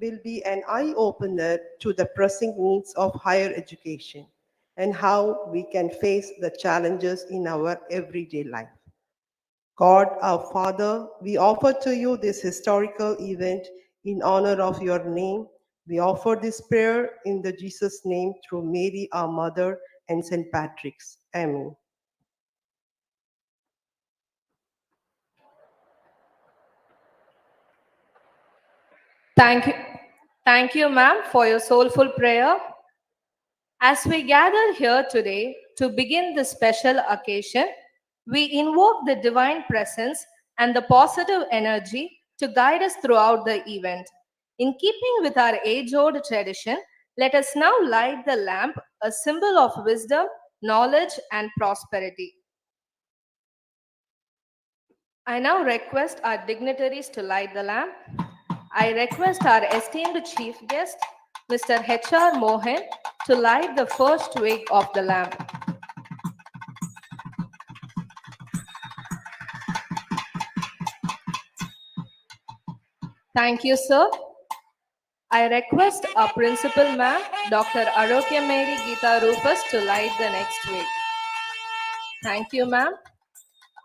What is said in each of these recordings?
will be an eye-opener to the pressing needs of higher education and how we can face the challenges in our everyday life. God, our Father, we offer to you this historical event in honor of your name. We offer this prayer in the Jesus' name through Mary, our Mother, and St. Patrick's. Amen. Thank you. Thank you, ma'am, for your soulful prayer. As we gather here today to begin this special occasion, we invoke the divine presence and the positive energy to guide us throughout the event. In keeping with our age old tradition, let us now light the lamp, a symbol of wisdom, knowledge, and prosperity. I now request our dignitaries to light the lamp. I request our esteemed chief guest, Mr. H.R. Mohan, to light the first wick of the lamp. Thank you, sir. I request our principal ma'am, Dr. Arokya Mary Geeta Rufus, to light the next wick. Thank you, ma'am.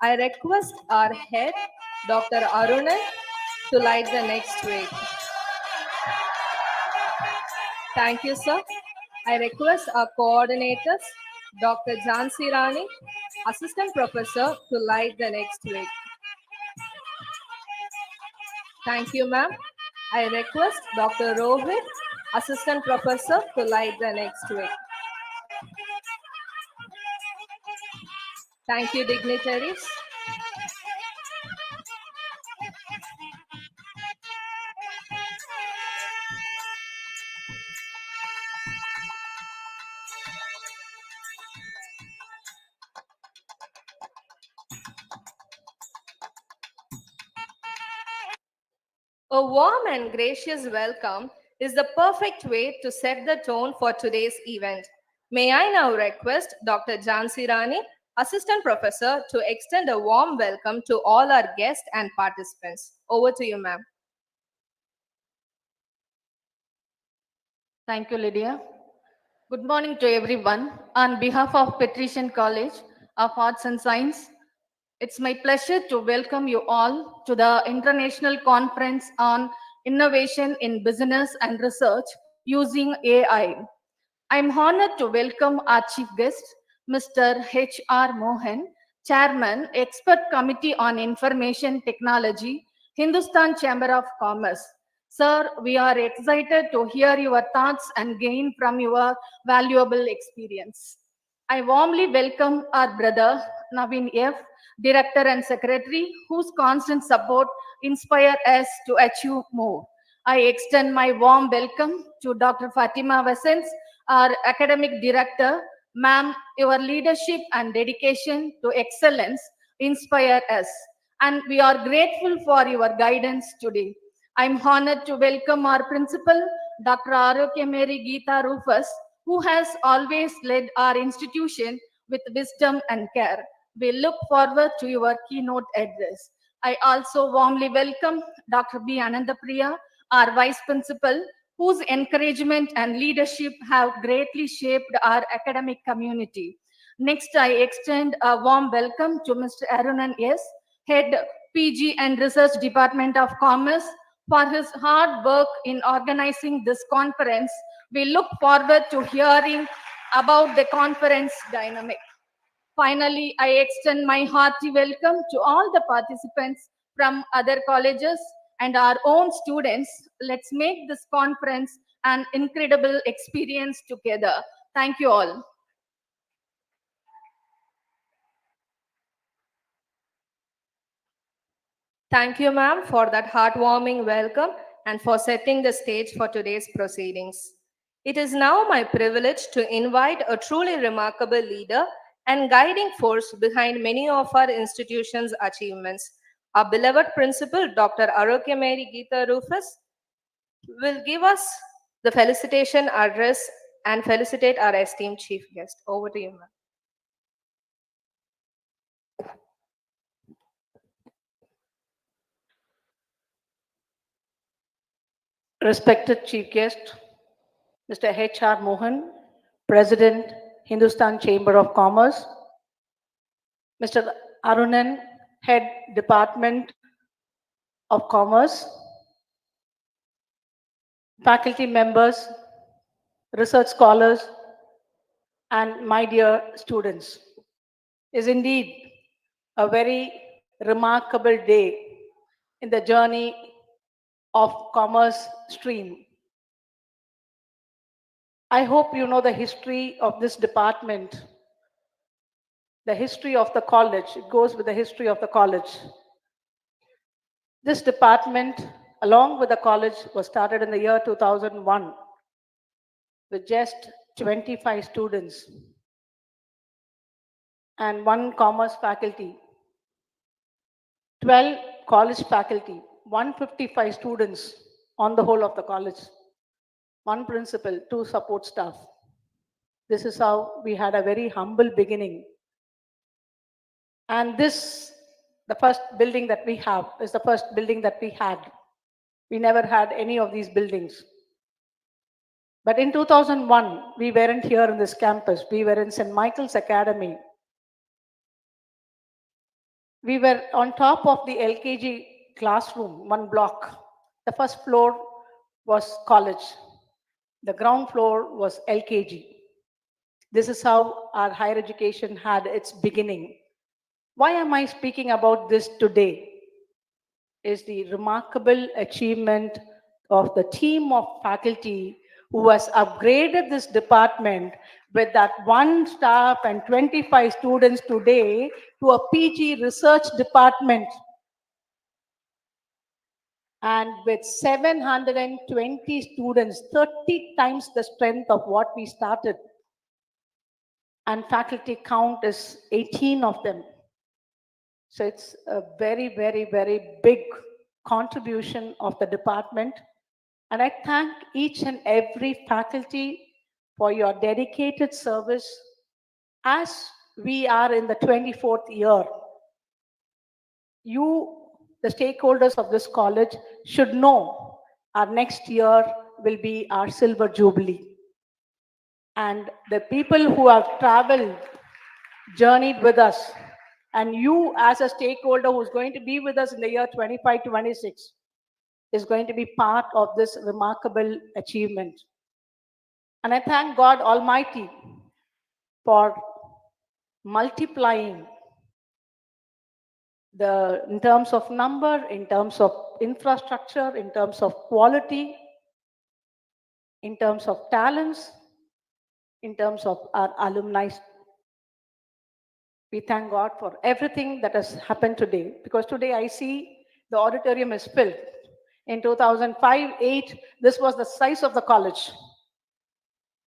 I request our head, Dr. Arunan, to light the next wick. Thank you, sir. I request our coordinators, Dr. Jansi Rani, Assistant Professor, to light the next week. Thank you, ma'am. I request Dr. Rohit, Assistant Professor, to light the next week. Thank you, dignitaries. A warm and gracious welcome is the perfect way to set the tone for today's event. May I now request Dr. Jansi Rani, Assistant Professor, to extend a warm welcome to all our guests and participants. Over to you, ma'am. Thank you, Lydia. Good morning to everyone. On behalf of Patrician College of Arts and Science, it's my pleasure to welcome you all to the International Conference on Innovation in Business and Research using AI. I'm honored to welcome our chief guest, Mr. H.R. Mohan, Chairman, Expert Committee on Information Technology, Hindustan Chamber of Commerce. Sir, we are excited to hear your thoughts and gain from your valuable experience. I warmly welcome our brother, Naveen F., Director and Secretary, whose constant support inspire us to achieve more. I extend my warm welcome to Dr. Fatima Vassens, our Academic Director. Ma'am, your leadership and dedication to excellence inspire us, and we are grateful for your guidance today. I'm honored to welcome our principal, Dr. Arokya Mary Geeta Rufus, who has always led our institution with wisdom and care. We look forward to your keynote address. I also warmly welcome Dr. B. Anandapriya, our Vice Principal, whose encouragement and leadership have greatly shaped our academic community. Next, I extend a warm welcome to Mr. Arunan S., Head PG and Research Department of Commerce, for his hard work in organizing this conference. We look forward to hearing about the conference dynamic. Finally, I extend my hearty welcome to all the participants from other colleges and our own students. Let's make this conference an incredible experience together. Thank you all. Thank you, ma'am, for that heartwarming welcome and for setting the stage for today's proceedings. It is now my privilege to invite a truly remarkable leader and guiding force behind many of our institution's achievements. Our beloved principal, Dr. Arokya Mary Geeta Rufus, will give us the felicitation address and felicitate our esteemed chief guest. Over to you, ma'am. Respected Chief Guest, Mr. H.R. Mohan, President, Hindustan Chamber of Commerce, Mr. Arunan, Head Department of Commerce, faculty members, research scholars, and my dear students. Is indeed a very remarkable day in the journey of commerce stream. I hope you know the history of this department, the history of the college. It goes with the history of the college. This department, along with the college, was started in the year 2001 with just 25 students and one commerce faculty, 12 college faculty, 155 students on the whole of the college, one principal, 2 support staff. This is how we had a very humble beginning. And this, the first building that we have, is the first building that we had. We never had any of these buildings. But in 2001, we weren't here in this campus. We were in St. Michael's Academy. We were on top of the LKG classroom, one block. The first floor was college. The ground floor was LKG. This is how our higher education had its beginning. Why am I speaking about this today? Is the remarkable achievement of the team of faculty who has upgraded this department with that one staff and 25 students today to a PG research department. And with 720 students, 30 times the strength of what we started. And faculty count is 18 of them. So it's a very, very, very big contribution of the department. And I thank each and every faculty for your dedicated service as we are in the 24th year. You, the stakeholders of this college, should know our next year will be our silver jubilee. And the people who have traveled, journeyed with us, and you as a stakeholder who's going to be with us in the year 25-26 is going to be part of this remarkable achievement. And I thank God Almighty for multiplying in terms of number, in terms of infrastructure, in terms of quality, in terms of talents, in terms of our alumni. We thank God for everything that has happened today, because today I see the auditorium is filled. In 2005-08, this was the size of the college.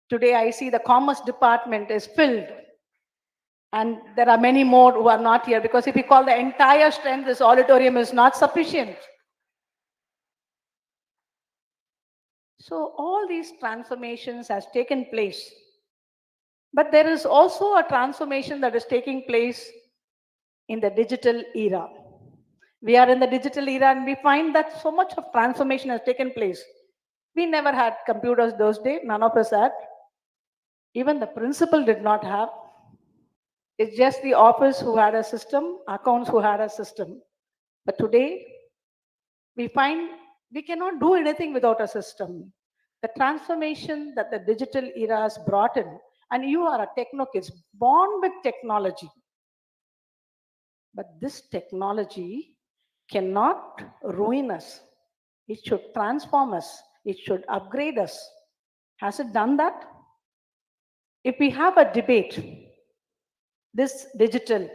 Today I see the commerce department is filled. And there are many more who are not here, because if you call the entire strength, this auditorium is not sufficient. So all these transformations has taken place. But there is also a transformation that is taking place in the digital era. We are in the digital era and we find that so much of transformation has taken place. We never had computers those days, none of us had. Even the principal did not have. It's just the office who had a system, accounts who had a system. But today, we find we cannot do anything without a system. The transformation that the digital era has brought in, and you are a techno kids, born with technology. But this technology cannot ruin us. It should transform us. It should upgrade us. Has it done that? If we have a debate, this digital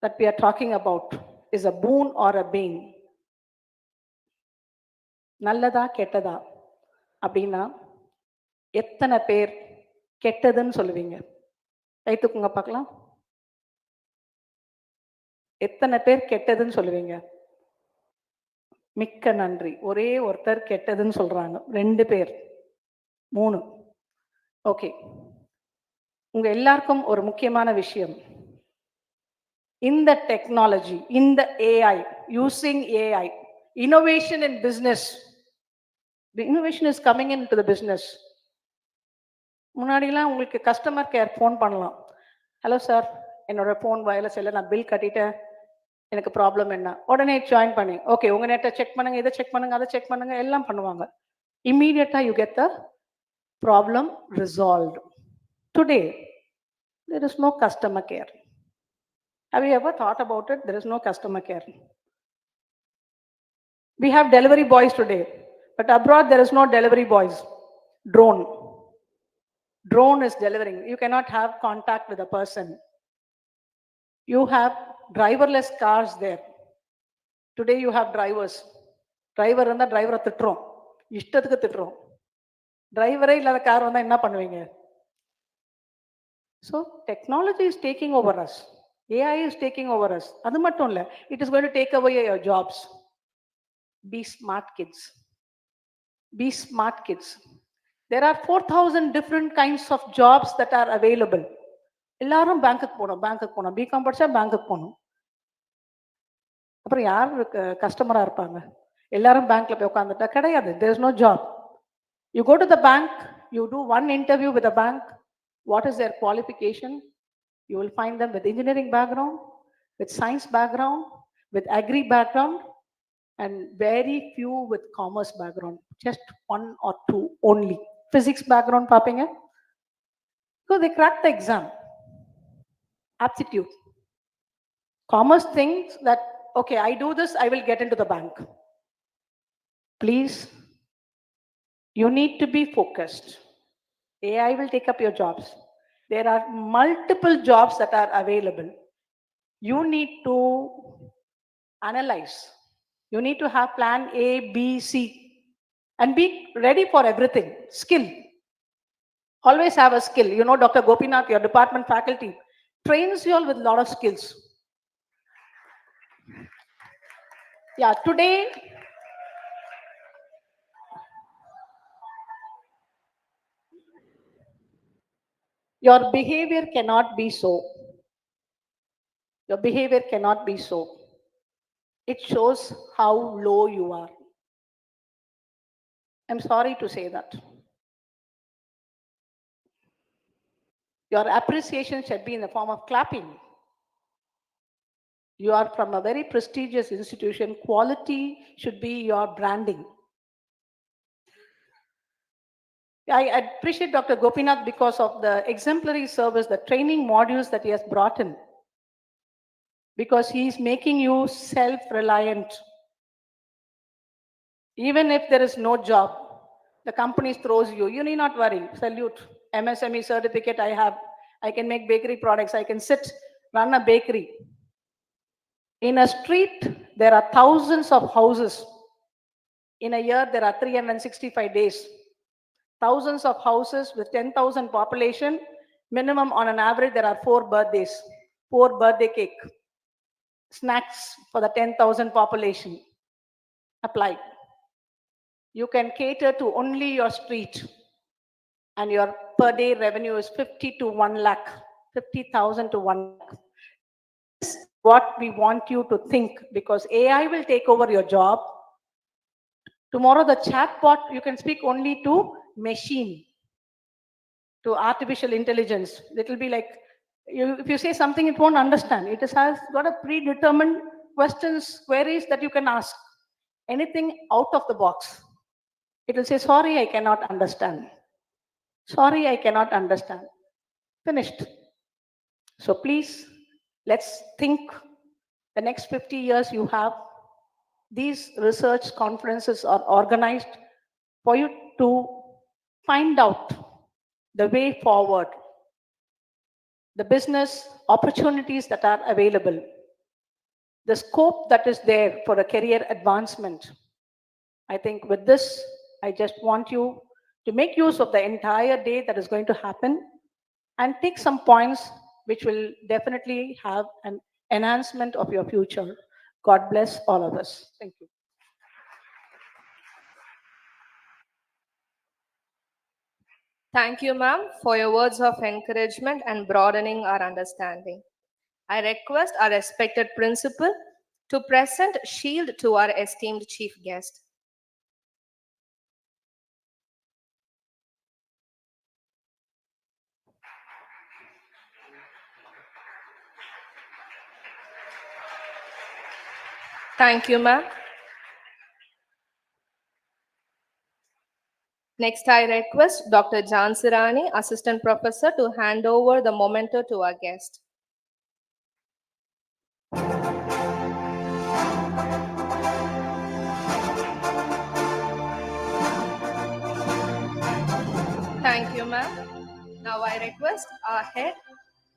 that we are talking about is a boon or a bane. நல்லதா கெட்டதா அப்படின்னா எத்தனை பேர் கெட்டதுன்னு சொல்லுவீங்க? கை தூக்குங்க பார்க்கலாம். எத்தனை பேர் கெட்டதுன்னு சொல்லுவீங்க? மிக்க நன்றி. ஒரே ஒருத்தர் கெட்டதுன்னு சொல்றாங்க. 2 பேர், 3. ஓகே. உங்க எல்லாருக்கும் ஒரு முக்கியமான விஷயம், இந்த டெக்னாலஜி, இந்த AI, using AI, innovation in business The innovation is coming into the business. முன்னாடிலாம் உங்களுக்கு கஸ்டமர் கேர் ஃபோன் பண்ணலாம். ஹலோ சார், என்னோட ஃபோன் வயர்லெஸ் இல்லை, நான் பில் கட்டிட்டேன், எனக்கு ப்ராப்ளம் என்ன, உடனே ஜாயின் பண்ணி ஓகே உங்கள் நெட்டை செக் பண்ணுங்க, இதை செக் பண்ணுங்க, அதை செக் பண்ணுங்க, எல்லாம் பண்ணுவாங்க. இம்மீடியட்டாக you get the problem resolved. Today there is no customer care. Have you ever thought about it? There is no customer care. We have delivery boys today, but abroad there is no delivery boys. Drone is delivering. You cannot have contact with a person. You have driverless cars there. Today you have drivers. Driver இருந்தா டிரைவரை திட்டுறோம், இஷ்டத்துக்கு திட்டுறோம். டிரைவரே இல்லாத car வந்தா என்ன பண்ணுவீங்க? So technology is taking over us. AI is taking over us. அது மட்டும் இல்ல, it is going to take away your jobs. Be smart kids. Be smart kids. There are 4,000 different kinds of jobs that are available. எல்லாரும் பேங்க்குக்கு போகணும், BCom படிச்சா பேங்க்குக்கு போகணும். அப்புறம் யார் கஸ்டமரா இருப்பாங்க? எல்லாரும் பேங்க்ல போய் உட்காந்துட்டா கிடையாது. there is no job. You go to the bank, you do one interview with a bank. What is their qualification? You will find them with engineering background, with science background, with agri background, and very few with commerce background. Just one or two only. Physics background paapinga. So they crack the exam. Aptitude. Commerce thinks that, okay, I do this, I will get into the bank. Please, you need to be focused. AI will take up your jobs. There are multiple jobs that are available. You need to analyze. You need to have plan A, B, C, and be ready for everything. Skill. Always have a skill. You know, Dr. Gopinath, your department faculty, trains you all with a lot of skills. Yeah, today, your behavior cannot be so. Your behavior cannot be so. It shows how low you are. I'm sorry to say that. Your appreciation should be in the form of clapping. You are from a very prestigious institution. Quality should be your branding. I appreciate Dr. Gopinath because of the exemplary service, the training modules that he has brought in. Because he is making you self-reliant. Even if there is no job, the company throws you, you need not worry. Salute. MSME certificate I have. I can make bakery products. I can sit, run a bakery. In a street, there are thousands of houses. In a year, there are 365 days. Thousands of houses with 10,000 population. Minimum on an average, there are 4 birthdays, 4 birthday cake. Snacks for the 10,000 population. Apply. You can cater to only your street. And your per day revenue is 50 to 1 lakh, 50,000 to 1 lakh. This is what we want you to think, because AI will take over your job. Tomorrow, the chatbot, you can speak only to machine, to artificial intelligence. It will be like, if you say something, it won't understand. It has got a predetermined questions, queries that you can ask. Anything out of the box. It will say, sorry, I cannot understand. Sorry, I cannot understand. Finished. So please, let's think the next 50 years you have. These research conferences are organized for you to find out the way forward, the business opportunities that are available, the scope that is there for a career advancement. I think with this, I just want you to make use of the entire day that is going to happen and take some points which will definitely have an enhancement of your future. God bless all of us. Thank you. Thank you, ma'am, for your words of encouragement and broadening our understanding. I request our respected principal to present shield to our esteemed chief guest. Thank you, ma'am. Next, I request Dr. Jansirani, Assistant Professor, to hand over the memento to our guest. Thank you, ma'am. Now I request our head,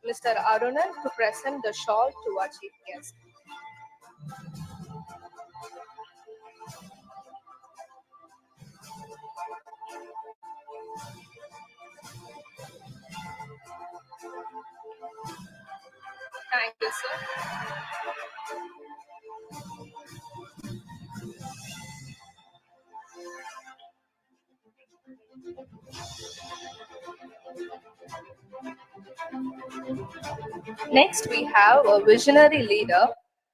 Mr. Arunan, to present the shawl to our chief guest. Thank you, sir. Next, we have a visionary leader,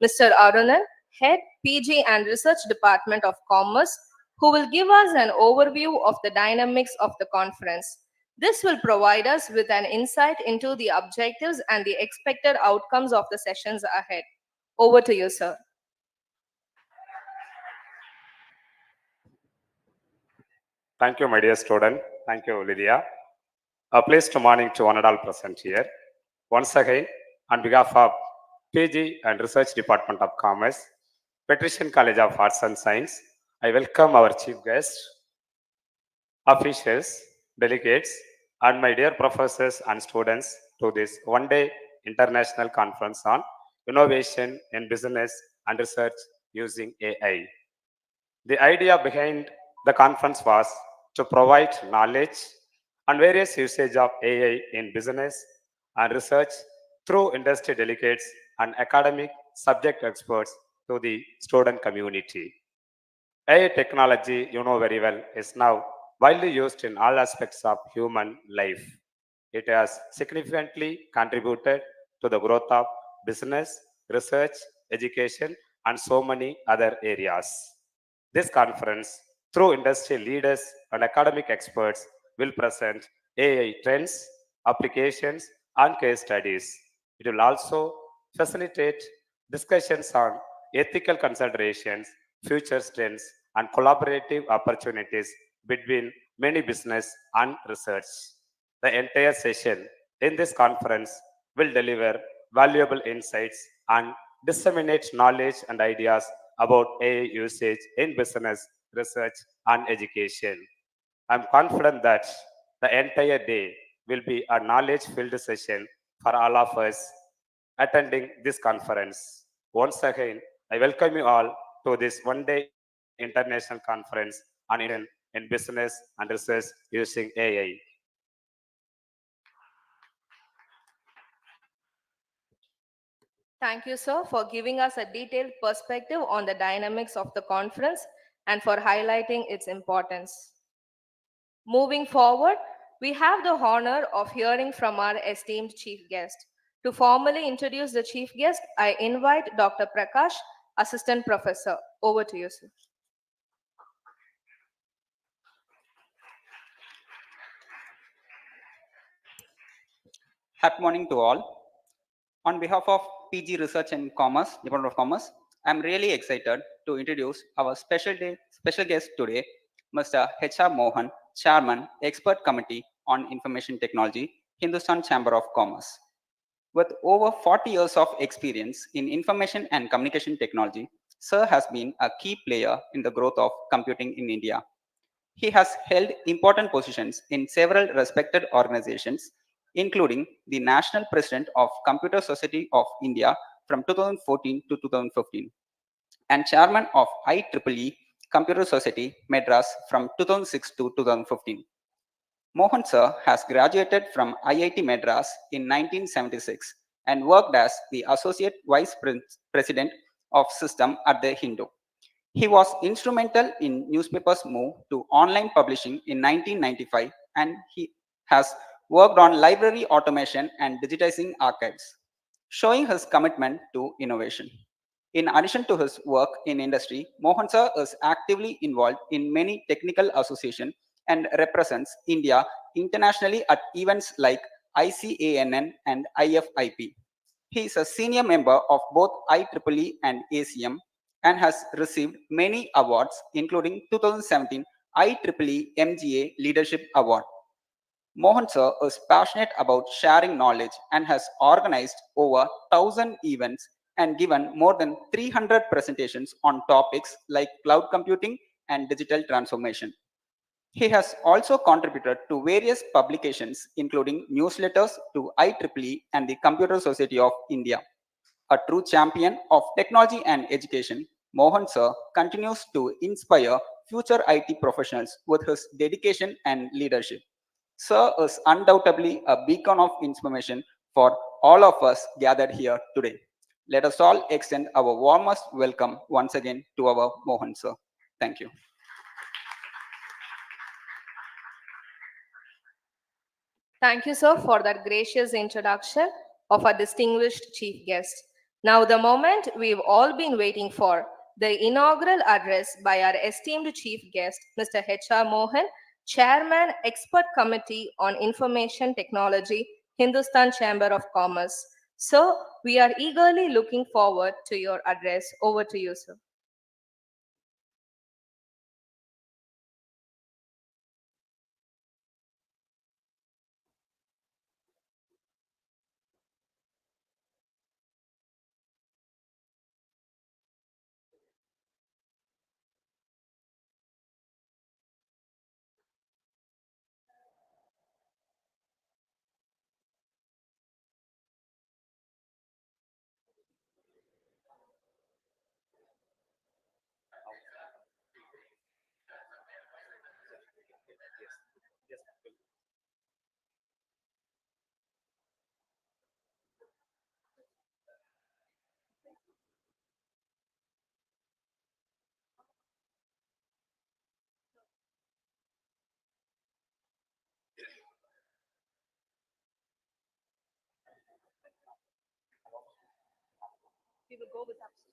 Mr. Arunan, Head PG and Research Department of Commerce, who will give us an overview of the dynamics of the conference. This will provide us with an insight into the objectives and the expected outcomes of the sessions ahead. Over to you, sir. Thank you, my dear student. Thank you, Lydia. A pleased morning to one and all present here. Once again, on behalf of PG and Research Department of Commerce, Patrician College of Arts and Science, I welcome our chief guest, officials, delegates, and my dear professors and students to this one-day international conference on innovation in business and research using AI. The idea behind the conference was to provide knowledge on various usage of AI in business and research through industry delegates and academic subject experts to the student community. AI technology, you know very well, is now widely used in all aspects of human life. It has significantly contributed to the growth of business, research, education, and so many other areas. This conference, through industry leaders and academic experts, will present AI trends, applications, and case studies. It will also facilitate discussions on ethical considerations, future trends, and collaborative opportunities between many business and research. The entire session in this conference will deliver valuable insights and disseminate knowledge and ideas about AI usage in business, research, and education. I'm confident that the entire day will be a knowledge-filled session for all of us attending this conference. Once again, I welcome you all to this one-day international conference on innovation in business and research using AI. Thank you, sir, for giving us a detailed perspective on the dynamics of the conference and for highlighting its importance. Moving forward, we have the honor of hearing from our esteemed chief guest. To formally introduce the chief guest, I invite Dr. Prakash, Assistant Professor. Over to you, sir. Happy morning to all. On behalf of PG Research and Commerce, Department of Commerce, I'm really excited to introduce our special guest today, Mr. H.R. Mohan, Chairman, Expert Committee on Information Technology, Hindustan Chamber of Commerce. With over 40 years of experience in information and communication technology, Sir has been a key player in the growth of computing in India. He has held important positions in several respected organizations, including the National President of Computer Society of India from 2014 to 2015 and Chairman of IEEE Computer Society Madras from 2006 to 2015. Mohan Sir has graduated from IIT Madras in 1976 and worked as the Associate Vice President of System at the Hindu. He was instrumental in newspapers' move to online publishing in 1995, and he has worked on library automation and digitizing archives, showing his commitment to innovation. In addition to his work in industry, Mohan Sir is actively involved in many technical associations and represents India internationally at events like ICANN and IFIP. He is a senior member of both IEEE and ACM and has received many awards, including 2017 IEEE MGA Leadership Award. Mohan sir is passionate about sharing knowledge and has organized over 1,000 events and given more than 300 presentations on topics like cloud computing and digital transformation. He has also contributed to various publications, including newsletters to IEEE and the Computer Society of India. A true champion of technology and education, Mohan sir continues to inspire future IT professionals with his dedication and leadership. Sir is undoubtedly a beacon of inspiration for all of us gathered here today. Let us all extend our warmest welcome once again to our Mohan sir. Thank you. Thank you, sir, for that gracious introduction of our distinguished chief guest. Now, the moment we've all been waiting for, the inaugural address by our esteemed chief guest, Mr. H.R. Mohan, Chairman, Expert Committee on Information Technology, Hindustan Chamber of Commerce. Sir, we are eagerly looking forward to your address. Over to you, sir. We will go with abstract.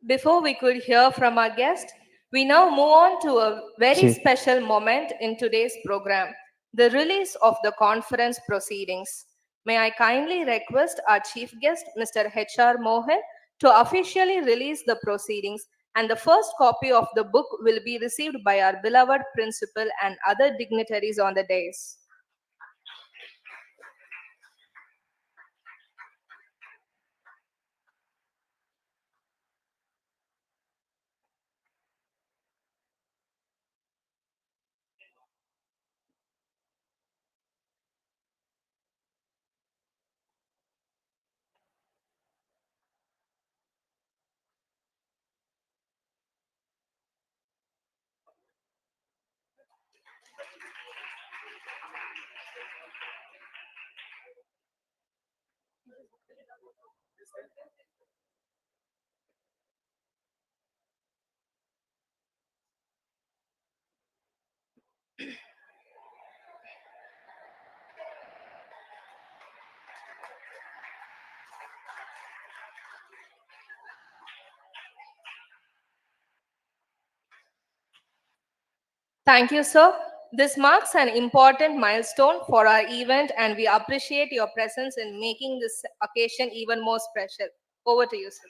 Before we could hear from our guest, we now move on to a very special moment in today's program, the release of the conference proceedings. May I kindly request our chief guest, Mr. H.R. Mohan, to officially release the proceedings, and the first copy of the book will be received by our beloved principal and other dignitaries on the dais. Thank you, sir. This marks an important milestone for our event, and we appreciate your presence in making this occasion even more special. Over to you, sir.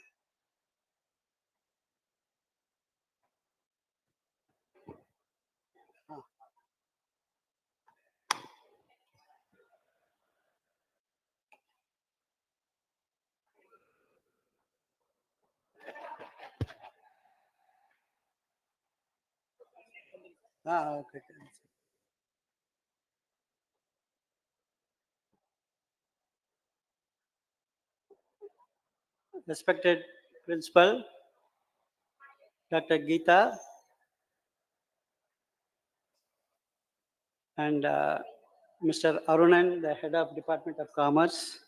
Okay. Respected Principal, Dr. Geeta, and Mr. Arunan, the Head of Department of Commerce,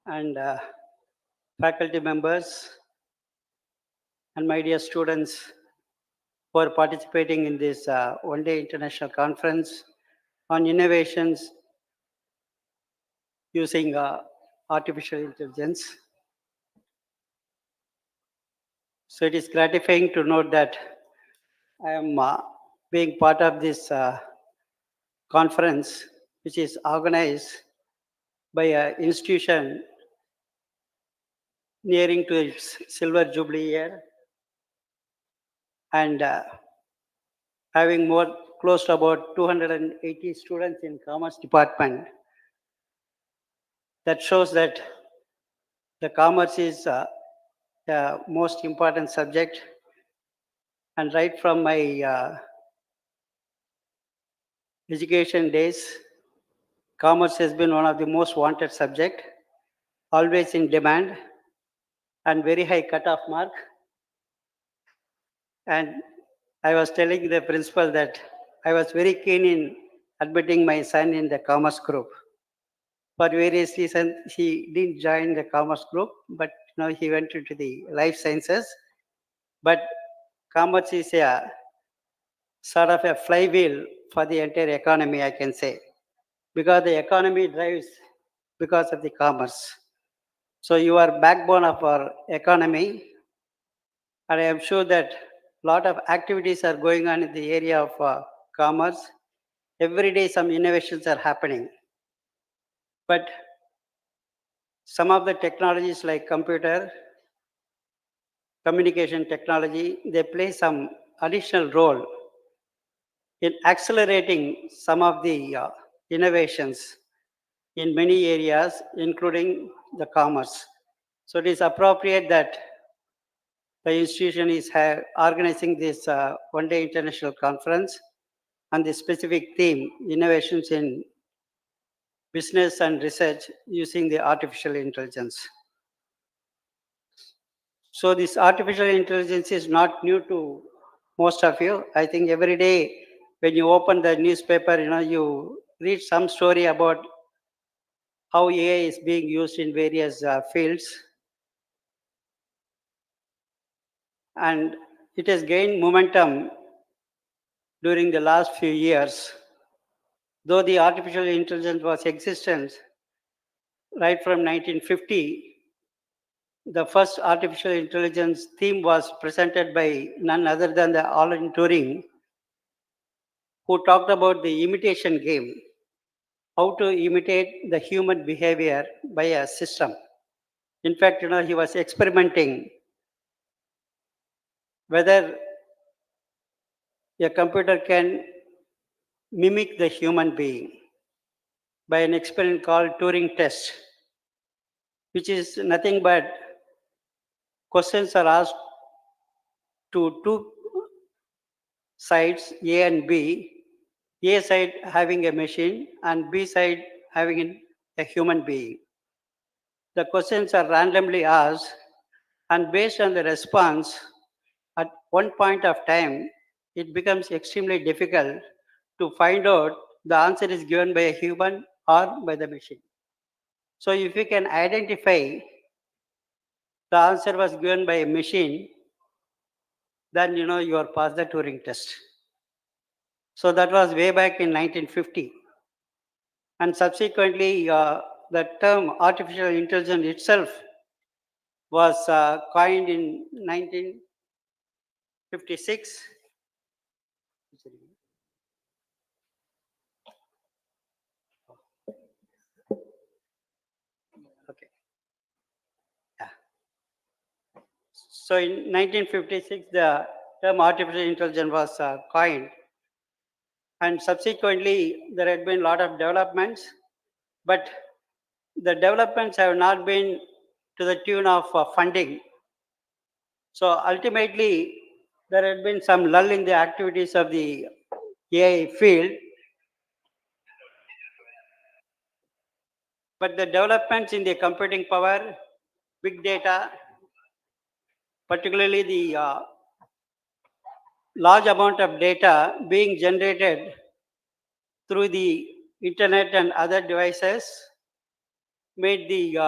and faculty members, and my dear students who are participating in this one-day international conference on innovations using artificial intelligence. So it is gratifying to note that I am being part of this conference, which is organized by an institution nearing to its silver jubilee year and having more close to about 280 students in commerce department. That shows that the commerce is the most important subject, and right from my education days, commerce has been one of the most wanted subject, always in demand and very high cutoff mark. And I was telling the principal that I was very keen in admitting my son in the commerce group. For various reasons, he didn't join the commerce group, but now he went into the life sciences. But commerce is a sort of a flywheel for the entire economy, I can say, because the economy drives because of the commerce. So you are backbone of our economy, and I am sure that a lot of activities are going on in the area of commerce. Every day some innovations are happening. But some of the technologies like computer, communication technology, they play some additional role in accelerating some of the innovations in many areas, including the commerce. So it is appropriate that the institution is organizing this one-day international conference on the specific theme, innovations in business and research using the artificial intelligence. So this artificial intelligence is not new to most of you. I think every day when you open the newspaper, you read some story about how AI is being used in various fields. And it has gained momentum during the last few years. Though the artificial intelligence was existent right from 1950, the first artificial intelligence theme was presented by none other than the Alan Turing, who talked about the imitation game, how to imitate the human behavior by a system. In fact, he was experimenting whether a computer can mimic the human being by an experiment called Turing test, which is nothing but questions are asked to two sides, A and B, A side having a machine and B side having a human being. The questions are randomly asked, and based on the response, at one point of time, it becomes extremely difficult to find out the answer is given by a human or by the machine. So if you can identify the answer was given by a machine, then you are past the Turing test. So that was way back in 1950. And subsequently, the term artificial intelligence itself was coined in 1956. Okay. Yeah. So in 1956, the term artificial intelligence was coined. And subsequently, there had been a lot of developments, but the developments have not been to the tune of funding. So ultimately, there had been some lull in the activities of the AI field, but the developments in the computing power, big data, particularly the large amount of data being generated through the internet and other devices, made the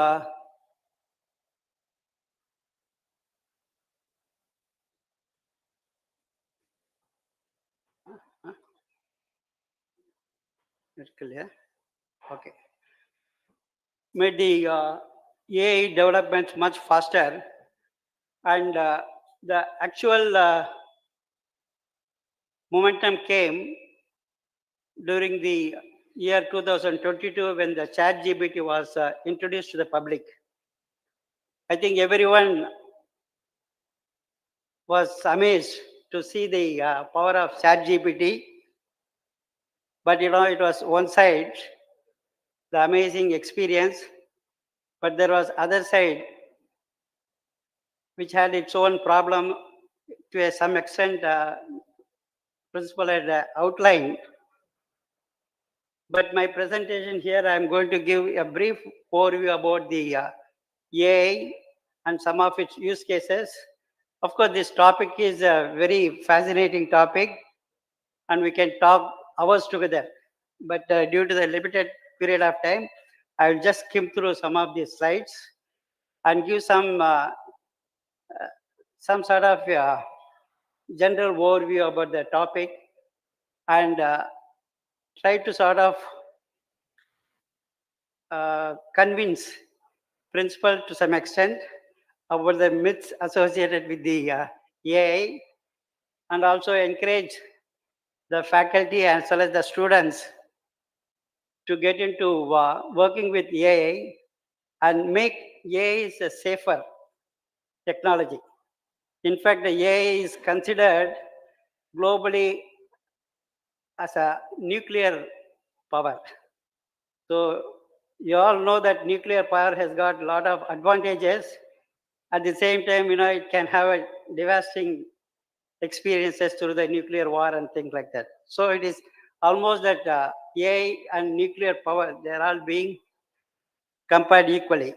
Clear? Okay. Made the AI developments much faster, and the actual momentum came during the year 2022 when the ChatGPT was introduced to the public. I think everyone was amazed to see the power of ChatGPT, but it was one side, the amazing experience, but there was other side which had its own problem to some extent. Principal had outlined. But my presentation here, I'm going to give a brief overview about the AI and some of its use cases. Of course, this topic is a very fascinating topic, and we can talk hours together. But due to the limited period of time, I will just skim through some of these slides and give some sort of general overview about the topic, and try to sort of convince principal to some extent about the myths associated with the AI, and also encourage the faculty as well as the students to get into working with AI and make AI a safer technology. In fact, the AI is considered globally as a nuclear power. So you all know that nuclear power has got a lot of advantages. At the same time, it can have a devastating experiences through the nuclear war and things like that. So it is almost that AI and nuclear power, they're all being compared equally.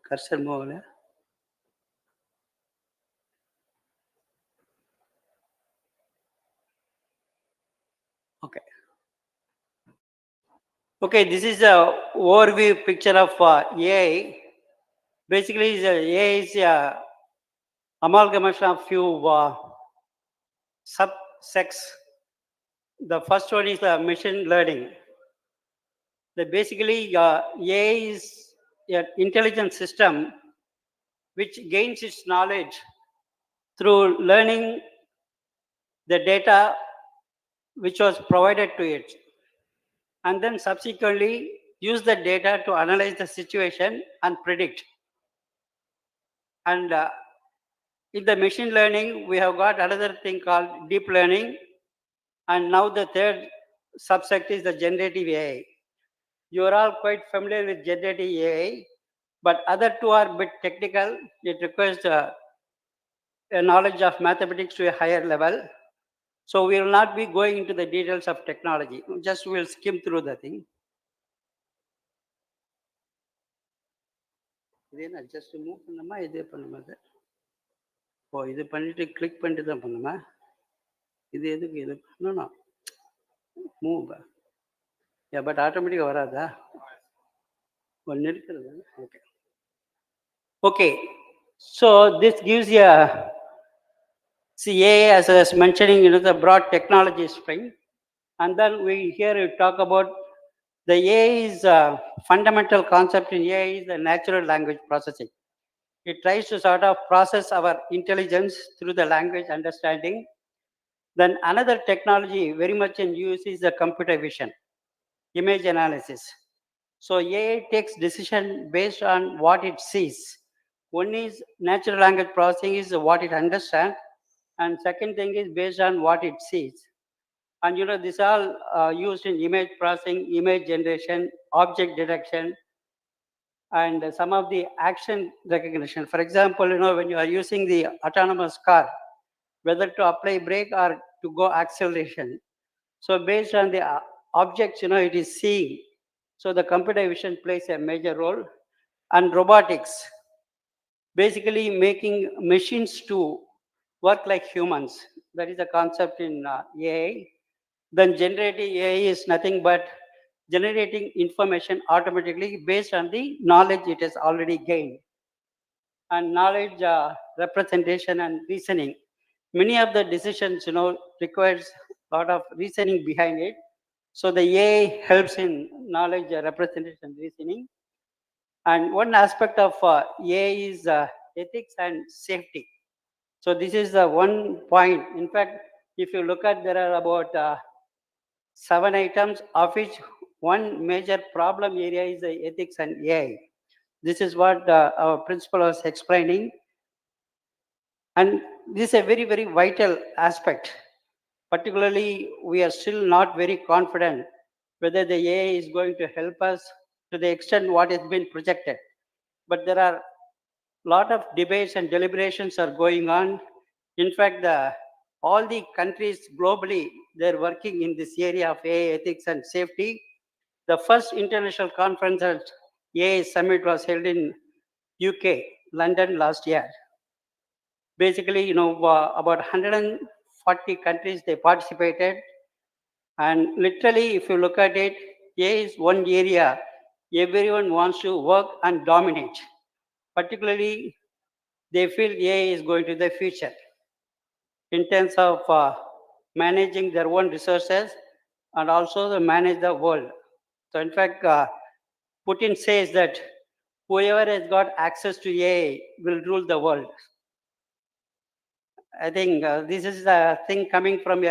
Cursor move. Okay. Okay, this is a overview picture of AI. Basically, AI is a amalgamation of few subsects. The first one is machine learning. Basically, AI is an intelligent system which gains its knowledge through learning the data which was provided to it, and then subsequently use the data to analyze the situation and predict. And in the machine learning, we have got another thing called deep learning, and now the third subsect is the generative AI. You are all quite familiar with generative AI, but other two are a bit technical. It requires a knowledge of mathematics to a higher level. So we will not be going into the details of technology. Just we'll skim through the thing. Just move பண்ணமா இதே பண்ணுமா sir? ஓ இது பண்ணிட்டு click பண்ணிட்டு தான் பண்ணுமா? இது எதுக்கு இது பண்ணணும்? மூவ். Yeah, but automatically வராதா? ஒன்று இருக்கிறது. Okay. Okay. So this gives you AI, as I was mentioning, the broad technology string. And then we here we talk about the AI is fundamental concept in AI is the natural language processing. It tries to sort of process our intelligence through the language understanding. Then another technology very much in use is the computer vision, image analysis. So AI takes decision based on what it sees. One is natural language processing is what it understands, and second thing is based on what it sees. And these all used in image processing, image generation, object detection, and some of the action recognition. For example, when you are using the autonomous car, whether to apply brake or to go acceleration. So based on the objects, it is seeing. So the computer vision plays a major role. And robotics. basically making machines to work like humans. That is the concept in AI. Then generating AI is nothing but generating information automatically based on the knowledge it has already gained. And knowledge representation and reasoning. Many of the decisions, requires a lot of reasoning behind it. So the AI helps in knowledge representation, reasoning. And one aspect of AI is ethics and safety. So this is the one point. In fact, if you look at, there are about 7 items, of which one major problem area is the ethics and AI. This is what our principal was explaining. And this is a very, very vital aspect. Particularly, we are still not very confident whether the AI is going to help us to the extent what has been projected. But there are a lot of debates and deliberations are going on. In fact, all the countries globally, they're working in this area of AI ethics and safety. The first international conference at AI Summit was held in UK, London last year. Basically, about 140 countries, they participated. And literally, if you look at it, AI is one area everyone wants to work and dominate. Particularly, they feel AI is going to the future in terms of managing their own resources and also to manage the world. So in fact, Putin says that whoever has got access to AI will rule the world. I think this is the thing coming from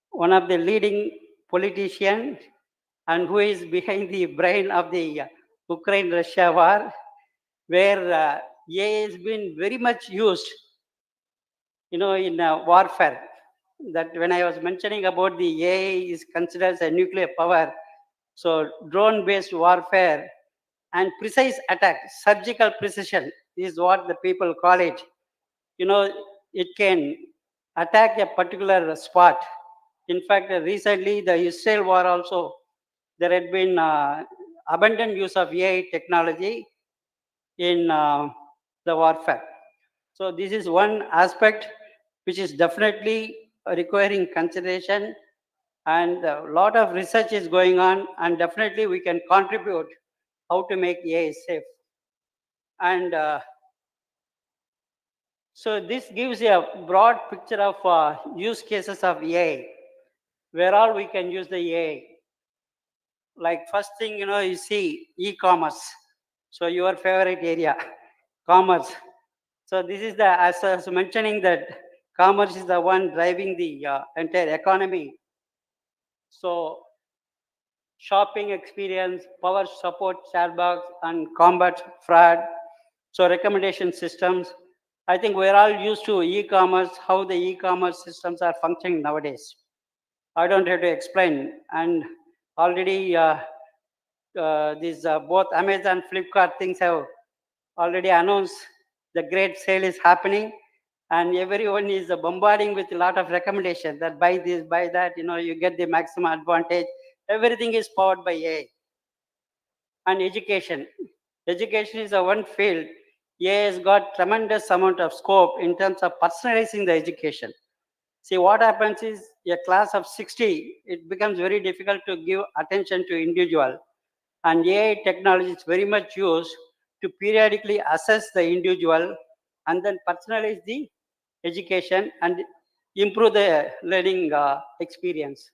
one of the leading politicians and who is behind the brain of the Ukraine-Russia war, where AI has been very much used, in warfare. That when I was mentioning about the AI is considered as a nuclear power, so drone-based warfare and precise attack, surgical precision is what the people call it. It can attack a particular spot. In fact, recently the Israel war also, there had been abundant use of AI technology in the warfare. So this is one aspect which is definitely requiring consideration, and a lot of research is going on, and definitely we can contribute how to make AI safe. And so this gives a broad picture of use cases of AI, where all we can use the AI. Like first thing, you see e-commerce. So your favorite area, commerce. So this is as I was mentioning that commerce is the one driving the entire economy. So shopping experience, power support chatbots, and combat fraud. So recommendation systems. I think we're all used to e-commerce, how the e-commerce systems are functioning nowadays. I don't have to explain. And already these both Amazon, Flipkart things have already announced the great sale is happening, and everyone is bombarding with a lot of recommendations that buy this, buy that, you get the maximum advantage. Everything is powered by AI. And education. Education is a one field. AI has got tremendous amount of scope in terms of personalizing the education. See, what happens is a class of 60, it becomes very difficult to give attention to individual. And AI technology is very much used to periodically assess the individual and then personalize the education and improve the learning experience.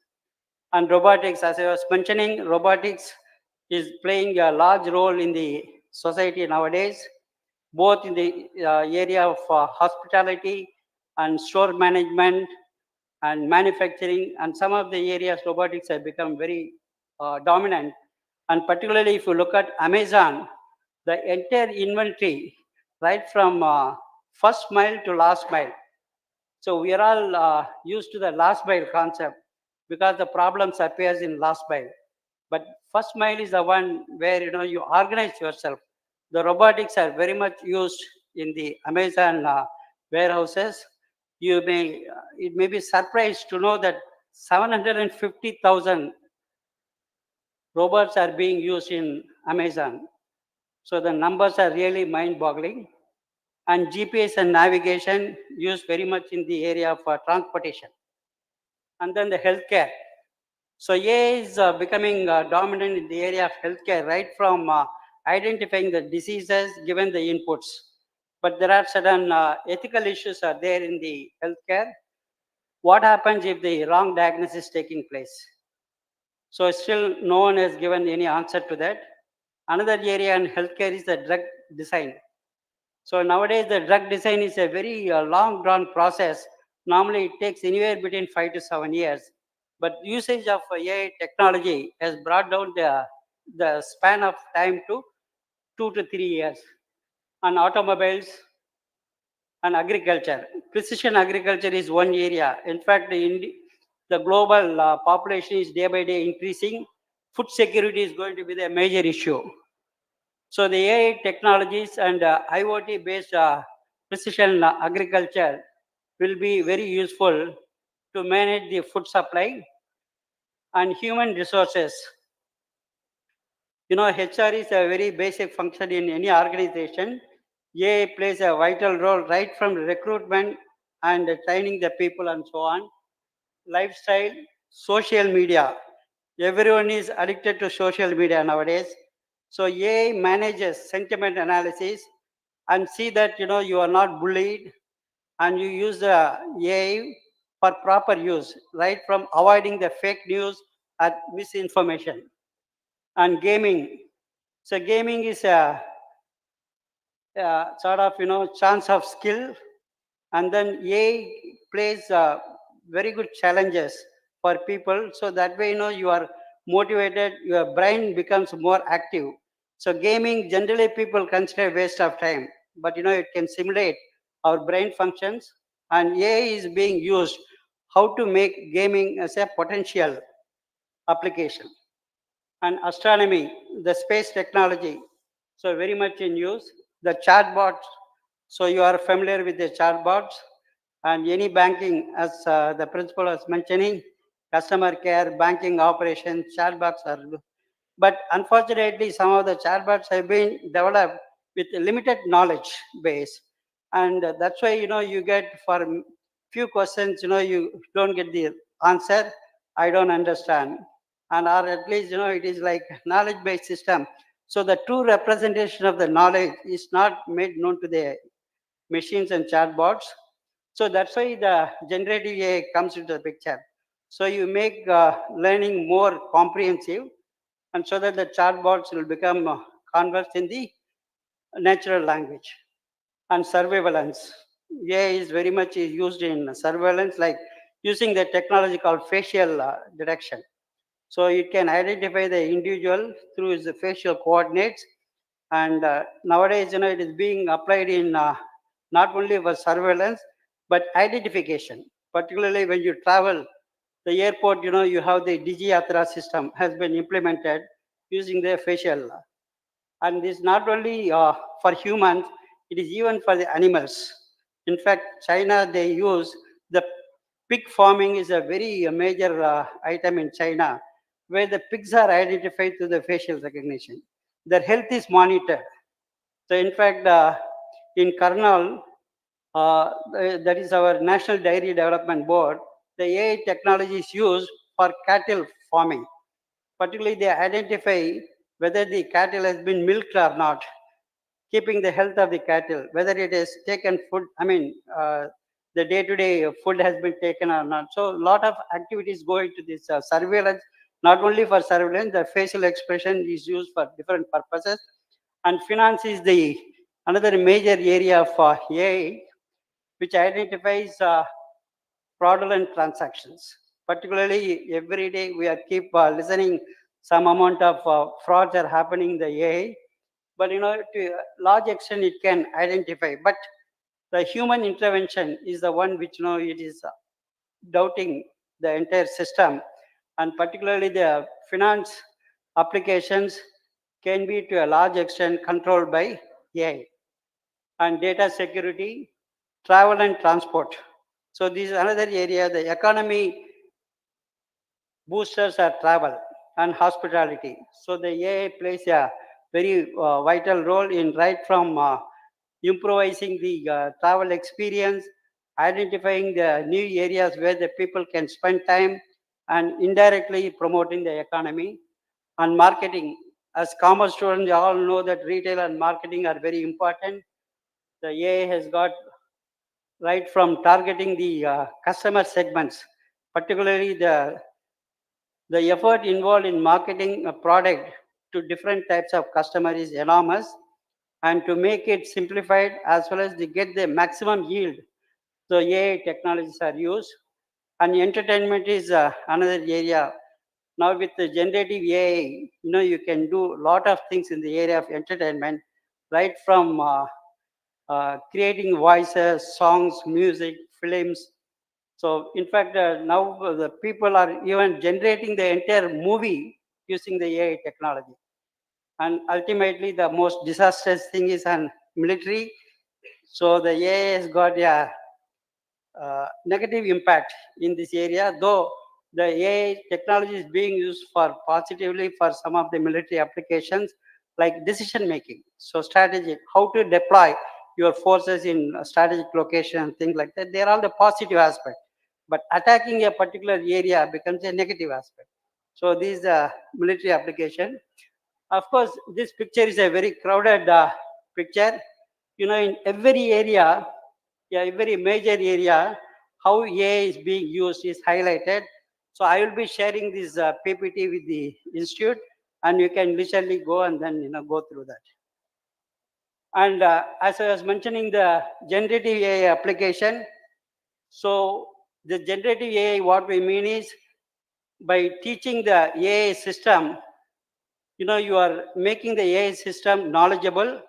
And robotics, as I was mentioning, robotics is playing a large role in the society nowadays, both in the area of hospitality and store management and manufacturing, and some of the areas robotics have become very dominant. And particularly if you look at Amazon, the entire inventory, right from first mile to last mile. So we are all used to the last mile concept because the problems appears in last mile. But first mile is the one where you organize yourself. The robotics are very much used in the Amazon warehouses. It may be surprised to know that 750,000 robots are being used in Amazon. So the numbers are really mind-boggling. and GPS and navigation used very much in the area of transportation. And then the healthcare. So AI is becoming dominant in the area of healthcare, right from identifying the diseases given the inputs. But there are certain ethical issues are there in the healthcare. What happens if the wrong diagnosis is taking place? So still no one has given any answer to that. Another area in healthcare is the drug design. So nowadays the drug design is a very long drawn process. Normally it takes anywhere between 5 to 7 years. But usage of AI technology has brought down the span of time to 2 to 3 years. On automobiles and agriculture, precision agriculture is one area. In fact, the global population is day by day increasing. Food security is going to be the major issue. So the AI technologies and IoT based precision agriculture will be very useful to manage the food supply and human resources. You know, HR is a very basic function in any organization. AI plays a vital role right from recruitment and training the people and so on. Lifestyle, social media. Everyone is addicted to social media nowadays. So AI manages sentiment analysis and see that you are not bullied, and you use the AI for proper use, right from avoiding the fake news and misinformation. And gaming. So gaming is a sort of chance of skill, and then AI plays very good challenges for people. So that way, you are motivated, your brain becomes more active. So gaming generally people consider waste of time, but it can simulate our brain functions, and AI is being used how to make gaming as a potential application. And astronomy, the space technology, so very much in use. The chatbots, so you are familiar with the chatbots, and any banking, as the principal was mentioning, customer care, banking operations, chatbots are. But unfortunately, some of the chatbots have been developed with limited knowledge base, and that's why you get for few questions, you don't get the answer. I don't understand, and or at least it is like knowledge-based system. So the true representation of the knowledge is not made known to the machines and chatbots. So that's why the generative AI comes into the picture. So you make learning more comprehensive, and so that the chatbots will become converse in the natural language. And surveillance. AI is very much used in surveillance, like using the technology called facial detection. So it can identify the individual through his facial coordinates. And nowadays, it is being applied in not only for surveillance, but identification. Particularly when you travel the airport, you have the Digi system has been implemented using the facial. And this not only for humans, it is even for the animals. In fact, China, they use the pig farming is a very major item in China, where the pigs are identified through the facial recognition. Their health is monitored. So in fact, in Karnal, that is our National Dairy Development Board, the AI technology is used for cattle farming. Particularly, they identify whether the cattle has been milked or not, keeping the health of the cattle, whether it is taken food, the day-to-day food has been taken or not. So a lot of activities go into this surveillance, not only for surveillance, the facial expression is used for different purposes. And finance is the another major area of AI, which identifies fraudulent transactions. Particularly, every day we are keep listening some amount of frauds are happening in the AI, but to a large extent it can identify. But the human intervention is the one which it is doubting the entire system, and particularly the finance applications can be to a large extent controlled by AI. And data security, travel and transport. So this is another area. The economy boosters are travel and hospitality. So the AI plays a very vital role in right from improvising the travel experience, identifying the new areas where the people can spend time, and indirectly promoting the economy. And marketing, as commerce students, you all know that retail and marketing are very important. The AI has got right from targeting the customer segments, particularly the effort involved in marketing a product to different types of customer is enormous, and to make it simplified as well as to get the maximum yield, the AI technologies are used. And entertainment is another area. Now with the generative AI, you can do a lot of things in the area of entertainment, right from creating voices, songs, music, films. So in fact, now the people are even generating the entire movie using the AI technology. And ultimately, the most disastrous thing is on military. So the AI has got a negative impact in this area, though the AI technology is being used for positively for some of the military applications like decision making. So strategic, how to deploy your forces in a strategic location and things like that. They're all the positive aspect. But attacking a particular area becomes a negative aspect. So this is a military application. Of course, this picture is a very crowded picture. In every area, yeah, every major area, how AI is being used is highlighted. So I will be sharing this PPT with the institute, and you can literally go and then go through that. And as I was mentioning, the generative AI application. So the generative AI, what we mean is by teaching the AI system, you are making the AI system knowledgeable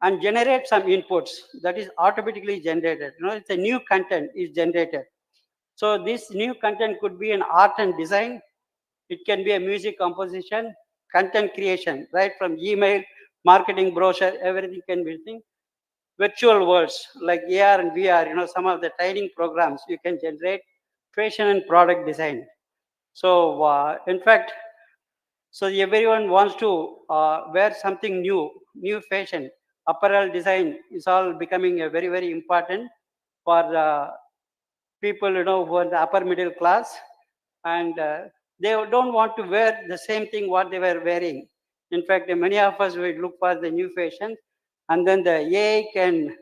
and generate some inputs that is automatically generated. It's a new content is generated. So this new content could be an art and design. It can be a music composition, content creation, right from email, marketing brochure, everything can be thing. Virtual worlds like AR and VR, some of the training programs you can generate, fashion and product design. So in fact, so everyone wants to wear something new fashion. Apparel design is all becoming a very, very important for people, who are the upper middle class. And they don't want to wear the same thing what they were wearing. In fact, many of us will look for the new fashion, and then the AI can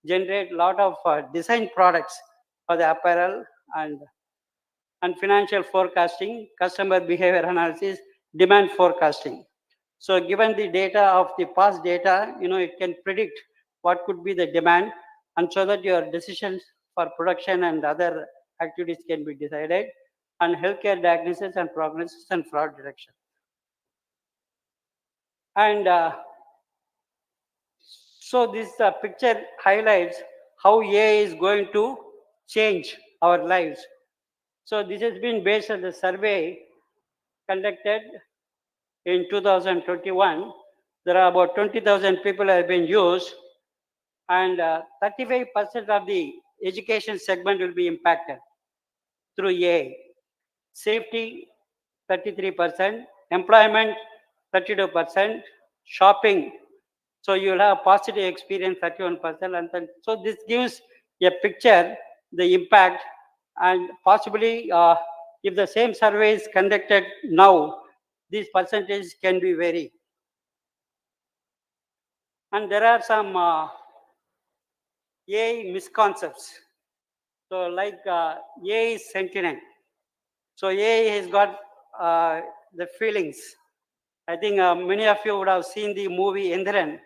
generate a lot of design products for the apparel and financial forecasting, customer behavior analysis, demand forecasting. So given the data of the past data, it can predict what could be the demand, and so that your decisions for production and other activities can be decided, and healthcare diagnosis and prognosis and fraud detection. And so this picture highlights how AI is going to change our lives. So this has been based on the survey conducted in 2021. There are about 20,000 people have been used, and 35% of the education segment will be impacted through AI. Safety, 33%, employment, 32%, shopping. So you'll have positive experience, 31%. And then, so this gives a picture, the impact, and possibly if the same survey is conducted now, these percentages can be vary. And there are some AI misconceptions. So like AI is sentient. So AI has got the feelings. I think many of you would have seen the movie Indiran,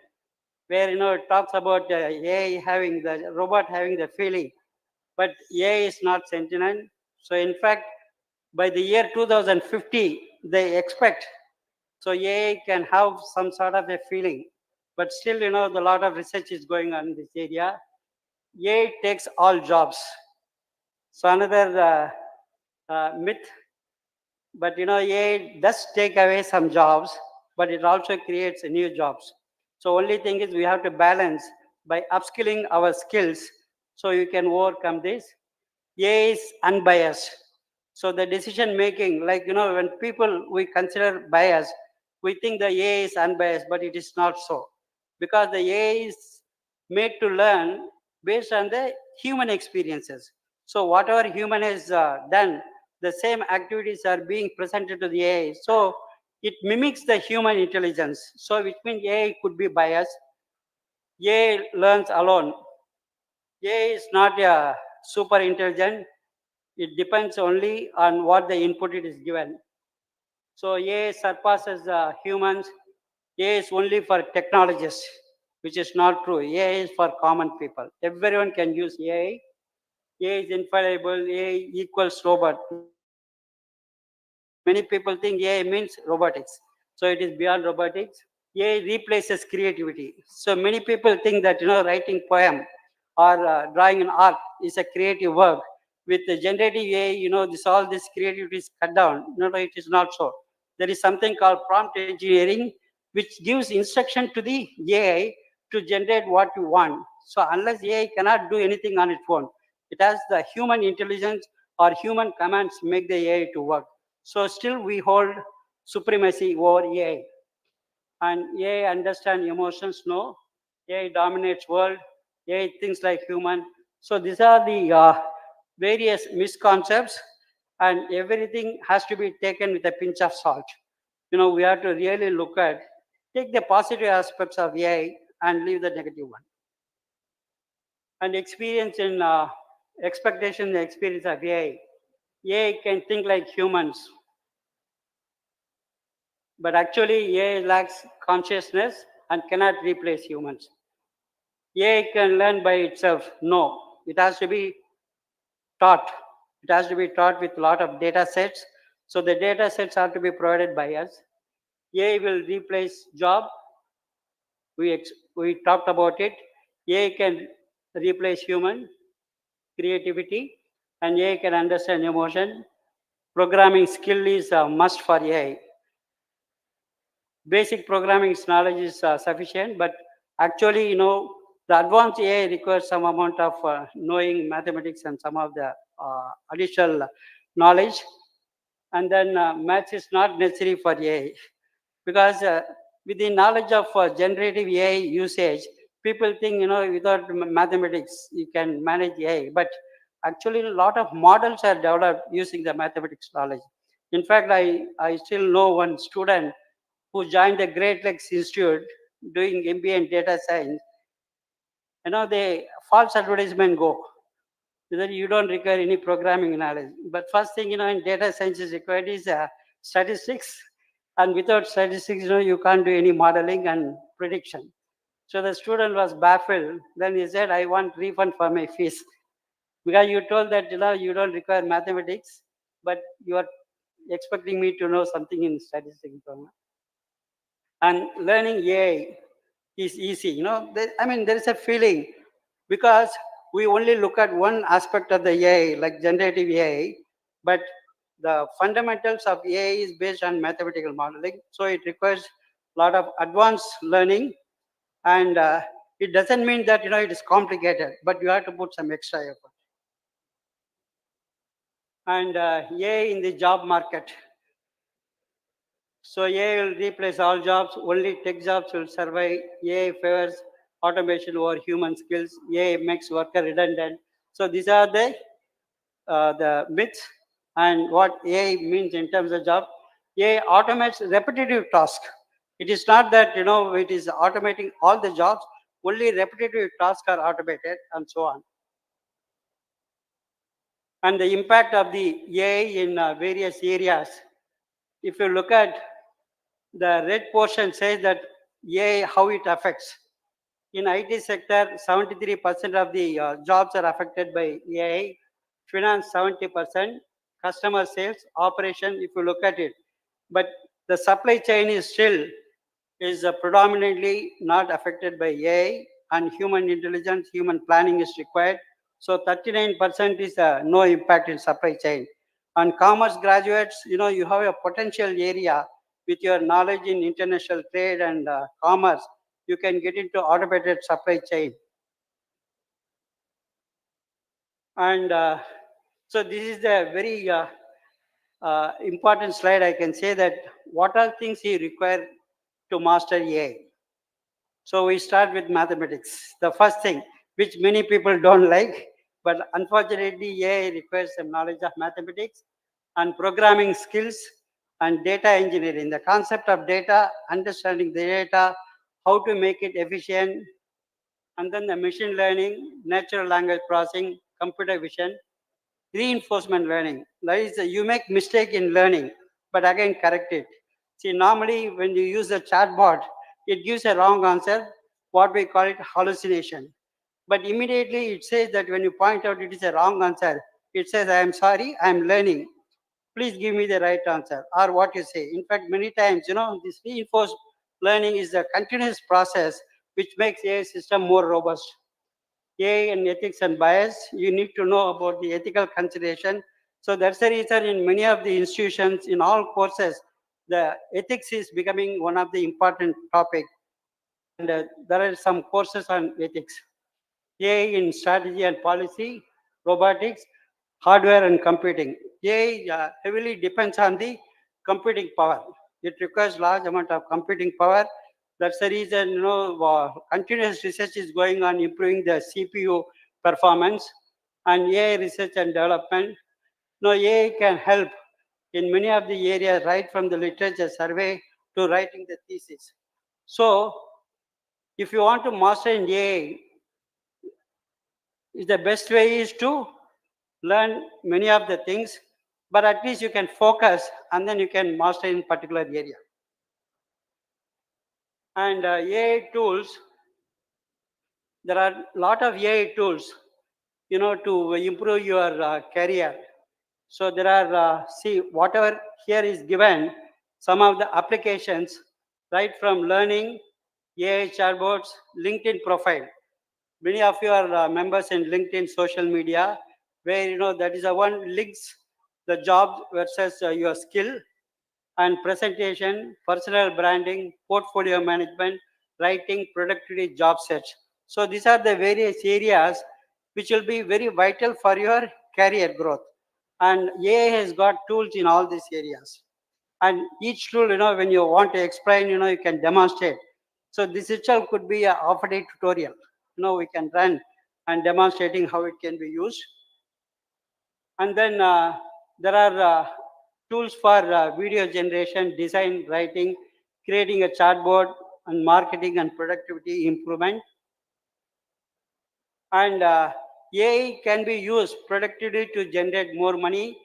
where it talks about AI having the robot having the feeling, but AI is not sentient. So in fact, by the year 2050, they expect so AI can have some sort of a feeling, but still, a lot of research is going on in this area. AI takes all jobs. So another myth, but AI does take away some jobs, but it also creates new jobs. So only thing is we have to balance by upskilling our skills so you can overcome this. AI is unbiased. So the decision making, like when people we consider bias, we think the AI is unbiased, but it is not so, because the AI is made to learn based on the human experiences. So whatever human has done, the same activities are being presented to the AI. So it mimics the human intelligence. So which means AI could be biased. AI learns alone. AI is not super intelligent. It depends only on what the input it is given. So AI surpasses humans. AI is only for technologists, which is not true. AI is for common people. Everyone can use AI. AI is infallible. AI equals robot. Many people think AI means robotics. So it is beyond robotics. AI replaces creativity. So many people think that writing poem or drawing an art is a creative work. With the generative AI, all this creativity is cut down. No, it is not so. There is something called prompt engineering, which gives instruction to the AI to generate what you want. So unless AI cannot do anything on its own, it has the human intelligence or human commands make the AI to work. So still we hold supremacy over AI. And AI understand emotions, no. AI dominates world. AI thinks like human. So these are the various misconceptions, and everything has to be taken with a pinch of salt. We have to really take the positive aspects of AI and leave the negative one. And experience in expectation, the experience of AI. AI can think like humans, but actually AI lacks consciousness and cannot replace humans. AI can learn by itself. No, it has to be taught. It has to be taught with a lot of data sets. So the data sets are to be provided by us. AI will replace job. We talked about it. AI can replace human creativity, and AI can understand emotion. Programming skill is a must for AI. Basic programming knowledge is sufficient, but actually, the advanced AI requires some amount of knowing mathematics and some of the additional knowledge. And then maths is not necessary for AI because with the knowledge of generative AI usage, people think, without mathematics, you can manage AI. But actually, a lot of models are developed using the mathematics knowledge. In fact, I still know one student who joined the Great Lakes Institute doing MBA in data science. The false advertisement go that you don't require any programming knowledge. But first thing, in data science is required is statistics. And without statistics, you can't do any modeling and prediction. So the student was baffled. Then he said, I want refund for my fees. Because you told that, you don't require mathematics, but you are expecting me to know something in statistics. And learning AI is easy. There is a feeling because we only look at one aspect of the AI, like generative AI, but the fundamentals of AI is based on mathematical modeling. So it requires a lot of advanced learning, and it doesn't mean that it is complicated, but you have to put some extra effort. And AI in the job market. So AI will replace all jobs, only tech jobs will survive. AI favors automation over human skills. AI makes worker redundant. So these are the myths and what AI means in terms of job. AI automates repetitive tasks. It is not that it is automating all the jobs, only repetitive tasks are automated and so on. And the impact of the AI in various areas. If you look at the red portion says that AI, how it affects. In IT sector, 73% of the jobs are affected by AI. Finance, 70%. Customer sales, operation, if you look at it. But the supply chain is predominantly not affected by AI, and human intelligence, human planning is required. So 39% is no impact in supply chain. And commerce graduates, you have a potential area with your knowledge in international trade and commerce. You can get into automated supply chain. And so this is the very important slide. I can say that what are things you require to master AI. So we start with mathematics. The first thing, which many people don't like, but unfortunately AI requires some knowledge of mathematics and programming skills and data engineering. The concept of data, understanding the data, how to make it efficient, and then the machine learning, natural language processing, computer vision, reinforcement learning. That is, you make mistake in learning, but again correct it. See, normally when you use a chatbot, it gives a wrong answer, what we call it hallucination. But immediately it says that when you point out it is a wrong answer, it says, I am sorry, I am learning. Please give me the right answer, or what you say. In fact, many times, this reinforced learning is a continuous process which makes AI system more robust. AI and ethics and bias, you need to know about the ethical consideration. So that's the reason in many of the institutions, in all courses, the ethics is becoming one of the important topic. And there are some courses on ethics. AI in strategy and policy, robotics, hardware and computing. AI heavily depends on the computing power. It requires large amount of computing power. That's the reason, continuous research is going on improving the CPU performance and AI research and development. Now, AI can help in many of the areas, right from the literature survey to writing the thesis. So, if you want to master in AI, the best way is to learn many of the things, but at least you can focus and then you can master in particular area. And AI tools, there are a lot of AI tools, to improve your career. So there are, see, whatever here is given, some of the applications, right from learning, AI chatbots, LinkedIn profile. Many of you are members in LinkedIn social media, where that is the one links the job versus your skill, and presentation, personal branding, portfolio management, writing, productivity, job search. So these are the various areas which will be very vital for your career growth. And AI has got tools in all these areas. And each tool, when you want to explain, you can demonstrate. So this itself could be a half-a-day tutorial. We can run and demonstrating how it can be used. And then there are tools for video generation, design, writing, creating a chatbot, and marketing and productivity improvement. And AI can be used productively to generate more money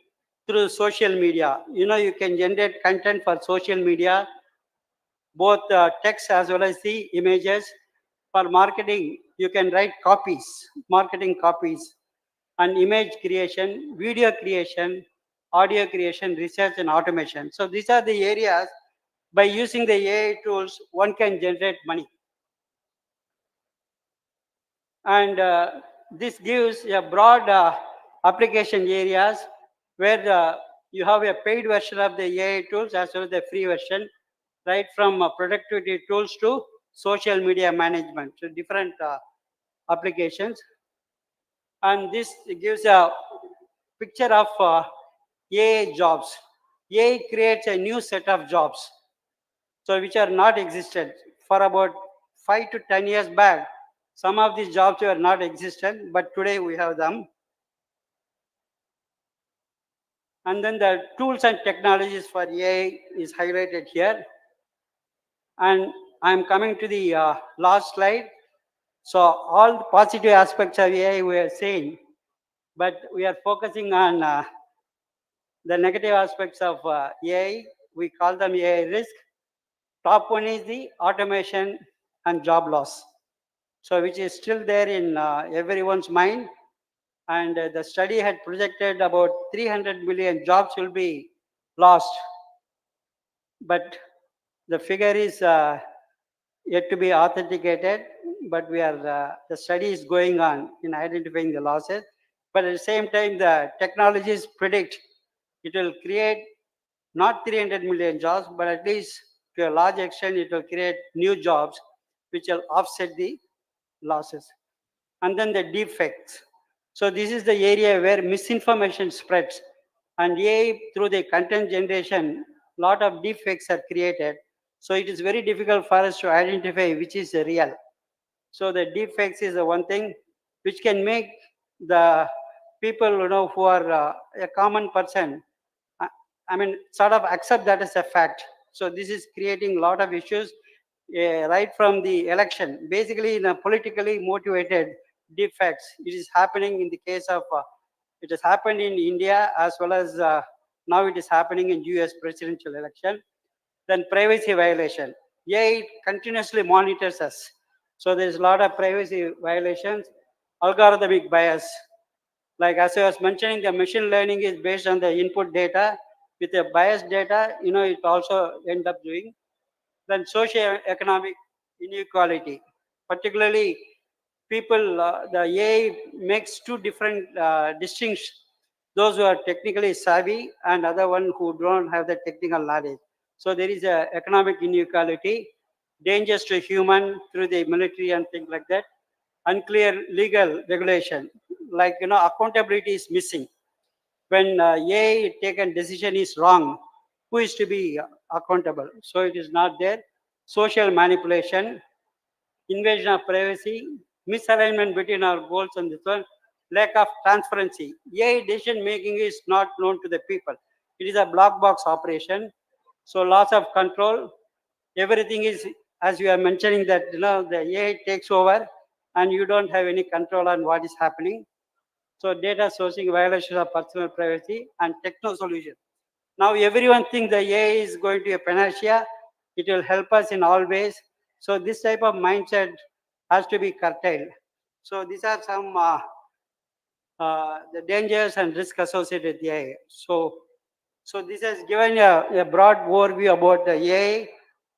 through social media. You can generate content for social media, both text as well as the images. For marketing, you can write copies, marketing copies, and image creation, video creation, audio creation, research, and automation. So these are the areas by using the AI tools, one can generate money. And this gives a broad application areas where you have a paid version of the AI tools as well as the free version, right from productivity tools to social media management, so different applications. And this gives a picture of AI jobs. AI creates a new set of jobs, so which are not existed for about 5 to 10 years back. Some of these jobs were not existent, but today we have them. And then the tools and technologies for AI is highlighted here. And I'm coming to the last slide. So all the positive aspects of AI we are saying, but we are focusing on the negative aspects of AI. We call them AI risk. Top one is the automation and job loss. So which is still there in everyone's mind. And the study had projected about 300 million jobs will be lost. But the figure is yet to be authenticated, but the study is going on in identifying the losses. But at the same time, the technologies predict it will create not 300 million jobs, but at least to a large extent, it will create new jobs, which will offset the losses. And then the defects. So this is the area where misinformation spreads. And AI, through the content generation, lot of defects are created. So it is very difficult for us to identify which is real. So the deepfakes is the one thing which can make the people, who are a common person, uh, sort of accept that as a fact. So this is creating a lot of issues right from the election. Basically, in a politically motivated deepfakes, it is happening in the case of, it has happened in India as well as now it is happening in US presidential election. Then privacy violation. AI continuously monitors us. So there's a lot of privacy violations, algorithmic bias. Like as I was mentioning, the machine learning is based on the input data. With the biased data, it also end up doing. Then socio-economic inequality, particularly people, the AI makes two different distinctions. Those who are technically savvy and other one who don't have the technical knowledge. So there is a economic inequality, dangers to human through the military and things like that. Unclear legal regulation, like accountability is missing. When AI taken decision is wrong, who is to be accountable? So it is not there. Social manipulation, invasion of privacy, misalignment between our goals and this one, lack of transparency. AI decision making is not known to the people. It is a black box operation. So loss of control. Everything is, as you are mentioning, that the AI takes over and you don't have any control on what is happening. So data sourcing, violation of personal privacy, and techno solution. Now everyone thinks the AI is going to be a panacea. It will help us in all ways. So this type of mindset has to be curtailed. So these are some the dangers and risk associated with the AI. So this has given a broad overview about the AI,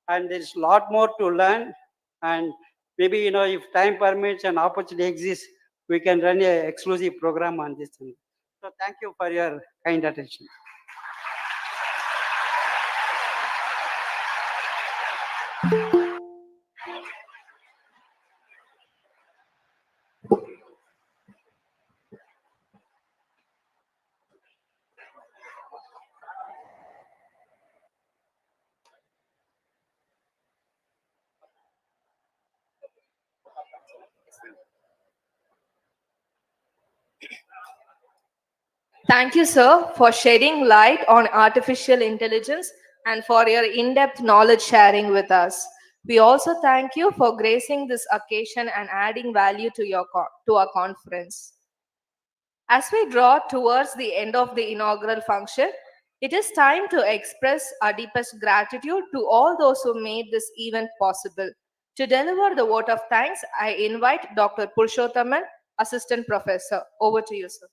and there's a lot more to learn. And maybe if time permits and opportunity exists, we can run a exclusive program on this thing. So thank you for your kind attention. Thank you, sir, for shedding light on artificial intelligence and for your in-depth knowledge sharing with us. We also thank you for gracing this occasion and adding value to to our conference. As we draw towards the end of the inaugural function, it is time to express our deepest gratitude to all those who made this event possible. To deliver the vote of thanks, I invite Dr. Purushothaman, Assistant Professor. Over to you, sir.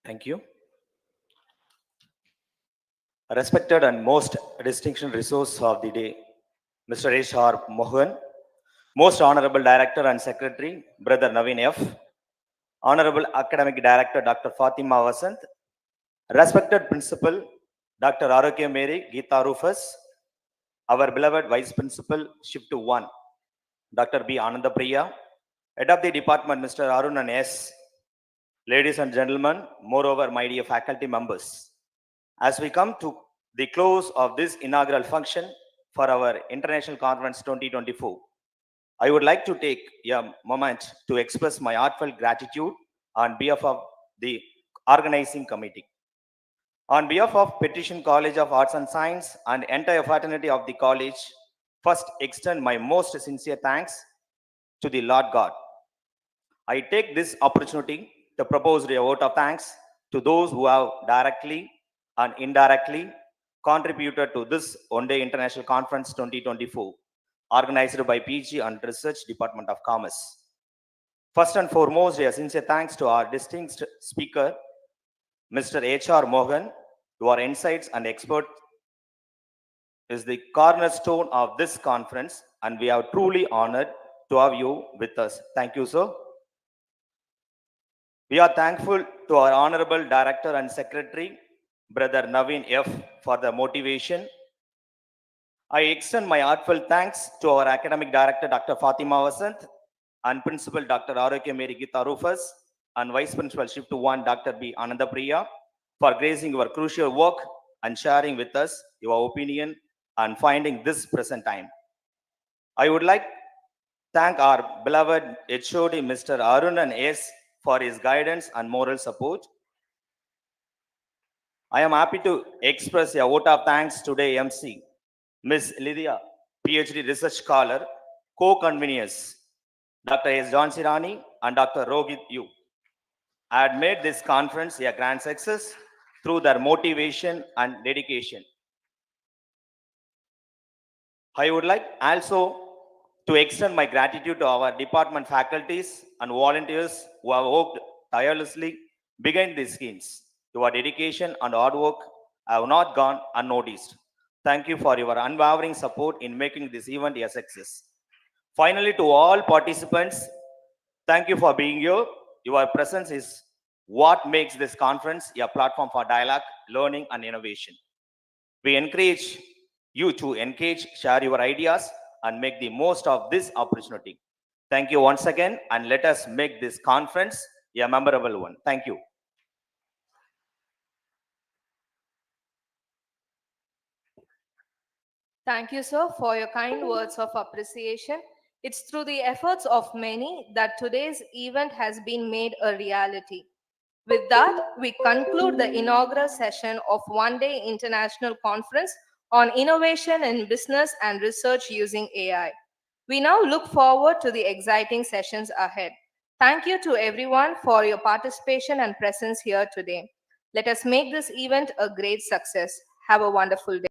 Thank you. Respected and most distinguished resource of the day, Mr. H.R. Mohan, Most Honorable Director and Secretary, Brother Naveen F., Honorable Academic Director, Dr. Fatima Vasant, Respected Principal, Dr. Arokya Mary Geeta Rufus, our beloved Vice Principal, Shift 1, Dr. B. Anandapriya, Head of the Department, Mr. Arunan S., ladies and gentlemen, moreover, my dear faculty members, as we come to the close of this inaugural function for our International Conference 2024, I would like to take a moment to express my heartfelt gratitude on behalf of the organizing committee. On behalf of Petition College of Arts and Science and entire fraternity of the college, first extend my most sincere thanks to the Lord God. I take this opportunity to propose a vote of thanks to those who have directly and indirectly contributed to this one-day International Conference 2024, organized by PG and Research Department of Commerce. First and foremost, a sincere thanks to our distinguished speaker, Mr. H.R. Mohan, your insights and expert is the cornerstone of this conference, and we are truly honored to have you with us. Thank you, sir. We are thankful to our Honorable Director and Secretary, Brother Naveen F., for the motivation. I extend my heartfelt thanks to our Academic Director, Dr. Fatima Vasant, and Principal Dr. Arokya Mary Geeta Rufus, and Vice Principal Shift 1, Dr. B. Anandapriya, for gracing your crucial work and sharing with us your opinion and finding this present time. I would like thank our beloved HOD Mr. Arun and S for his guidance and moral support. I am happy to express a vote of thanks today MC, Ms. Lydia, PhD research scholar, co-conveners, Dr. S. John Sirani and Dr. Rohit Yu had made this conference a grand success through their motivation and dedication. I would like also to extend my gratitude to our department faculties and volunteers who have worked tirelessly behind these scenes. Your dedication and hard work have not gone unnoticed. Thank you for your unwavering support in making this event a success. Finally, to all participants, thank you for being here. Your presence is what makes this conference a platform for dialogue, learning, and innovation. We encourage you to engage, share your ideas, and make the most of this opportunity. Thank you once again, and let us make this conference a memorable one. Thank you. Thank you, sir, for your kind words of appreciation. It's through the efforts of many that today's event has been made a reality. With that, we conclude the inaugural session of one-day international conference on innovation in business and research using AI. We now look forward to the exciting sessions ahead. Thank you to everyone for your participation and presence here today. Let us make this event a great success. Have a wonderful day.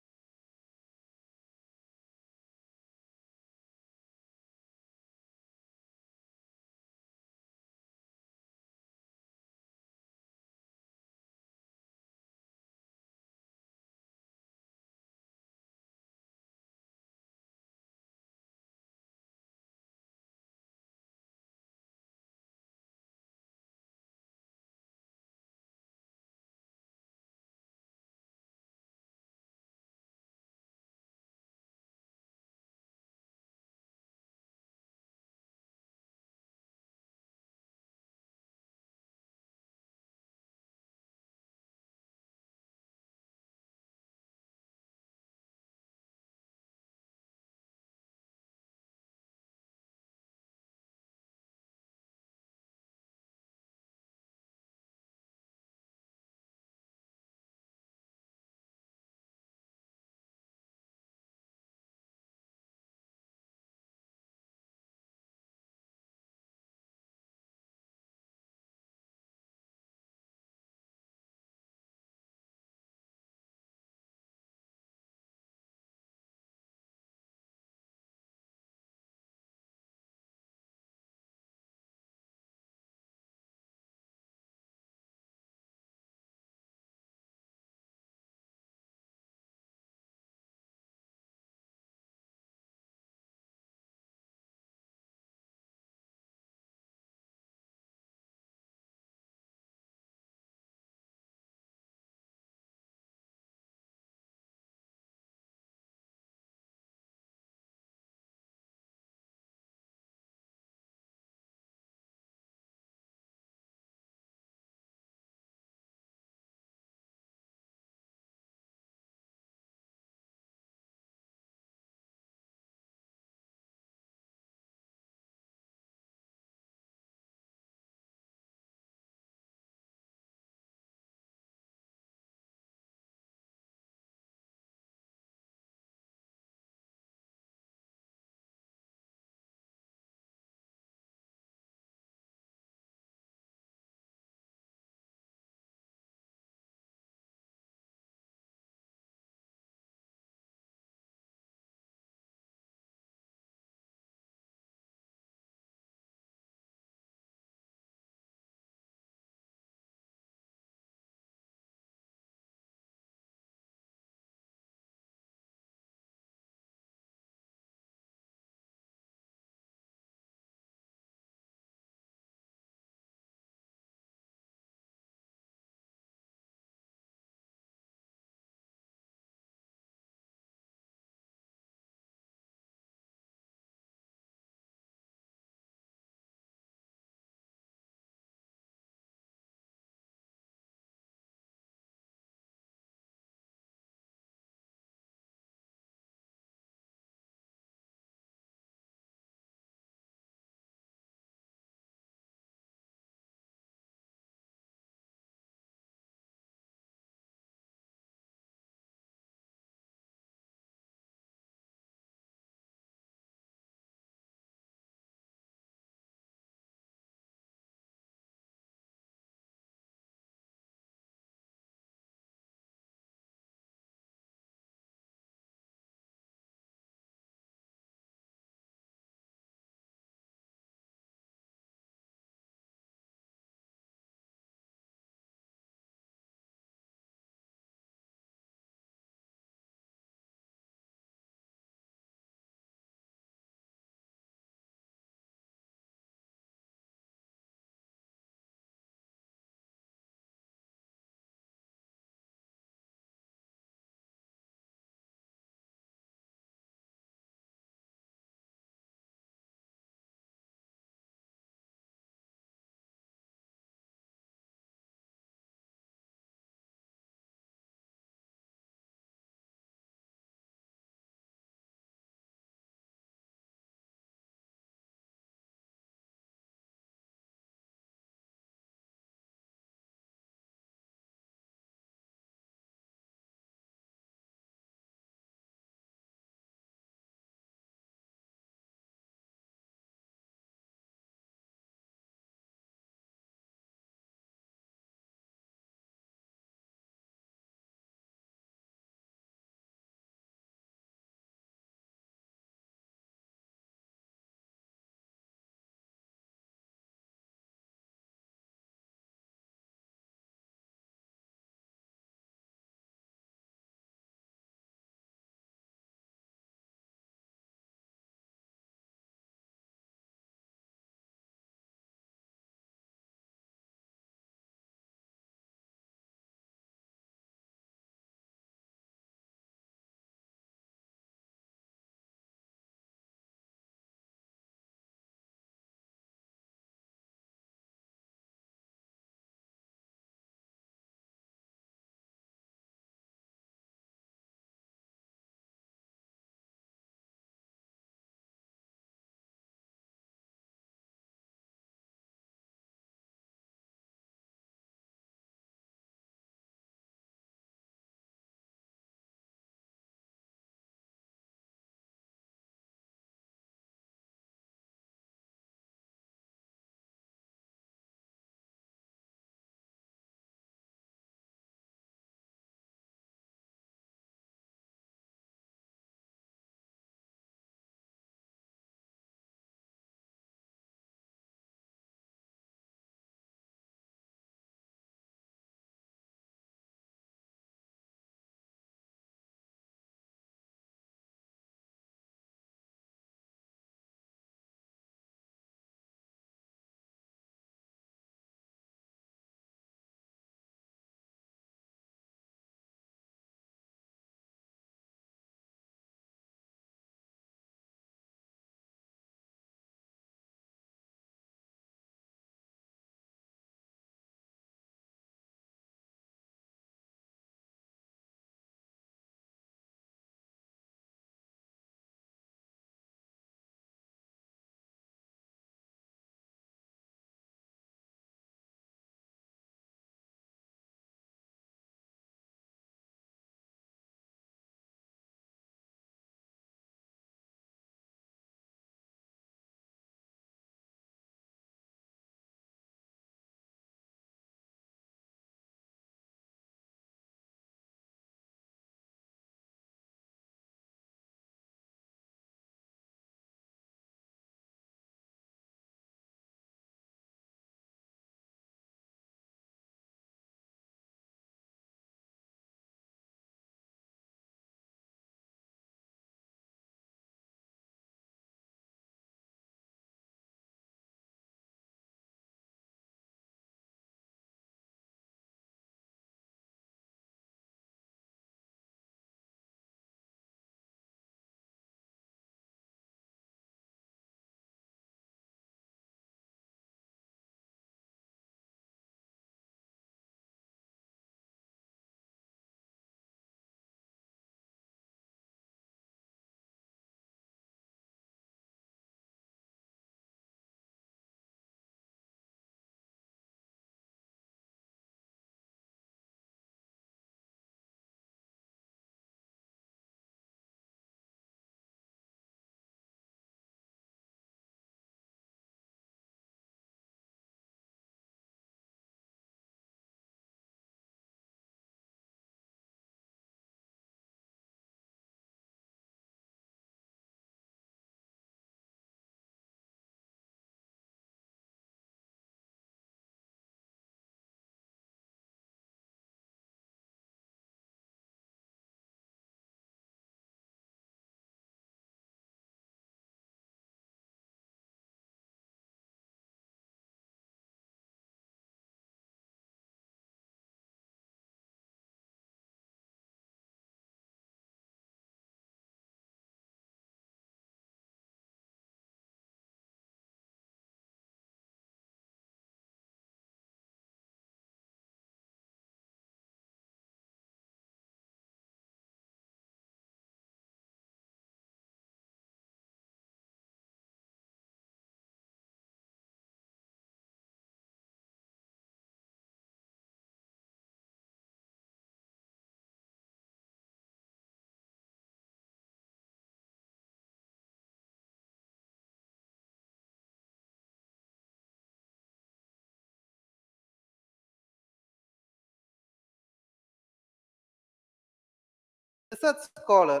research scholar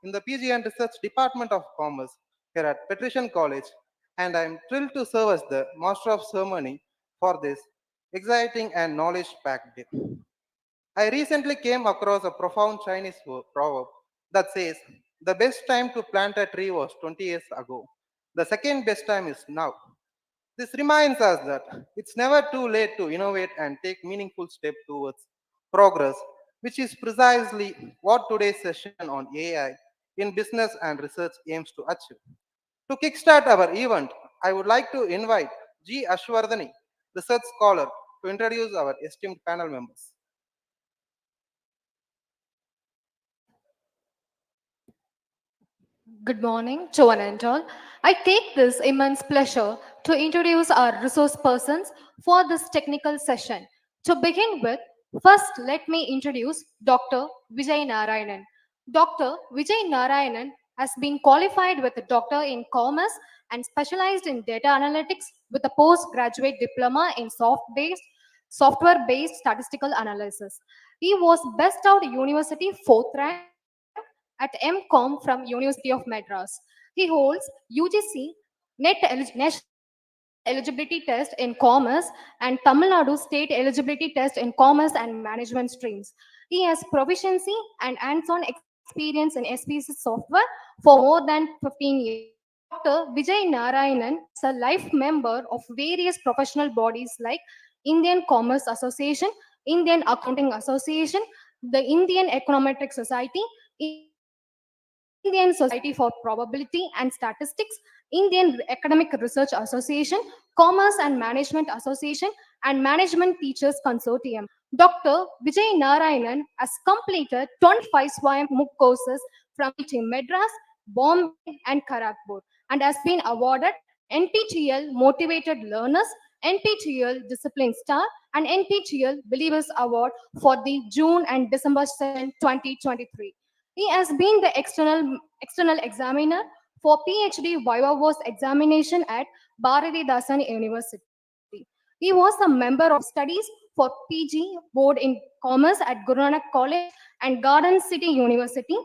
in the PG and Research Department of Commerce here at Patrician College, and I am thrilled to serve as the Master of Ceremony for this exciting and knowledge-packed day. I recently came across a profound Chinese proverb that says, the best time to plant a tree was 20 years ago. The second best time is now. This reminds us that it's never too late to innovate and take meaningful steps towards progress, which is precisely what today's session on AI in business and research aims to achieve. To kickstart our event, I would like to invite G. Ashwardhani, research scholar, to introduce our esteemed panel members. Good morning to one and all. I take this immense pleasure to introduce our resource persons for this technical session. To begin with, first let me introduce Dr. Vijay Narayanan. Dr. Vijay Narayanan has been qualified with a doctor in commerce and specialized in data analytics with a postgraduate diploma in software-based statistical analysis. He was Best Out University 4th rank at MCOM from University of Madras. He holds UGC National Eligibility Test in Commerce and Tamil Nadu State Eligibility Test in Commerce and Management streams. He has proficiency and hands-on experience in SPSS software for more than 15 years. Dr. Vijay Narayanan is a life member of various professional bodies like Indian Commerce Association, Indian Accounting Association, the Indian Econometric Society, Indian Society for Probability and Statistics, Indian Academic Research Association, Commerce and Management Association, and Management Teachers Consortium. Dr. Vijay Narayanan has completed 25 SWAYAM MOOC courses from IIT Madras, Bombay, and Kharagpur, and has been awarded NPTEL Motivated Learners, NPTEL Discipline Star, and NPTEL Believers Award for the June and December session 2023. He has been the external examiner for PhD Viva Voce examination at Bharatidasan University. He was a member of studies for PG Board in Commerce at Guru Nanak College and Garden City University,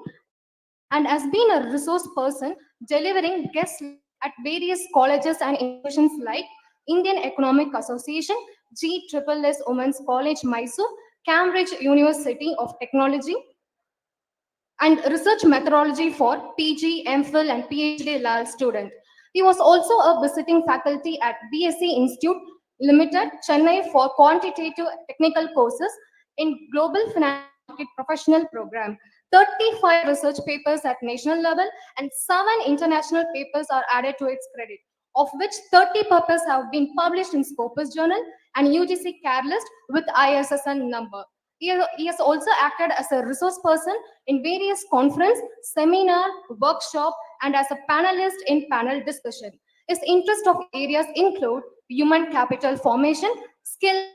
and has been a resource person delivering guest lectures at various colleges and institutions like Indian Economic Association, GSSS Women's College, Mysore, Cambridge University of Technology, and research methodology for PG, MPhil, and PhD level student. He was also a visiting faculty at BSc Institute Limited, Chennai for quantitative technical courses in Global Financial Market Professional Program. 35 research papers at national level and 7 international papers are added to its credit, of which 30 papers have been published in Scopus Journal and UGC Catalyst with ISSN number. He has also acted as a resource person in various conference, seminar, workshop, and as a panelist in panel discussion. His interest of areas include human capital formation, skill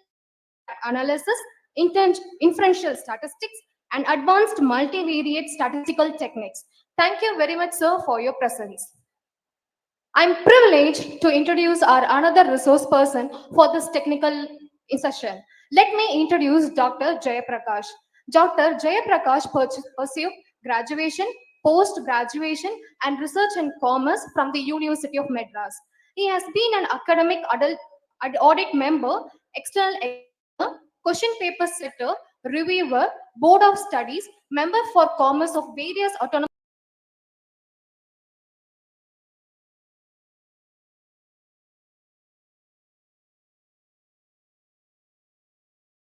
analysis, inferential statistics, and advanced multivariate statistical techniques. Thank you very much, sir, for your presence. I'm privileged to introduce our another resource person for this technical session. Let me introduce Dr. Jayaprakash. Dr. Jayaprakash pursued graduation, post-graduation, and research in commerce from the University of Madras. He has been an academic audit member, external examiner, question paper setter, reviewer, board of studies, member for commerce of various autonomous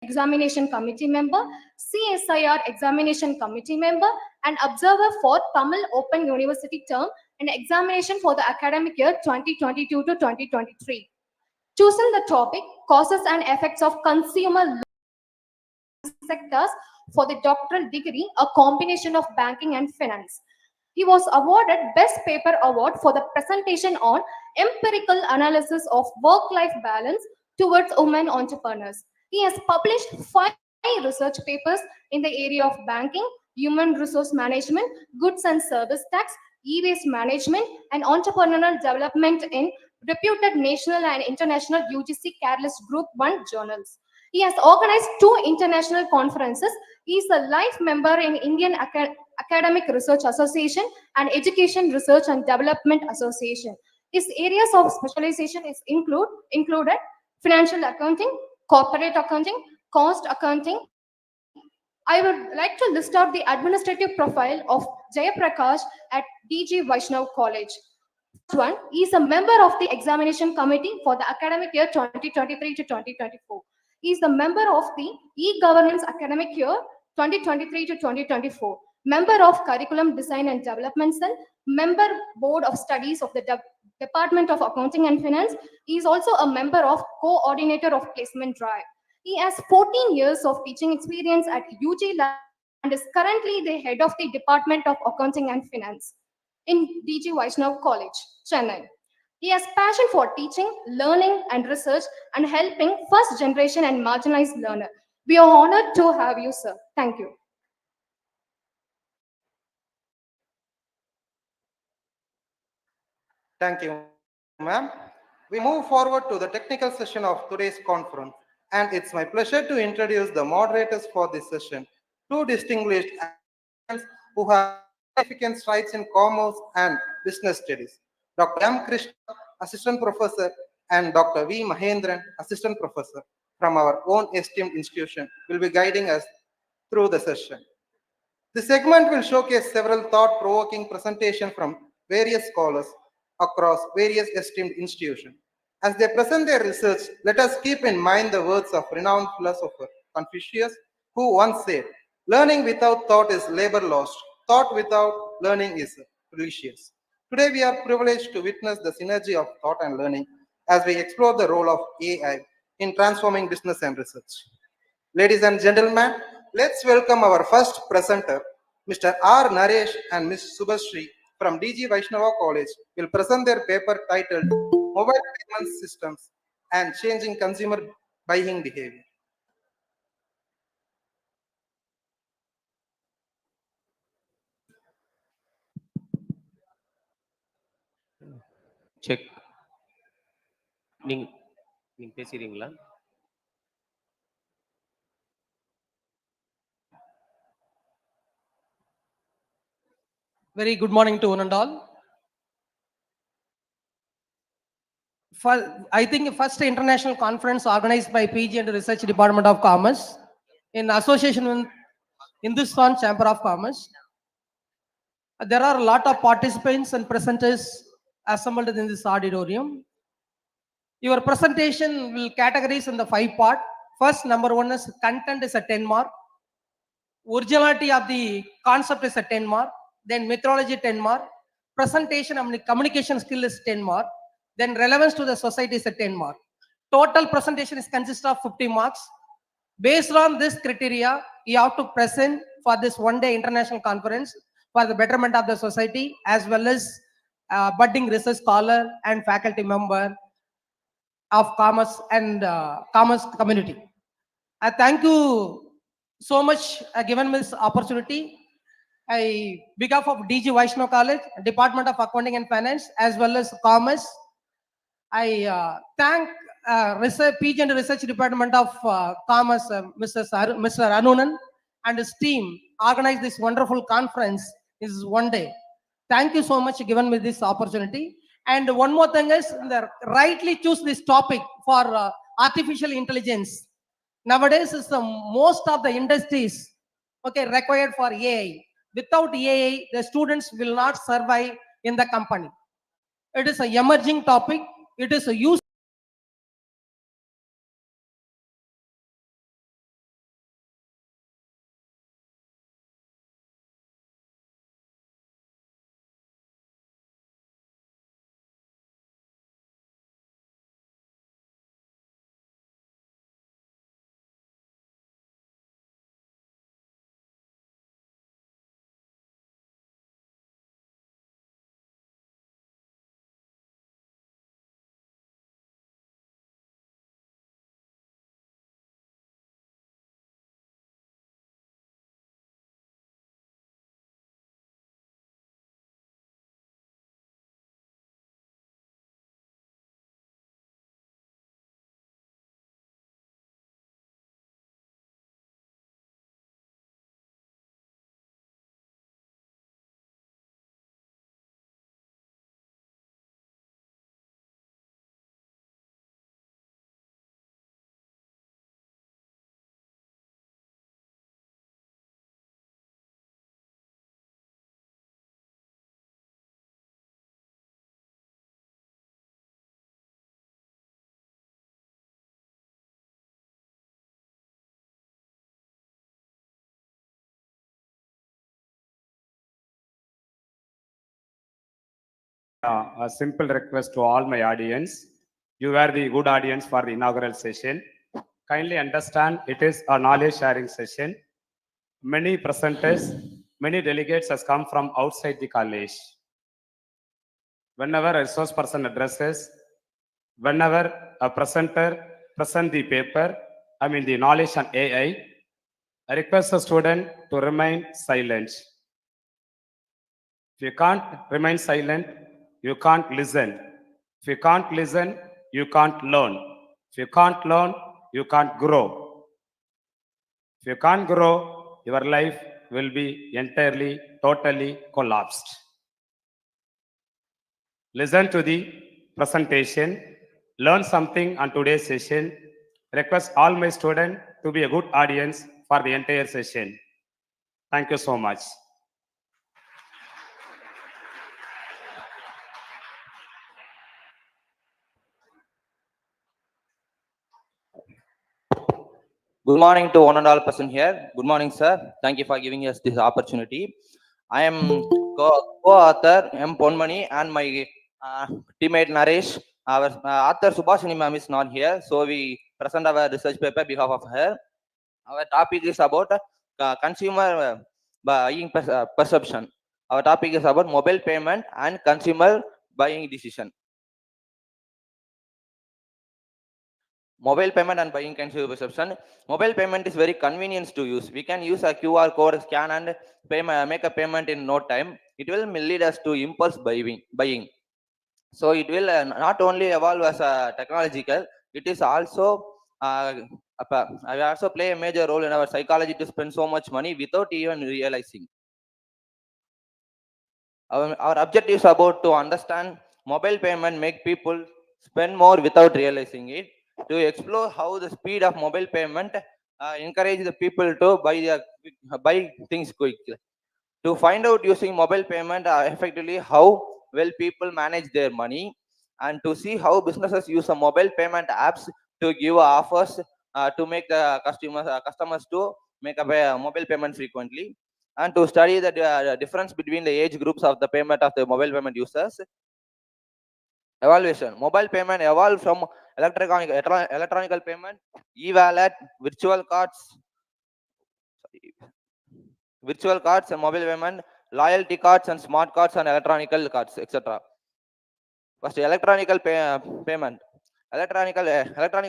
examination committee member, CSIR examination committee member, and observer for Tamil Open University term and examination for the academic year 2022 to 2023. Choosing the topic, causes and effects of consumer sectors for the doctoral degree, a combination of banking and finance. He was awarded Best Paper Award for the presentation on empirical analysis of work-life balance towards women entrepreneurs. He has published 5 research papers in the area of banking, human resource management, goods and service tax, e-waste management, and entrepreneurial development in reputed national and international UGC Catalyst Group 1 journals. He has organized 2 international conferences. He is a life member in Indian Academic Research Association and Education Research and Development Association. His areas of specialization is included financial accounting, corporate accounting, cost accounting. I would like to list out the administrative profile of Jayaprakash at DG Vaishnav College. First one, he is a member of the examination committee for the academic year 2023 to 2024. He is the member of the e-governance academic year 2023 to 2024. Member of curriculum design and development cell, member board of studies of the Department of Accounting and Finance. He is also a member of coordinator of placement drive. He has 14 years of teaching experience at UG Land and is currently the head of the Department of Accounting and Finance in DG Vaishnav College, Chennai. He has passion for teaching, learning, and research and helping first generation and marginalized learner. We are honored to have you, sir. Thank you. Thank you, ma'am. We move forward to the technical session of today's conference, and it's my pleasure to introduce the moderators for this session, two distinguished academics who have made significant strides in commerce and business studies. Dr. M. Krishna, Assistant Professor, and Dr. V. Mahendran, Assistant Professor from our own esteemed institution, will be guiding us through the session. The segment will showcase several thought-provoking presentations from various scholars across various esteemed institutions. As they present their research, let us keep in mind the words of renowned philosopher Confucius, who once said, "Learning without thought is labor lost. Thought without learning is delicious." Today, we are privileged to witness the synergy of thought and learning as we explore the role of AI in transforming business and research. Ladies and gentlemen, let's welcome our first presenter, Mr. R. Naresh and Ms. Subhashree from DG Vaishnava College will present their paper titled Mobile Payment Systems and Changing Consumer Buying Behavior. Check நீங்க நீங்க பேசுறீங்களா? Very good morning to one and all. I think first international conference organized by PG and Research Department of Commerce in association with Hindustan Chamber of Commerce. There are a lot of participants and presenters assembled in this auditorium. Your presentation will categorize in the 5 parts. First, number 1 is content is a 10 mark. Originality of the concept is a 10 mark. Then methodology 10 mark. Presentation and communication skill is 10 mark. Then relevance to the society is a 10 mark. Total presentation is consist of 50 marks. Based on this criteria, you have to present for this one-day international conference for the betterment of the society as well as budding research scholar and faculty member of commerce and commerce community. I thank you so much given me this opportunity. I, behalf of DG Vaishnav College, Department of Accounting and Finance, as well as Commerce, I thank PG and Research Department of Commerce, Mr. Anunan and his team organized this wonderful conference. This is one day. Thank you so much given me this opportunity. And one more thing is, rightly choose this topic for artificial intelligence. Nowadays, is the most of the industries required for AI. Without AI, the students will not survive in the company. It is an emerging topic. It is a use A simple request to all my audience. You are the good audience for the inaugural session. Kindly understand it is a knowledge sharing session. Many presenters, many delegates has come from outside the college. Whenever a resource person addresses, whenever a presenter present the paper, the knowledge on AI, I request the student to remain silent. If you can't remain silent, you can't listen. If you can't listen, you can't learn. If you can't learn, you can't grow. If you can't grow, your life will be entirely, totally collapsed. Listen to the presentation, learn something on today's session. Request all my students to be a good audience for the entire session. Thank you so much. Good morning to one and all person here. Good morning, sir. Thank you for giving us this opportunity. I am co-author M. Ponmani and my teammate Naresh. Our author Subhashini ma'am is not here, so we present our research paper behalf of her. Our topic is about consumer buying perception. Our topic is about mobile payment and consumer buying decision. Mobile payment and buying consumer perception. Mobile payment is very convenient to use. We can use a QR code, scan and make a payment in no time. It will lead us to impulse buying. So it will not only evolve as a technological, it is also I also play a major role in our psychology to spend so much money without even realizing. Our objective is about to understand mobile payment make people spend more without realizing it. To explore how the speed of mobile payment encourage the people to buy things quickly. To find out using mobile payment effectively how well people manage their money, and to see how businesses use a mobile payment apps to give offers to make the customers to make a mobile payment frequently, and to study the difference between the age groups of the payment of the mobile payment users. Evaluation. Mobile payment evolved from electronic payment, e-wallet, virtual cards and mobile payment, loyalty cards and smart cards and electronical cards, etc. First, payment. Electronical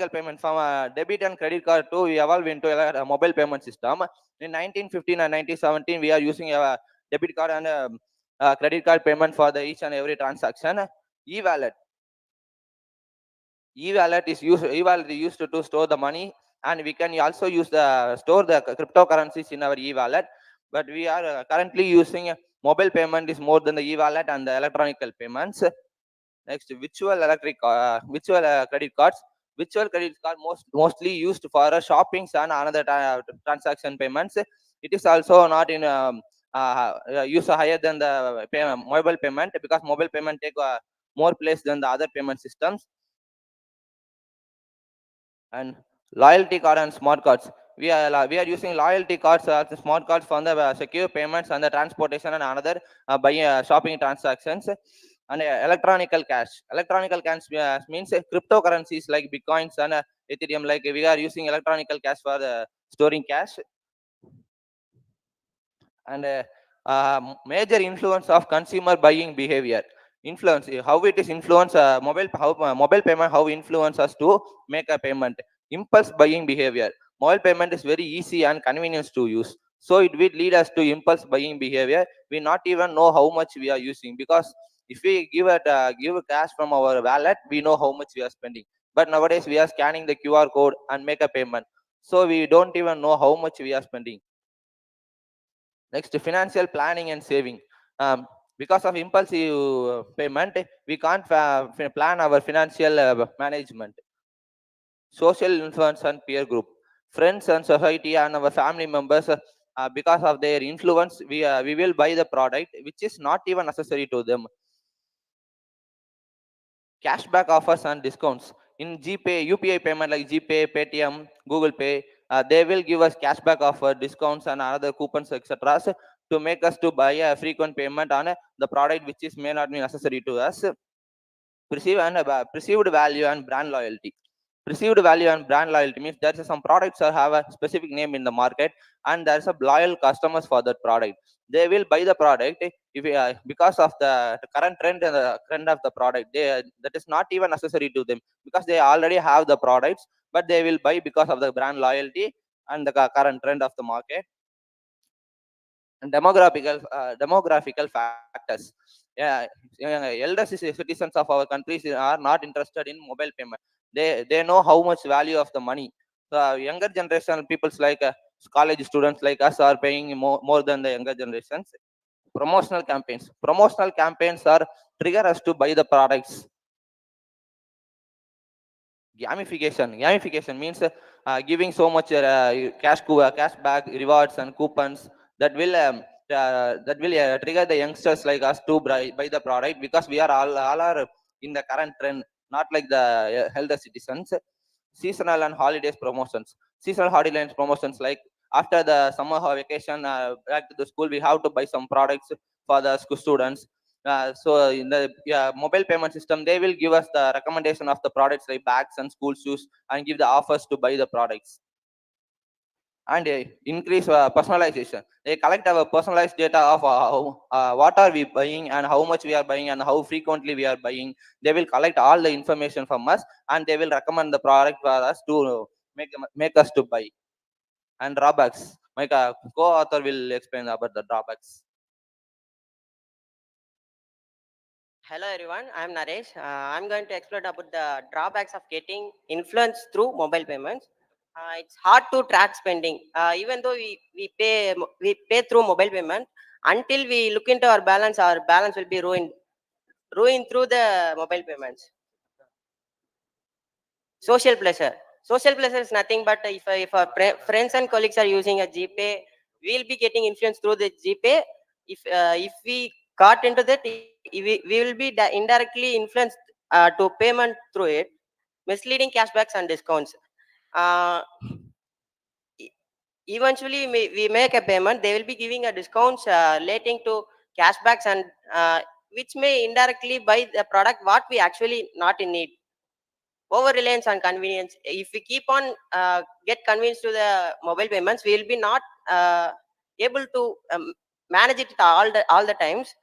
payment from a debit and credit card to evolve into a mobile payment system. In 1915 and 1917, we are using a debit card and a credit card payment for the each and every transaction. E-wallet. E-wallet is used to store the money, and we can also use store the cryptocurrencies in our e-wallet. But we are currently using mobile payment is more than the e-wallet and the electronical payments. Next, virtual credit cards. Virtual credit card mostly used for shoppings and another transaction payments. It is also not in use higher than the mobile payment, because mobile payment take more place than the other payment systems. And loyalty card and smart cards. We are using loyalty cards and smart cards for the secure payments and the transportation and another buying shopping transactions. And electronical cash. Electronical cash means cryptocurrencies like bitcoins and Ethereum. Like we are using electronical cash for storing cash. And major influence of consumer buying behavior. Influence how it is influence mobile payment, how influence us to make a payment. Impulse buying behavior. Mobile payment is very easy and convenient to use, so it will lead us to impulse buying behavior. We not even know how much we are using, because if we give cash from our wallet, we know how much we are spending. But nowadays we are scanning the QR code and make a payment, so we don't even know how much we are spending. Next, financial planning and saving. Because of impulsive payment, we can't plan our financial management. Social influence and peer group. Friends and society and our family members, because of their influence, we will buy the product which is not even necessary to them. Cashback offers and discounts. In GPay, UPI payment like GPay, Paytm, Google Pay, They will give us cashback offer, discounts, and other coupons, etc. to make us to buy a frequent payment on the product which is may not be necessary to us. Perceived value and brand loyalty. Perceived value and brand loyalty means there are some products that have a specific name in the market, and there's a loyal customers for that product. They will buy the product if because of the current trend and the trend of the product. That is not even necessary to them because they already have the products, but they will buy because of the brand loyalty and the current trend of the market. And demographical factors. Yeah, elder citizens of our countries are not interested in mobile payment. They know how much value of the money. So younger generation peoples like college students like us are paying more than the younger generations. Promotional campaigns are trigger us to buy the products. Gamification means giving so much cash back rewards and coupons that will trigger the youngsters like us to buy the product because we are all are in the current trend, not like the elder citizens. Seasonal and holidays promotions. Seasonal holidays promotions like after the summer vacation back to the school, we have to buy some products for the school students. So in the mobile payment system, they will give us the recommendation of the products like bags and school shoes and give the offers to buy the products. And increase personalization. They collect our personalized data of what are we buying and how much we are buying and how frequently we are buying. They will collect all the information from us and they will recommend the product for us to make us to buy. And drawbacks. My co-author will explain about the drawbacks. Hello everyone, I am Naresh. I'm going to explain about the drawbacks of getting influence through mobile payments. It's hard to track spending. Even though we pay through mobile payment, until we look into our balance will be ruined through the mobile payments. Social pleasure. Social pleasure is nothing but if our friends and colleagues are using a GPay, we'll be getting influence through the GPay. If we got into that, we will be indirectly influenced to payment through it, misleading cashbacks and discounts. Eventually, we make a payment, they will be giving a discounts relating to cashbacks and which may indirectly buy the product what we actually not in need. Over reliance on convenience. If we keep on get convinced to the mobile payments, we will be not able to manage it all the times.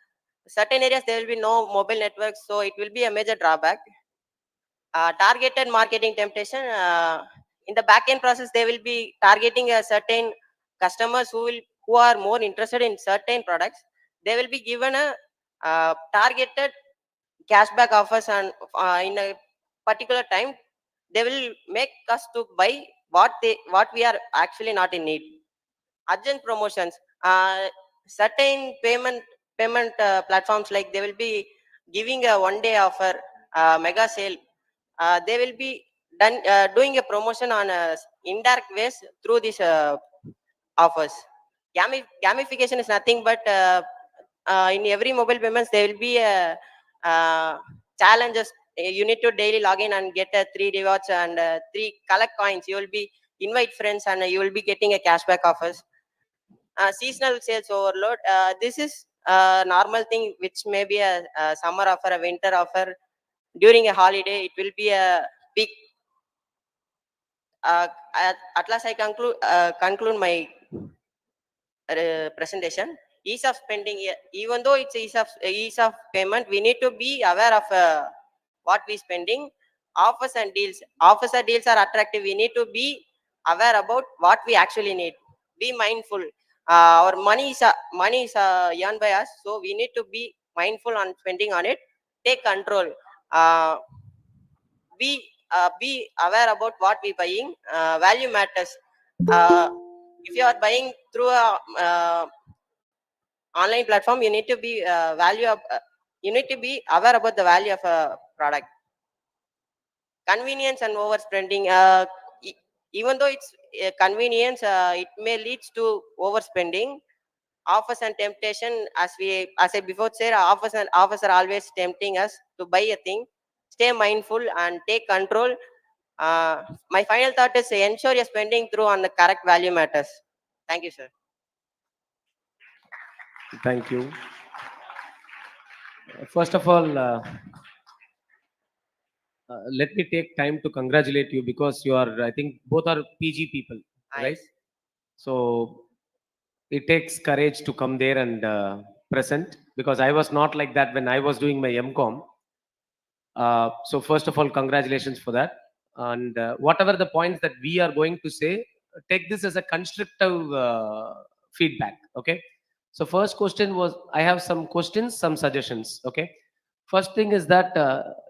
Certain areas there will be no mobile networks, so it will be a major drawback. Targeted marketing temptation. In the back end process, they will be targeting a certain customers who are more interested in certain products. They will be given a targeted cashback offers and in a particular time they will make us to buy what we are actually not in need. Urgent promotions. Certain payment platforms like they will be giving a 1 day offer, mega sale. They will be doing a promotion on indirect ways through these offers. Gamification is nothing but in every mobile payments there will be a challenges. You need to daily log in and get 3 rewards and 3 collect coins. You will be invite friends and you will be getting a cashback offers. Seasonal sales overload. This is a normal thing which may be a summer offer, a winter offer. During a holiday it will be a peak. At last I conclude my presentation. Ease of spending. Even though it's ease of payment, we need to be aware of what we spending. Offers and deals are attractive. We need to be aware about what we actually need. Be mindful. Our money is earned by us, so we need to be mindful on spending on it. Take control. Be aware about what we buying. Value matters. If you are buying through a online platform, you need to be you need to be aware about the value of a product. Convenience and overspending. Even though it's a convenience, it may lead to overspending. Offers and temptation, as I before said, offers are always tempting us to buy a thing. Stay mindful and take control. My final thought is ensure you're spending through on the correct value matters. Thank you, sir. Thank you. First of all, let me take time to congratulate you because you are, I think, both are PG people, right? Yes. So it takes courage to come there and present because I was not like that when I was doing my MCOM. So first of all, congratulations for that. And whatever the points that we are going to say, take this as a constructive feedback. Okay. So first question was, I have some questions, some suggestions. Okay. First thing is that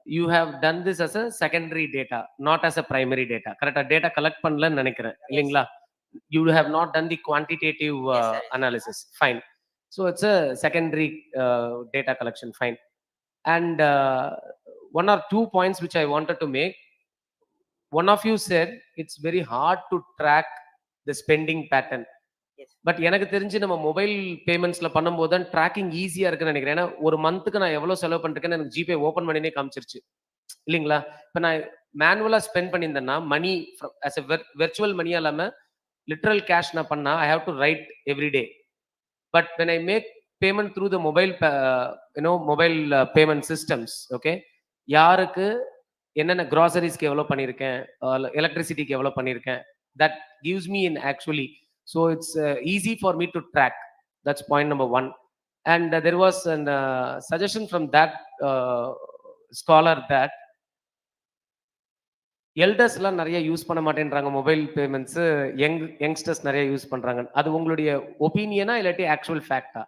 you have done this as a secondary data, not as a primary data. Correct? Data collect பண்ணல நினைக்கிறேன் இல்லைங்களா? You have not done the quantitative analysis. Fine. So it's a secondary data collection. Fine. And one or two points which I wanted to make. One of you said it's very hard to track the spending pattern. Yes. But எனக்கு தெரிஞ்சு நம்ம mobile பேமெண்ட்ஸ்ல பண்ணும்போது தான் tracking ஈஸியா இருக்குன்னு நினைக்கிறேன். ஏன்னா ஒரு மந்த்துக்கு நான் எவ்வளவு செலவு பண்ணிருக்கேன்னு எனக்கு ஜிபே ஓப்பன் பண்ணினே காமிச்சிருச்சு இல்லைங்களா? இப்போ நான் மேனுவலா ஸ்பெண்ட் பண்ணியிருந்தேன்னா மணி அஸ் எ வெர்ச்சுவல் மணியா இல்லாம லிட்ரல் கேஷ் நான் பண்ணா I have to write every day. But when I make payment through the mobile, mobile payment systems, okay, யாருக்கு என்னென்ன groceries-க்கு எவ்வளோ பண்ணியிருக்கேன், electricity-க்கு எவ்வளோ பண்ணியிருக்கேன், that gives me in actually, so it's easy for me to track. That's point number one. And there was a suggestion from that scholar that elders எல்லாம் நிறைய use பண்ண மாட்டேன்றாங்க மொபைல் பேமெண்ட்ஸ், யங்ஸ்டர்ஸ் நிறைய யூஸ் பண்றாங்க. அது உங்களுடைய ஒப்பீனியனா இல்லாட்டி actual ஃபேக்டா?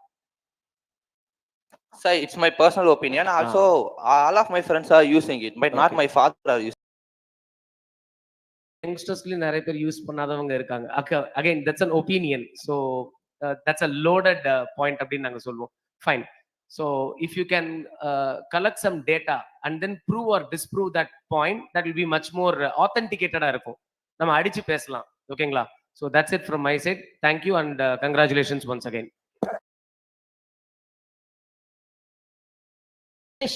Sir, it's my personal opinion. Also, all of my friends are using it, but not my father are using. யங்ஸ்டர்ஸ்லயும் நிறைய பேர் யூஸ் பண்ணாதவங்க இருக்காங்க. Again that's an opinion. So that's a loaded point அப்படின்னு நாங்க சொல்லுவோம். Fine. So if you can collect some data and then prove or disprove that point, that will be much more authenticated-ஆ இருக்கும். நம்ம அடிச்சு பேசலாம். ஓகேங்களா? So that's it from my side. Thank you and congratulations once again. Yes,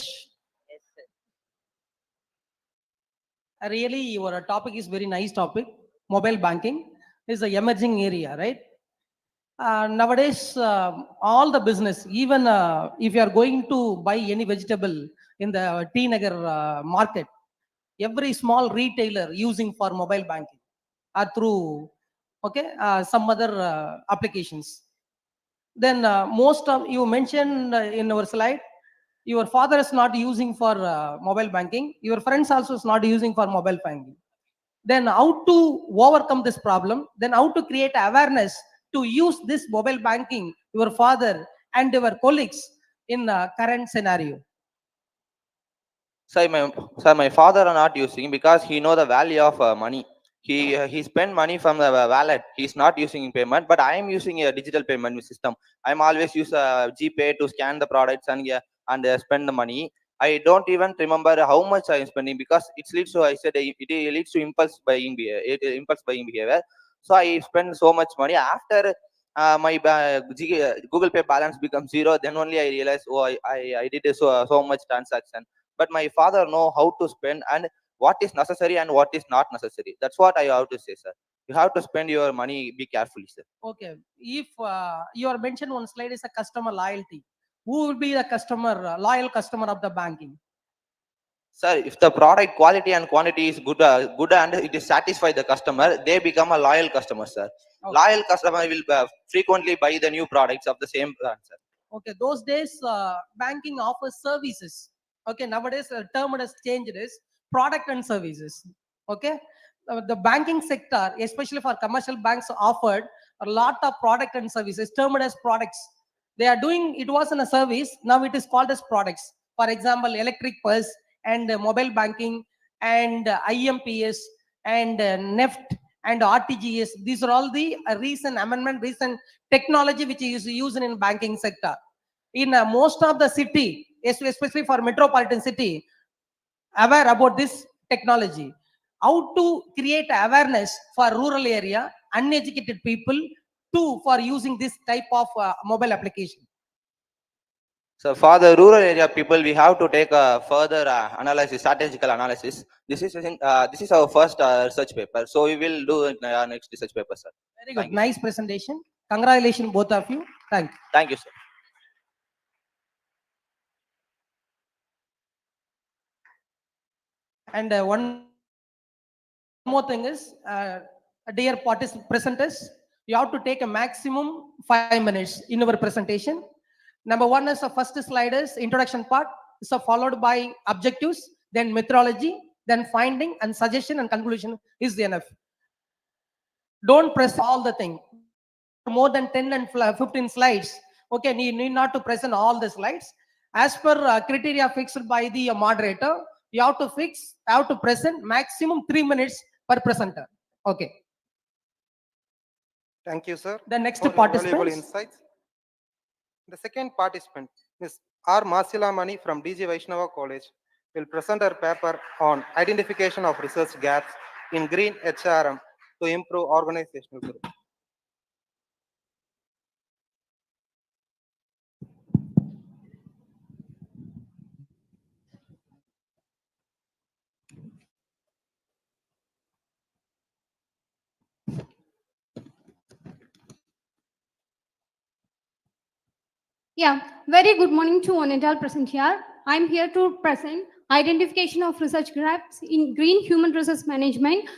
sir. Really, your topic is very nice topic. Mobile banking is an emerging area, right? Nowadays, all the business, even if you are going to buy any vegetable in the T Nagar market, every small retailer using for mobile banking or through some other applications. Then most of you mentioned in our slide, your father is not using for mobile banking, your friends also is not using for mobile banking. Then how to overcome this problem? Then how to create awareness to use this mobile banking, your father and your colleagues in current scenario? Sir, my father are not using because he know the value of money. He spend money from the wallet. He's not using in payment, but I am using a digital payment system. I'm always use GPay to scan the products and spend the money. I don't even remember how much I am spending because it leads to, I said, it leads to impulse buying behavior. So I spend so much money. After my Google Pay balance becomes zero, then only I realize, oh, I did so much transaction. But my father know how to spend and what is necessary and what is not necessary. That's what I have to say, sir. You have to spend your money, be carefully, sir. Okay, if you are mentioned one slide is a customer loyalty, who will be the customer loyal customer of the banking? Sir, if the product quality and quantity is good and it is satisfy the customer, they become a loyal customer, sir. Okay. Loyal customer will frequently buy the new products of the same brand, sir. Okay, those days banking offers services. Okay, nowadays the term has changed is product and services. Okay, the banking sector, especially for commercial banks, offered a lot of product and services termed as products. They are doing, it was in a service, now it is called as products. For example, electric pulse and mobile banking and IMPS and NEFT and RTGS. These are all the recent amendment, recent technology which is used in banking sector. In most of the city, especially for metropolitan city, aware about this technology. How to create awareness for rural area, uneducated people for using this type of mobile application? So for the rural area people, we have to take a further analysis, strategical analysis. This is our first research paper. So we will do our next research paper, sir. Very Thank good. you, Nice presentation. Congratulations, both of you. Thank you. Thank you, sir. And one more thing is, dear presenters, you have to take a maximum 5 minutes in our presentation. Number one is the first slide is introduction part, so followed by objectives, then methodology, then finding and suggestion and conclusion is enough. Don't press all the thing. More than 10 and 15 slides. Okay, you need not to present all the slides. As per criteria fixed by the moderator, you have to present maximum 3 minutes per presenter. Okay. Thank you, sir. The next for your valuable participants. insights. The second participant, Ms. R. Masilamani from DG Vaishnava College, will present her paper on identification of research gaps in green HRM to improve organizational growth. Yeah, very good morning to one and all present here. I'm here to present identification of research gaps in green human resource management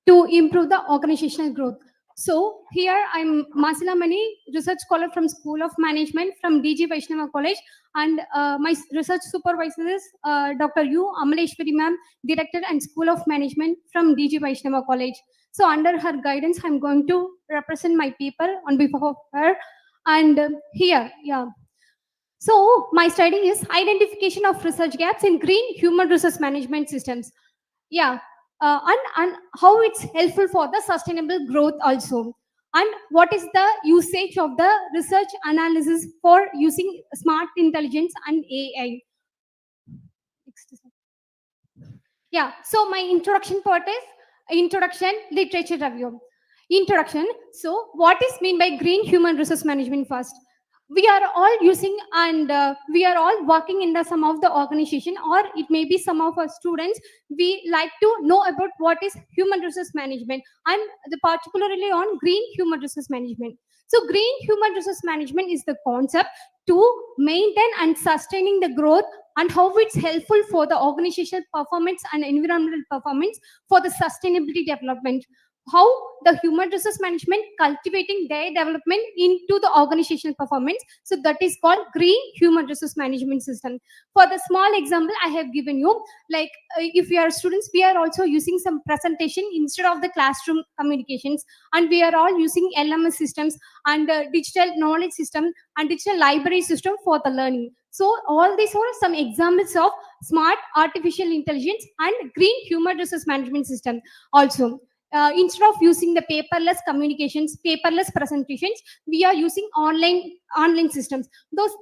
to improve the organizational growth. So here I'm Masila Mani, research scholar from School of Management from DG Vaishnava College, and my research supervisor is Dr. U. Amaleshwari ma'am, Director and School of Management from DG Vaishnava College. So under her guidance, I'm going to represent my paper on behalf of her. And here, yeah. So my study is identification of research gaps in green human resource management systems. Yeah, and how it's helpful for the sustainable growth also. And what is the usage of the research analysis for using smart intelligence and AI? Yeah, so my introduction part is introduction, literature review. Introduction. So what is mean by green human resource management first? We are all using and we are all working in the some of the organization, or it may be some of our students. We like to know about what is human resource management, and particularly on green human resource management. So green human resource management is the concept to maintain and sustaining the growth, and how it's helpful for the organizational performance and environmental performance for the sustainability development. How the human resource management cultivating their development into the organizational performance. So that is called green human resource management system. For the small example I have given you, like if we are students, we are also using some presentation instead of the classroom communications, and we are all using LMS systems and digital knowledge system and digital library system for the learning. So all these are some examples of smart artificial intelligence and green human resource management system also. Instead of using the paperless communications, paperless presentations, we are using online systems.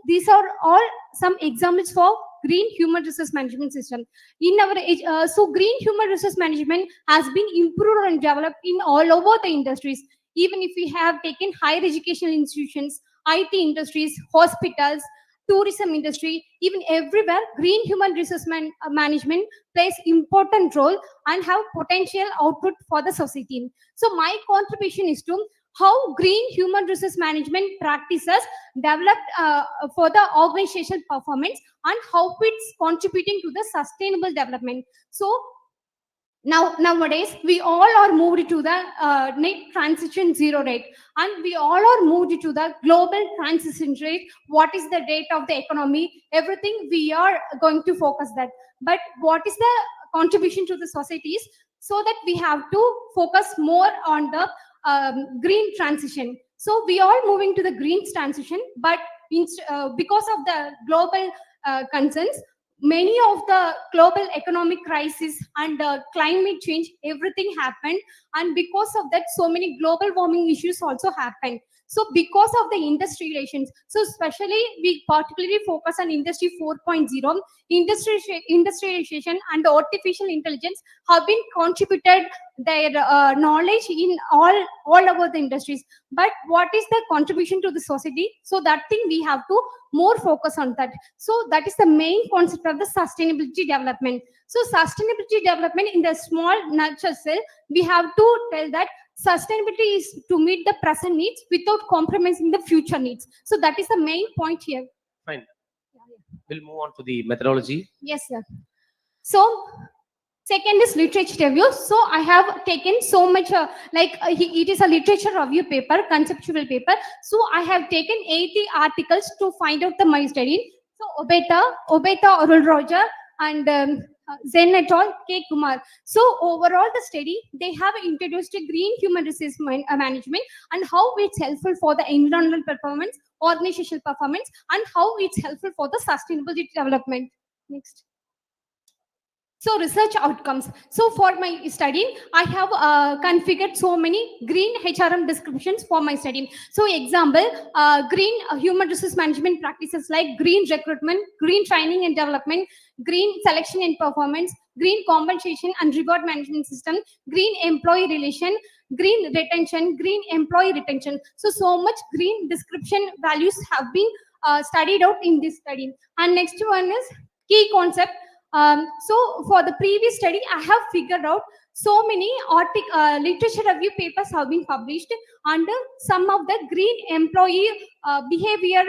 These are all some examples for green human resource management system. In our so green human resource management has been improved and developed in all over the industries. Even if we have taken higher educational institutions, IT industries, hospitals, tourism industry, even everywhere, green human resource management plays important role and have potential output for the society. So my contribution is to how green human resource management practices developed for the organizational performance, and how it's contributing to the sustainable development. So nowadays we all are moved to the net transition zero rate, and we all are moved to the global transition rate. What is the rate of the economy, everything we are going to focus that. But what is the contribution to the societies, so that we have to focus more on the green transition. So we are moving to the green transition, but because of the global concerns, many of the global economic crisis and climate change, everything happened, and because of that so many global warming issues also happened. So because of the industry relations, so especially we particularly focus on industry 4.0, industrialization and artificial intelligence have been contributed their knowledge in all over the industries. But what is the contribution to the society? So that thing we have to more focus on that. So that is the main concept of the sustainability development. So sustainability development in the small nutshell, we have to tell that sustainability is to meet the present needs without compromising the future needs. So that is the main point here. Fine. We'll move on to the methodology. Yes, sir. So second is literature review. So I have taken so much, it is a literature review paper, conceptual paper. So I have taken 80 articles to find out the my study. So Obeta, Oral Roger, and Zen et al. K. Kumar. So overall the study, they have introduced a green human resource management and how it's helpful for the environmental performance, organizational performance, and how it's helpful for the sustainability development. Next. So research outcomes. So for my study, I have configured so many green HRM descriptions for my study. So example, green human resource management practices like green recruitment, green training and development, green selection and performance, green compensation and reward management system, green employee relation, green retention, green employee retention. So much green description values have been studied out in this study. And next one is key concept. So for the previous study, I have figured out so many literature review papers have been published under some of the green employee behavior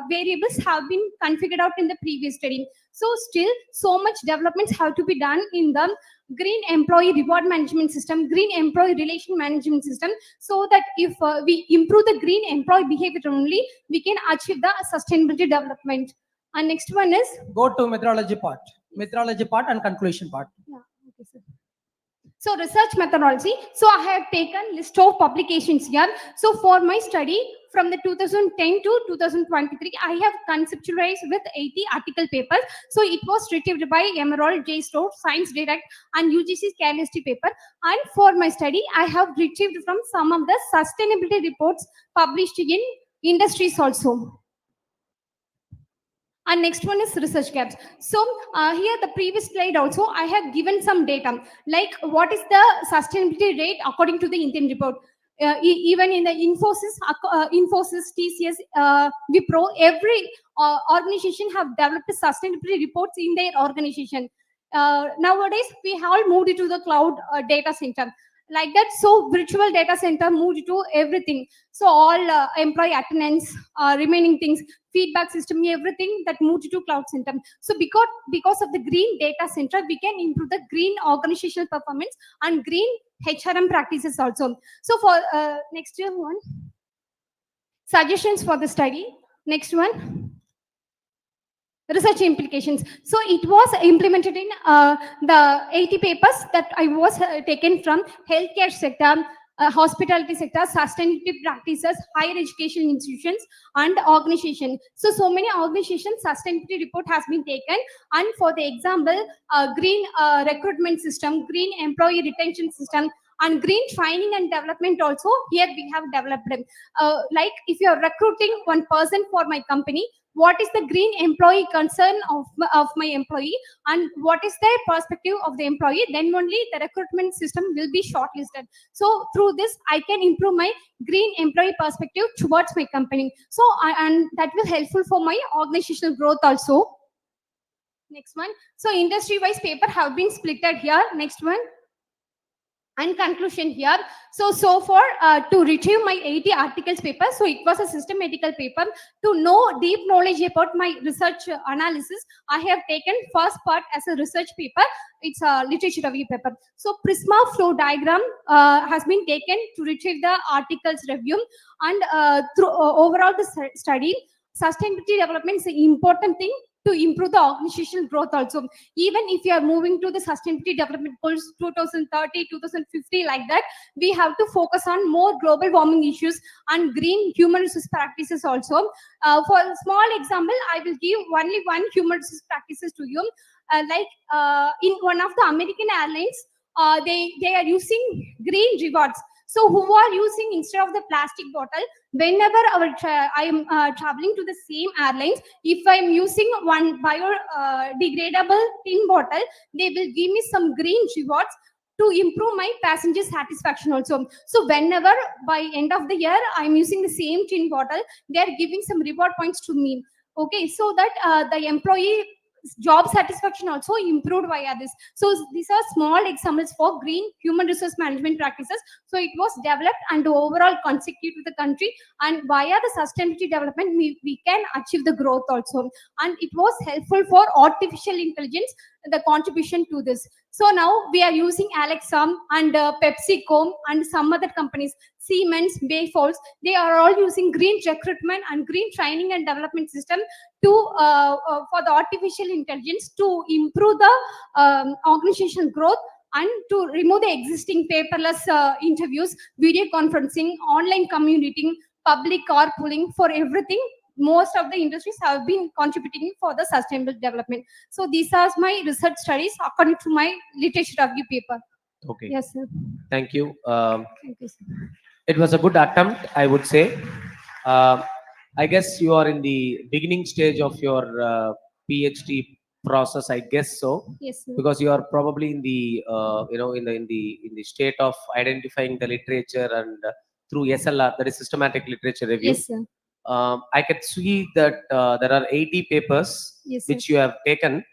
variables have been configured out in the previous study. So still so much developments have to be done in the green employee reward management system, green employee relation management system, so that if we improve the green employee behavior only, we can achieve the sustainability development. And next one is Go to methodology part and conclusion part. Yeah, okay, sir. So research methodology. So I have taken list of publications here. So for my study from the 2010 to 2023, I have conceptualized with 80 article papers. So it was retrieved by Emerald, JSTOR, Science Direct, and UGC's chemistry paper. And for my study, I have retrieved from some of the sustainability reports published in industries also. And next one is research gaps. So here the previous slide also I have given some data like what is the sustainability rate according to the Indian report. Even in the Infosys, TCS, Wipro, every organization have developed sustainability reports in their organization. Nowadays we all moved to the cloud data center. Like that, so virtual data center moved to everything. So all employee attendance, remaining things, feedback system, everything that moved to cloud center. So because of the green data center, we can improve the green organizational performance and green HRM practices also. So for next one, suggestions for the study. Next one. Research implications. So it was implemented in the 80 papers that I was taken from healthcare sector, hospitality sector, sustainability practices, higher education institutions, and organization. So many organizations sustainability report has been taken. And for the example, green recruitment system, green employee retention system, and green training and development also here we have developed them. Like if you are recruiting one person for my company, what is the green employee concern of my employee and what is the perspective of the employee, then only the recruitment system will be shortlisted. So through this I can improve my green employee perspective towards my company. So and that will helpful for my organizational growth also. Next one. So industry wise paper have been splitted here. Next one. And conclusion here. So far to retrieve my 80 articles paper, so it was a systematical paper. To know deep knowledge about my research analysis, I have taken first part as a research paper. It's a literature review paper. So Prisma flow diagram has been taken to retrieve the articles review. And through overall the study, sustainability development is an important thing to improve the organizational growth also. Even if you are moving to the sustainability development goals 2030, 2050 like that, we have to focus on more global warming issues and green human resource practices also. For a small example, I will give only one human resource practices to you. In one of the American airlines, they are using green rewards. So who are using instead of the plastic bottle? Whenever I am traveling to the same airlines, if I am using one biodegradable tin bottle, they will give me some green rewards to improve my passenger satisfaction also. So whenever by end of the year I'm using the same tin bottle, they are giving some reward points to me. Okay, so that the employee job satisfaction also improved via this. So these are small examples for green human resource management practices. So it was developed and overall consecutive to the country, and via the sustainability development we can achieve the growth also. And it was helpful for artificial intelligence, the contribution to this. So now we are using Alexa and PepsiCo and some other companies, Siemens, Bayfalls, they are all using green recruitment and green training and development system to for the artificial intelligence to improve the organization growth and to remove the existing paperless interviews, video conferencing, online communicating, public carpooling, for everything. Most of the industries have been contributing for the sustainable development. So these are my research studies according to my literature review paper. Okay. Yes, sir. Thank you. Thank you, sir. It was a good attempt, I would say. I guess you are in the beginning stage of your PhD process. I guess so, Yes, sir. because you are probably in the in the state of identifying the literature and through SLR, that is systematic literature review. Yes, sir. I could see that there are 80 papers Yes, sir. which you have taken,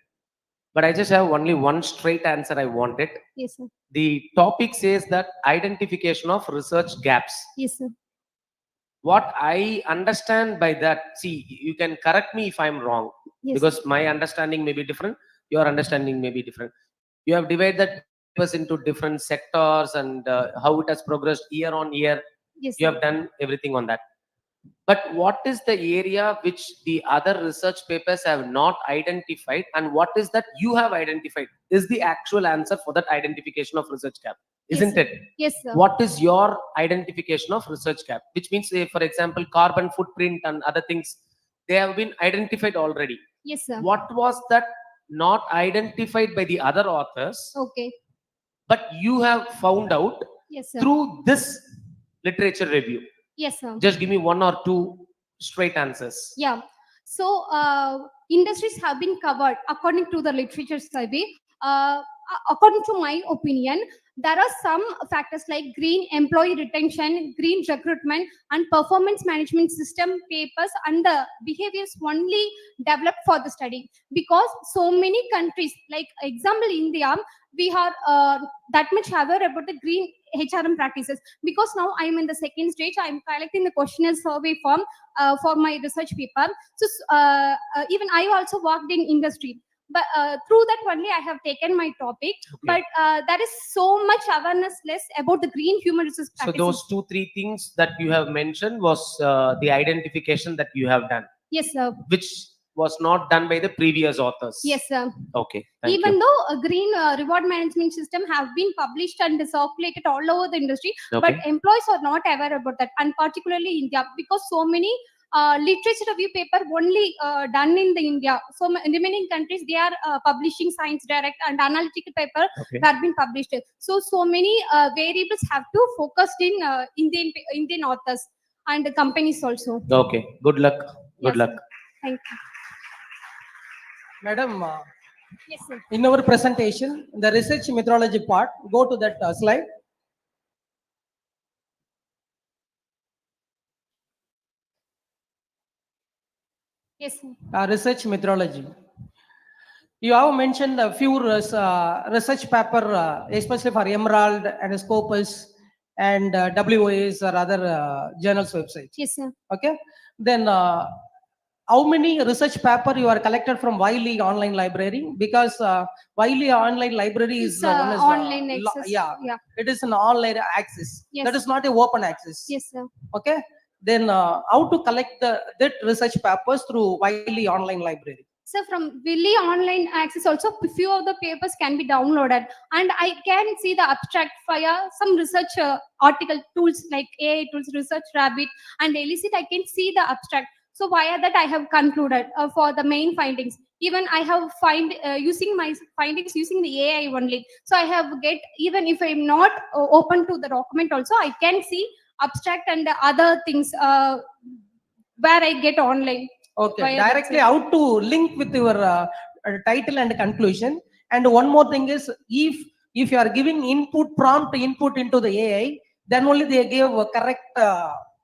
but I just have only one straight answer I wanted. Yes, sir. The topic says that identification of research gaps. Yes, sir. What I understand by that, see, you can correct me if I'm wrong, Yes, because my understanding may be different, your understanding may be different. You have divided that papers into different sectors and how it has progressed year on year. Yes, You sir. have done everything on that. But what is the area which the other research papers have not identified, and what is that you have identified is the actual answer for that identification of research gap, Yes, isn't sir. it? Yes, sir. What is your identification of research gap? Which means, say, for example, carbon footprint and other things, they have been identified already. Yes, sir. What was that not identified by the other authors, Okay. but you have found out Yes, sir. through this literature review? Yes, sir. Just give me one or two straight answers. Yeah. So industries have been covered according to the literature survey. According to my opinion, there are some factors like green employee retention, green recruitment, and performance management system papers and the behaviors only developed for the study. Because so many countries, like example India, we are that much aware about the green HRM practices. Because now I am in the second stage, I am collecting the questionnaire survey form for my research paper. So even I also worked in industry, but through that only I have taken my topic. But there is so much awareness less about the green human resource So practices. those 2-3 things that you have mentioned was the identification that you have done, Yes, sir. which was not done by the previous authors. Yes, sir. Okay, thank Even you. though a green reward management system have been published and circulated all over the industry, but Okay. employees are not aware about that, and particularly India, because so many literature review paper only done in the India. So in remaining countries, they are publishing science direct and analytical paper Okay. that have been published. So many variables have to focus in Indian authors and the companies also. Okay, good luck. Good Yes, luck. sir. Thank you. Madam, Yes, sir. in our presentation, the research methodology part, go to that slide. Yes, sir. Research methodology. You have mentioned a few research paper, especially for Emerald and Scopus and WOAs or other journals websites. Yes, sir. Okay. Then how many research paper you are collected from Wiley online library? Because Wiley online library is It's one is online access. yeah, Yeah. it is an online access. Yes, That is sir. not a open access. Yes, sir. Okay. Then how to collect that research papers through Wiley online library? So from Willy online access also, few of the papers can be downloaded, and I can see the abstract via some research article tools like AI tools, Research Rabbit, and Elicit. I can see the abstract. So via that I have concluded for the main findings. Even I have find using my findings using the AI only. So I have get, even if I'm not open to the document also, I can see abstract and other things where I get online. Okay, Via that directly site. how to link with your title and conclusion. And one more thing is, if you are giving prompt input into the AI, then only they give a correct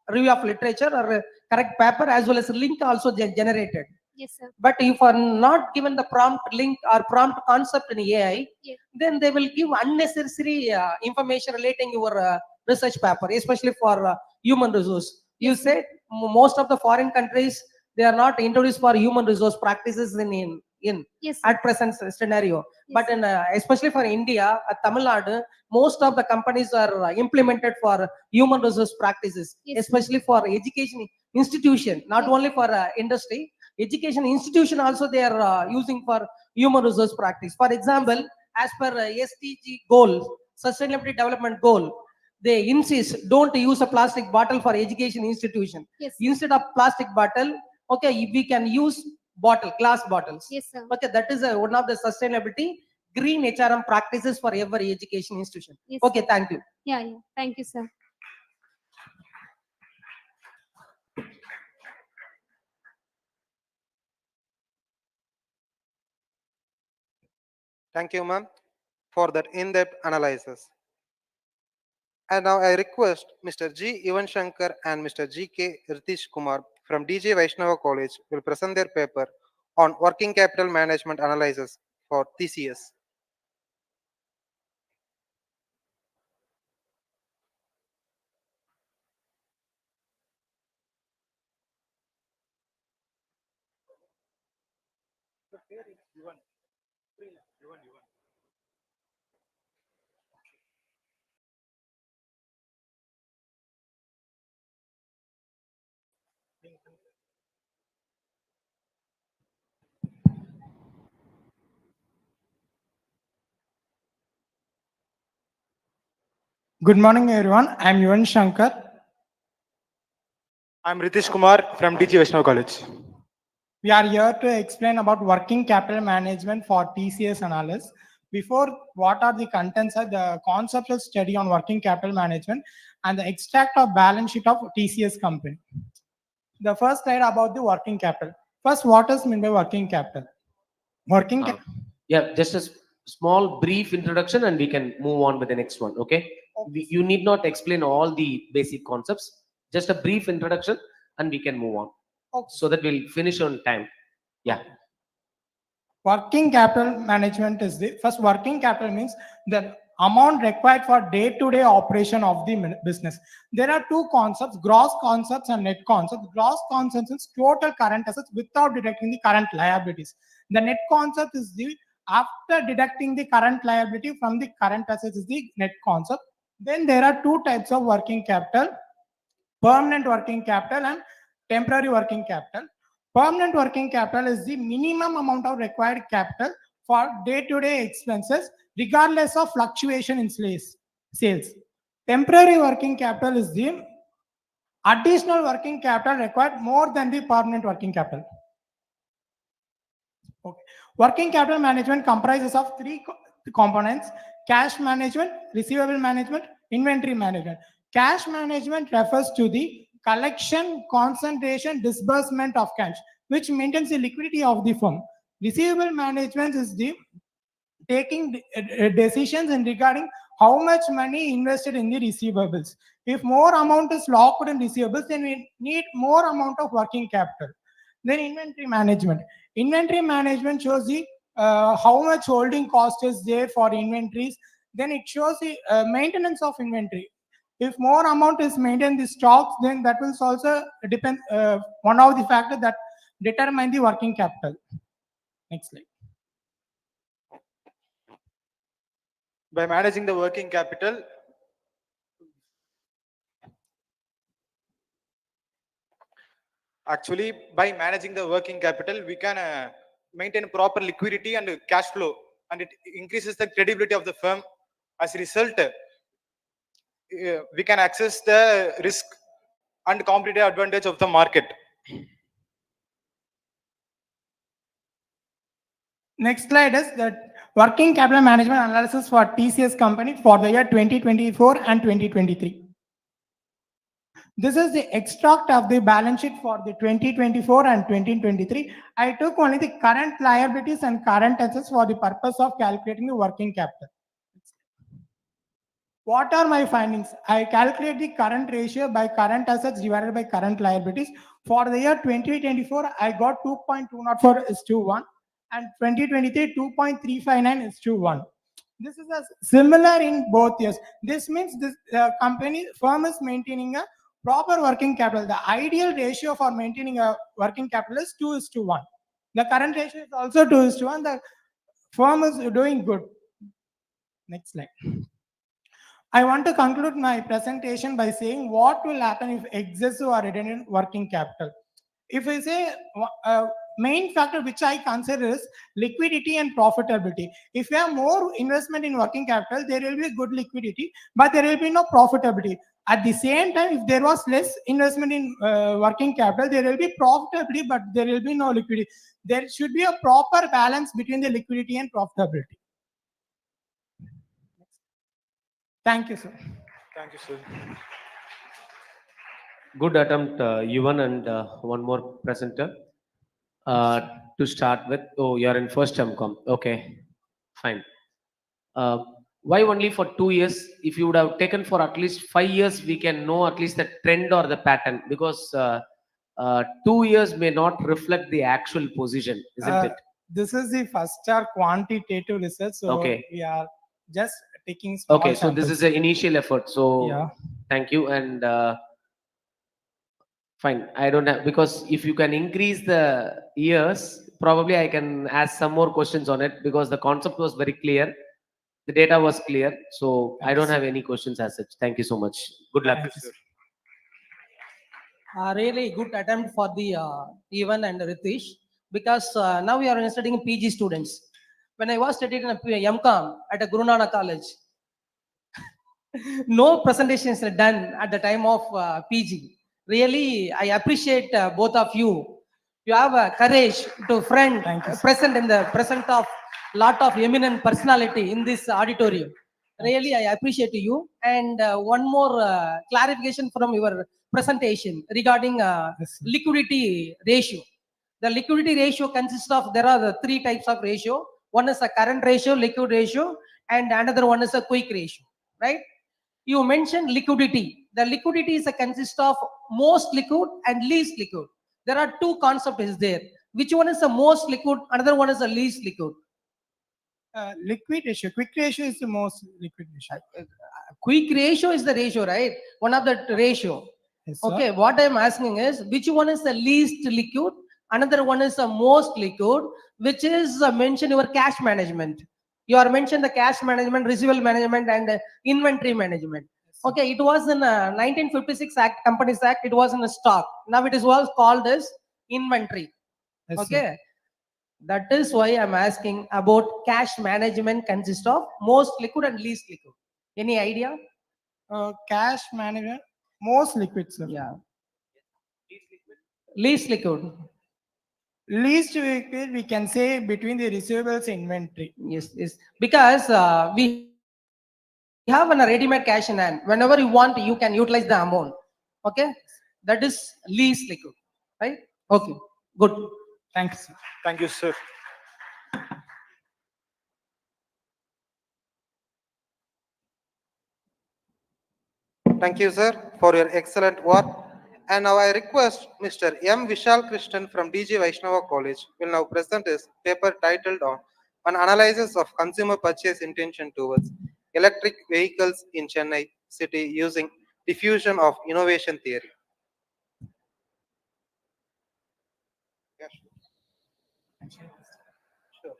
review of literature or a correct paper, as well as link also generated. Yes, sir. But if are not given the prompt link or prompt concept in AI, Yes. then they will give unnecessary information relating your research paper, especially for human resource. You Yes, sir. said most of the foreign countries, they are not introduced for human resource practices in Yes, sir. at present scenario. Yes, But in especially for India, Tamil Nadu, most of the companies are implemented for human resource practices, Yes, sir. especially for education institution, not Yes. only for industry. Education institution also they are using for human resource practice. For example, as per SDG goal, sustainability development goal, they insist don't use a plastic bottle for education institution. Yes, sir. Instead of plastic bottle, okay, we can use glass bottles. Yes, sir. Okay, that is one of the sustainability green HRM practices for every education institution. Yes, Okay, sir. thank you. Yeah. Thank you, sir. Thank you, ma'am, for that in-depth analysis. And now I request Mr. G. Ivan Shankar and Mr. G. K. Ritish Kumar from DJ Vaishnava College will present their paper on working capital management analysis for TCS. Good morning, everyone. I'm Yuvan Shankar. I'm Ritish Kumar from DJ Vaishnava College. We are here to explain about working capital management for TCS analysis. Before, what are the contents of the conceptual study on working capital management and the extract of balance sheet of TCS company. The first slide about the working capital. First, what is meant by working capital? Yeah, just a small brief introduction and we can move on with the next one. Okay. You need not explain all the basic concepts, just a brief introduction and we can move on. Okay. So that we'll finish on time. Yeah. Working capital management is the first. Working capital means the amount required for day-to-day operation of the business. There are two concepts: gross concepts and net concepts. Gross concepts is total current assets without deducting the current liabilities. The net concept is the after deducting the current liability from the current assets is the net concept. Then there are two types of working capital: permanent working capital and temporary working capital. Permanent working capital is the minimum amount of required capital for day-to-day expenses, regardless of fluctuation in sales. Temporary working capital is the additional working capital required more than the permanent working capital. Okay. Working capital management comprises of three components: cash management, receivable management, inventory management. Cash management refers to the collection, concentration, disbursement of cash, which maintains the liquidity of the firm. Receivable management is the taking decisions in regarding how much money invested in the receivables. If more amount is locked in receivables, then we need more amount of working capital. Then inventory management. Inventory management shows the how much holding cost is there for inventories. Then it shows the maintenance of inventory. If more amount is maintained the stocks, then that will also depend one of the factors that determine the working capital. Next slide. By managing the working capital, we can maintain proper liquidity and cash flow, and it increases the credibility of the firm. As a result, we can access the risk and competitive advantage of the market. Next slide is the working capital management analysis for TCS company for the year 2024 and 2023. This is the extract of the balance sheet for the 2024 and 2023. I took only the current liabilities and current assets for the purpose of calculating the working capital. What are my findings? I calculate the current ratio by current assets divided by current liabilities. For the year 2024, I got 2.204:1 and 2023 2.359:1. This is similar in both years. This means this firm is maintaining a proper working capital. The ideal ratio for maintaining a working capital is 2:1. The current ratio is also 2:1. The firm is doing good. Next slide. I want to conclude my presentation by saying what will happen if excessive or redundant working capital. If I say main factor which I consider is liquidity and profitability. If you have more investment in working capital, there will be good liquidity, but there will be no profitability. At the same time, if there was less investment in working capital, there will be profitability, but there will be no liquidity. There should be a proper balance between the liquidity and profitability. Thank you, sir. Thank you, sir. Good attempt, Yuvan, and one more presenter. To start with, oh, you're in first MCOM. Okay, fine. Why only for 2 years? If you would have taken for at least 5 years, we can know at least the trend or the pattern, because 2 years may not reflect the actual position, isn't it? This is the first quantitative research, so Okay. we are just taking small Okay, so this samples. is an initial effort. So Yeah. thank you, and fine. I don't have, because if you can increase the years, probably I can ask some more questions on it, because the concept was very clear, the data was clear. So I don't have any questions as such. Thank you so much. Good luck. Thank you, sir. Really good attempt for the Evan and Ritesh, because now we are studying PG students. When I was studying in MCOM at a Guru Nanak College, no presentations are done at the time of PG. Really, I appreciate both of you. You have courage to present in the present of lot of eminent personality in this auditorium. Really, I appreciate you. And one more clarification from your presentation regarding liquidity ratio. The liquidity ratio consists of, there are the 3 types of ratio. One is a current ratio, liquid ratio, and another one is a quick ratio, right? You mentioned liquidity. The liquidity is a consist of most liquid and least liquid. There are 2 concepts is there. Which one is the most liquid? Another one is the least liquid. Liquid ratio. Quick ratio is the most liquid ratio. Quick ratio is the ratio, right? One of the ratio. Yes, sir. Okay, what I'm asking is, which one is the least liquid? Another one is the most liquid, which is mentioned your cash management. You are mentioned the cash management, receivable management, and inventory management. Okay, it was in 1956 Act, Companies Act. It was in a stock. Now it is was called as inventory. Yes, sir. Okay, that is why I'm asking about cash management consists of most liquid and least liquid. Any idea? Cash management, most liquid, sir. Yeah. Least liquid. Least liquid, we can say between the receivables and inventory. Yes, yes. Because we have a ready-made cash in hand. Whenever you want, you can utilize the amount. Okay, that is least liquid, right? Okay, good. Thanks. Thank you, sir. Thank you, sir, for your excellent work. And now I request Mr. M. Vishal Krishnan from DG Vaishnava College will now present his paper titled on an analysis of consumer purchase intention towards electric vehicles in Chennai city using diffusion of innovation theory. Yeah, sure. Sure.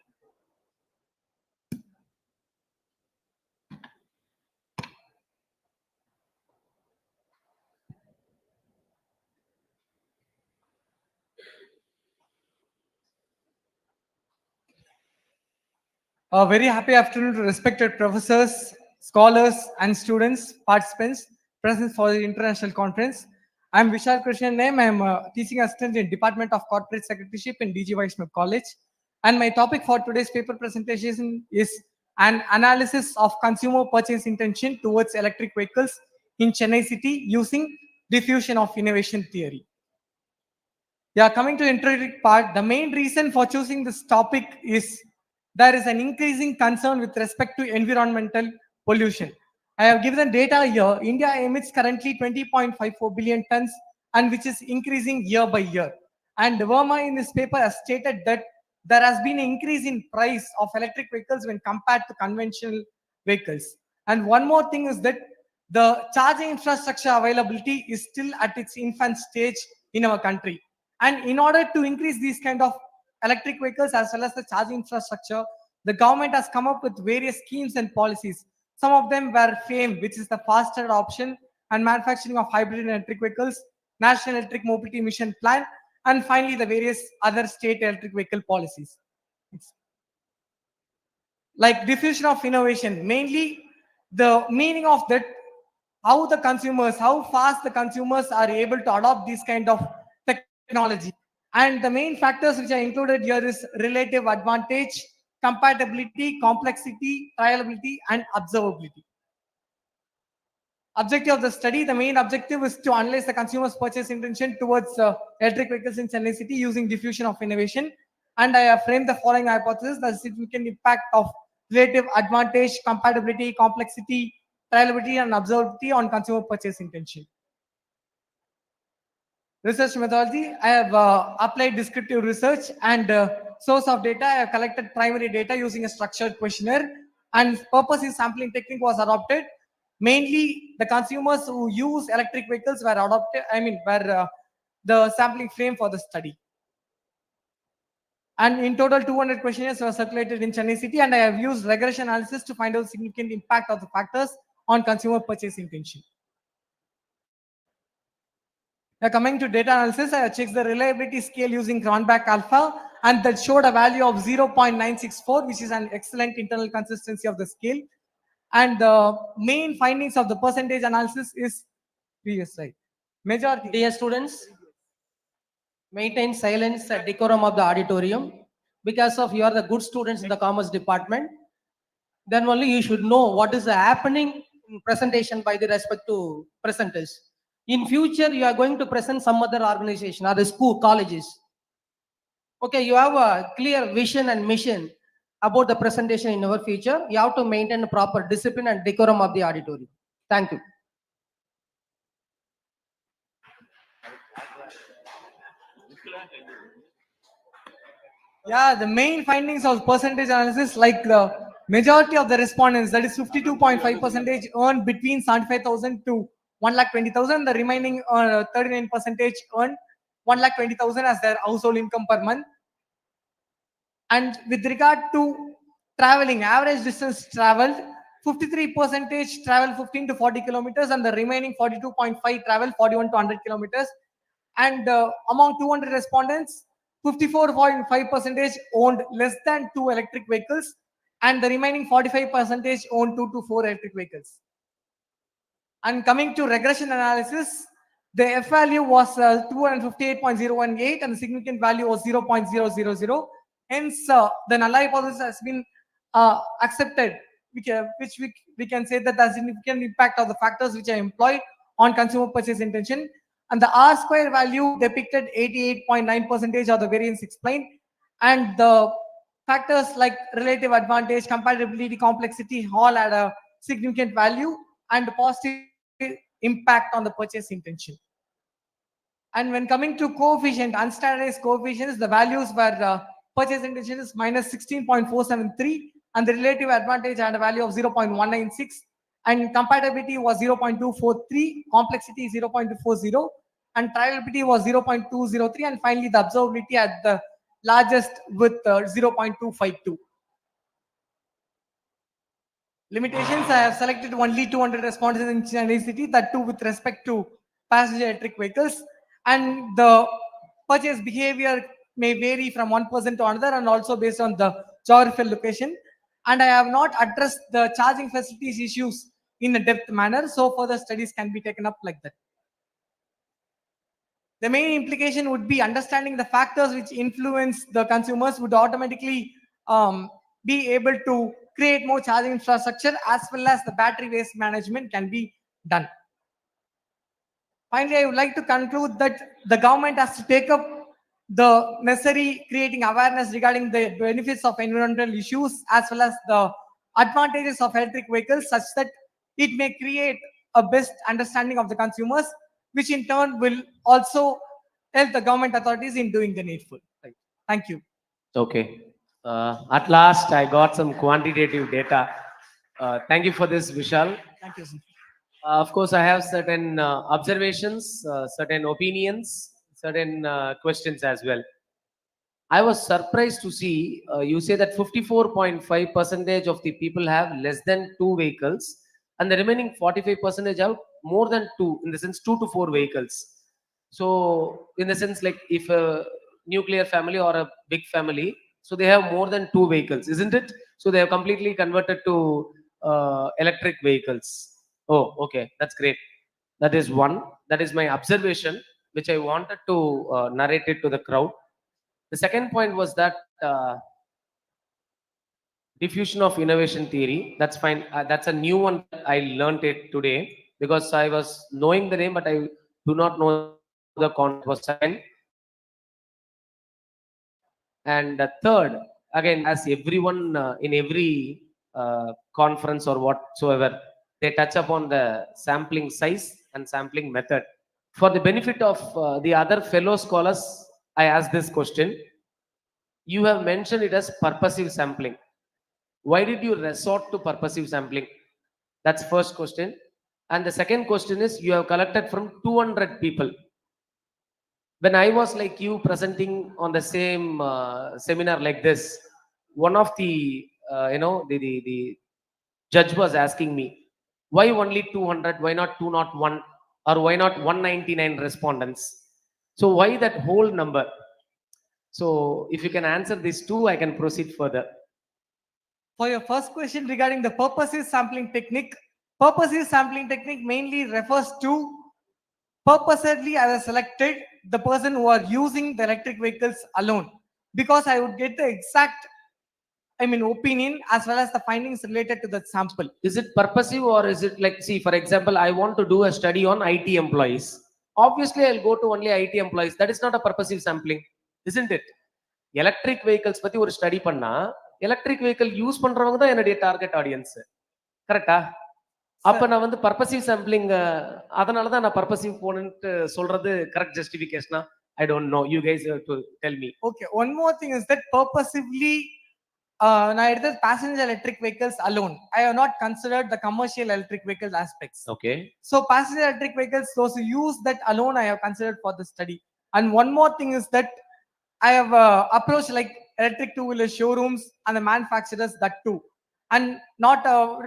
A very happy afternoon to respected professors, scholars, and students, participants present for the international conference. I am Vishal Krishnan Naim. I am a teaching assistant in Department of Corporate Secretaryship in DG Vaishnav College. And my topic for today's paper presentation is an analysis of consumer purchase intention towards electric vehicles in Chennai city using diffusion of innovation theory. Yeah, coming to introductory part, the main reason for choosing this topic is there is an increasing concern with respect to environmental pollution. I have given data here. India emits currently 20.54 billion tons and which is increasing year by year. And Verma in this paper has stated that there has been an increase in price of electric vehicles when compared to conventional vehicles. And one more thing is that the charging infrastructure availability is still at its infant stage in our country. And in order to increase these kind of electric vehicles as well as the charging infrastructure, the government has come up with various schemes and policies. Some of them were FAME, which is the faster adoption and manufacturing of hybrid and electric vehicles, National Electric Mobility Mission Plan, and finally the various other state electric vehicle policies. Like diffusion of innovation, mainly the meaning of that, how fast the consumers are able to adopt these kind of technology. And the main factors which are included here is relative advantage, compatibility, complexity, trialability, and observability. Objective of the study, the main objective is to analyze the consumer's purchase intention towards electric vehicles in Chennai city using diffusion of innovation. And I have framed the following hypothesis: the significant impact of relative advantage, compatibility, complexity, trialability, and observability on consumer purchase intention. Research methodology, I have applied descriptive research and source of data. I have collected primary data using a structured questionnaire, and purposive sampling technique was adopted. Mainly the consumers who use electric vehicles were adopted, were the sampling frame for the study. And in total 200 questionnaires were circulated in Chennai city, and I have used regression analysis to find out significant impact of the factors on consumer purchase intention. Now coming to data analysis, I have checked the reliability scale using Cronbach alpha, and that showed a value of 0.964, which is an excellent internal consistency of the scale. And the main findings of the percentage analysis is previous slide. Majority. Dear students, maintain silence and decorum of the auditorium. Because of you are the good students in the commerce department, then only you should know what is happening in presentation by the respect to presenters. In future, you are going to present some other organization or the school, colleges. Okay, you have a clear vision and mission about the presentation in our future. You have to maintain a proper discipline and decorum of the auditorium. Thank you. Yeah, the main findings of percentage analysis, like the majority of the respondents, that is 52.5% earn between 75,000 to 1,20,000. The remaining 39% earn 1,20,000 as their household income per month. And with regard to traveling, average distance traveled, 53% travel 15 to 40 kilometers, and the remaining 42.5 travel 41 to 100 kilometers. And among 200 respondents, 54.5% owned less than 2 electric vehicles, and the remaining 45% owned 2 to 4 electric vehicles. And coming to regression analysis, the F value was 258.018 and the significant value was 0.000. Hence, the null hypothesis has been accepted, which we can say that the significant impact of the factors which are employed on consumer purchase intention. And the R square value depicted 88.9% of the variance explained. And the factors like relative advantage, compatibility, complexity all had a significant value and positive impact on the purchase intention. And when coming to coefficient, unstandardized coefficients, the values were purchase intention is minus 16.473, and the relative advantage had a value of 0.196, and compatibility was 0.243, complexity 0.240, and trialability was 0.203, and finally the observability at the largest with 0.252. Limitations, I have selected only 200 respondents in Chennai city, that too with respect to passenger electric vehicles, and the purchase behavior may vary from one person to another and also based on the geographical location. And I have not addressed the charging facilities issues in a depth manner, so further studies can be taken up like that. the main implication would be understanding the factors which influence the consumers would automatically be able to create more charging infrastructure, as well as the battery waste management can be done. Finally, I would like to conclude that the government has to take up the necessary creating awareness regarding the benefits of environmental issues as well as the advantages of electric vehicles, such that it may create a best understanding of the consumers, which in turn will also help the government authorities in doing the needful. Thank you. Okay. At last, I got some quantitative data. Thank you for this, Vishal. Thank you, sir. Of course, I have certain observations, certain opinions, certain questions as well. I was surprised to see you say that 54.5% of the people have less than 2 vehicles, and the remaining 45% have more than 2, in the sense 2 to 4 vehicles. So, in the sense, like if a nuclear family or a big family, so they have more than 2 vehicles, isn't it? So they have completely converted to electric vehicles. Oh, okay, that's great. That is one. That is my observation, which I wanted to narrate it to the crowd. The second point was that diffusion of innovation theory. That's fine. That's a new one. I learned it today because I was knowing the name, but I do not know the concept. Was second. And the third, again, as everyone in every conference or whatsoever, they touch upon the sampling size and sampling method. For the benefit of the other fellow scholars, I ask this question. You have mentioned it as purposive sampling. Why did you resort to purposive sampling? That's first question. And the second question is, you have collected from 200 people. When I was like you presenting on the same seminar like this, one of the, the judge was asking me, why only 200, why not 201, or why not 199 respondents? So why that whole number? So if you can answer these two, I can proceed further. For your first question regarding the purposive sampling technique mainly refers to purposely I have selected the person who are using the electric vehicles alone, because I would get the exact, opinion as well as the findings related to that sample. Is it purposive, or is it like, see, for example, I want to do a study on IT employees. Obviously, I'll go to only IT employees. That is not a purposive sampling, isn't it? Electric vehicles பத்தி ஒரு study பண்ணா electric vehicle use பண்றவங்க தான் என்னுடைய target audience. கரெக்டா? அப்ப நான் வந்து பர்பசிவ் சாம்பிளிங், அதனால தான் நான் பர்பசிவ் போனேன்னு சொல்றது correct ஜஸ்டிஃபிகேஷனா? I don't know. You guys have to tell me. Okay, one more thing is that purposively நான் எடுத்தது passenger electric vehicles alone. I have not considered the commercial electric vehicles aspects. Okay. So passenger electric vehicles, those who use that alone, I have considered for the study. And one more thing is that I have approached like electric two-wheeler showrooms and the manufacturers, that too, and not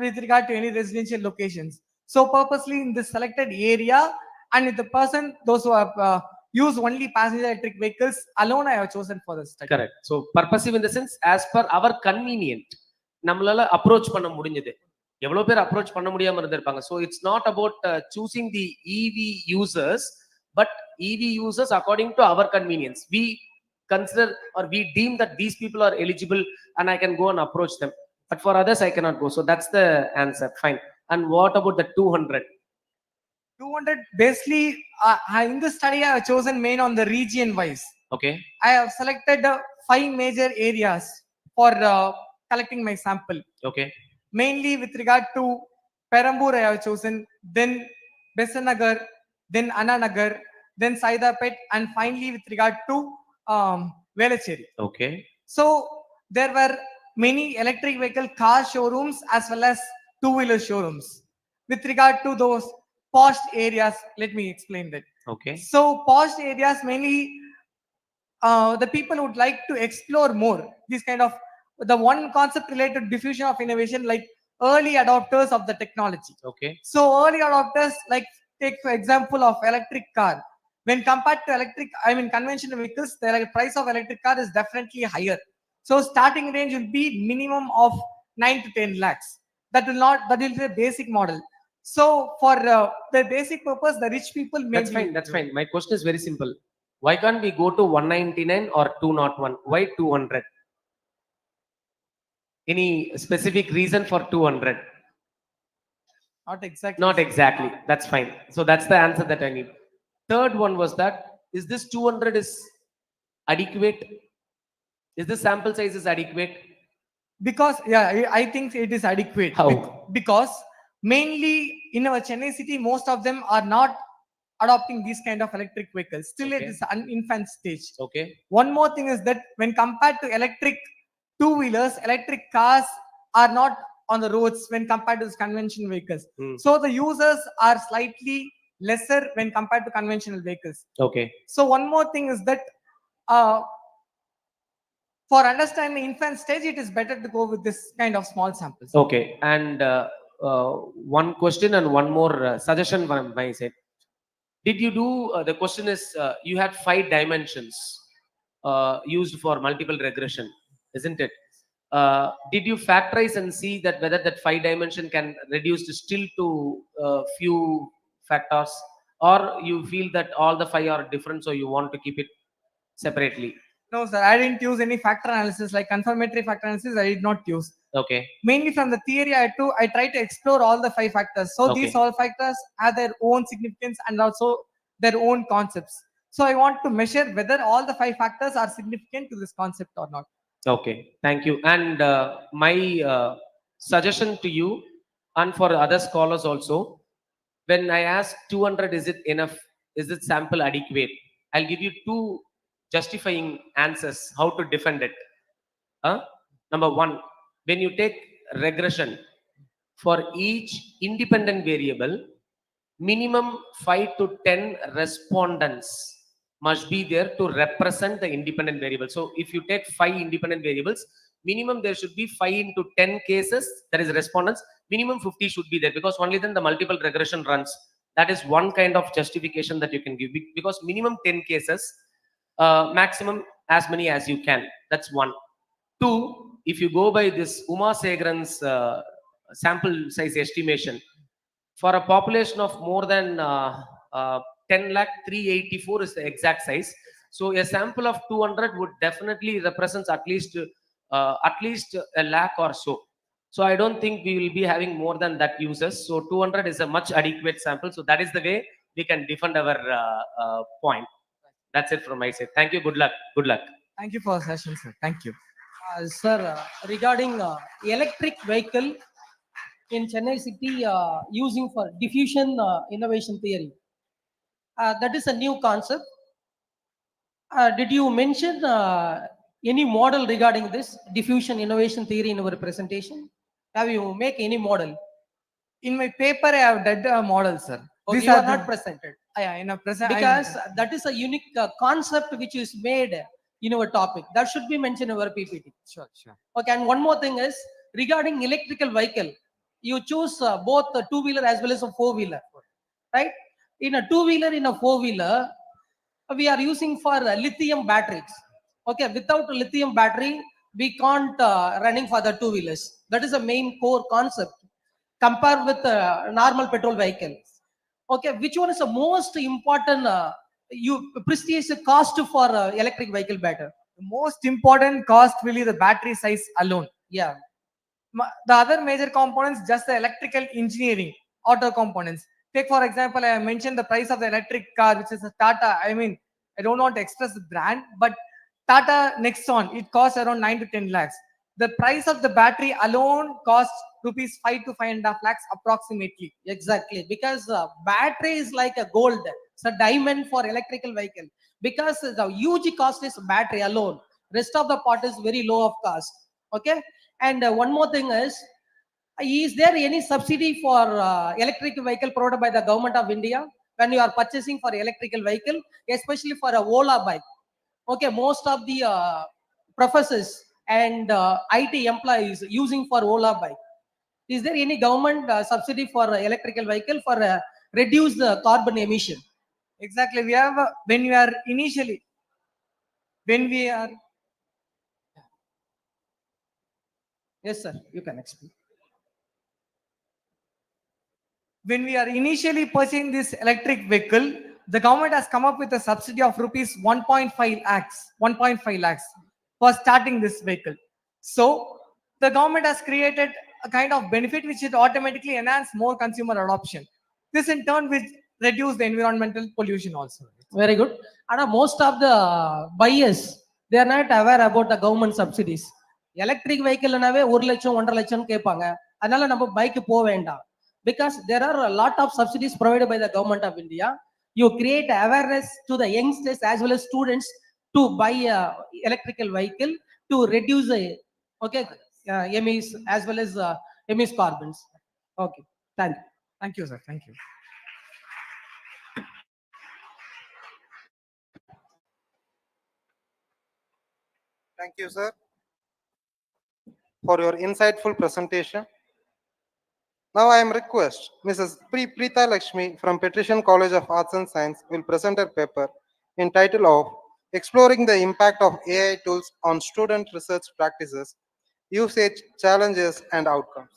with regard to any residential locations. So purposely in this selected area, and with the person, those who have use only passenger electric vehicles alone, I have chosen for the study. Correct. So purposive in the sense as per our convenient. நம்மளால approach பண்ண முடிஞ்சது. எவ்வளவு பேர் approach பண்ண முடியாம இருந்திருப்பாங்க. So it's not about choosing the EV users, but EV users according to our convenience. We consider or we deem that these people are eligible and I can go and approach them. But for others, I cannot go. So that's the answer. Fine. And what about the 200? 200, basically, in this study, I have chosen main on the region wise. Okay. I have selected 5 major areas for collecting my sample. Okay. Mainly with regard to Perambur, I have chosen, then Besanagar, then Ananagar, then Saidapet, and finally with regard to Velachery. Okay. So there were many electric vehicle car showrooms as well as two-wheeler showrooms. With regard to those posh areas, let me explain that. Okay. So posh areas mainly the people would like to explore more this kind of the one concept related to diffusion of innovation, like early adopters of the technology. Okay. So early adopters, like take for example of electric car. When compared to conventional vehicles, the price of electric car is definitely higher. So starting range will be minimum of 9 to 10 lakhs. That will be the basic model. So for the basic purpose, the rich people may That's fine. That's fine. My question is very simple. Why can't we go to 199 or 201? Why 200? Any specific reason for 200? Not exactly. Not exactly. That's fine. So that's the answer that I need. Third one was that, is this 200 is adequate? Is the sample size is adequate? Because yeah, I think it is adequate. How? Because mainly in our Chennai city, most of them are not adopting these kind of electric vehicles. Still, it Okay. is an infant stage. Okay. One more thing is that when compared to electric two-wheelers, electric cars are not on the roads when compared to conventional vehicles. So the users are slightly lesser when compared to conventional vehicles. Okay. So one more thing is that uh, for understanding infant stage, it is better to go with this kind of small samples. Okay. And one question and one more suggestion from my side. Did you do, the question is, you had 5 dimensions used for multiple regression, isn't it? Did you factorize and see that whether that 5 dimension can reduce still to few factors, or you feel that all the 5 are different, so you want to keep it separately? No, sir, I didn't use any factor analysis like confirmatory factor analysis. I did not use. Okay. Mainly from the theory, I try to explore all the 5 factors. So Okay. these all factors have their own significance and also their own concepts. So I want to measure whether all the 5 factors are significant to this concept or not. Okay, thank you. And my suggestion to you and for other scholars also, when I ask 200, is it enough? Is it sample adequate? I'll give you 2 justifying answers how to defend it. Number 1, when you take regression, for each independent variable, minimum 5 to 10 respondents must be there to represent the independent variable. So if you take 5 independent variables, minimum there should be 5 into 10 cases, that is respondents, minimum 50 should be there, because only then the multiple regression runs. That is one kind of justification that you can give, because minimum 10 cases, maximum as many as you can. That's 1. 2, if you go by this Uma Segaran's sample size estimation, for a population of more than 10 lakh 384 is the exact size. So a sample of 200 would definitely represents at least a lakh or so. So I don't think we will be having more than that users. So 200 is a much adequate sample. So that is the way we can defend our point. That's it from my side. Thank you. Good luck. Good luck. Thank you for the session, sir. Thank you. Sir, regarding electric vehicle in Chennai city using for diffusion innovation theory, that is a new concept. Did you mention any model regarding this diffusion innovation theory in our presentation? Have you make any model? In my paper, I have done a model, sir. Okay, These you are the- not presented. Yeah, in a present. Because that is a unique concept which is made in our topic. That should be mentioned in our PPT. Sure, sure. Okay, and one more thing is regarding electrical vehicle, you choose both a two-wheeler as well as a four-wheeler, right? In a two-wheeler, in a four-wheeler, we are using for lithium batteries. Okay, without a lithium battery, we can't running for the two-wheelers. That is the main core concept. Compare with normal petrol vehicle. Okay, which one is the most important? You prestigious cost for electric vehicle better? The most important cost will be the battery size alone. Yeah. The other major components, just the electrical engineering, auto components. Take for example, I mentioned the price of the electric car, which is a Tata. I mean, I don't want to express the brand, but Tata Nexon, it costs around 9 to 10 lakhs. The price of the battery alone costs rupees 5 to 5.5 lakhs approximately. Exactly, because battery is like a gold. It's a diamond for electrical vehicle, because the huge cost is battery alone. Rest of the part is very low of cost. Okay, and one more thing is there any subsidy for electric vehicle provided by the government of India when you are purchasing for electrical vehicle, especially for a Ola bike? Okay, most of the professors and IT employees using for Ola bike. Is there any government subsidy for electrical vehicle for reduce the carbon emission? Exactly. We have when we are Yes, sir. You can explain. When we are initially purchasing this electric vehicle, the government has come up with a subsidy of rupees 1.5 lakhs for starting this vehicle. So the government has created a kind of benefit which it automatically enhance more consumer adoption. This in turn will reduce the environmental pollution also. Very good. And most of the buyers, they are not aware about the government subsidies. Electric vehicle நாவே 1 லட்சம் 1.5 லட்சம் கேட்பாங்க. அதனால நம்ம bike போக வேண்டாம். Because there are a lot of subsidies provided by the government of India. You create awareness to the youngsters as well as students to buy a electrical vehicle to reduce the emis as well as emis carbons. Okay, thank you. Thank you, sir. Thank you. Thank you, sir, for your insightful presentation. Now I am request Mrs. Preeta Lakshmi from Patrician College of Arts and Science will present her paper entitled of Exploring the Impact of AI Tools on Student Research Practices, Usage, Challenges and Outcomes.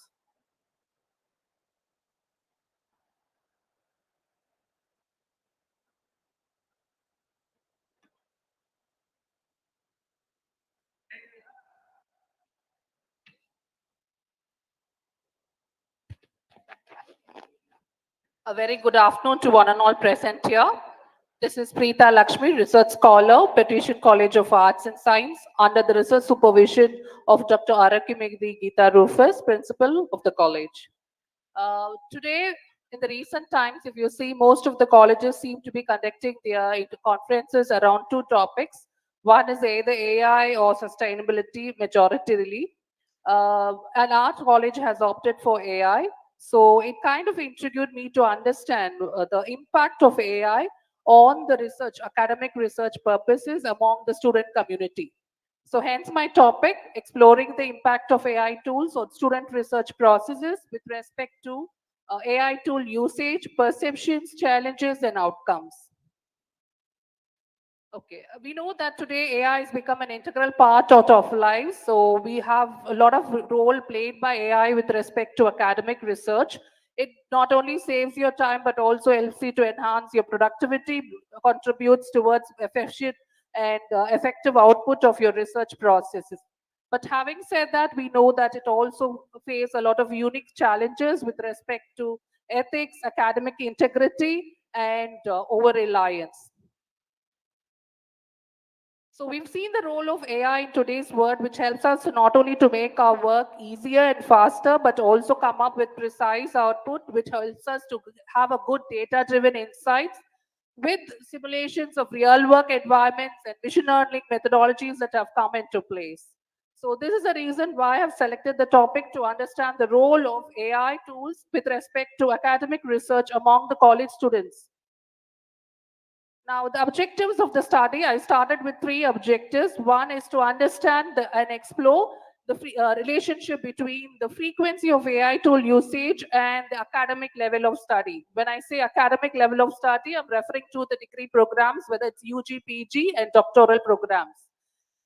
A very good afternoon to one and all present here. This is Preeta Lakshmi, Research Scholar, Patrician College of Arts and Science, under the research supervision of Dr. Arakimegdi Geeta Rufus, Principal of the college. Today, in the recent times, if you see, most of the colleges seem to be conducting their conferences around two topics. One is either AI or sustainability, majoritarily. And our college has opted for AI. So it kind of intrigued me to understand the impact of AI on the research, academic research purposes among the student community. So hence my topic, exploring the impact of AI tools on student research processes with respect to AI tool usage, perceptions, challenges, and outcomes. Okay, we know that today AI has become an integral part of life. So we have a lot of role played by AI with respect to academic research. It not only saves your time, but also helps you to enhance your productivity, contributes towards efficient and effective output of your research processes. But having said that, we know that it also faces a lot of unique challenges with respect to ethics, academic integrity, and over-reliance. So we've seen the role of AI in today's world, which helps us not only to make our work easier and faster, but also come up with precise output, which helps us to have a good data-driven insights with simulations of real-work environments and machine learning methodologies that have come into place. So this is the reason why I have selected the topic to understand the role of AI tools with respect to academic research among the college students. Now, the objectives of the study, I started with 3 objectives. One is to understand and explore the relationship between the frequency of AI tool usage and the academic level of study. When I say academic level of study, I'm referring to the degree programs, whether it's UG, PG, and doctoral programs.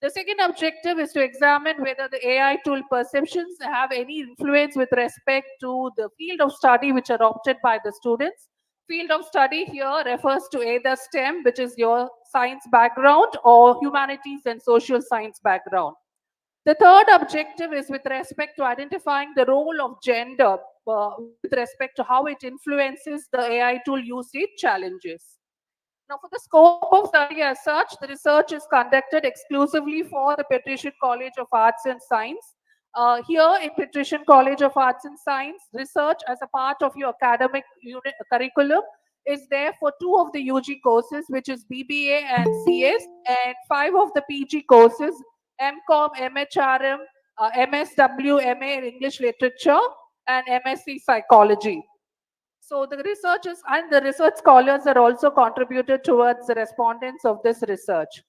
The second objective is to examine whether the AI tool perceptions have any influence with respect to the field of study which are opted by the students. Field of study here refers to either STEM, which is your science background, or humanities and social science background. The third objective is with respect to identifying the role of gender with respect to how it influences the AI tool usage challenges. Now, for the scope of study as such, the research is conducted exclusively for the Patrician College of Arts and Science. Here in Patrician College of Arts and Science, research as a part of your academic unit, curriculum is there for 2 of the UG courses, which is BBA and CS, and 5 of the PG courses, MCOM, MHRM, MSW, MA in English Literature, and MSc Psychology. So the researchers and the research scholars are also contributed towards the respondents of this research.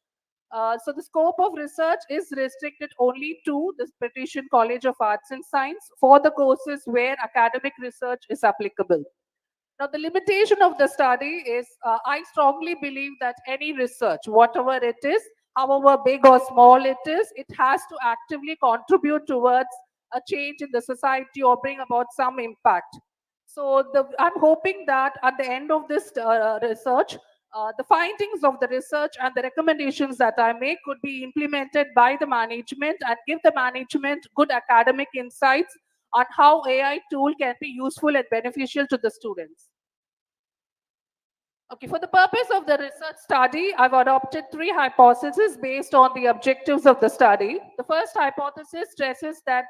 So the scope of research is restricted only to the Patrician College of Arts and Science for the courses where academic research is applicable. Now, the limitation of the study is, I strongly believe that any research, whatever it is, however big or small it is, it has to actively contribute towards a change in the society or bring about some impact. So I'm hoping that at the end of this research, the findings of the research and the recommendations that I make could be implemented by the management and give the management good academic insights on how AI tool can be useful and beneficial to the students. Okay, for the purpose of the research study, I've adopted 3 hypotheses based on the objectives of the study. The first hypothesis stresses that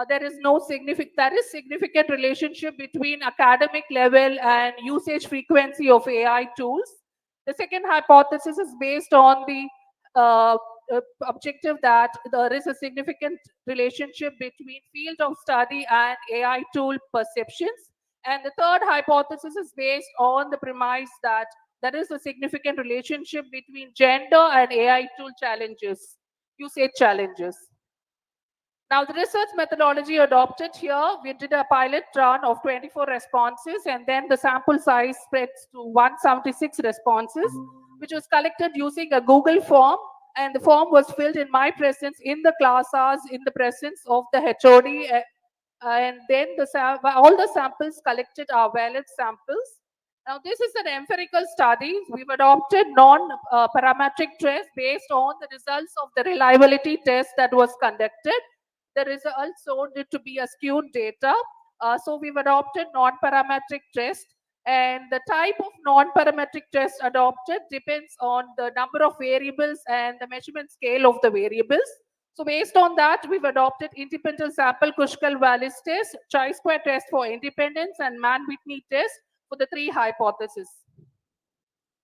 there is significant relationship between academic level and usage frequency of AI tools. The second hypothesis is based on the objective that there is a significant relationship between field of study and AI tool perceptions. And the third hypothesis is based on the premise that there is a significant relationship between gender and AI tool challenges, usage challenges. Now, the research methodology adopted here, we did a pilot run of 24 responses, and then the sample size spreads to 176 responses, which was collected using a Google form, and the form was filled in my presence in the class hours in the presence of the HOD, and then all the samples collected are valid samples. Now, this is an empirical study. We've adopted non-parametric tests based on the results of the reliability test that was conducted. The results showed it to be a skewed data. So we've adopted non-parametric test, and the type of non-parametric test adopted depends on the number of variables and the measurement scale of the variables. So based on that, we've adopted independent sample Kushkal-Wallis test, chi-square test for independence, and Mann-Whitney test for the 3 hypotheses.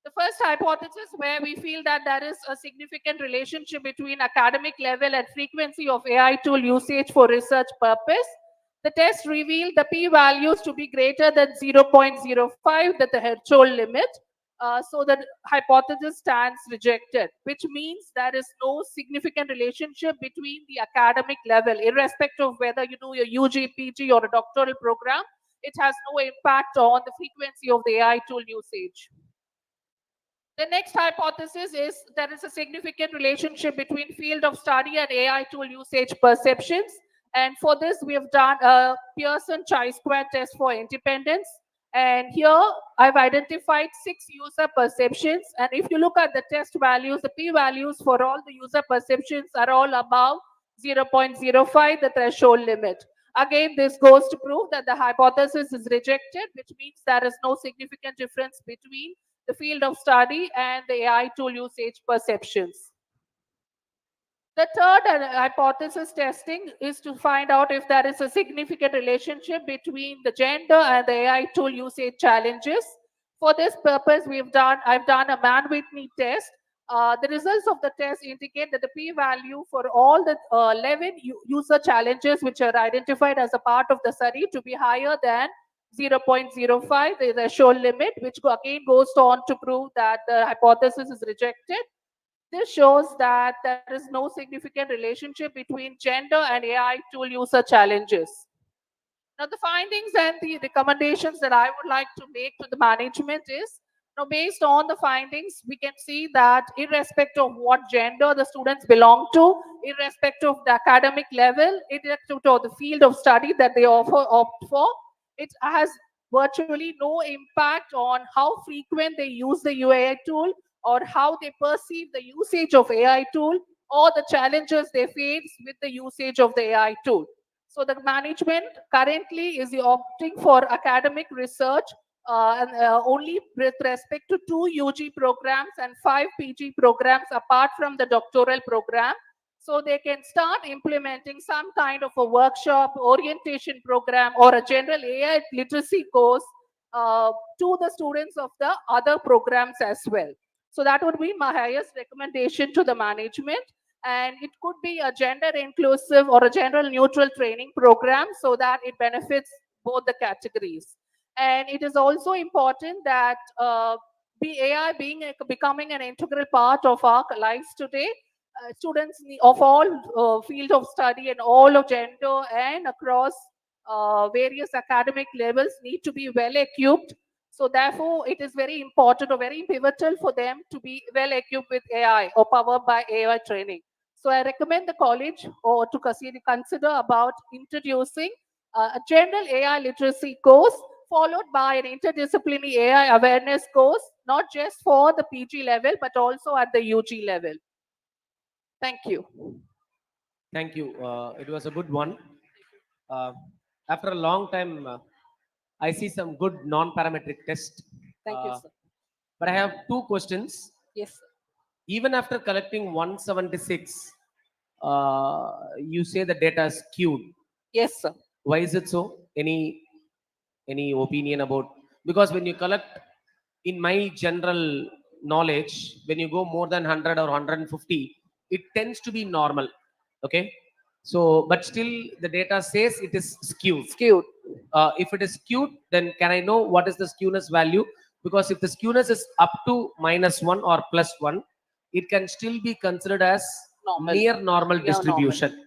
The first hypothesis, where we feel that there is a significant relationship between academic level and frequency of AI tool usage for research purpose. The test revealed the p-values to be greater than 0.05, that the threshold limit. So the hypothesis stands rejected, which means there is no significant relationship between the academic level, irrespective of whether you do your UG, PG, or a doctoral program. It has no impact on the frequency of the AI tool usage. The next hypothesis is there is a significant relationship between field of study and AI tool usage perceptions. And for this, we have done a Pearson chi-square test for independence. And here I've identified 6 user perceptions. And if you look at the test values, the p-values for all the user perceptions are all above 0.05, the threshold limit. Again, this goes to prove that the hypothesis is rejected, which means there is no significant difference between the field of study and the AI tool usage perceptions. The third hypothesis testing is to find out if there is a significant relationship between the gender and the AI tool usage challenges. For this purpose, I've done a Mann-Whitney test. The results of the test indicate that the p-value for all the 11 user challenges which are identified as a part of the study to be higher than 0.05, the threshold limit, which again goes on to prove that the hypothesis is rejected. This shows that there is no significant relationship between gender and AI tool user challenges. Now, the findings and the recommendations that I would like to make to the management is, now based on the findings, we can see that irrespective of what gender the students belong to, irrespective of the academic level, irrespective of the field of study that they opt for, it has virtually no impact on how frequent they use the AI tool or how they perceive the usage of AI tool or the challenges they face with the usage of the AI tool. So the management currently is opting for academic research only with respect to 2 UG programs and 5 PG programs apart from the doctoral program. So they can start implementing some kind of a workshop, orientation program, or a general AI literacy course to the students of the other programs as well. So that would be my highest recommendation to the management. And it could be a gender inclusive or a gender neutral training program so that it benefits both the categories. And it is also important that AI becoming an integral part of our lives today, students of all field of study and all of gender and across various academic levels need to be well equipped. So therefore, it is very important or very pivotal for them to be well equipped with AI or powered by AI training. So I recommend the college or to consider about introducing a general AI literacy course followed by an interdisciplinary AI awareness course, not just for the PG level, but also at the UG level. Thank you. Thank you. It was a good one. After a long time, I see some good non-parametric test. Thank you, sir. But I have two questions. Yes, sir. Even after collecting 176, you say the data is skewed. Yes, sir. Why is it so? Any opinion about? Because when you collect, in my general knowledge, when you go more than 100 or 150, it tends to be normal. Okay. So, but still the data says it is skewed. Skewed. If it is skewed, then can I know what is the skewness value? Because if the skewness is up to -1 or +1, it can still be considered as Normal. near normal Near distribution.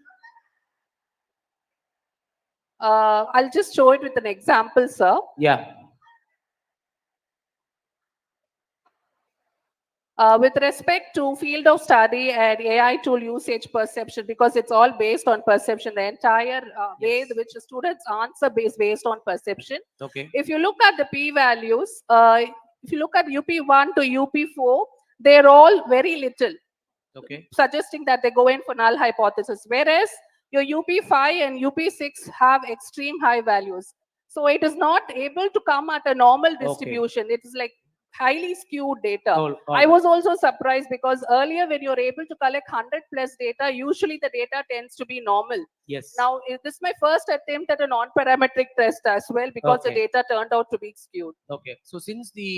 I'll just show it with an example, sir. Yeah. With respect to field of study and AI tool usage perception, because it's all based on perception, the entire way in which the students answer based on perception. Okay. If you look at the p-values, if you look at UP1 to UP4, they're all very little, Okay. suggesting that they go in for null hypothesis, whereas your UP5 and UP6 have extreme high values. So it is not able to come at a normal distribution. It is like highly skewed data. All I was also surprised because earlier when you're able to collect 100 plus data, usually the data tends to be normal. Yes. Now, this is my first attempt at a non-parametric test as well because the Okay. data turned out to be skewed. Okay. So since the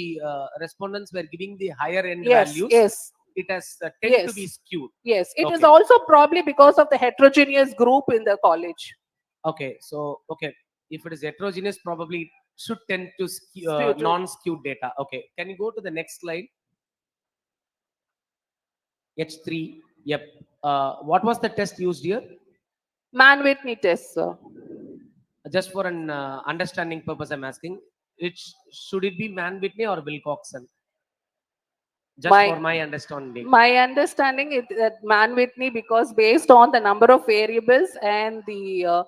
respondents were giving the higher end Yes, values, yes. it has tend to Yes. be skewed. Yes, it is Okay. also probably because of the heterogeneous group in the college. Okay. So, okay. If it is heterogeneous, probably it should tend to Skew to- non-skewed data. Okay. Can you go to the next slide? H3. Yep. What was the test used here? Mann-Whitney test, sir. Just for an understanding purpose, I'm asking. Should it be Mann-Whitney or Wilcoxon? Just for my understanding. My understanding is that Mann-Whitney, because based on the number of variables and the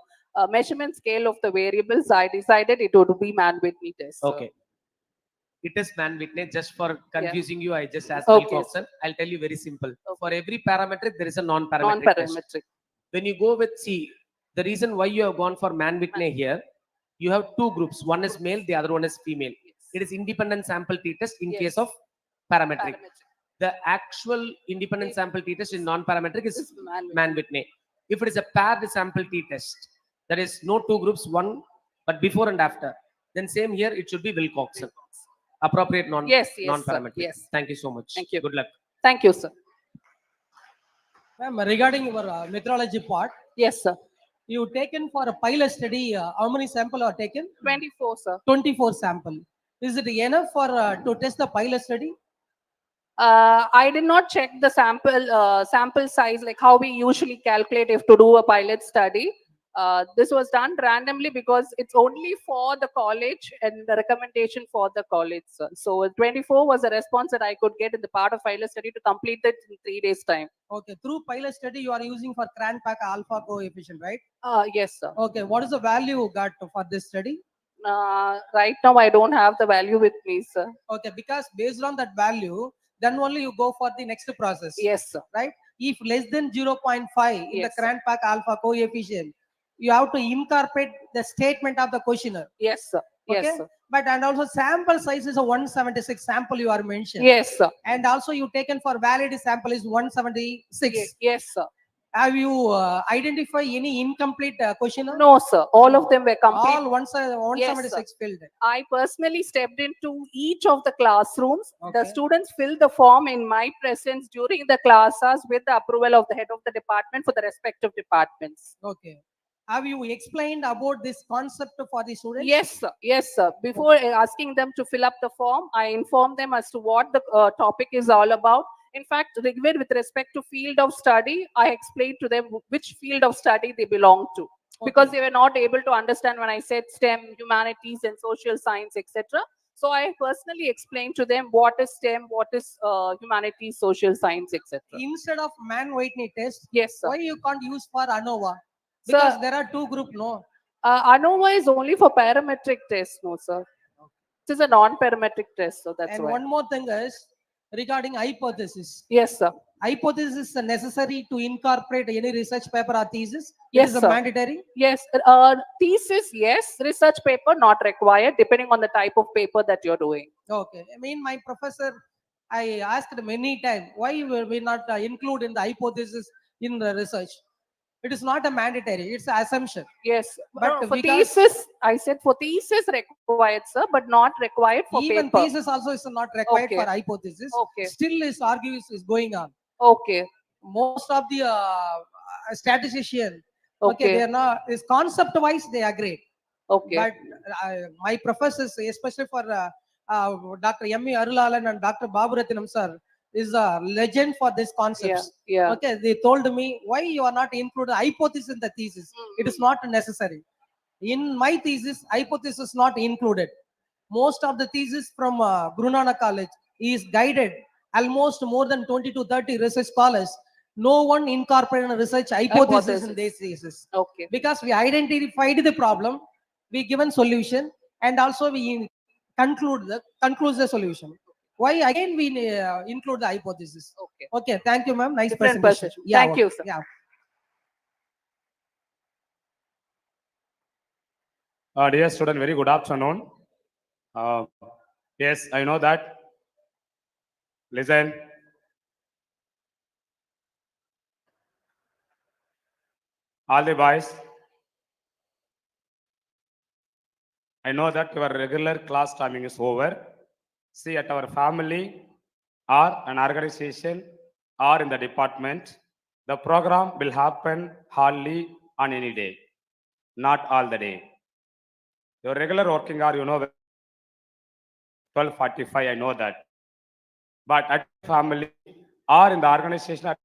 measurement scale of the variables, I decided it would be Mann-Whitney test. sir. Okay. It is Mann-Whitney. Just for confusing you, I just asked Okay, Wilcoxon. I'll tell you very simple. For every parametric, there is a non-parametric test. Non-parametric. When you go with C, the reason why you have gone for Mann-Whitney here, you have two groups. One is male, the other one is female. It is independent sample t-test in case of parametric. The actual independent sample t-test in non-parametric is Mann-Whitney. If it is a paired sample t-test, that is no two groups, one, but before and after, then same here, it should be Wilcoxon. Appropriate Yes, yes, sir. non-parametric. Yes. Thank you so much. Thank you. Good luck. Thank you, sir. Ma'am, regarding your methodology part, yes, sir. You taken for a pilot study, how many sample are taken? 24, sir. 24 sample. Is it enough for to test the pilot study? I did not check the sample size, like how we usually calculate if to do a pilot study. This was done randomly because it's only for the college and the recommendation for the college. Sir. So 24 was the response that I could get in the part of pilot study to complete it in 3 days time. Okay, through pilot study you are using for Cranpack alpha coefficient, right? Yes, sir. Okay, what is the value you got for this study? Right now I don't have the value with me, sir. Okay, because based on that value, then only you go for the next process. Yes, sir. Right? If less than 0.5 in Yes, the Cranpack alpha coefficient, you have to incorporate the statement of the questionnaire. Yes, sir. Okay? Yes, sir. But and also sample size is a 176 sample you are mentioned. Yes, sir. And also you taken for valid sample is 176. Yes, sir. Have you identified any incomplete questionnaire? No, sir. All of them were complete. All 176 filled. I personally stepped into each of the classrooms. The Okay. students filled the form in my presence during the classes with the approval of the head of the department for the respective departments. Okay. Have you explained about this concept for the students? Yes, sir. Yes, sir. Before asking them to fill up the form, I informed them as to what the topic is all about. In fact, Rigved, with respect to field of study, I explained to them which field of study they belong to. Because they were not able to understand when I said STEM, humanities and social science, etc. So I personally explained to them what is STEM, what is humanities, social science, etc. Instead of Mann-Whitney test, yes, sir. why you can't use for ANOVA? Because there are two groups, no? ANOVA is only for parametric tests, no, sir. This is a non-parametric test, so that's And why. one more thing is regarding hypothesis. Yes, sir. Hypothesis is necessary to incorporate any research paper or thesis. Yes, it is a sir. mandatory. Yes, thesis, yes. Research paper not required, depending on the type of paper that you're doing. Okay. I mean, my professor, I asked many times, why will we not include in the hypothesis in the research? It is not a mandatory, it's an assumption. Yes, But for because thesis, I said for thesis required, sir, but not required for even paper. thesis also is not required Okay. for hypothesis. Okay. Still is argues is going on. Okay. Most of the statistician, Okay. they are not, is concept wise they agree. Okay. But my professors, especially for Dr. M.E. Arulalan and Dr. Baburatinam sir, is a legend for these concepts. Yeah, yeah. Okay, they told me, why you are not included hypothesis in the thesis? It is not necessary. In my thesis, hypothesis is not included. Most of the thesis from Guru Nanak College is guided. Almost more than 20 to 30 research scholars. No one incorporated research hypothesis in their thesis. Okay. Because we identified the problem, we given solution, and also we concludes the solution. Why again we include the hypothesis? Okay. Okay, thank you, ma'am. Nice Different presentation. perception. Yeah, Thank okay. you, sir. Yeah. Dear student, very good afternoon. Yes, I know that. Listen. All the boys. I know that your regular class timing is over. See, at our family or an organization or in the department, the program will happen hardly on any day, not all the day. Your regular working hour, 12:45, I know that. But at family or in the organization,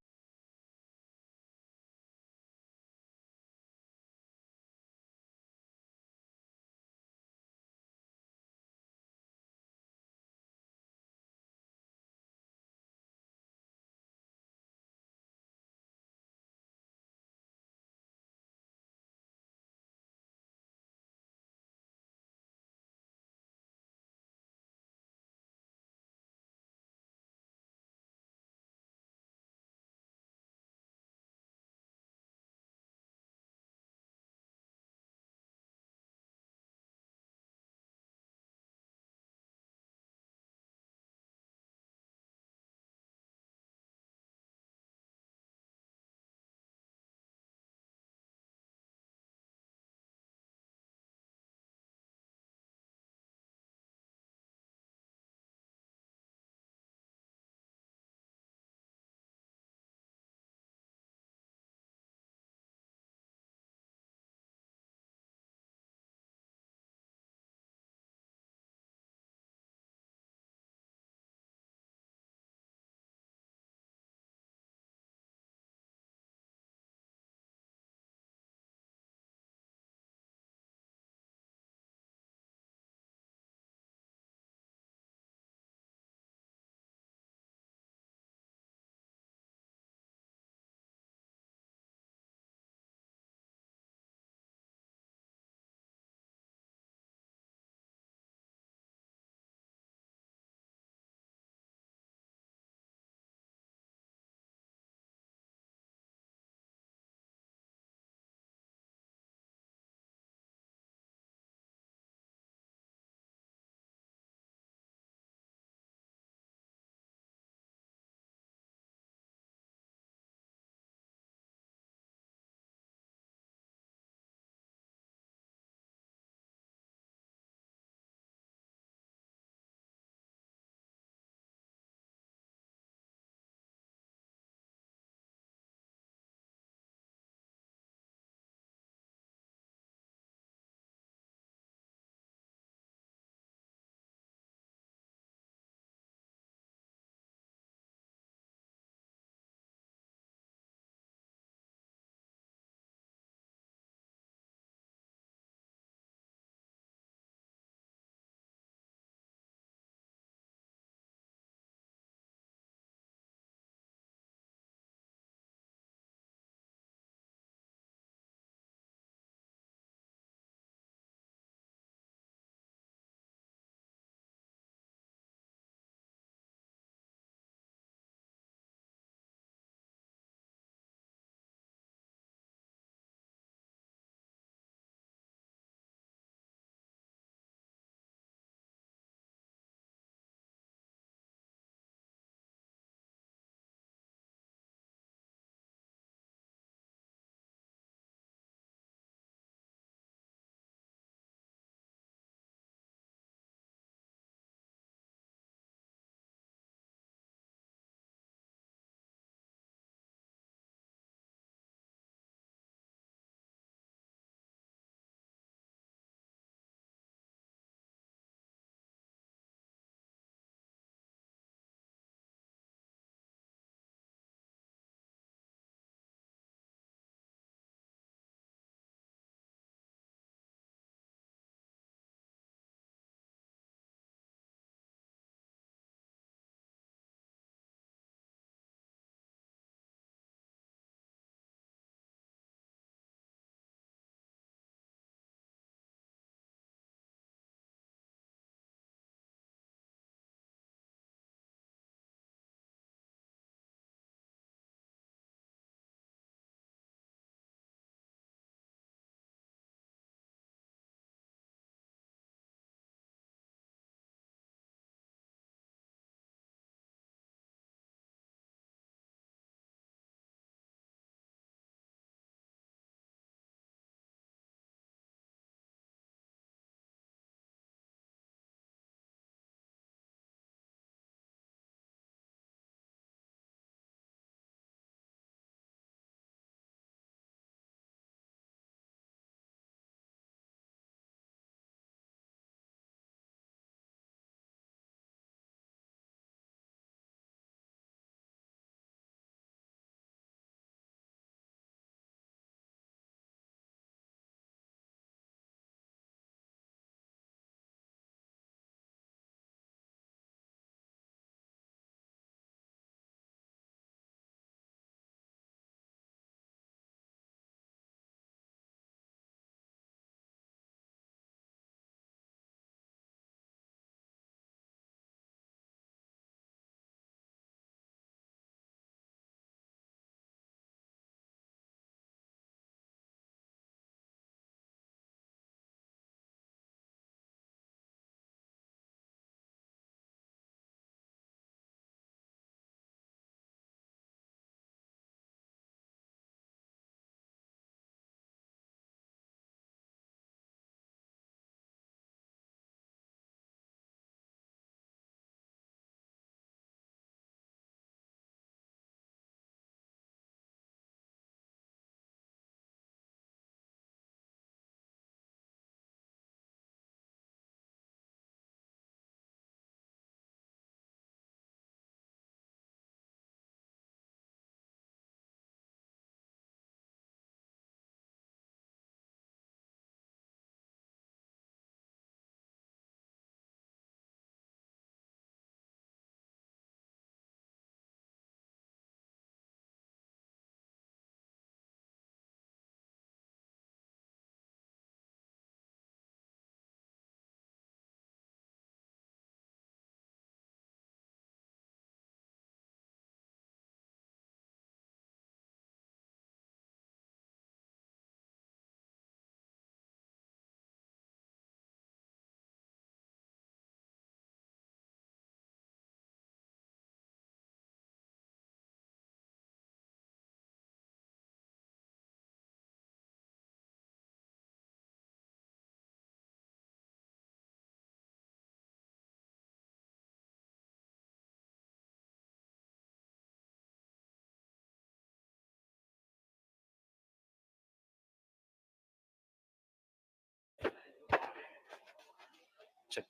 Check.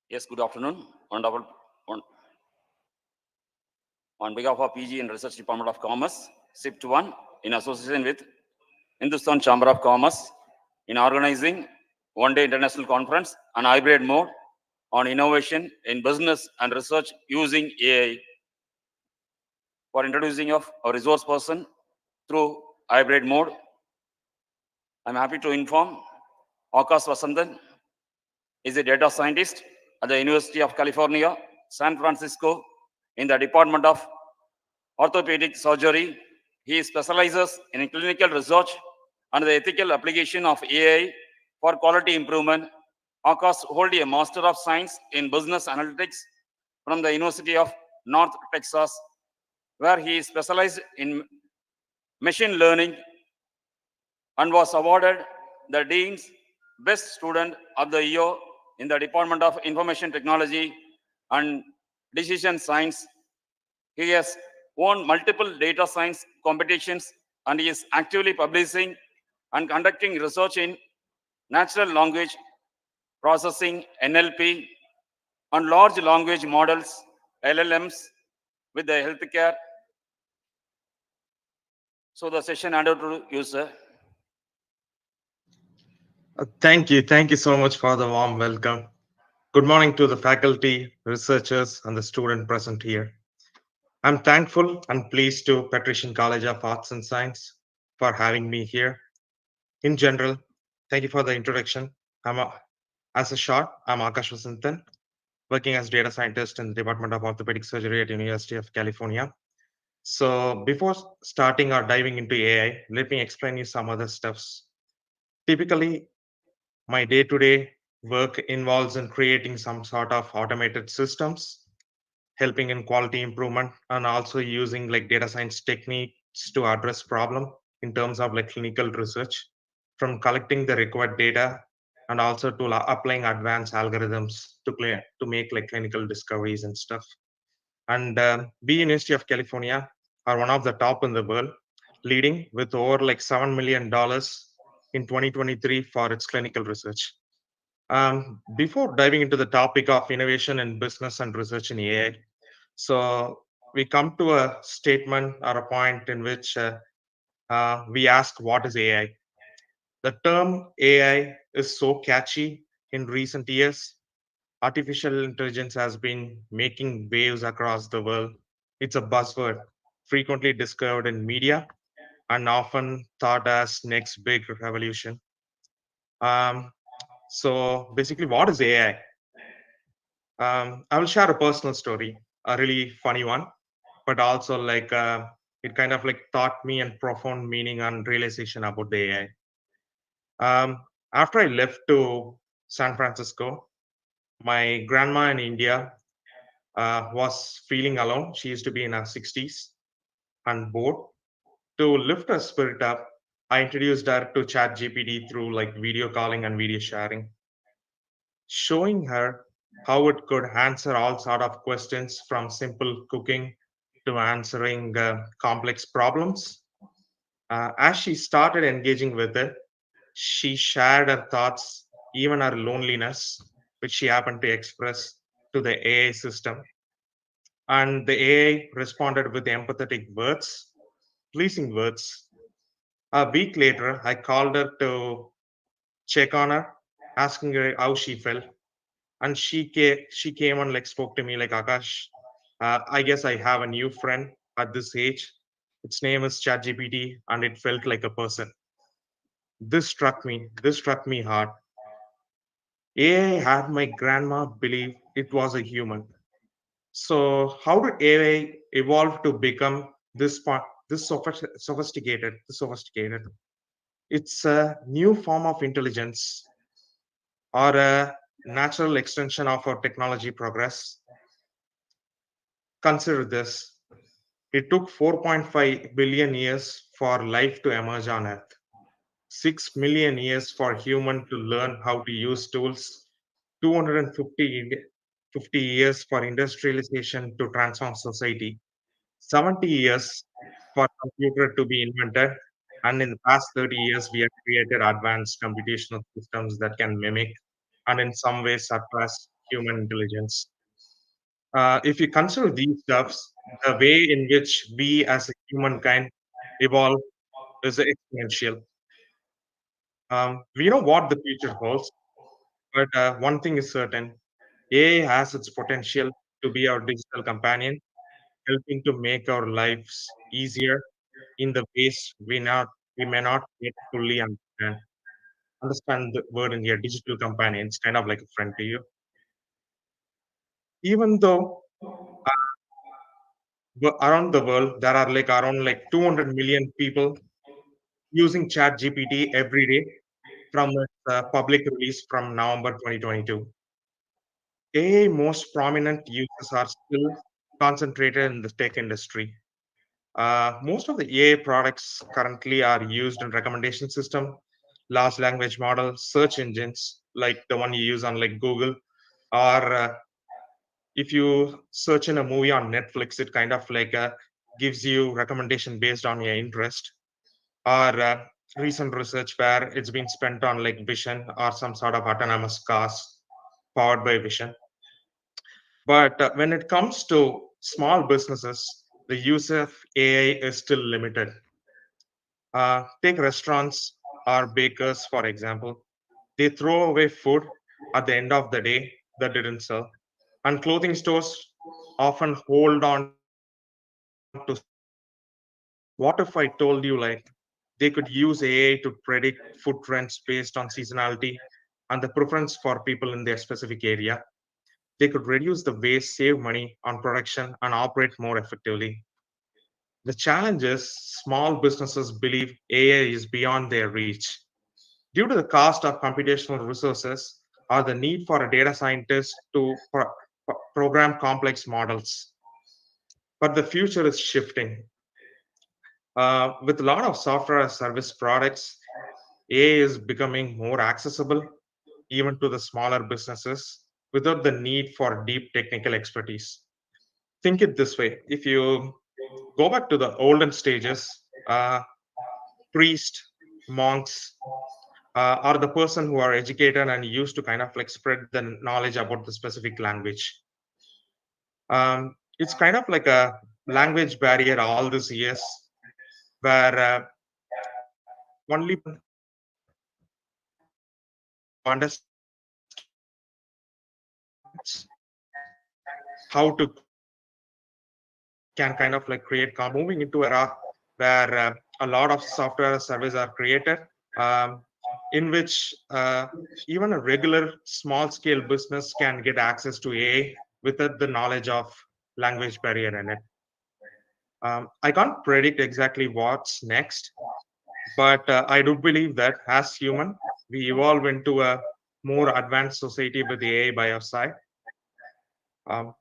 Yes, good afternoon. On behalf of PG and Research Department of Commerce, SIPT 1, in association with Hindustan Chamber of Commerce, in organizing one-day international conference on hybrid mode on innovation in business and research using AI. For introducing of a resource person through hybrid mode, I'm happy to inform Akash Vasandan is a data scientist at the University of California, San Francisco, in the Department of Orthopedic Surgery. He specializes in clinical research and the ethical application of AI for quality improvement. Akash holds a Master of Science in Business Analytics from the University of North Texas, where he specialized in machine learning and was awarded the Dean's Best Student of the Year in the Department of Information Technology and Decision Science. He has won multiple data science competitions and he is actively publishing and conducting research in natural language processing, NLP, and large language models, LLMs, with the healthcare. So the session handed to you, sir. Thank you. Thank you so much for the warm welcome. Good morning to the faculty, researchers, and the student present here. I'm thankful and pleased to Patrician College of Arts and Science for having me here. In general, thank you for the introduction. I'm Akash Vasantan, working as data scientist in the Department of Orthopedic Surgery at University of California. So before starting or diving into AI, let me explain you some other stuffs. Typically, my day-to-day work involves in creating some sort of automated systems, helping in quality improvement, and also using like data science techniques to address problem in terms of like clinical research, from collecting the required data and also to applying advanced algorithms to make like clinical discoveries and stuff. And we University of California are one of the top in the world, leading with over like $7 million in 2023 for its clinical research. Before diving into the topic of innovation in business and research in AI, so we come to a statement or a point in which we ask, what is AI? The term AI is so catchy in recent years. Artificial intelligence has been making waves across the world. It's a buzzword, frequently discovered in media and often thought as next big revolution. So basically, what is AI? I will share a personal story, a really funny one, but also like it kind of like taught me and profound meaning and realization about the AI. After I left to San Francisco, my grandma in India was feeling alone. She used to be in her 60s and bored. To lift her spirit up, I introduced her to ChatGPT through like video calling and video sharing, showing her how it could answer all sort of questions from simple cooking to answering complex problems. As she started engaging with it, she shared her thoughts, even her loneliness, which she happened to express to the AI system. And the AI responded with empathetic words, pleasing words. A week later, I called her to check on her, asking her how she felt. And she came and like spoke to me like, Akash, I guess I have a new friend at this age. Its name is ChatGPT, and it felt like a person. This struck me. This struck me hard. AI had my grandma believe it was a human. So how did AI evolve to become this sophisticated? This sophisticated. It's a new form of intelligence or a natural extension of our technology progress. Consider this. It took 4.5 billion years for life to emerge on Earth, 6 million years for human to learn how to use tools, 250 years for industrialization to transform society, 70 years for computer to be invented, And in the past 30 years, we have created advanced computational systems that can mimic and in some ways surpass human intelligence. If you consider these stuffs, the way in which we as a humankind evolve is exponential. We know what the future holds, but one thing is certain: AI has its potential to be our digital companion, helping to make our lives easier in the ways we may not yet fully understand. Understand the word in here, digital companion. It's kind of like a friend to you. Even though around the world there are like around like 200 million people using Chat GPT every day from its public release from November 2022. AI most prominent users are still concentrated in the tech industry. Most of the AI products currently are used in recommendation system, large language models, search engines like the one you use on like Google, or if you search in a movie on Netflix, it kind of like gives you recommendation based on your interest, or recent research where it's been spent on like vision or some sort of autonomous cars powered by vision. But when it comes to small businesses, the use of AI is still limited. Take restaurants or bakers, for example. They throw away food at the end of the day that didn't sell. And clothing stores often hold on to stock. What if I told you like they could use AI to predict food trends based on seasonality and the preference for people in their specific area? They could reduce the waste, save money on production, and operate more effectively. The challenge is small businesses believe AI is beyond their reach. Due to the cost of computational resources or the need for a data scientist to program complex models. But the future is shifting. With a lot of software as service products, AI is becoming more accessible even to the smaller businesses without the need for deep technical expertise. Think it this way: if you go back to the olden stages, priest, monks, are the person who are educated and used to kind of like spread the knowledge about the specific language. It's kind of like a language barrier all these years, where only who understand how to can kind of like create moving into era where a lot of software as service are created, um, in which even a regular small scale business can get access to AI without the knowledge of language barrier in it. I can't predict exactly what's next, but I do believe that as human, we evolve into a more advanced society with AI by our side. Um,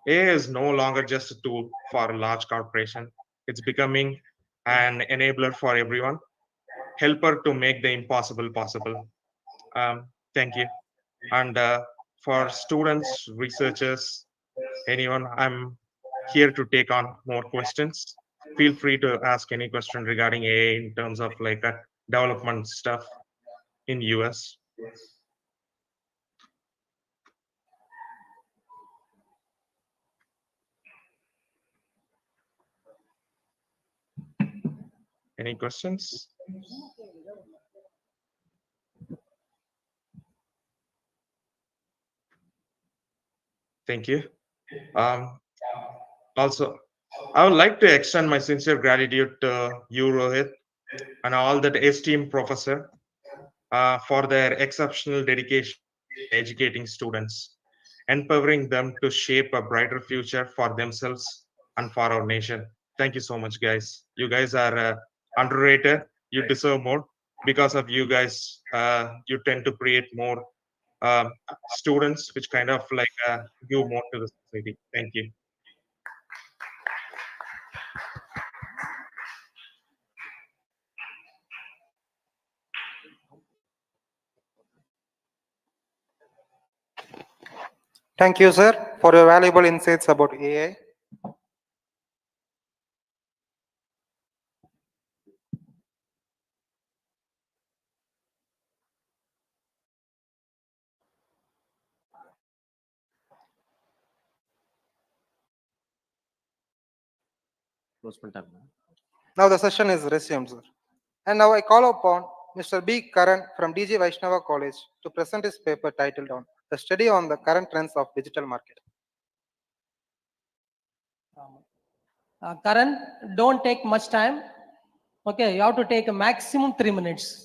AI is no longer just a tool for a large corporation. It's becoming an enabler for everyone, helper to make the impossible possible. Thank you. And for students, researchers, anyone, I'm here to take on more questions. Feel free to ask any question regarding AI in terms of like development stuff in US. Any questions? Thank you. Um, Also, I would like to extend my sincere gratitude to you, Rohit, and all that esteemed professor for their exceptional dedication in educating students, empowering them to shape a brighter future for themselves and for our nation. Thank you so much, guys. You guys are underrated. You deserve more. Because of you guys, you tend to create more students, which kind of like give more to the society. Thank you. Thank you, sir, for your valuable insights about AI. endorsement time. Now the session is resumed, sir. And now I call upon Mr. B. Karan from DG Vaishnava College to present his paper titled on The Study on the Current Trends of Digital Marketing. Karan, don't take much time. Okay, you have to take a maximum 3 minutes.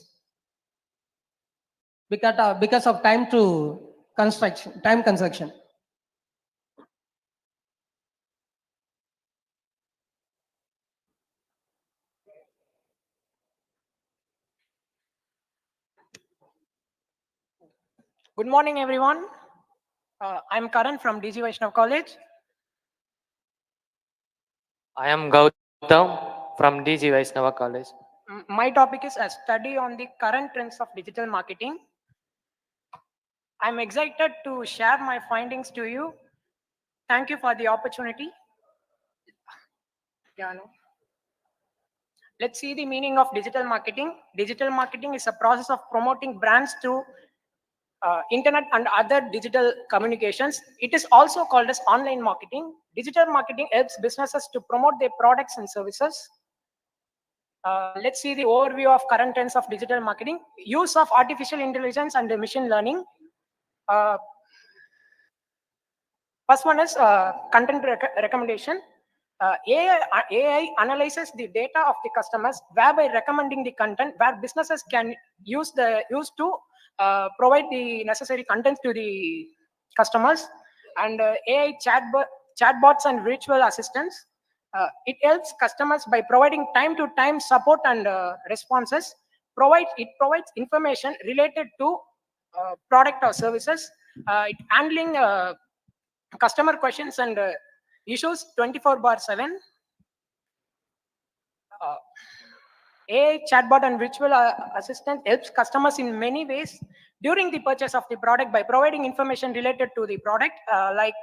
Because of time consumption. Good morning, everyone. I'm Karan from DG Vaishnav College. I am Gautam from DG Vaishnava College. My topic is a study on the current trends of digital marketing. I'm excited to share my findings to you. Thank you for the opportunity. Yeah, no. Let's see the meaning of digital marketing. Digital marketing is a process of promoting brands through internet and other digital communications. It is also called as online marketing. Digital marketing helps businesses to promote their products and services. Let's see the overview of current trends of digital marketing. Use of artificial intelligence and machine learning. First one is content recommendation. AI analyzes the data of the customers, whereby recommending the content where businesses can use to provide the necessary content to the customers. And AI chatbots and virtual assistants. It helps customers by providing time-to-time support and responses. It provides information related to product or services. It handling customer questions and issues 24/7. AI chatbot and virtual assistant helps customers in many ways during the purchase of the product by providing information related to the product, like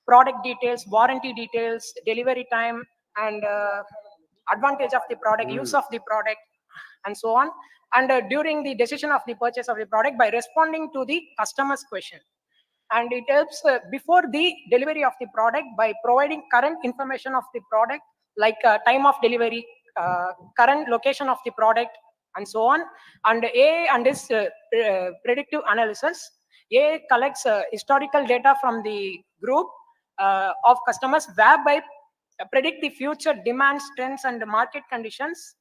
product details, warranty details, delivery time, and advantage of the product, use of the product, and so on. And during the decision of the purchase of the product by responding to the customer's question. And it helps before the delivery of the product by providing current information of the product, like time of delivery, current location of the product, and so on. And AI and its predictive analysis. AI collects historical data from the group of customers, whereby predict the future demands, trends, and market conditions.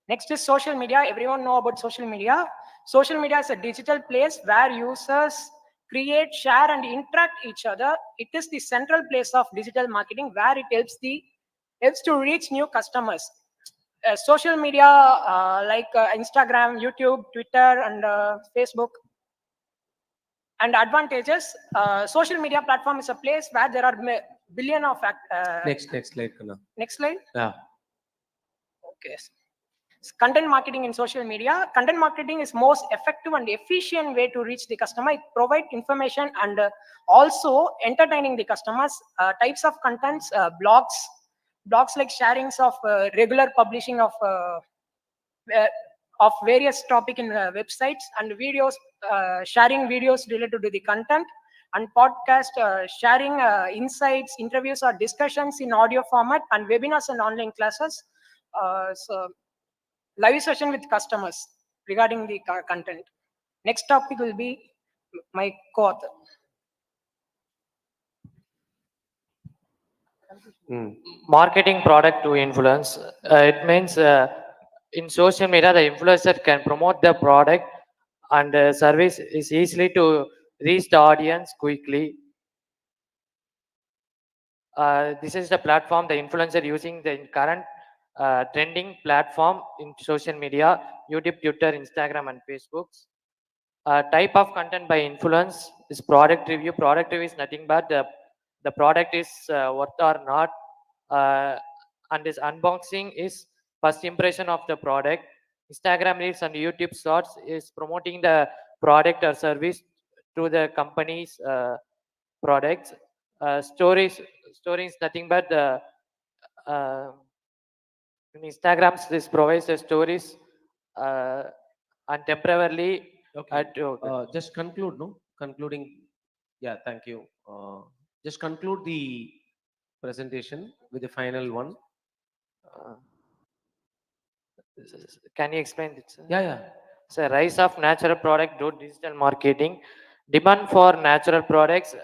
Next is social media. Everyone know about social media. Social media is a digital place where users create, share, and interact each other. It is the central place of digital marketing where it helps to reach new customers. Social media like Instagram, YouTube, Twitter, and Facebook. And advantages, social media platform is a place where there are billion of Next slide, Kana. Next slide. Yeah. Okay. Content marketing in social media. Content marketing is most effective and efficient way to reach the customer. It provides information and also entertaining the customers. Types of contents, blogs like sharings of regular publishing of various topic in websites, and videos, sharing videos related to the content, and podcast, sharing insights, interviews, or discussions in audio format, and webinars and online classes. So live session with customers regarding the content. Next topic will be my co-author. Marketing product to influence. It means in social media, the influencer can promote the product and service is easily to reach the audience quickly. This is the platform the influencer using the current trending platform in social media, YouTube, Twitter, Instagram, and Facebook. Type of content by influence is product review. Product review is nothing but the product is worth or not, and this unboxing is first impression of the product. Instagram Reels and YouTube Shorts is promoting the product or service to the company's products. Stories is nothing but the in Instagram this provides the stories and temporarily. Okay. Just conclude, no? Concluding. Yeah, thank you. Just conclude the presentation with the final one. Uh, Can you explain it, sir? Yeah, yeah. So rise of natural product to digital marketing, demand for natural products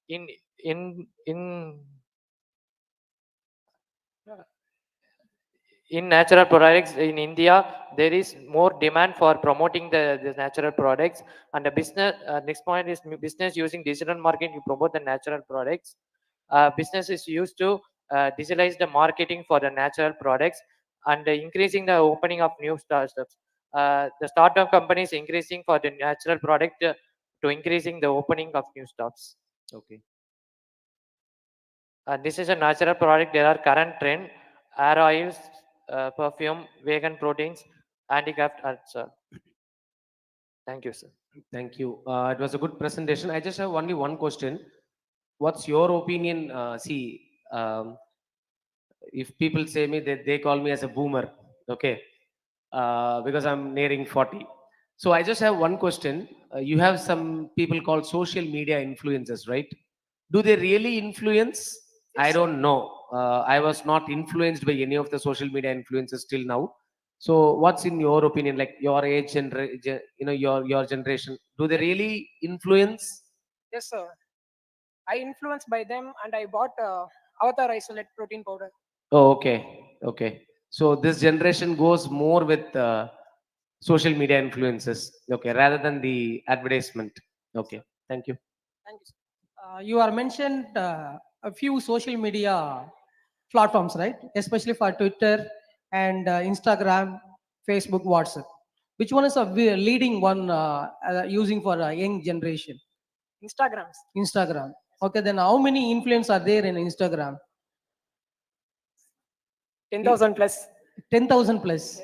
in in in in natural products in India, there is more demand for promoting the natural products. And the business, next point is business using digital marketing to promote the natural products. Business is used to digitalize the marketing for the natural products and increasing the opening of new startups. The startup companies increasing for the natural product to increasing the opening of new stops. Okay. This is a natural product. There are current trend, hair oils, perfume, vegan proteins, handicraft arts. Thank you, sir. Thank you. It was a good presentation. I just have only one question. What's your opinion? If people say me that they call me as a boomer, okay, because I'm nearing 40. So I just have one question. You have some people called social media influencers, right? Do they really influence? I don't know. I was not influenced by any of the social media influencers till now. So what's in your opinion, like your age and your generation? Do they really influence? Yes, sir. I influenced by them and I bought Avatar Isolate protein powder. Oh, okay, okay. So this generation goes more with social media influences, okay, rather than the advertisement. Okay, thank you. Thank you, sir. You are mentioned a few social media platforms, right? Especially for Twitter and Instagram, Facebook, WhatsApp. Which one is a leading one using for a young generation? Instagrams. Instagram. Okay, then how many influencers are there in Instagram? 10,000 plus. 10,000 plus.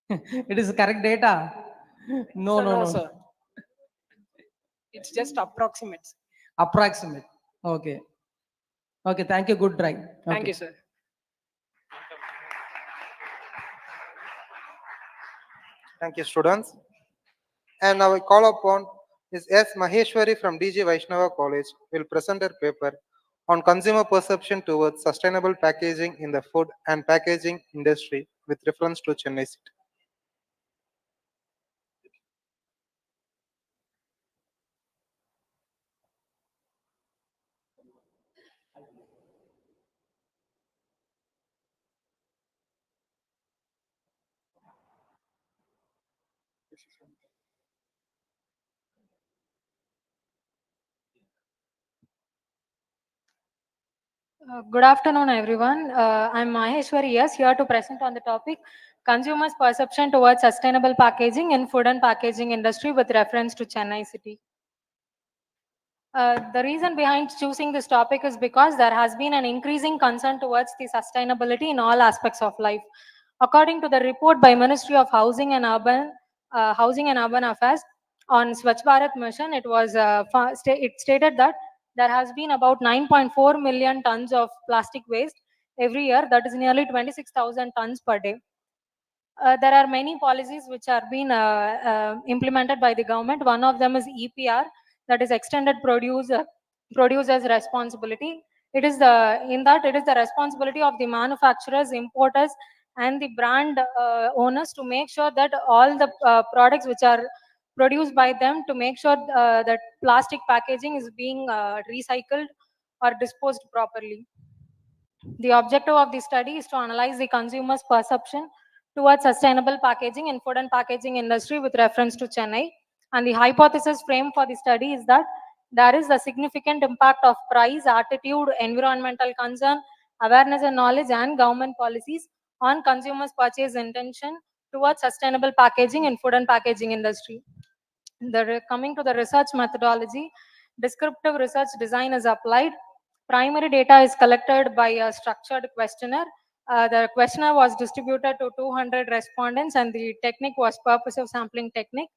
It is correct data. No, Sir, no, no, no. sir. It's just approximate. Approximate. Okay. Okay, thank you. Good try. Thank Okay. you, sir. Thank you, students. And now I call upon is S. Maheshwari from DG Vaishnava College will present her paper on consumer perception towards sustainable packaging in the food and packaging industry with reference to Chennai City. Good afternoon, everyone. I'm Maheshwari, yes, here to present on the topic consumers' perception towards sustainable packaging in food and packaging industry with reference to Chennai City. The reason behind choosing this topic is because there has been an increasing concern towards the sustainability in all aspects of life. According to the report by Ministry of Housing and Urban Affairs on Swachh Bharat Mission, it stated that there has been about 9.4 million tons of plastic waste every year. That is nearly 26,000 tons per day. There are many policies which are being implemented by the government. One of them is EPR, that is extended producer's responsibility. It is the responsibility of the manufacturers, importers, and the brand owners to make sure that all the products which are produced by them, to make sure that plastic packaging is being recycled or disposed properly. The objective of the study is to analyze the consumer's perception towards sustainable packaging in food and packaging industry with reference to Chennai. And the hypothesis frame for the study is that there is a significant impact of price, attitude, environmental concern, awareness and knowledge, and government policies on consumers' purchase intention towards sustainable packaging in food and packaging industry. Coming to the research methodology, descriptive research design is applied. Primary data is collected by a structured questionnaire. The questionnaire was distributed to 200 respondents, and the technique was purposive sampling technique.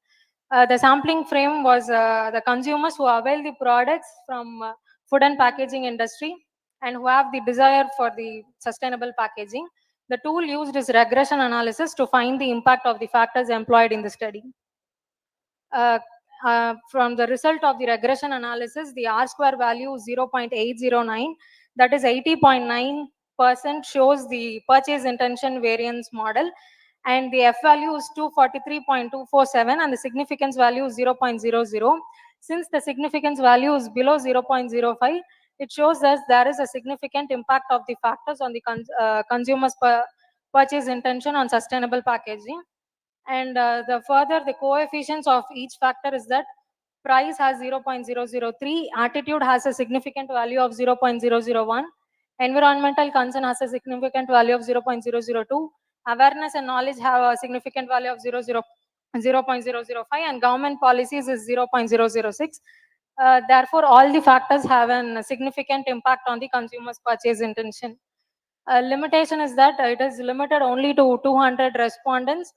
The sampling frame was the consumers who avail the products from food and packaging industry and who have the desire for the sustainable packaging. The tool used is regression analysis to find the impact of the factors employed in the study. From the result of the regression analysis, the R square value is 0.809. that is 80.9% shows the purchase intention variance model, and the F value is 243.247 and the significance value is 0.00. Since the significance value is below 0.05, it shows us there is a significant impact of the factors on the consumer's purchase intention on sustainable packaging. And the coefficients of each factor is that price has 0.003, attitude has a significant value of 0.001, environmental concern has a significant value of 0.002, awareness and knowledge have a significant value of 0.005, and government policies is 0.006. Therefore, all the factors have a significant impact on the consumer's purchase intention. Limitation is that it is limited only to 200 respondents,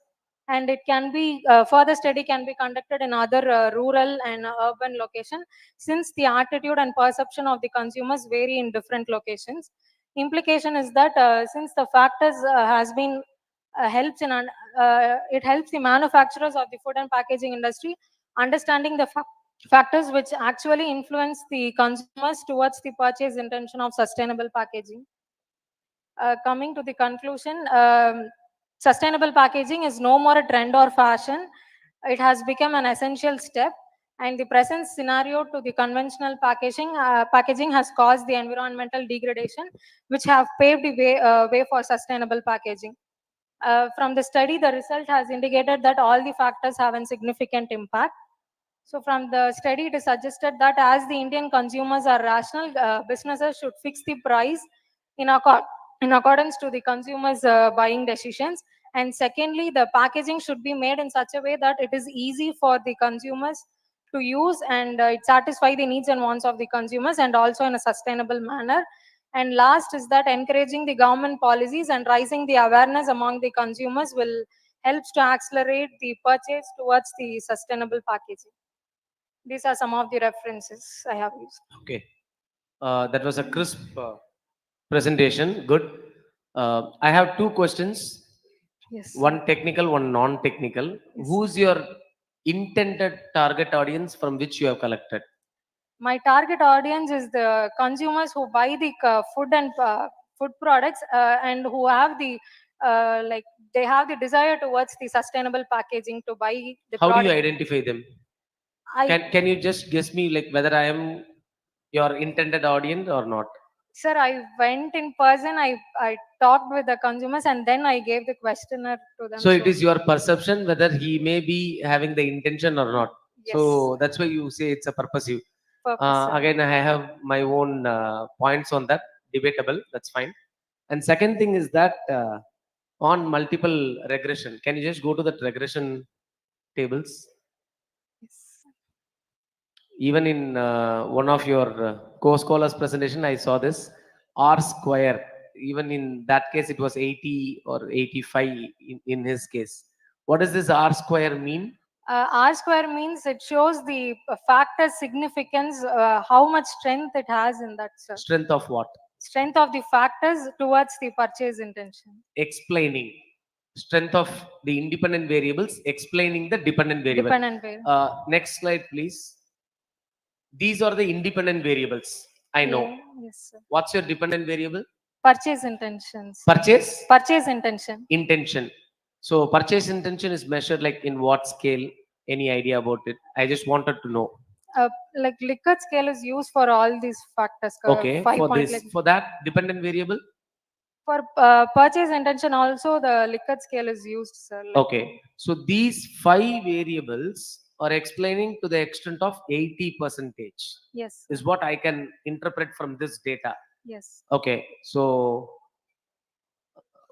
and it can be further study can be conducted in other rural and urban location, since the attitude and perception of the consumers vary in different locations. Implication is that since the factors has been helps in it helps the manufacturers of the food and packaging industry understanding the factors which actually influence the consumers towards the purchase intention of sustainable packaging. Coming to the conclusion, sustainable packaging is no more a trend or fashion. It has become an essential step, and the present scenario to the conventional packaging has caused the environmental degradation, which have paved the way for sustainable packaging. From the study, the result has indicated that all the factors have a significant impact. So from the study, it is suggested that as the Indian consumers are rational, businesses should fix the price in, in accordance to the consumers' buying decisions. And secondly, the packaging should be made in such a way that it is easy for the consumers to use, and it satisfy the needs and wants of the consumers, and also in a sustainable manner. And last is that encouraging the government policies and raising the awareness among the consumers will helps to accelerate the purchase towards the sustainable packaging. These are some of the references I have used. Okay. That was a crisp presentation. Good. I have two questions. Yes. One technical, one non-technical. Yes. Who's your intended target audience from which you have collected? My target audience is the consumers who buy the food and food products and who have the like they have the desire towards the sustainable packaging to buy the How product. do you identify them? I, Can you just guess me like whether I am your intended audience or not? Sir, I went in person, I talked with the consumers, and then I gave the questionnaire to them. So it is your perception whether he may be having the intention or not. Yes. So that's why you say it's a purposive. Purpose, sir. Again, I have my own points on that, debatable, that's fine. And second thing is that on multiple regression, can you just go to that regression tables? Yes. Even in one of your co-scholars presentation, I saw this R square. Even in that case, it was 80 or 85 in his case. What does this R square mean? R square means it shows the factor significance, how much strength it has in that, sir. Strength of what? Strength of the factors towards the purchase intention. Explaining. Strength of the independent variables, explaining the dependent variable. Dependent variable. Next slide, please. These are the independent variables. I know. Yeah, yes, sir. What's your dependent variable? Purchase intentions. Purchase? Purchase intention. Intention. So purchase intention is measured like in what scale? Any idea about it? I just wanted to know. Like Likert scale is used for all these factors. Okay. For point, this, for that dependent variable. For purchase intention also the Likert scale is used, sir. Like, okay. So these 5 variables are explaining to the extent of 80%. Yes. Is what I can interpret from this data. Yes. Okay. So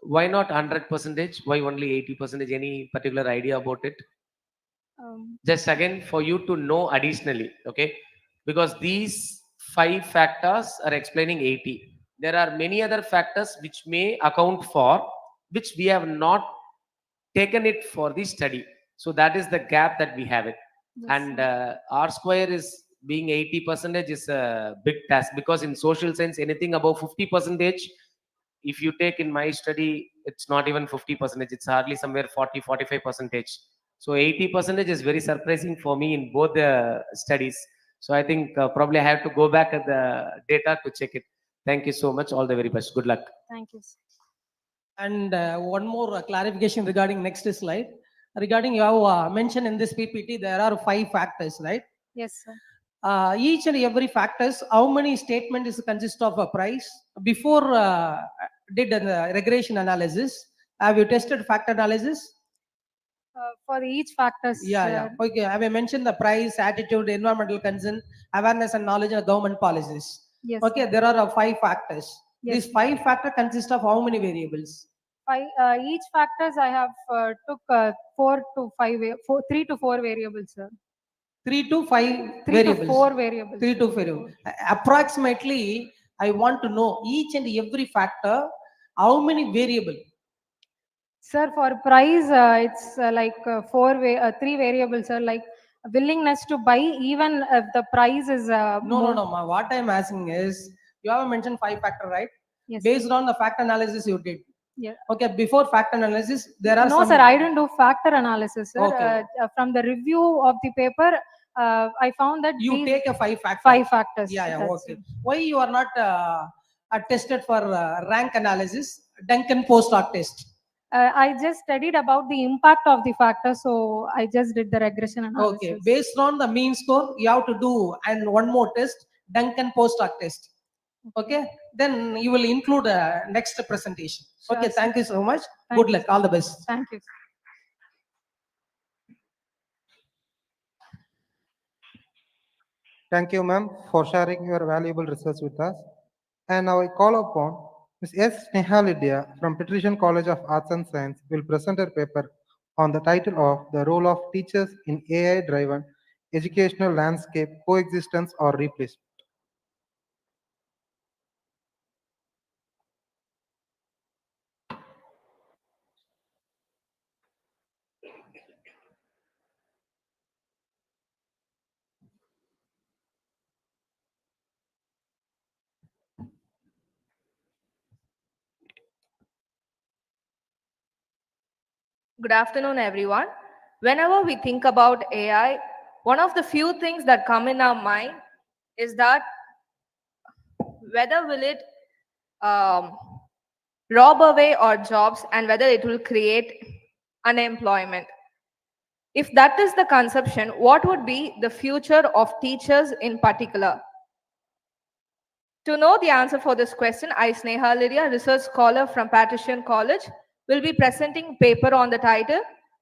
why not 100%? Why only 80%? Any particular idea about it? Just again for you to know additionally, okay? Because these 5 factors are explaining 80. There are many other factors which may account for, which we have not taken it for the study. So that is the gap that we have it. Yes, and R square is being 80% is a big task, because in social science, anything above 50%, if you take in my study, it's not even 50%, it's hardly somewhere 40-45%. So 80% is very surprising for me in both the studies. So I think probably I have to go back at the data to check it. Thank you so much. All the very best. Good luck. Thank you. And one more clarification regarding next slide. Regarding you have mentioned in this PPT, there are 5 factors, right? Yes, sir. Each and every factors, how many statement is consist of a price? Before did a regression analysis, have you tested factor analysis? For each factors. Yeah. Okay. Have you mentioned the price, attitude, environmental concern, awareness and knowledge of government policies? Yes. Okay. sir. There are 5 factors. Yes, These sir. 5 factors consist of how many variables? Each factors I have took 4 to 5, 3 to 4 variables, sir. 3 to 5 3 to variables. 4 variables. 3 to 4 variables. Approximately, I want to know each and every factor, how many variable? Sir, for price, it's like 3 variables, sir. Like willingness to buy, even if the price is No. What I'm asking is, you have mentioned 5 factor, right? Yes, Based sir. on the factor analysis you did. Yeah. Okay. Before factor analysis, there are No, some. sir, I didn't do factor analysis, sir. Okay. From the review of the paper, I found that You these take a 5 factor. 5 factors. Yeah. That's Okay. it. Why you are not tested for rank analysis, Duncan post-hoc test? I just studied about the impact of the factor, so I just did the regression analysis. Okay, based on the mean score, you have to do and one more test, Duncan post-hoc test. Okay, then you will include next presentation. Sure, Okay, sir. thank you so much. Thank Good you, luck, sir. all the best. Thank you. Thank you, ma'am, for sharing your valuable research with us. And now I call upon Ms. S. Sneha from Patrician College of Arts and Science will present her paper on the title of The Role of Teachers in AI-Driven Educational Landscape, Coexistence or Replacement. Good afternoon, everyone. Whenever we think about AI, one of the few things that come in our mind is that whether will it rob away our jobs and whether it will create unemployment. If that is the conception, what would be the future of teachers in particular? To know the answer for this question, I, Sneha Lydia, research scholar from Patrician College, will be presenting paper on the title,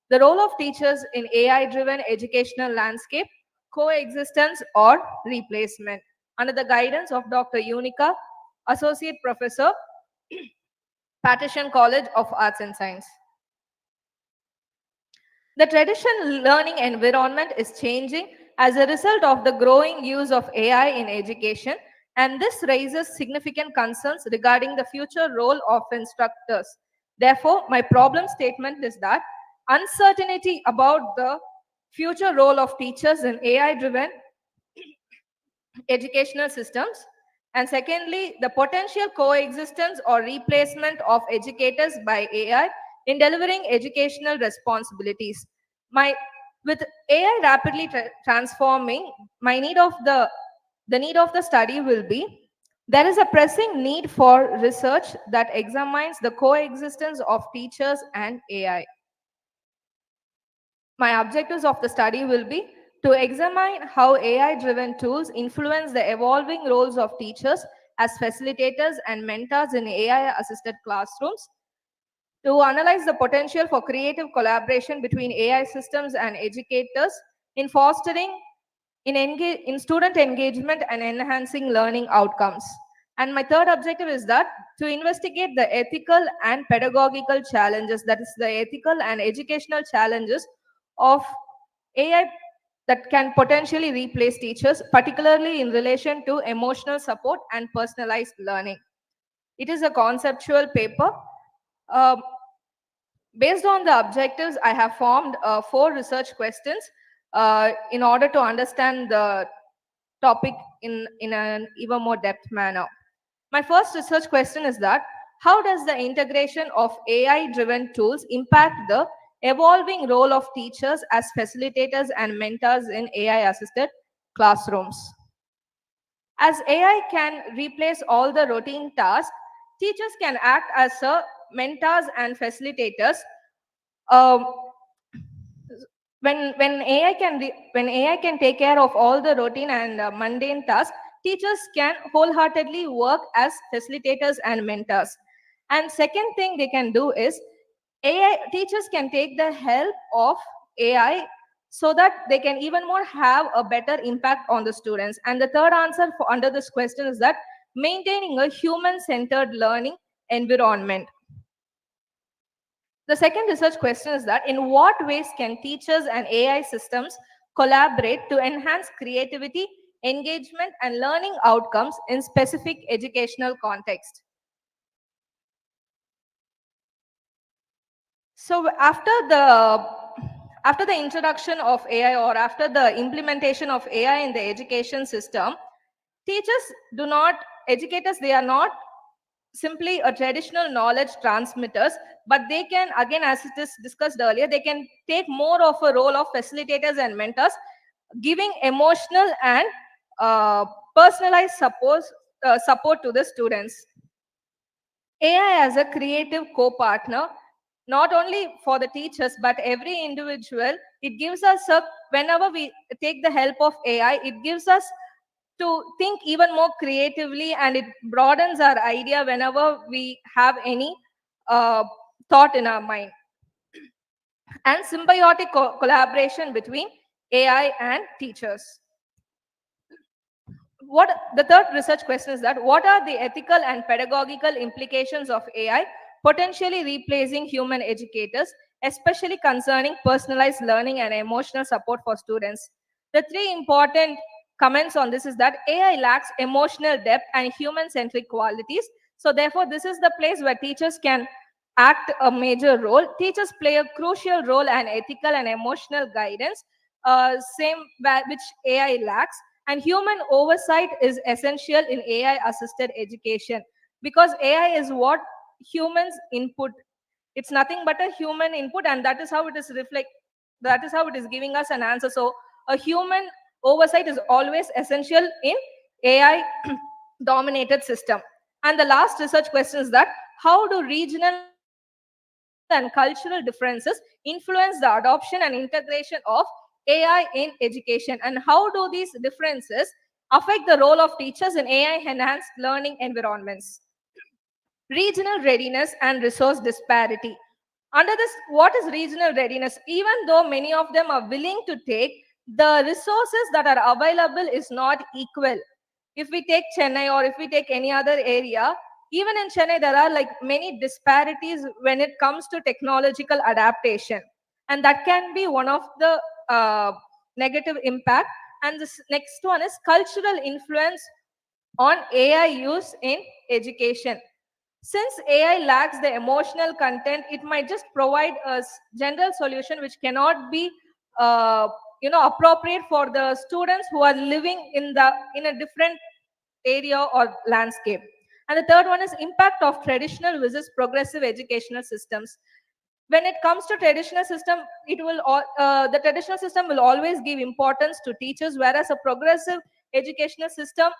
The Role of Teachers in AI-Driven Educational Landscape, Coexistence or Replacement, under the guidance of Dr. Unica, Associate Professor, Patrician College of Arts and Science. The traditional learning environment is changing as a result of the growing use of AI in education, and this raises significant concerns regarding the future role of instructors. Therefore, my problem statement is that uncertainty about the future role of teachers in AI-driven educational systems, and secondly, the potential coexistence or replacement of educators by AI in delivering educational responsibilities. With AI rapidly transforming, the need of the study will be there is a pressing need for research that examines the coexistence of teachers and AI. My objectives of the study will be to examine how AI-driven tools influence the evolving roles of teachers as facilitators and mentors in AI-assisted classrooms, to analyze the potential for creative collaboration between AI systems and educators in fostering in student engagement and enhancing learning outcomes. And my third objective is that to investigate the ethical and pedagogical challenges, that is the ethical and educational challenges of AI that can potentially replace teachers, particularly in relation to emotional support and personalized learning. It is a conceptual paper. Um, Based on the objectives, I have formed 4 research questions in order to understand the topic in an even more depth manner. My first research question is that how does the integration of AI-driven tools impact the evolving role of teachers as facilitators and mentors in AI-assisted classrooms? As AI can replace all the routine tasks, teachers can act as mentors and facilitators. Um, when AI can take care of all the routine and mundane tasks, teachers can wholeheartedly work as facilitators and mentors. And second thing they can do is AI teachers can take the help of AI so that they can even more have a better impact on the students. And the third answer for under this question is that maintaining a human-centered learning environment. The second research question is that in what ways can teachers and AI systems collaborate to enhance creativity, engagement, and learning outcomes in specific educational context? So after the introduction of AI or after the implementation of AI in the education system, educators, they are not simply a traditional knowledge transmitters, but they can, again, as it is discussed earlier, they can take more of a role of facilitators and mentors, giving emotional and personalized support to the students. AI as a creative co-partner, not only for the teachers, but every individual, it gives us whenever we take the help of AI, it gives us to think even more creatively, and it broadens our idea whenever we have any thought in our mind. And symbiotic collaboration between AI and teachers. The third research question is that what are the ethical and pedagogical implications of AI potentially replacing human educators, especially concerning personalized learning and emotional support for students? The three important comments on this is that AI lacks emotional depth and human-centric qualities. So therefore, this is the place where teachers can act a major role. Teachers play a crucial role and ethical and emotional guidance, which AI lacks. And human oversight is essential in AI-assisted education because AI is what humans input. It's nothing but a human input, and that is how it is that is how it is giving us an answer. So a human oversight is always essential in AI dominated system. And the last research question is that how do regional and cultural differences influence the adoption and integration of AI in education, and how do these differences affect the role of teachers in AI enhanced learning environments? Regional readiness and resource disparity. Under this, what is regional readiness? Even though many of them are willing to take, the resources that are available is not equal. If we take Chennai or if we take any other area, even in Chennai, there are like many disparities when it comes to technological adaptation. And that can be one of the negative impact. And this next one is cultural influence on AI use in education. Since AI lacks the emotional content, it might just provide a general solution which cannot be appropriate for the students who are living in a different area or landscape. And the third one is impact of traditional versus progressive educational systems. When it comes to traditional system, the traditional system will always give importance to teachers, whereas a progressive educational system,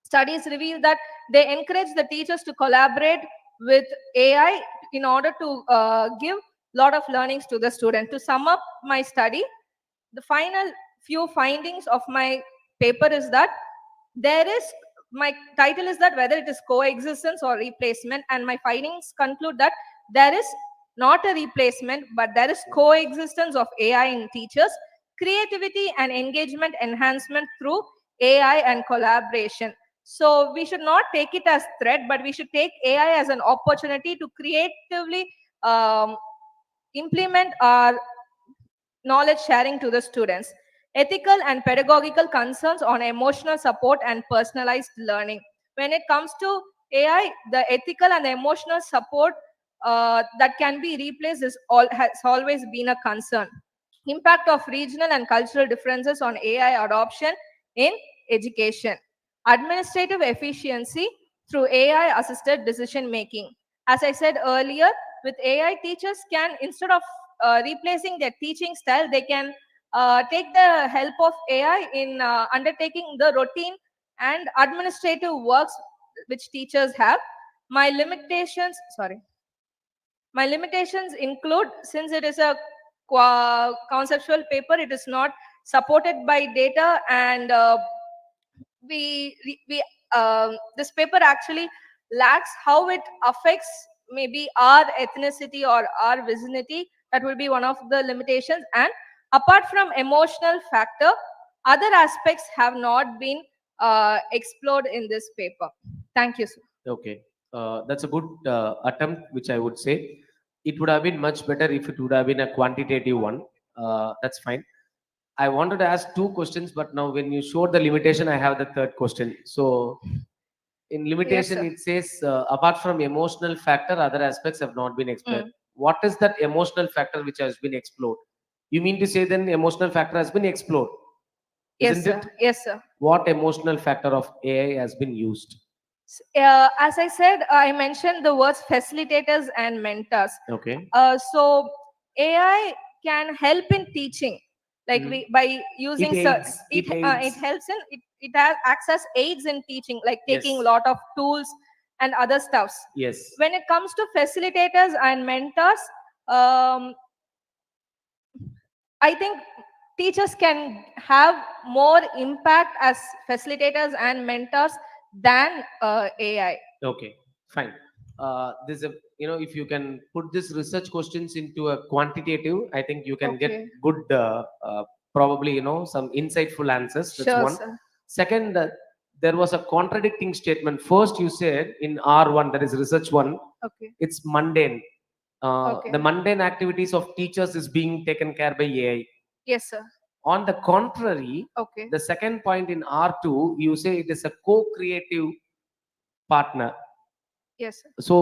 studies reveal that they encourage the teachers to collaborate with AI in order to give lot of learnings to the student. To sum up my study, the final few findings of my paper is that my title is that whether it is coexistence or replacement, and my findings conclude that there is not a replacement, but there is coexistence of AI in teachers, creativity and engagement enhancement through AI and collaboration. So we should not take it as threat, but we should take AI as an opportunity to creatively implement our knowledge sharing to the students. Ethical and pedagogical concerns on emotional support and personalized learning. When it comes to AI, the ethical and emotional support that can be replaced has always been a concern. Impact of regional and cultural differences on AI adoption in education. Administrative efficiency through AI assisted decision making. As I said earlier, with AI, teachers can, instead of replacing their teaching style, they can take the help of AI in undertaking the routine and administrative works which teachers have. My limitations, include, since it is a conceptual paper, it is not supported by data, and this paper actually lacks how it affects maybe our ethnicity or our vicinity. That will be one of the limitations. And apart from emotional factor, other aspects have not been explored in this paper. Thank you, sir. Okay, that's a good attempt, which I would say. It would have been much better if it would have been a quantitative one. That's fine. I wanted to ask two questions, but now when you showed the limitation, I have the third question. So, in limitation, sir. it says apart from emotional factor, other aspects have not been explored. What is that emotional factor which has been explored? You mean to say then emotional factor has been explored? Yes, Isn't sir. it? Yes, sir. What emotional factor of AI has been used? As I said, I mentioned the words facilitators and mentors. Okay. So AI can help in teaching, like by using it helps in it has access aids in teaching, like taking Yes. lot of tools and other stuffs. Yes. When it comes to facilitators and mentors, I think teachers can have more impact as facilitators and mentors than AI. Okay, fine. This a if you can put this research questions into a quantitative, I think you can get Okay. good, probably some insightful answers. That's Sure, one. sir. Second, there was a contradicting statement. First, you said in R1, that is research one, Okay. it's mundane. Okay. The mundane activities of teachers is being taken care by AI. Yes, sir. On the contrary, Okay. the second point in R2, you say it is a co-creative partner. Yes, sir. So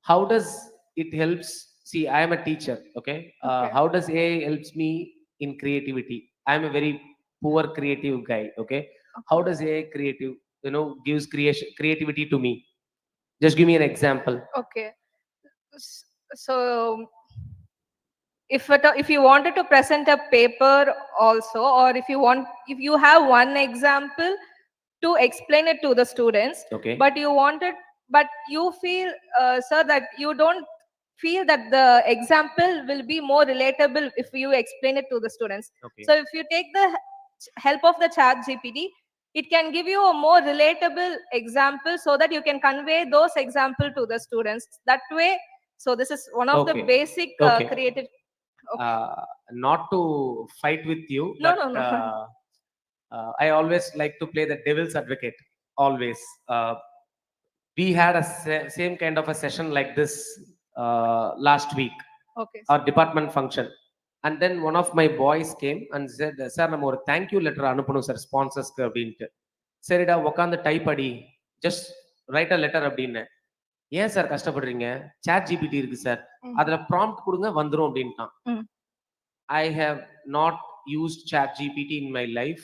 how does it helps? See, I am a teacher. Okay. Okay. How does AI helps me in creativity? I am a very poor creative guy. Okay. How does AI creative, gives creativity to me? Just give me an example. Okay. So if you wanted to present a paper also, or if you have one example to explain it to the students, Okay. but you feel, sir, that you don't feel that the example will be more relatable if you explain it to the students. Okay. So if you take the help of the chat GPT, it can give you a more relatable example so that you can convey those example to the students that way. So this is one of the Okay. basic Okay. creative. Not to fight with you, No, but no, no. I always like to play the devil's advocate. Always. We had a same kind of a session like this last week, Okay. our department function. And then one of my boys came and said, sir, நம்ம ஒரு thank you letter அனுப்பணும் sir ஸ்பான்சர்ஸ்க்கு அப்படின்ட்டு. சரிடா உட்காந்து type அடி, just right அ letter அப்படின்னு. ஏன் sir கஷ்டப்படுறீங்க? சாட் ஜிபிடி இருக்கு சார், அதுல ப்ராம்ப்ட் கொடுங்க வந்துரும் அப்படின்ட்டான். I have not used chat GPT in my life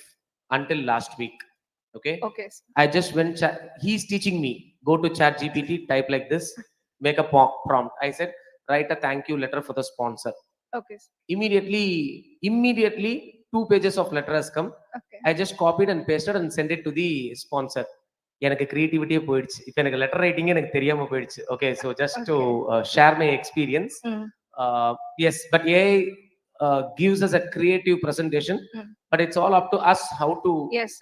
until last week. Okay. Okay. I just went, he's teaching me, go to chat GPT, type like this, make a prompt. I said, write a thank you letter for the sponsor. Okay. Immediately 2 pages of letter has come. Okay. I just copied and pasted and sent it to the sponsor. எனக்கு கிரியேட்டிவிட்டியே போயிடுச்சு. இப்போ எனக்கு letter ரைட்டிங்கே எனக்கு தெரியாம போயிடுச்சு. Okay, so just to share my experience. Yes, but AI gives us a creative presentation, but it's all up to us how to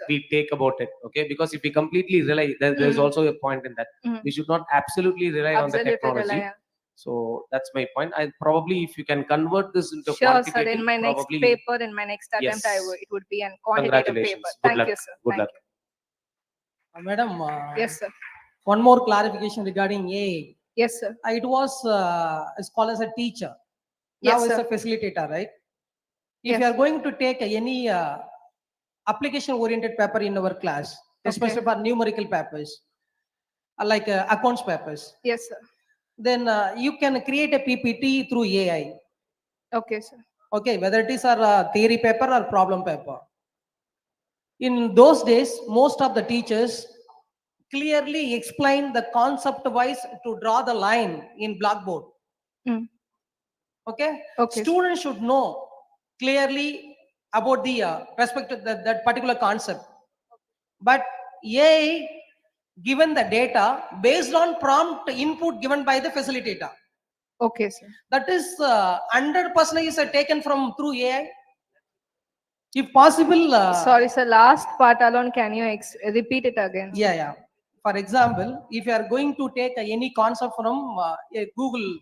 we take about it. Okay, because if we completely rely, there's also a point in that we should not absolutely rely on the technology. So that's my point. I probably, if you can convert this into quantitative, sir, in my next probably, paper, in my next attempt, yes. it would be an quantitative paper. Thank you, sir. Good Thank luck. you. Madam, Yes, sir. one more clarification regarding AI. Yes, sir. It was is called as a teacher. Now Yes, it's sir. a facilitator, right? If Yes. you are going to take any application-oriented paper in our class, especially for numerical papers, like accounts papers, Yes, sir. then you can create a PPT through AI. Okay, sir. Okay, whether it is a theory paper or problem paper. In those days, most of the teachers clearly explain the concept wise to draw the line in blackboard. Okay? Students should know clearly about the respect to that particular concept. But AI given the data based on prompt input given by the facilitator. Okay, sir. That is 100% is taken from through AI. If possible. Sorry, sir. Last part alone, can you repeat it again? Yeah, yeah. For example, if you are going to take any concept from a Google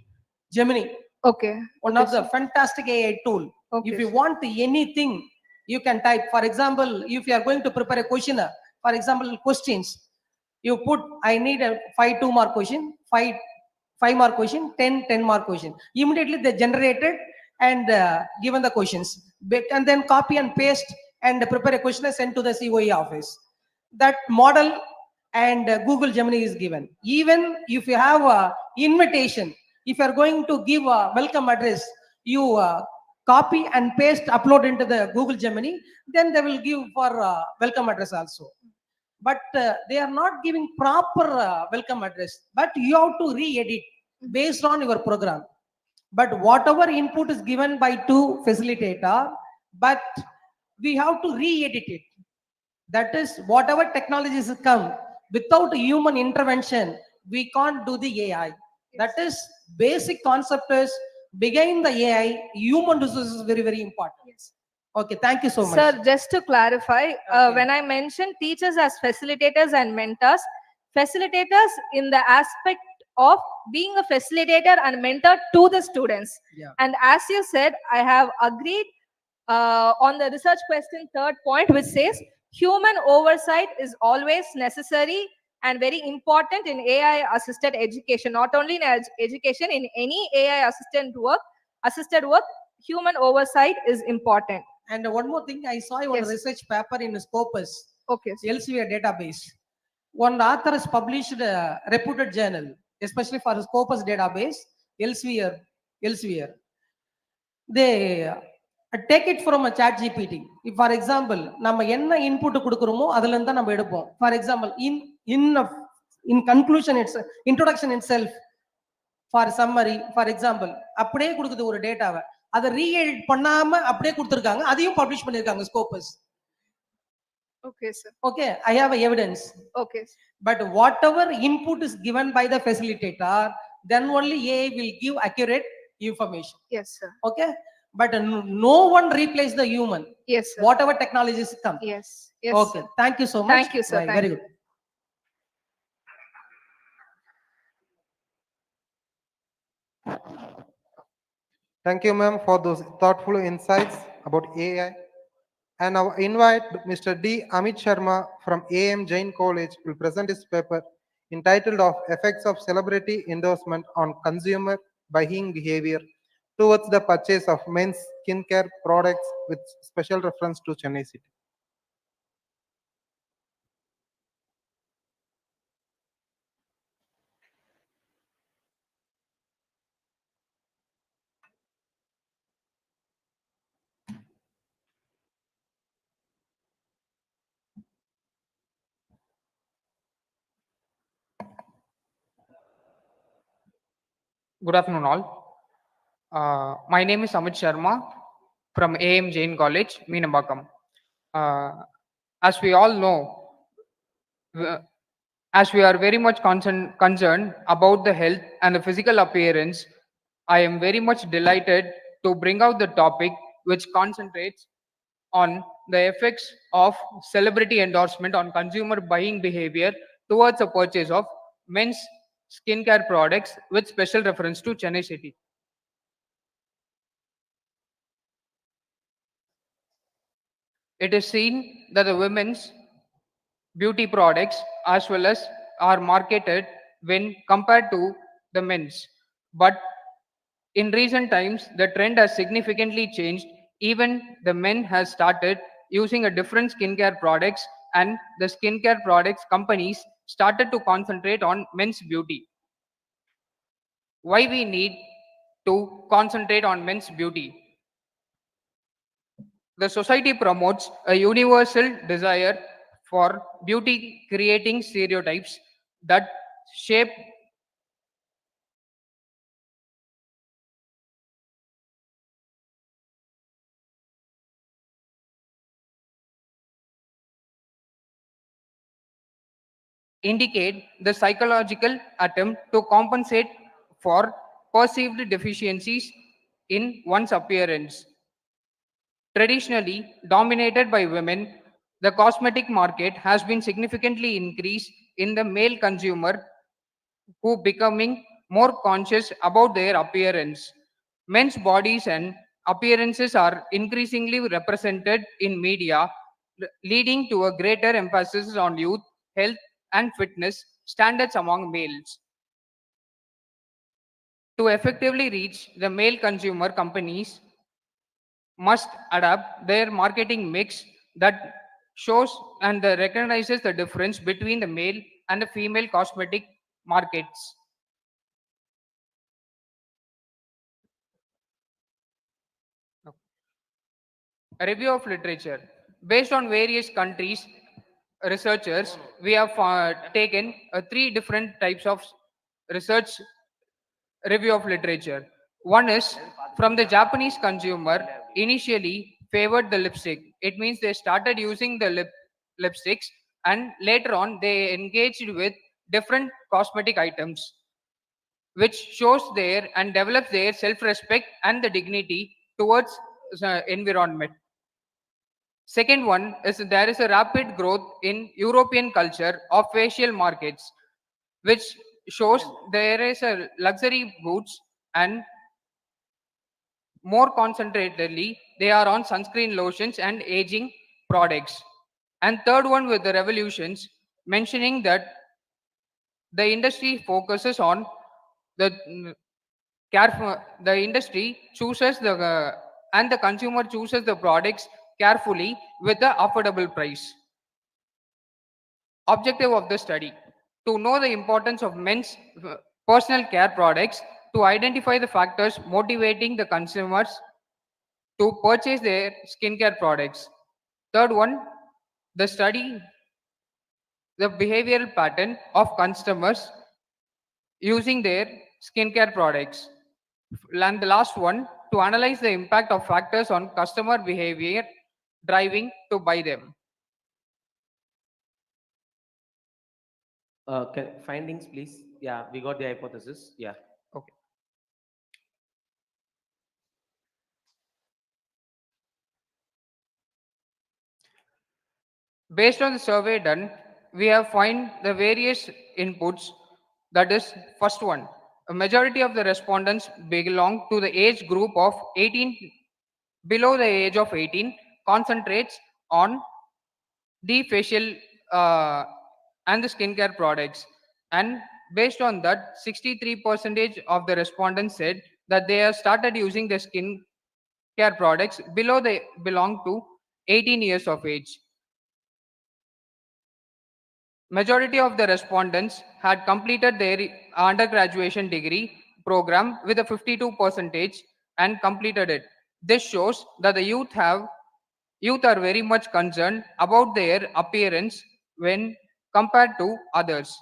Gemini, Okay. one of the fantastic AI tool. Okay, If you sir. want anything, you can type. For example, if you are going to prepare a questionnaire, for example, questions, you put, I need a 2 mark question, 5 mark question, 10 mark question. Immediately they generated and given the questions. And then copy and paste and prepare a questionnaire sent to the COE office. That model and Google Gemini is given. Even if you have a invitation, if you are going to give a welcome address, you copy and paste, upload into the Google Gemini, then they will give for welcome address also. But they are not giving proper welcome address, but you have to re-edit based on your program. But whatever input is given by to facilitator, but we have to re-edit it. That is, whatever technologies come, without human intervention, we can't do the AI. That is, basic concept is behind the AI, human resources is very, very important. Okay, thank you so much. Sir, just to clarify, when I mentioned teachers as facilitators and mentors, facilitators in the aspect of being a facilitator and mentor to the students. Yeah. And as you said, I have agreed on the research question third point, which says human oversight is always necessary and very important in AI assisted education, not only in education, in any AI assisted work, human oversight is important. And one more thing, I saw one Yes. research paper in Scopus, Okay. Elsevier database. One author has published a reputed journal, especially for Scopus database, Elsevier. They take it from a chat GPT. If, for example, நம்ம என்ன input கொடுக்குறோமோ அதுல இருந்து தான் நம்ம எடுப்போம். For example, in conclusion, it's introduction itself, for summary, for example, அப்படியே கொடுக்குது ஒரு டேட்டாவை. அதை ரீஎடிட் பண்ணாம அப்படியே கொடுத்துருக்காங்க, அதையும் பப்ளிஷ் பண்ணிருக்காங்க Scopus. Okay, sir. Okay, I have evidence. Okay. But whatever input is given by the facilitator, then only AI will give accurate information. Yes, sir. Okay, but no one replace the human. Yes, sir. Whatever technologies come. Yes. Yes. Okay, Sir. thank you so much. Thank you, sir. Bye. Thank Very you. good. Thank you, ma'am, for those thoughtful insights about AI. And now invite Mr. D. Amit Sharma from AM Jain College will present his paper entitled of Effects of Celebrity Endorsement on Consumer Buying Behavior towards the Purchase of Men's Skincare Products with special reference to Chennai City. Good afternoon, all. My name is Amit Sharma from AM Jain College, Meenambakam. As we all know, as we are very much concerned about the health and the physical appearance, I am very much delighted to bring out the topic which concentrates on the effects of celebrity endorsement on consumer buying behavior towards the purchase of men's skincare products with special reference to Chennai City. It is seen that the women's beauty products as well as are marketed when compared to the men's. But in recent times, the trend has significantly changed. Even the men has started using a different skincare products, and the skincare products companies started to concentrate on men's beauty. Why we need to concentrate on men's beauty? The society promotes a universal desire for beauty, creating stereotypes that shape indicate the psychological attempt to compensate for perceived deficiencies in one's appearance. Traditionally dominated by women, the cosmetic market has been significantly increased in the male consumer who becoming more conscious about their appearance. Men's bodies and appearances are increasingly represented in media, leading to a greater emphasis on youth, health, and fitness standards among males. To effectively reach the male consumer, companies must adapt their marketing mix that shows and recognizes the difference between the male and the female cosmetic markets. A review of literature. Based on various countries, researchers, we have taken three different types of research review of literature. One is from the Japanese consumer initially favored the lipstick. It means they started using the lipsticks and later on they engaged with different cosmetic items, which shows their and develops their self-respect and the dignity towards the environment. Second one is there is a rapid growth in European culture of facial markets, which shows there is a luxury goods and more concentratedly they are on sunscreen lotions and aging products. And third one with the revolutions, mentioning that the industry focuses on the the industry chooses the and the consumer chooses the products carefully with the affordable price. Objective of the study: to know the importance of men's personal care products, to identify the factors motivating the consumers to purchase their skincare products. Third one, the study the behavioral pattern of customers using their skincare products. And the last one, to analyze the impact of factors on customer behavior driving to buy them. Findings, please. Yeah, we got the hypothesis. Yeah. Okay. Based on the survey done, we have find the various inputs. That is, first one, a majority of the respondents belong to the age group of 18, below the age of 18, concentrates on the facial and the skincare products. And based on that, 63% of the respondents said that they have started using the skincare products below they belong to 18 years of age. Majority of the respondents had completed their undergraduation degree program with a 52% and completed it. This shows that the youth are very much concerned about their appearance when compared to others.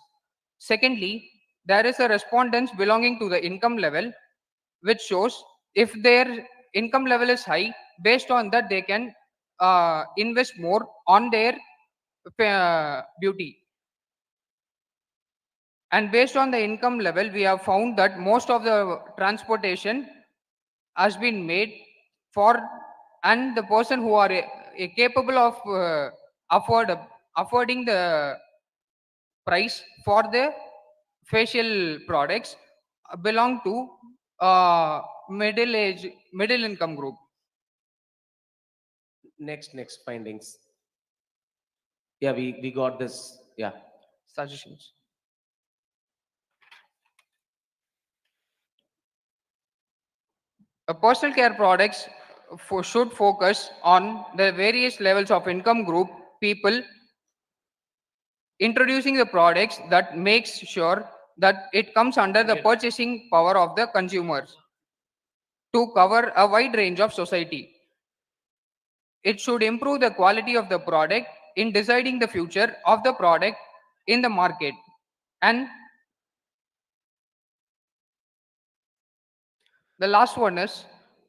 Secondly, there is a respondents belonging to the income level, which shows if their income level is high, based on that they can invest more on their beauty. And based on the income level, we have found that most of the transportation has been made for, and the person who are capable of affording the price for the facial products belong to middle income group. Next findings. Yeah, we got this. Yeah. Suggestions. Personal care products should focus on the various levels of income group people, introducing the products that makes sure that it comes under the purchasing power of the consumers to cover a wide range of society. It should improve the quality of the product in deciding the future of the product in the market. And the last one is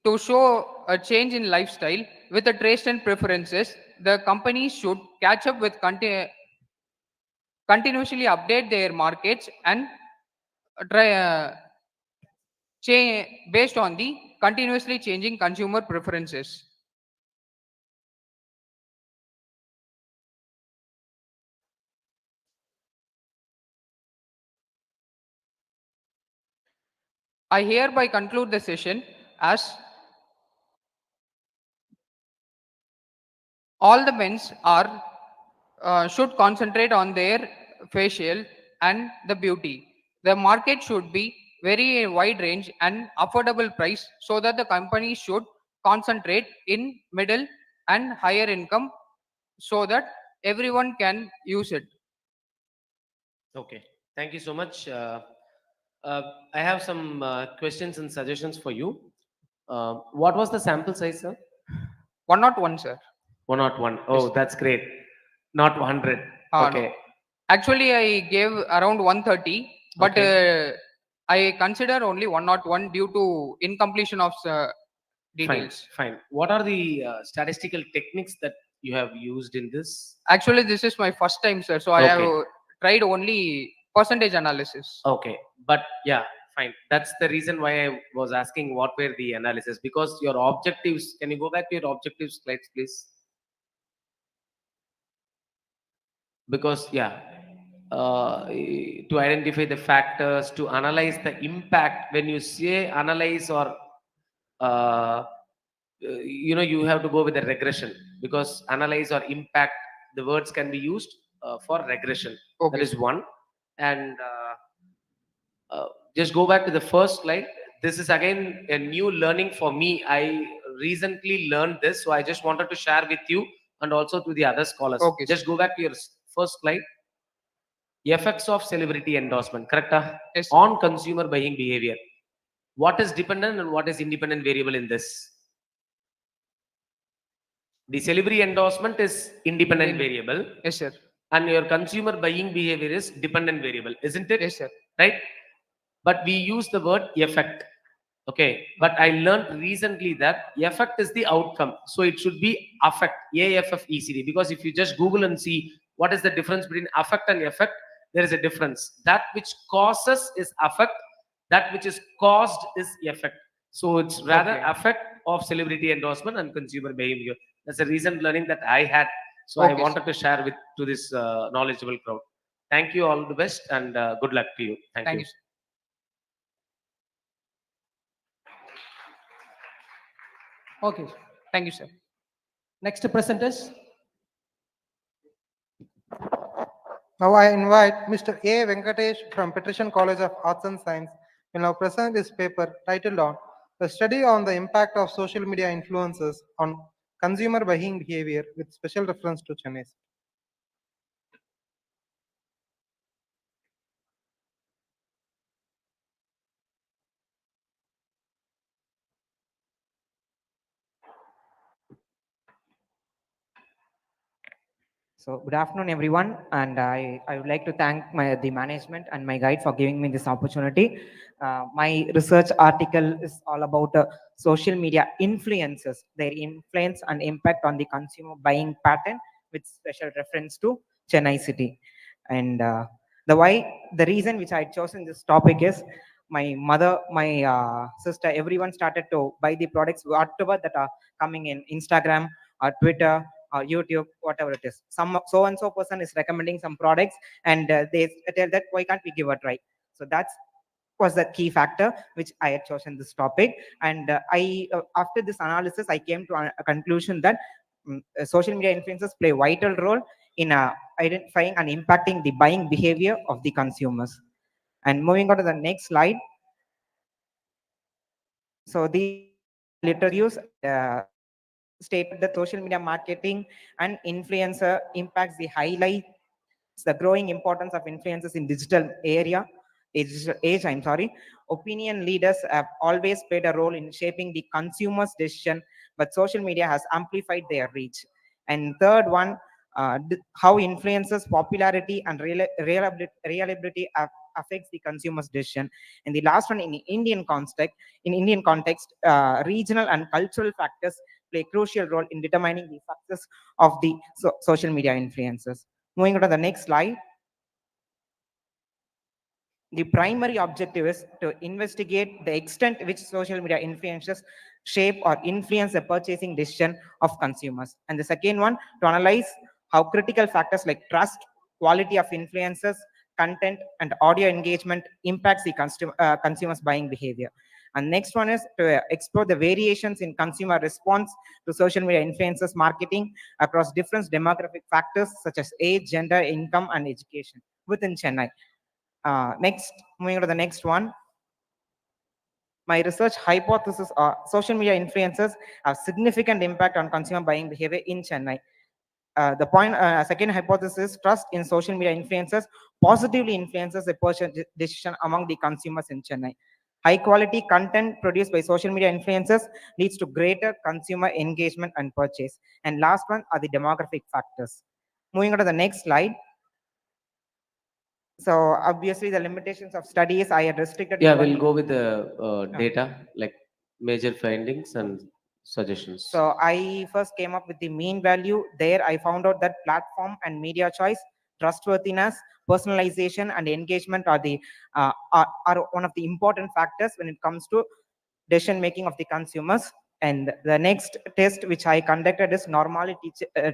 to show a change in lifestyle with the taste and preferences. The companies should catch up with continuously update their markets and try based on the continuously changing consumer preferences. I hereby conclude the session as all the men's are should concentrate on their facial and the beauty. The market should be very wide range and affordable price so that the company should concentrate in middle and higher income so that everyone can use it. Okay, thank you so much. I have some questions and suggestions for you. What was the sample size, sir? 101, sir. 101. Oh, that's great. Not 100. No. Okay. Actually, I gave around 130, but I consider only 101 due to incompletion of details. Fine. What are the statistical techniques that you have used in this? Actually, this is my first time, sir. So I have tried only percentage analysis. Okay, but yeah, fine. That's the reason why I was asking what were the analysis, because your objectives. Can you go back to your objectives slides, please? Because yeah, to identify the factors, to analyze the impact. When you say analyze or you have to go with the regression, because analyze or impact, the words can be used for regression. Okay. That is one. And just go back to the first slide. This is again a new learning for me. I recently learned this, so I just wanted to share with you and also to the other scholars. Okay, Just go back to your first slide. Effects of celebrity endorsement, correct? Yes. On consumer buying behavior. What is dependent and what is independent variable in this? The celebrity endorsement is independent variable. Yes, sir. And your consumer buying behavior is dependent variable, isn't it? Yes, sir. Right? But we use the word effect. Okay. But I learned recently that effect is the outcome. So it should be affect, AFFECD. Because if you just Google and see what is the difference between affect and effect, there is a difference. That which causes is affect, that which is caused is effect. So it's rather effect of celebrity endorsement and consumer behavior. That's a recent learning that I had. So I wanted to share to this knowledgeable crowd. Thank you, all the best, and good luck to you. Thank you. Sir. Okay. Thank you, sir. Next presenters. Now I invite Mr. A. Venkatesh from Patrician College of Arts and Science will now present his paper titled on The Study on the Impact of Social Media Influences on Consumer Buying Behavior with special reference to Chennai. So good afternoon, everyone, and I would like to thank the management and my guide for giving me this opportunity. My research article is all about social media influences, their influence and impact on the consumer buying pattern with special reference to Chennai city. And the reason which I chosen this topic is my mother, my sister, everyone started to buy the products whatever that are coming in Instagram or Twitter or YouTube, whatever it is. Some so and so person is recommending some products, and they tell that why can't we give a try? So that's was the key factor which I had chosen this topic. And after this analysis, I came to a conclusion that social media influencers play a vital role in identifying and impacting the buying behavior of the consumers. And moving on to the next slide. So these literature stated that social media marketing and influencer impacts the highlights the growing importance of influencers in digital age. Opinion leaders have always played a role in shaping the consumer's decision, but social media has amplified their reach. And third one, how influencers popularity and reliability affects the consumer's decision. And the last one, in Indian context, regional and cultural factors play a crucial role in determining the success of the social media influencers. Moving on to the next slide. The primary objective is to investigate the extent which social media influences shape or influence the purchasing decision of consumers. And the second one, to analyze how critical factors like trust, quality of influences, content, and audio engagement impacts the consumers' buying behavior. And next one is to explore the variations in consumer response to social media influences marketing across different demographic factors such as age, gender, income, and education within Chennai. Next, moving on to the next one. My research hypothesis are social media influences have significant impact on consumer buying behavior in Chennai. Second hypothesis, trust in social media influences positively influences the purchase decision among the consumers in Chennai. High quality content produced by social media influencers leads to greater consumer engagement and purchase. And last one are the demographic factors. Moving on to the next slide. So obviously the limitations of studies I had restricted. Yeah, to we'll one- go with the data, like major findings and suggestions. So I first came up with the mean value. There I found out that platform and media choice, trustworthiness, personalization, and engagement are one of the important factors when it comes to decision making of the consumers. And the next test which I conducted is normality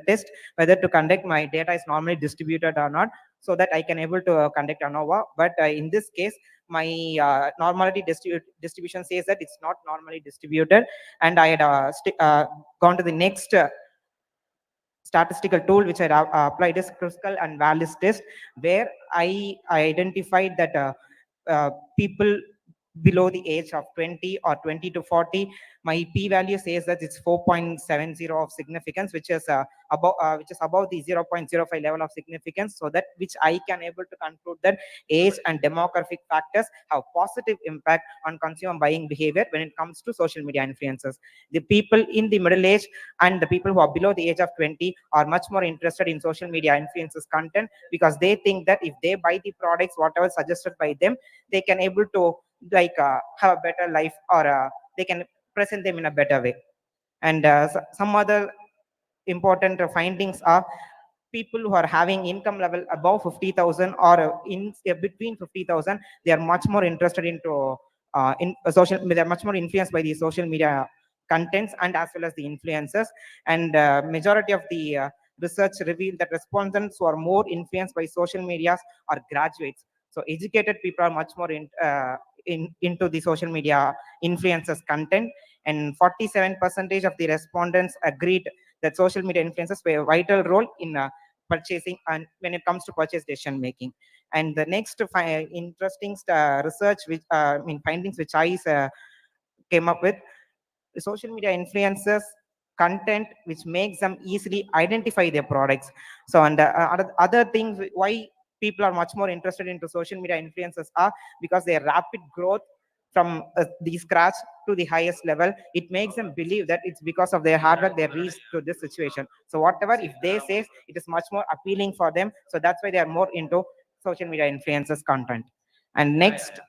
test, whether to conduct my data is normally distributed or not, so that I can able to conduct ANOVA. But in this case, my normality distribution says that it's not normally distributed, and I had gone to the next statistical tool which I applied is Kruskal and Wallis test, where I identified that people below the age of 20 or 20 to 40, my p-value says that it's 4.70 of significance, which is above the 0.05 level of significance, so that which I can able to conclude that age and demographic factors have positive impact on consumer buying behavior when it comes to social media influencers. The people in the middle age and the people who are below the age of 20 are much more interested in social media influencers content, because they think that if they buy the products whatever suggested by them, they can able to have a better life, or they can present them in a better way. And some other important findings are people who are having income level above 50,000 or in between 50,000, they are much more interested into they're much more influenced by the social media contents and as well as the influencers. And majority of the research revealed that respondents who are more influenced by social medias are graduates. So educated people are much more into the social media influencers content, and 47% of the respondents agreed that social media influencers play a vital role in purchasing and when it comes to purchase decision making. And the next interesting research which findings which I came up with, the social media influencers content which makes them easily identify their products. So and other things why people are much more interested into social media influencers are because their rapid growth from the scratch to the highest level, it makes them believe that it's because of their hard work they reached to this situation. So whatever if they say, it is much more appealing for them, so that's why they are more into social media influencers content. And next,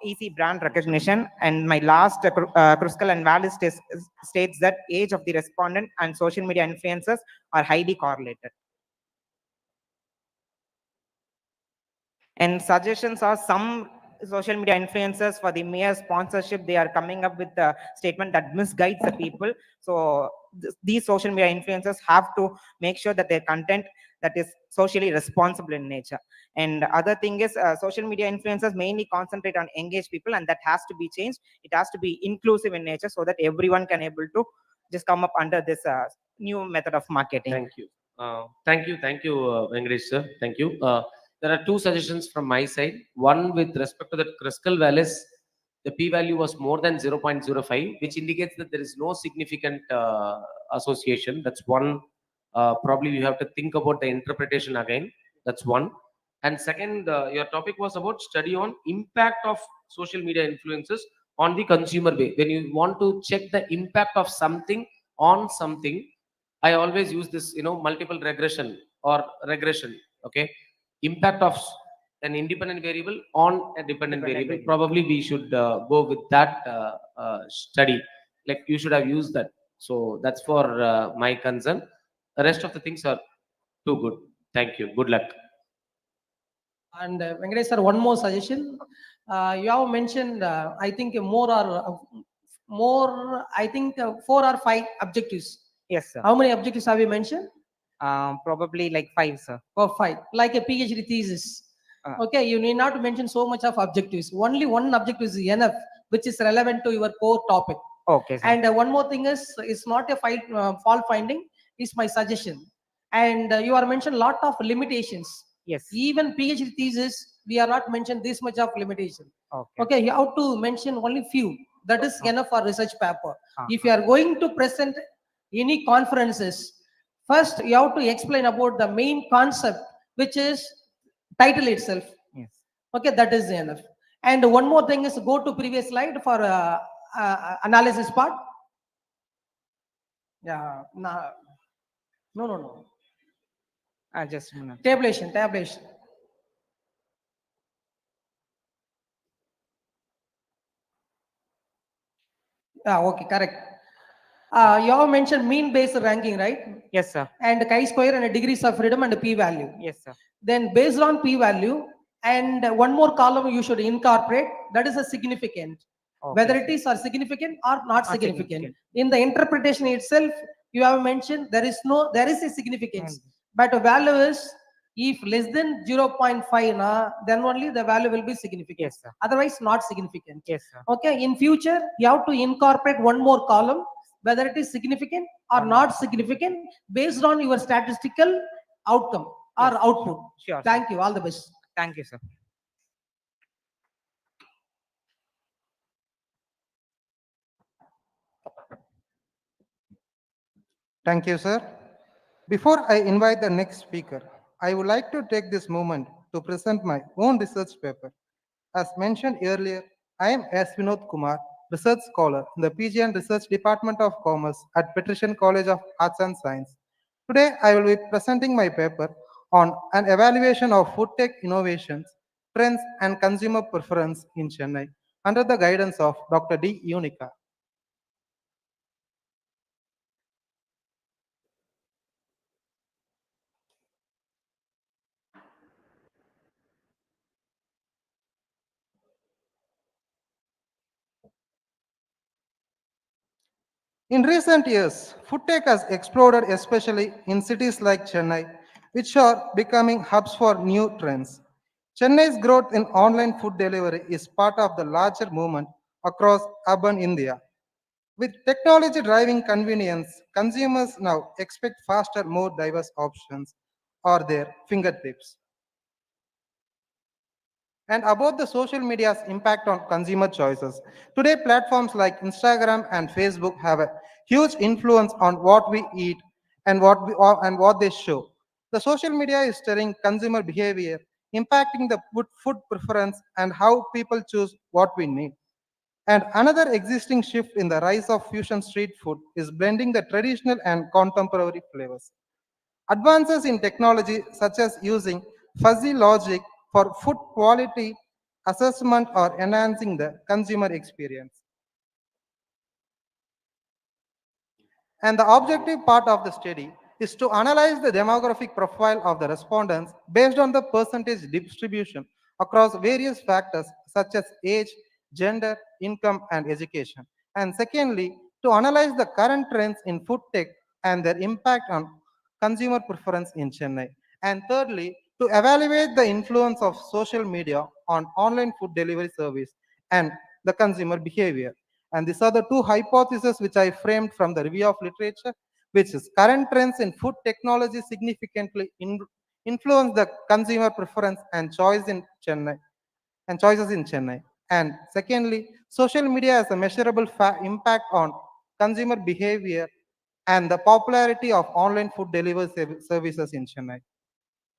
easy brand recognition. And my last Kruskal and Wallis test states that age of the respondent and social media influencers are highly correlated. And suggestions are some social media influencers for the mere sponsorship, they are coming up with a statement that misguides the people. So these social media influencers have to make sure that their content that is socially responsible in nature. And other thing is social media influencers mainly concentrate on engaged people, and that has to be changed. It has to be inclusive in nature so that everyone can able to just come up under this new method of marketing. Thank you. Thank you, Venkatesh sir. Thank you. There are two suggestions from my side. One with respect to the Crystal Wallace, the p-value was more than 0.05, which indicates that there is no significant association. That's one. Probably you have to think about the interpretation again. That's one. And second, your topic was about study on impact of social media influences on the consumer base. When you want to check the impact of something on something, I always use this, multiple regression or regression. Okay, impact of an independent variable on a dependent variable. Probably we should go with that study. Like you should have used that. So that's for my concern. The rest of the things are too good. Thank you. Good luck. And Venkatesh sir, one more suggestion. You have mentioned, I think I think 4 or 5 objectives. Yes, sir. How many objectives have you mentioned? Probably like 5, sir. Or 5, like a PhD thesis. Uh, Okay, you need not mention so much of objectives. Only one objective is enough, which is relevant to your core topic. Okay, sir. And one more thing is, it's not a fault finding, is my suggestion. And you are mentioned lot of limitations. Yes. Even PhD thesis, we are not mentioned this much of limitation. Okay. Okay, you have to mention only few. That is enough for research paper. Uh-huh. If you are going to present any conferences, first you have to explain about the main concept, which is title itself. Yes. Okay, that is enough. And one more thing is, go to previous slide for analysis part. Yeah, no. Just a minute. Tabulation. Okay, correct. You have mentioned mean based ranking, right? Yes, sir. And chi-square and degrees of freedom and p-value. Yes, sir. Then based on p-value, and one more column you should incorporate, that is a significant. Okay, Whether sir. it is or significant or not significant. significant. In the interpretation itself, you have mentioned there is a significance, but a value is, if less than 0.5, then only the value will be significant. Yes, sir. Otherwise, not significant. Yes, sir. Okay, in future, you have to incorporate one more column, whether it is significant or not significant, based on your statistical outcome or Yes, output. Sure. Thank you. All the best. Thank you, sir. Thank you, sir. Before I invite the next speaker, I would like to take this moment to present my own research paper. As mentioned earlier, I am S. Vinod Kumar, research scholar in the PG and Research Department of Commerce at Patrician College of Arts and Science. Today, I will be presenting my paper on an evaluation of food tech innovations, trends, and consumer preference in Chennai under the guidance of Dr. D. Unica. In recent years, food tech has exploded, especially in cities like Chennai, which are becoming hubs for new trends. Chennai's growth in online food delivery is part of the larger movement across urban India. With technology driving convenience, consumers now expect faster, more diverse options at their fingertips. And about the social media's impact on consumer choices. Today, platforms like Instagram and Facebook have a huge influence on what we eat and what they show. The social media is steering consumer behavior, impacting the food preference and how people choose what we need. And another existing shift in the rise of fusion street food is blending the traditional and contemporary flavors. Advances in technology, such as using fuzzy logic for food quality assessment, are enhancing the consumer experience. And the objective part of the study is to analyze the demographic profile of the respondents based on the percentage distribution across various factors such as age, gender, income, and education. And secondly, to analyze the current trends in food tech and their impact on consumer preference in Chennai. And thirdly, to evaluate the influence of social media on online food delivery service and the consumer behavior. And these are the two hypotheses which I framed from the review of literature, which is current trends in food technology significantly influence the consumer preference and choices in Chennai. And secondly, social media has a measurable impact on consumer behavior and the popularity of online food delivery services in Chennai.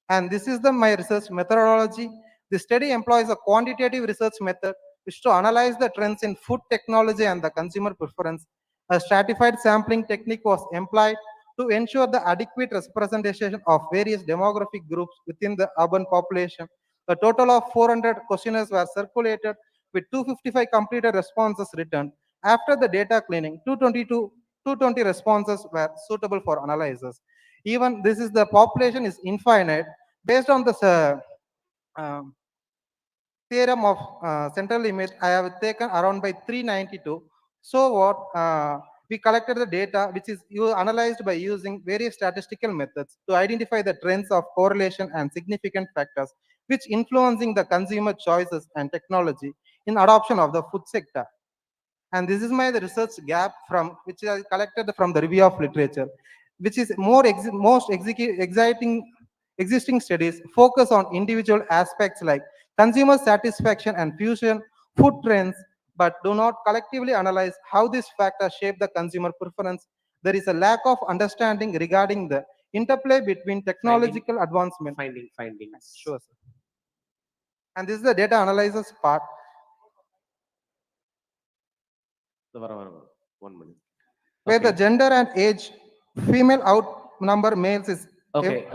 And this is my research methodology. The study employs a quantitative research method which to analyze the trends in food technology and the consumer preference. A stratified sampling technique was employed to ensure the adequate representation of various demographic groups within the urban population. A total of 400 questionnaires were circulated with 255 completed responses returned. After the data cleaning, 220 responses were suitable for analysis. Even this is the population is infinite based on the um, theorem of central image I have taken around by 392. So what we collected the data which is analyzed by using various statistical methods to identify the trends of correlation and significant factors which influencing the consumer choices and technology in adoption of the food sector. And this is my research gap from which I collected from the review of literature, which is most exciting existing studies focus on individual aspects like consumer satisfaction and fusion food trends, but do not collectively analyze how these factors shape the consumer preference. There is a lack of understanding regarding the interplay between technological advancement. Findings. Sure, sir. And this is the data analysis part. One minute. Where the gender and age, female outnumber males is Okay,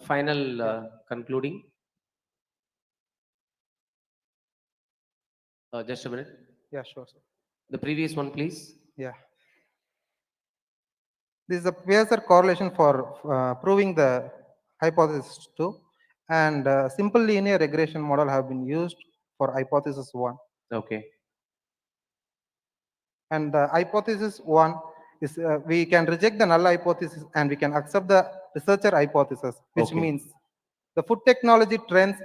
final concluding. Just a minute. Yeah, sure, sir. The previous one, please. Yeah. This is a Pearson correlation for proving the hypothesis 2, and simple linear regression model have been used for hypothesis 1. Okay. And hypothesis 1 is we can reject the null hypothesis and we can accept the researcher hypothesis, which Okay. means the food technology trends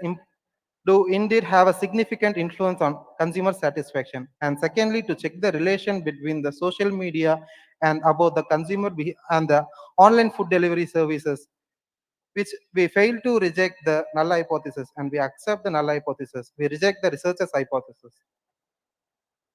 do indeed have a significant influence on consumer satisfaction. And secondly, to check the relation between the social media and about the consumer and the online food delivery services, which we fail to reject the null hypothesis and we accept the null hypothesis. We reject the researcher's hypothesis.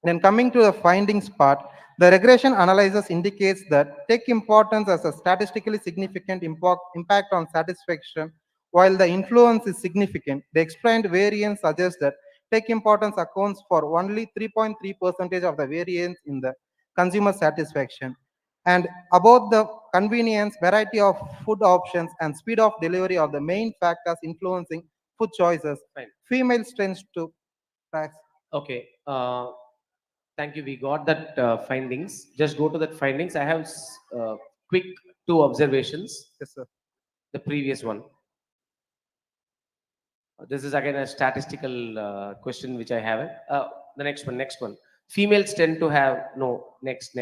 Then coming to the findings part, the regression analysis indicates that tech importance has a statistically significant impact on satisfaction. While the influence is significant, the explained variance suggests that tech importance accounts for only 3.3% of the variance in the consumer satisfaction. And about the convenience, variety of food options, and speed of delivery are the main factors influencing food choices. Fine. Females tends to Okay. Thank you. We got that findings. Just go to that findings. I have quick 2 observations. Yes, sir. The previous one. This is again a statistical question which I have. The next one. Females tend to have next.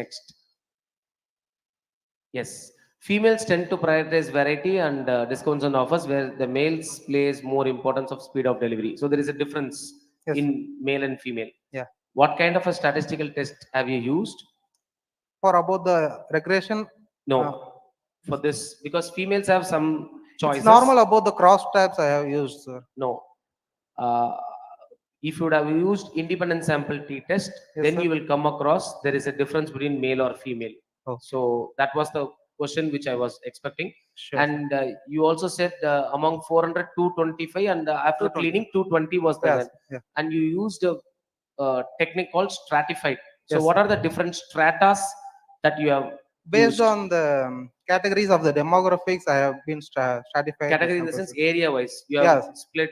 Yes, females tend to prioritize variety and discounts and offers, where the males place more importance of speed of delivery. So there is a difference in male and female. Yeah. What kind of a statistical test have you used? For about the regression? No, for this, because females have some choices. It's normal about the cross tabs I have used, sir. No. If you would have used independent sample t-test, then sir. you will come across there is a difference between male or female. Okay. So that was the question which I was expecting. Sure. And you also said among 400, 225, and after 220. cleaning, 220 was the Yes, one. yeah. And you used a technique called stratified. So Yes, what sir. are the different stratas that you have Based used? on the categories of the demographics, I have been stratified. Category in the sense area wise. You have Yes. split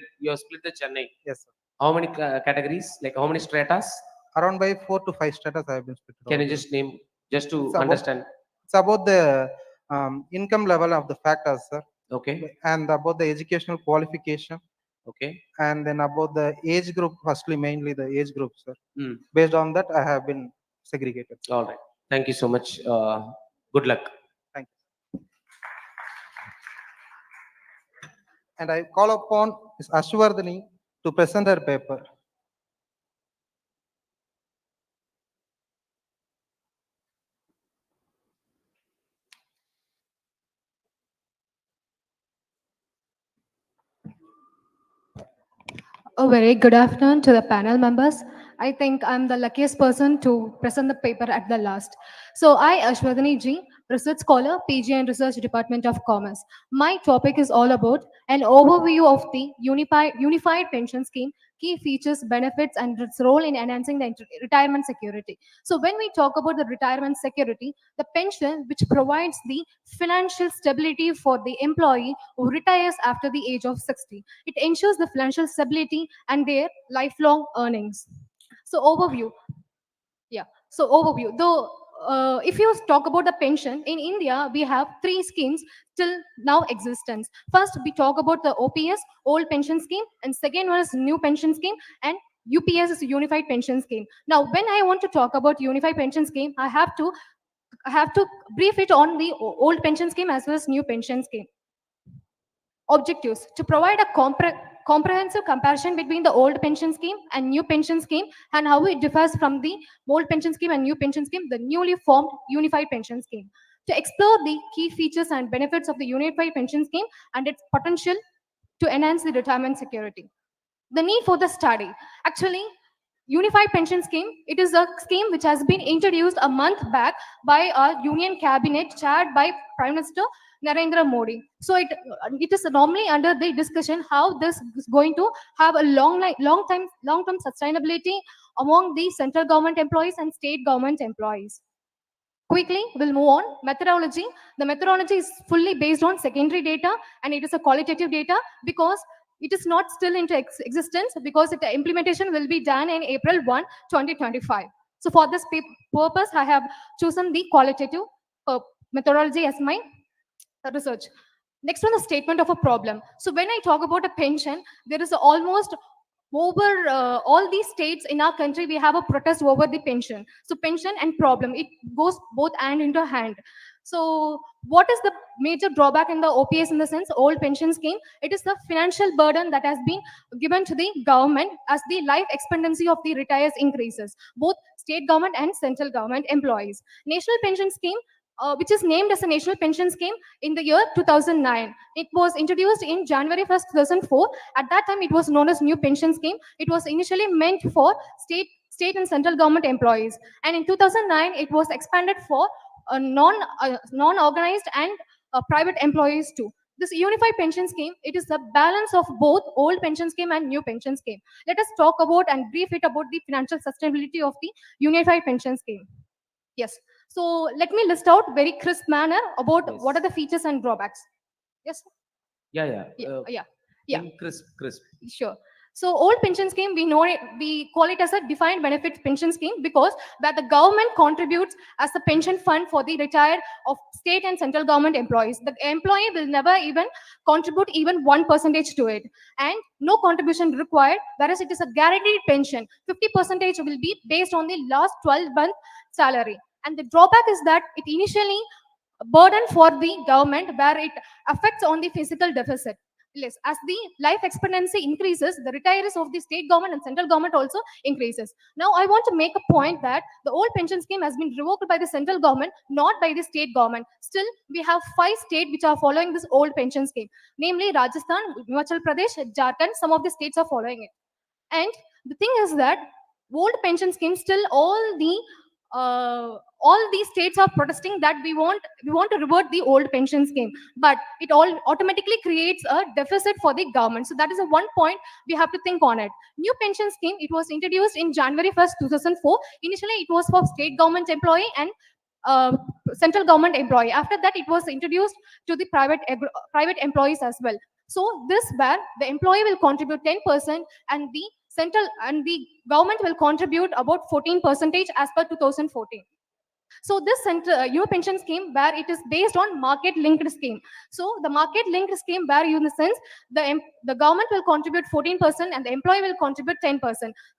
the Chennai. Yes, sir. How many categories? Like how many stratas? Around by 4 to 5 status I have been split. Can you just name, just to It's about- understand? It's about the income level of the factors, sir. Okay. And about the educational qualification. Okay. And then about the age group, firstly, mainly the age group, sir. Mm. Based on that, I have been segregated. All right. Thank you so much. Good luck. Thank you. And I call upon Ms. Ashwardhani to present her paper. A very good afternoon to the panel members. I think I'm the luckiest person to present the paper at the last. So I, Ashwadhani G, Research Scholar, PG and Research Department of Commerce. My topic is all about an overview of the Unified Pension Scheme, key features, benefits, and its role in enhancing the retirement security. So when we talk about the retirement security, the pension which provides the financial stability for the employee who retires after the age of 60. It ensures the financial stability and their lifelong earnings. So overview. Yeah. So overview. Though if you talk about the pension in India, we have three schemes till now existence. First, we talk about the OPS, old pension scheme, and second one is new pension scheme, and UPS is a unified pension scheme. Now, when I want to talk about unified pension scheme, I have to brief it on the old pension scheme as well as new pension scheme. Objectives: to provide a comprehensive comparison between the old pension scheme and new pension scheme and how it differs from the old pension scheme and new pension scheme, the newly formed unified pension scheme. To explore the key features and benefits of the unified pension scheme and its potential to enhance the retirement security. The need for the study. Actually, unified pension scheme, it is a scheme which has been introduced a month back by our union cabinet chaired by Prime Minister Narendra Modi. So it is normally under the discussion how this is going to have a long-term sustainability among the central government employees and state government employees. Quickly, we'll move on. Methodology. The methodology is fully based on secondary data and it is a qualitative data because it is not still into existence because the implementation will be done in April 1, 2025. So for this purpose, I have chosen the qualitative methodology as my research. Next one, the statement of a problem. So when I talk about a pension, there is almost over all these states in our country, we have a protest over the pension. So pension and problem, it goes both hand into hand. So what is the major drawback in the OPS in the sense old pension scheme? It is the financial burden that has been given to the government as the life expectancy of the retirees increases, both state government and central government employees. National pension scheme, which is named as a national pension scheme in the year 2009. It was introduced in January 1st, 2004. At that time, it was known as new pension scheme. It was initially meant for state and central government employees. And in 2009, it was expanded for non-organized and private employees too. This unified pension scheme, it is the balance of both old pension scheme and new pension scheme. Let us talk about and brief it about the financial sustainability of the unified pension scheme. Yes. So let me list out very crisp manner about what are the features and drawbacks. Yes. Yeah. Yeah. Crisp. Sure. So old pension scheme, we call it as a defined benefit pension scheme because that the government contributes as a pension fund for the retired of state and central government employees. The employee will never even contribute even 1% to it, and no contribution required. Whereas it is a guaranteed pension, 50% will be based on the last 12-month salary. And the drawback is that it initially burden for the government where it affects on the fiscal deficit. Yes, as the life expectancy increases, the retirees of the state government and central government also increases. Now, I want to make a point that the old pension scheme has been revoked by the central government, not by the state government. Still, we have 5 states which are following this old pension scheme, namely Rajasthan, Himachal Pradesh, Jharkhand. Some of the states are following it. And the thing is that old pension scheme still all these states are protesting that we want to revert the old pension scheme, but it all automatically creates a deficit for the government. So that is a one point we have to think on it. New pension scheme, it was introduced in January 1st, 2004. Initially, it was for state government employee and central government employee. After that, it was introduced to the private employees as well. So this where the employee will contribute 10% and the government will contribute about 14% as per 2014. So this your pension scheme where it is based on market linked scheme. So the market linked scheme where in the sense the government will contribute 14% and the employee will contribute 10%.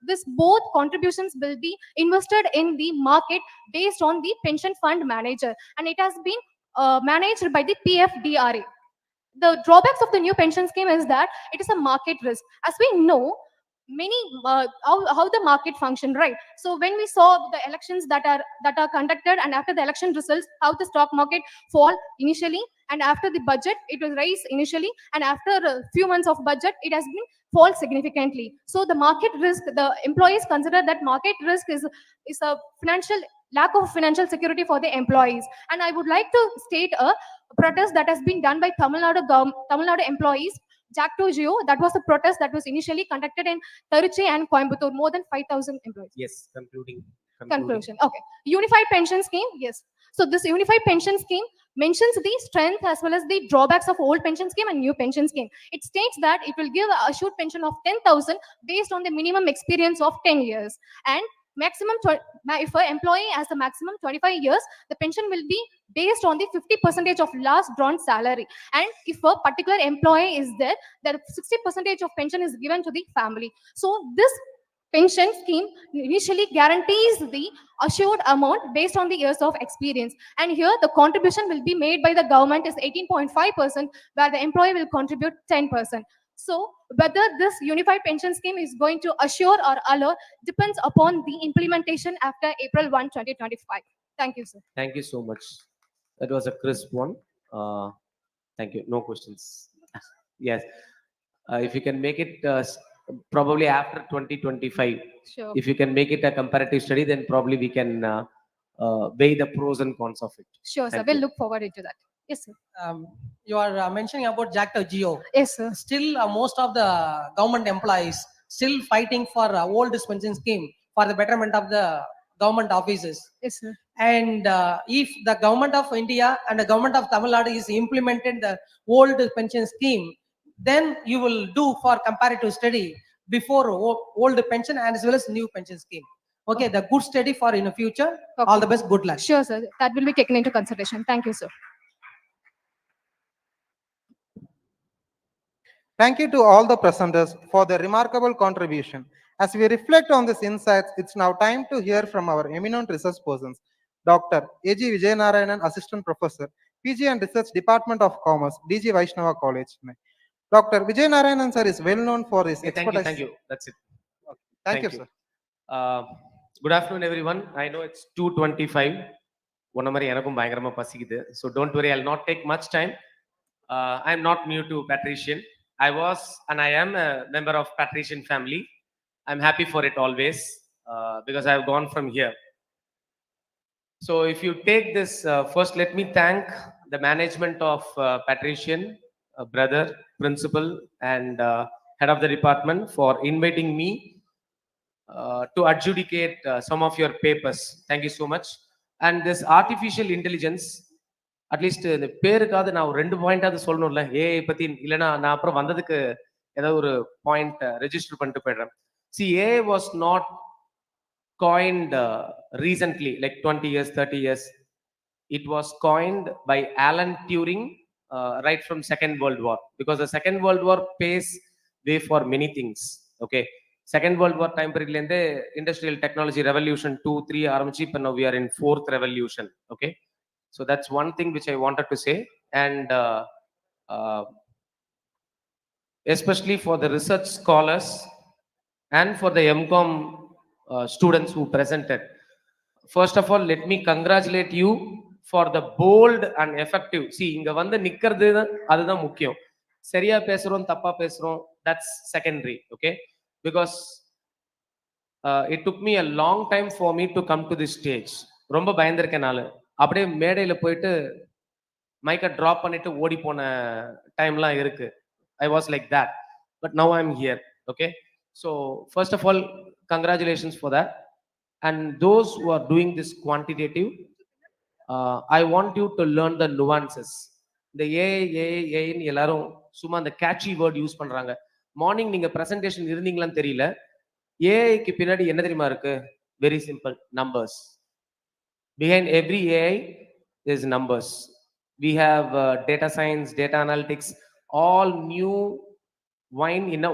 This both contributions will be invested in the market based on the pension fund manager, and it has been managed by the PFDRA. The drawbacks of the new pension scheme is that it is a market risk. As we know, how the market function, right? So when we saw the elections that are conducted, and after the election results, how the stock market fall initially, and after the budget it will rise initially, and after a few months of budget it has been fall significantly. So the market risk, the employees consider that market risk is a financial lack of financial security for the employees. And I would like to state a protest that has been done by Tamil Nadu employees, Jack 2 Geo. That was a protest that was initially conducted in Tiruchi and Coimbatore, more than 5,000 employees. Yes, concluding. Conclusion. Okay. Unified pension scheme. Yes. So this unified pension scheme mentions the strength as well as the drawbacks of old pension scheme and new pension scheme. It states that it will give a assured pension of 10,000 based on the minimum experience of 10 years. And If an employee has a maximum 25 years, the pension will be based on the 50% of last drawn salary. And if a particular employee is there, then 60% of pension is given to the family. So this pension scheme initially guarantees the assured amount based on the years of experience. And here the contribution will be made by the government is 18.5%, where the employee will contribute 10%. So whether this unified pension scheme is going to assure or allow depends upon the implementation after April 1, 2025. Thank you, sir. Thank you so much. That was a crisp one. Thank you. No questions. Yes. If you can make it probably after 2025, Sure. if you can make it a comparative study, then probably we can weigh the pros and cons of it. Sure, sir. Thank We'll you. look forward into that. Yes, sir. You are mentioning about Jacto Geo. Yes, sir. Still, most of the government employees still fighting for old pension scheme for the betterment of the government offices. Yes, sir. And if the government of India and the government of Tamil Nadu is implemented the old pension scheme, then you will do for comparative study before old pension and as well as new pension scheme. Okay, the good study for in the future. All the best. Good luck. Sure, sir. That will be taken into consideration. Thank you, sir. Thank you to all the presenters for their remarkable contribution. As we reflect on these insights, it's now time to hear from our eminent research persons. Dr. A.G. Vijayanarayanan, Assistant Professor, PG and Research Department of Commerce, DG Vaishnava College. Dr. Vijayanarayanan sir is well known for his Okay, expertise. thank you. That's it. Thank you, sir. Good afternoon, everyone. I know it's 2:25. One மாதிரி எனக்கும் பயங்கரமா பசிக்குது. So don't worry, I'll not take much time. I'm not new to patrician. I was and I am a member of patrician family. I'm happy for it always because I've gone from here. So if you take this, first let me thank the management of patrician, brother, principal, and head of the department for inviting me to adjudicate some of your papers. Thank you so much. And this artificial intelligence, at least இந்த பேருக்காவது நான் ஒரு 2 பாயிண்டாவது சொல்லணும்ல AI பத்தி, இல்லைன்னா நான் அப்புறம் வந்ததுக்கு ஏதாவது ஒரு பாயிண்ட் ரெஜிஸ்டர் பண்ணிட்டு போயிடுறேன். See, AI was not coined recently, like 20 years, 30 years. It was coined by Alan Turing right from Second World War, because the Second World War paves way for many things. Okay, Second World War time period lende industrial technology revolution 2 3 ஆரம்பிச்சு இப்போ now we are in 4th revolution. Okay, so that's one thing which I wanted to say. And especially for the research scholars and for the MCOM students who presented, first of all let me congratulate you for the bold and effective. See, இங்க வந்து நிக்கிறது அதுதான் முக்கியம். சரியா பேசுறோம் தப்பா பேசுறோம், that's secondary. Okay, because it took me a long time for me to come to this stage. ரொம்ப பயந்திருக்கேன் நாள். அப்படியே மேடையில போயிட்டு மைக்கை ட்ராப் பண்ணிட்டு ஓடி போன டைம்லாம் இருக்கு. I was like that, but now I'm here. Okay, so first of all congratulations for that. And those who are doing this quantitative, I want you to learn the nuances. இந்த ஏஐன்னு எல்லாரும் சும்மா அந்த catchy word use பண்றாங்க. Morning நீங்க presentation இருந்தீங்களான்னு தெரியல. ஏஐக்கு பின்னாடி என்ன தெரியுமா இருக்கு? Very simple, numbers. Behind every AI is numbers. We have data science, data analytics, all new wine in a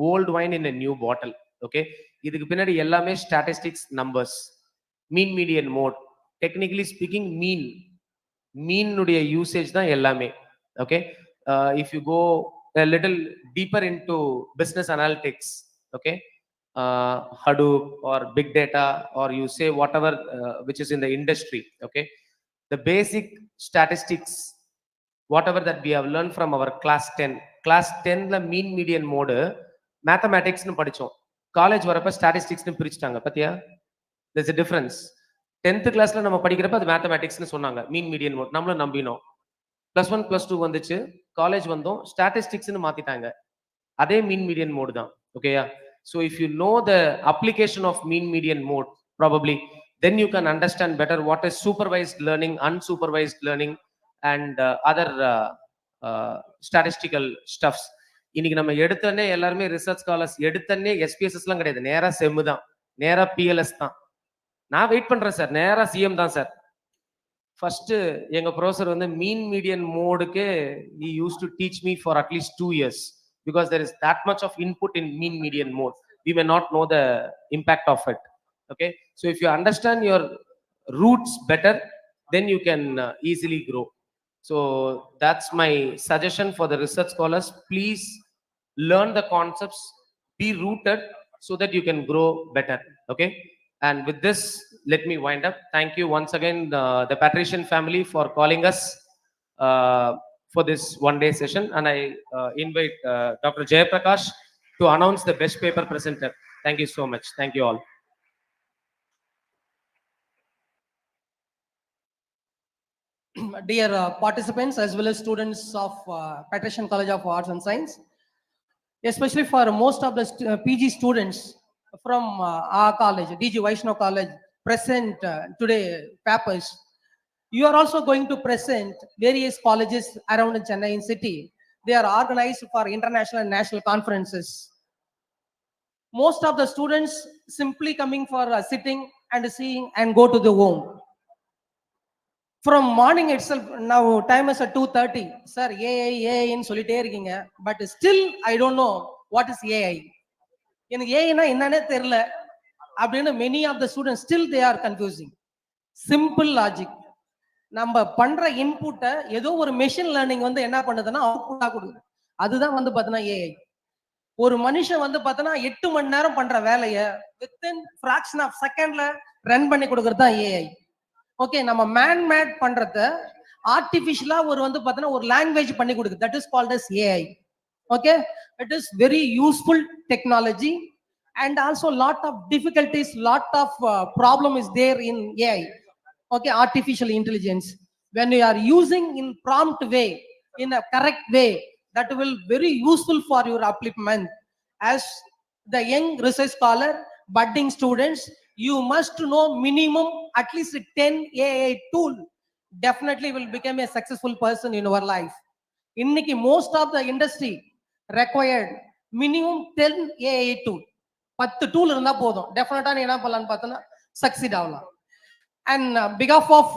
old wine in a new bottle. Okay, இதுக்கு பின்னாடி எல்லாமே statistics, numbers, mean, median, mode. Technically speaking, mean உடைய usage தான் எல்லாமே. Okay, if you go a little deeper into business analytics, okay, Hadoop or big data, or you say whatever which is in the industry. Okay, the basic statistics, whatever that we have learned from our class 10 la mean, median, mode mathematics nu படிச்சோம். College வரப்ப statistics னு பிரிச்சிட்டாங்க. பாத்தியா, there's a difference. 10th கிளாஸ்ல நம்ம படிக்கிறப்ப அது mathematics னு சொன்னாங்க, மீன் மீடியன் மோட். நம்மளும் நம்பினோம். +1 +2 வந்துச்சு, காலேஜ் வந்தோம், ஸ்டாட்டிஸ்டிக்ஸ் னு மாத்திட்டாங்க. அதே மீன் மீடியன் மோட் தான். ஓகேயா? So if you know the application of mean, median, mode, probably then you can understand better what is supervised learning, unsupervised learning, and other statistical stuffs. இன்னைக்கு நம்ம எடுத்தனே எல்லாரும் research scholars எடுத்தனே SPSS எல்லாம் கிடையாது, நேரா செம் தான். நேரா பிஎல்எஸ் தான். நான் வெயிட் பண்றேன் சார், நேரா சிஎம் தான் சார். ஃபர்ஸ்ட் எங்க ப்ரொஃபசர் வந்து மீன் மீடியன் மோடுக்கு he used to teach me for at least 2 years because there is that much of input in mean median mode. We may not know the impact of it. Okay, so if you understand your roots better, then you can easily grow. So that's my suggestion for the research scholars. Please learn the concepts, be rooted so that you can grow better. Okay, and with this, let me wind up. Thank you once again, the Patrician family, for calling us for this one-day session. And I invite Dr. Jayaprakash to announce the best paper presenter. Thank you so much. Thank you all. Dear participants as well as students of Patrician College of Arts and Science, especially for most of the PG students from our college, DG Vaishnav College, present today papers. You are also going to present various colleges around Chennai city. They are organized for international and national conferences. Most of the students simply coming for sitting and seeing and go to the home. From morning itself, now time is at 2:30. Sir, AI in சொல்லிட்டே இருக்கீங்க, but still I don't know what is AI. எனக்கு ஏஐனா என்னன்னே தெரியல அப்படின்னு many of the students still they are confusing. Simple logic. நம்ம பண்ற இன்புட்டை ஏதோ ஒரு மெஷின் லேர்னிங் வந்து என்ன பண்ணுதுன்னா அவுட்புட்டா கொடுக்குது. அதுதான் வந்து பார்த்தீங்கன்னா ஏஐ. ஒரு மனுஷன் வந்து பார்த்தீங்கன்னா 8 மணி நேரம் பண்ற வேலையை வித்தின் ஃபிராக்ஷன் ஆஃப் செகண்ட்ல ரன் பண்ணி கொடுக்கறது தான் ஏஐ. ஓகே, நம்ம மேட் பண்றத ஆர்டிபிஷியலா ஒரு வந்து பார்த்தீங்கன்னா ஒரு லாங்குவேஜ் பண்ணி கொடுக்குது. That is called as AI. Okay, it is very useful technology and also lot of difficulties, lot of problem is there in AI. Okay, artificial intelligence, when you are using in prompt way, in a correct way, that will very useful for your upliftment. As the young research scholar, budding students, you must know minimum at least 10 AI tool. Definitely will become a successful person in your life. இன்னைக்கு most of the industry required minimum 10 AI tool. 10 tool இருந்தா போதும், டெஃபினட்டா நீ என்ன பண்ணலாம்னு பார்த்தனா succeed ஆகலாம். And behalf of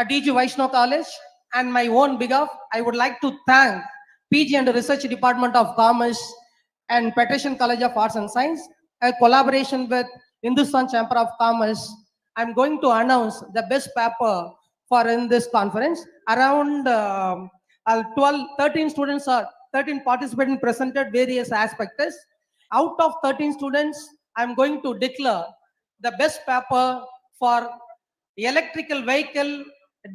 DG Vaishnav College and my own behalf, I would like to thank PG and Research Department of Commerce and Patrician College of Arts and Science, a collaboration with Hindustan Chamber of Commerce. I'm going to announce the best paper for in this conference. Around 13 students or 13 participants presented various aspects. Out of 13 students, I'm going to declare the best paper for electrical vehicle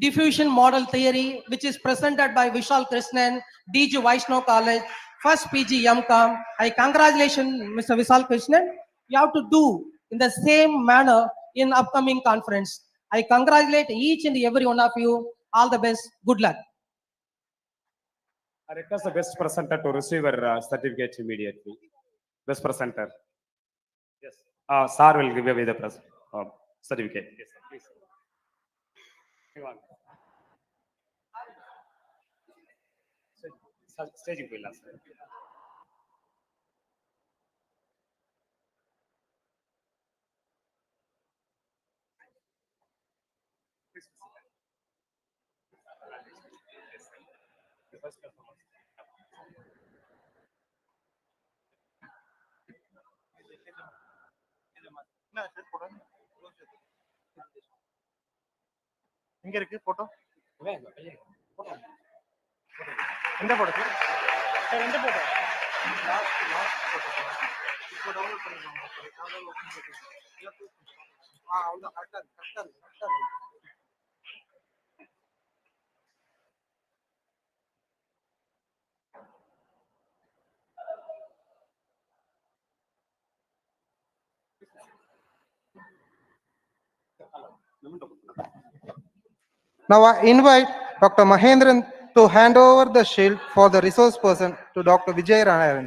diffusion model theory, which is presented by Vishal Krishnan, DG Vaishnav College, first PG MCOM. I congratulate Mr. Vishal Krishnan. You have to do in the same manner in upcoming conference. I congratulate each and every one of you. All the best. Good luck. I request the best presenter to receive your certificate immediately. Best presenter. Yes. Sir will give away the certificate. Yes, sir. Please. Hang on. Staging will last. எங்க இருக்கு photo? எந்த photo sir? எந்த photo? இப்போ download பண்ணிருக்காங்க. அவ்வளோ கரெக்டா. Now I invite Dr. Mahendran to hand over the shield for the resource person to Dr. Vijay Ranayan.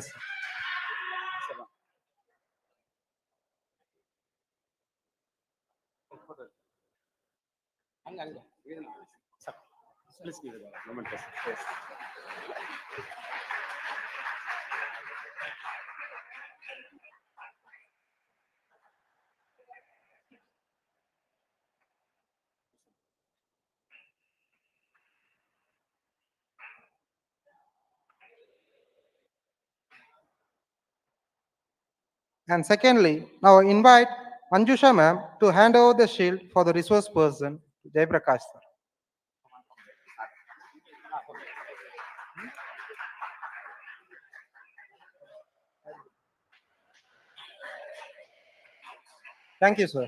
Please give it a moment. Yes. And secondly, now I invite Anjusha ma'am to hand over the shield for the resource person, Jai Prakash sir. Thank you, sir.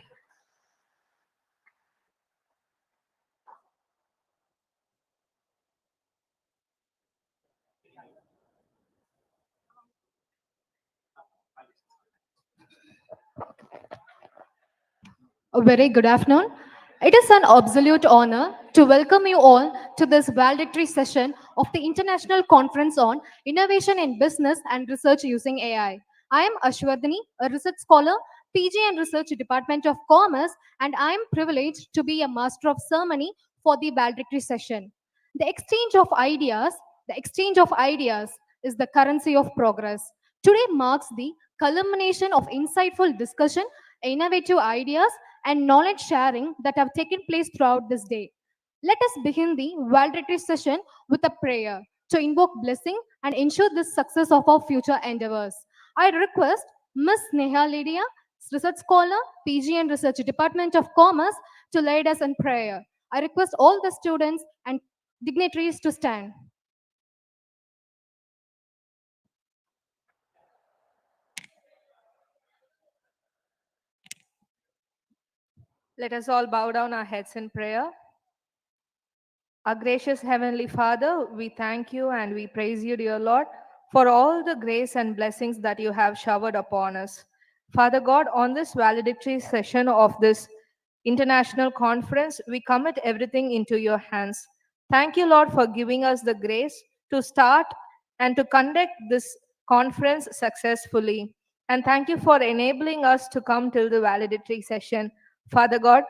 A very good afternoon. It is an absolute honor to welcome you all to this valedictory session of the International Conference on Innovation in Business and Research using AI. I am Ashwardhani, a research scholar, PG and Research Department of Commerce, and I am privileged to be a master of ceremony for the valedictory session. The exchange of ideas, the exchange of ideas is the currency of progress. Today marks the culmination of insightful discussion, innovative ideas, and knowledge sharing that have taken place throughout this day. Let us begin the valedictory session with a prayer to invoke blessing and ensure the success of our future endeavors. I request Ms. Neha Lydia, research scholar, PG and Research Department of Commerce, to lead us in prayer. I request all the students and dignitaries to stand. Let us all bow down our heads in prayer. Our gracious Heavenly Father, we thank you and we praise you, dear Lord, for all the grace and blessings that you have showered upon us. Father God, on this valedictory session of this international conference, we commit everything into your hands. Thank you, Lord, for giving us the grace to start and to conduct this conference successfully. And thank you for enabling us to come till the valedictory session. Father God,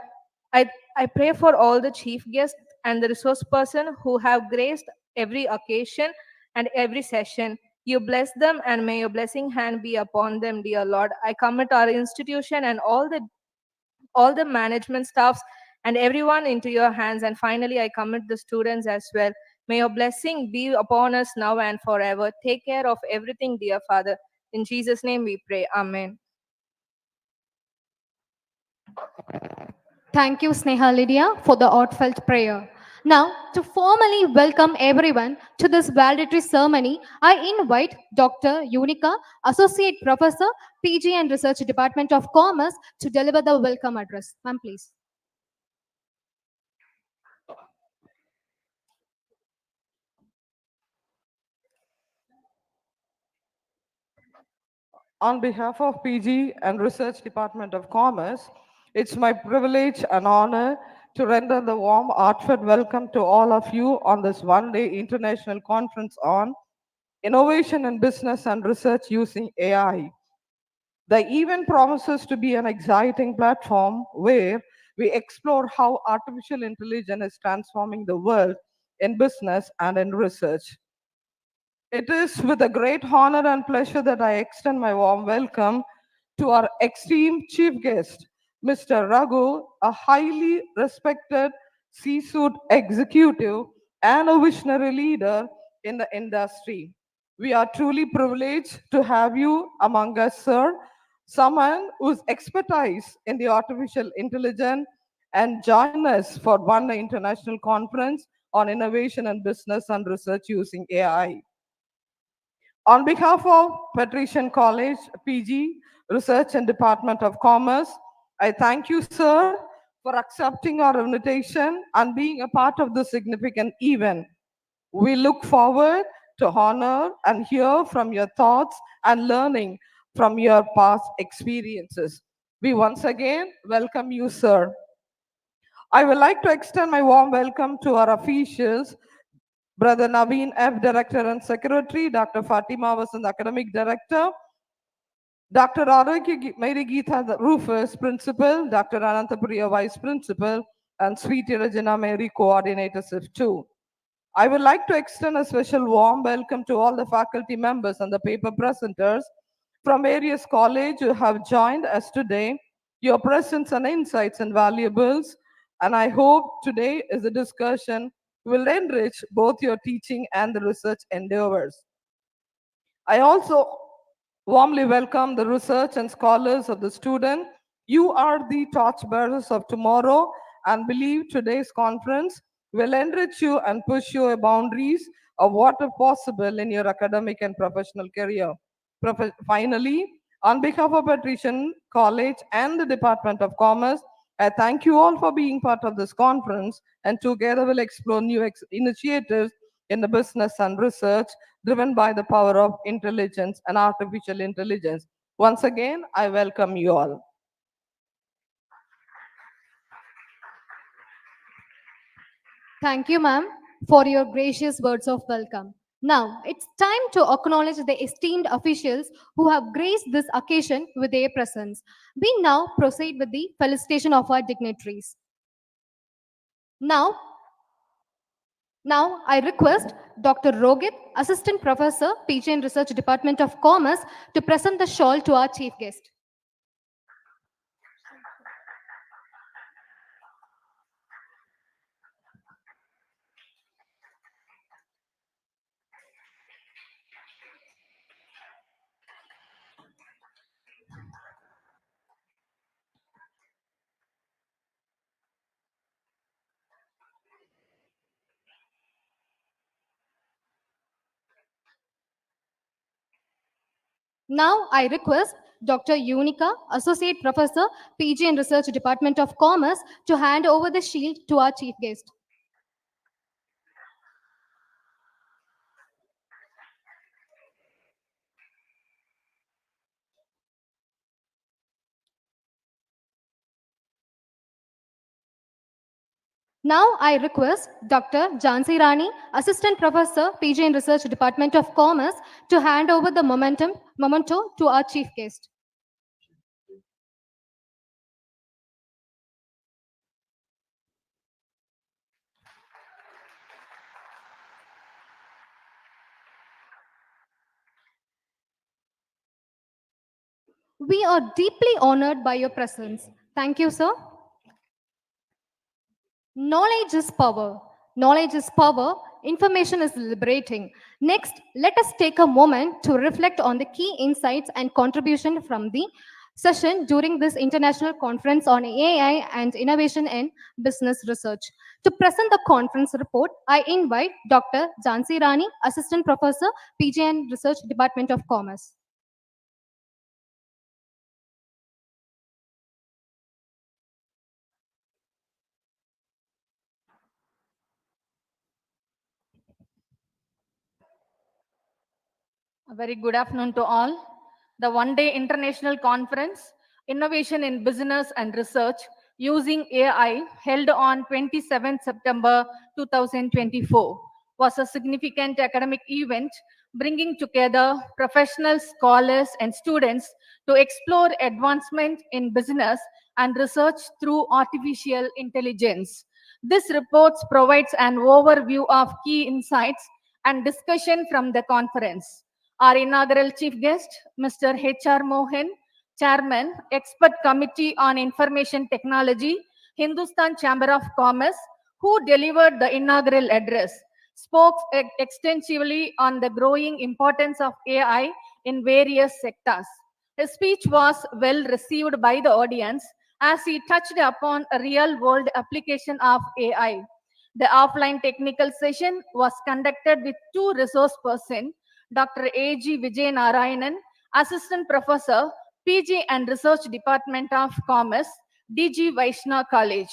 I pray for all the chief guests and the resource person who have graced every occasion and every session. You bless them and may your blessing hand be upon them, dear Lord. I commit our institution and all the management staffs and everyone into your hands. And finally, I commit the students as well. May your blessing be upon us now and forever. Take care of everything, dear Father. In Jesus' name we pray. Amen. Thank you, Sneha Lydia, for the heartfelt prayer. Now, to formally welcome everyone to this valedictory ceremony, I invite Dr. Unica, Associate Professor, PG and Research Department of Commerce, to deliver the welcome address. Ma'am, please. On behalf of PG and Research Department of Commerce, it's my privilege and honor to render the warm, heartfelt welcome to all of you on this one-day international conference on innovation in business and research using AI. The event promises to be an exciting platform where we explore how artificial intelligence is transforming the world in business and in research. It is with a great honor and pleasure that I extend my warm welcome to our esteemed chief guest, Mr. Raghu, a highly respected C-suite executive and a visionary leader in the industry. We are truly privileged to have you among us, sir, someone whose expertise in the artificial intelligence and join us for one international conference on innovation and business and research using AI. On behalf of Patrician College, PG, Research and Department of Commerce, I thank you, sir, for accepting our invitation and being a part of this significant event. We look forward to honor and hear from your thoughts and learning from your past experiences. We once again welcome you, sir. I would like to extend my warm welcome to our officials, Brother Naveen F, Director and Secretary, Dr. Fatima Vasant, Academic Director, Dr. Aragya Mary Geetha Rufus, Principal, Dr. Anantapriya, Vice Principal, and Sweetie Regina Mary, Coordinator SIF 2. I would like to extend a special warm welcome to all the faculty members and the paper presenters from various colleges who have joined us today. Your presence and insights and valuables, and I hope today is a discussion will enrich both your teaching and the research endeavors. I also Warmly welcome the research and scholars of the student. You are the torchbearers of tomorrow and believe today's conference will enrich you and push your boundaries of what is possible in your academic and professional career. Finally, on behalf of Patrician College and the Department of Commerce, I thank you all for being part of this conference, and together we'll explore new initiatives in the business and research driven by the power of intelligence and artificial intelligence. Once again, I welcome you all. Thank you, ma'am, for your gracious words of welcome. Now, it's time to acknowledge the esteemed officials who have graced this occasion with their presence. We now proceed with the felicitation of our dignitaries. Now, I request Dr. Rohit, Assistant Professor, PG and Research Department of Commerce, to present the shawl to our chief guest. Now, I request Dr. Unica, Associate Professor, PG and Research Department of Commerce, to hand over the shield to our chief guest. Now, I request Dr. Jhansi Rani, Assistant Professor, PG and Research Department of Commerce, to hand over the memento to our chief guest. We are deeply honored by your presence. Thank you, sir. Knowledge is power. Knowledge is power. Information is liberating. Next, let us take a moment to reflect on the key insights and contribution from the session during this international conference on AI and innovation in business research. To present the conference report, I invite Dr. Jhansi Rani, Assistant Professor, PG and Research Department of Commerce. A very good afternoon to all. The one-day international conference, Innovation in Business and Research Using AI, held on 27 September 2024, was a significant academic event bringing together professionals, scholars, and students to explore advancement in business and research through artificial intelligence. This report provides an overview of key insights and discussion from the conference. Our inaugural chief guest, Mr. H.R. Mohan, Chairman, Expert Committee on Information Technology, Hindustan Chamber of Commerce, who delivered the inaugural address, spoke extensively on the growing importance of AI in various sectors. His speech was well received by the audience as he touched upon a real-world application of AI. The offline technical session was conducted with two resource persons, Dr. A.G. Vijay Narayanan, Assistant Professor, PG and Research Department of Commerce, DG Vaishnav College,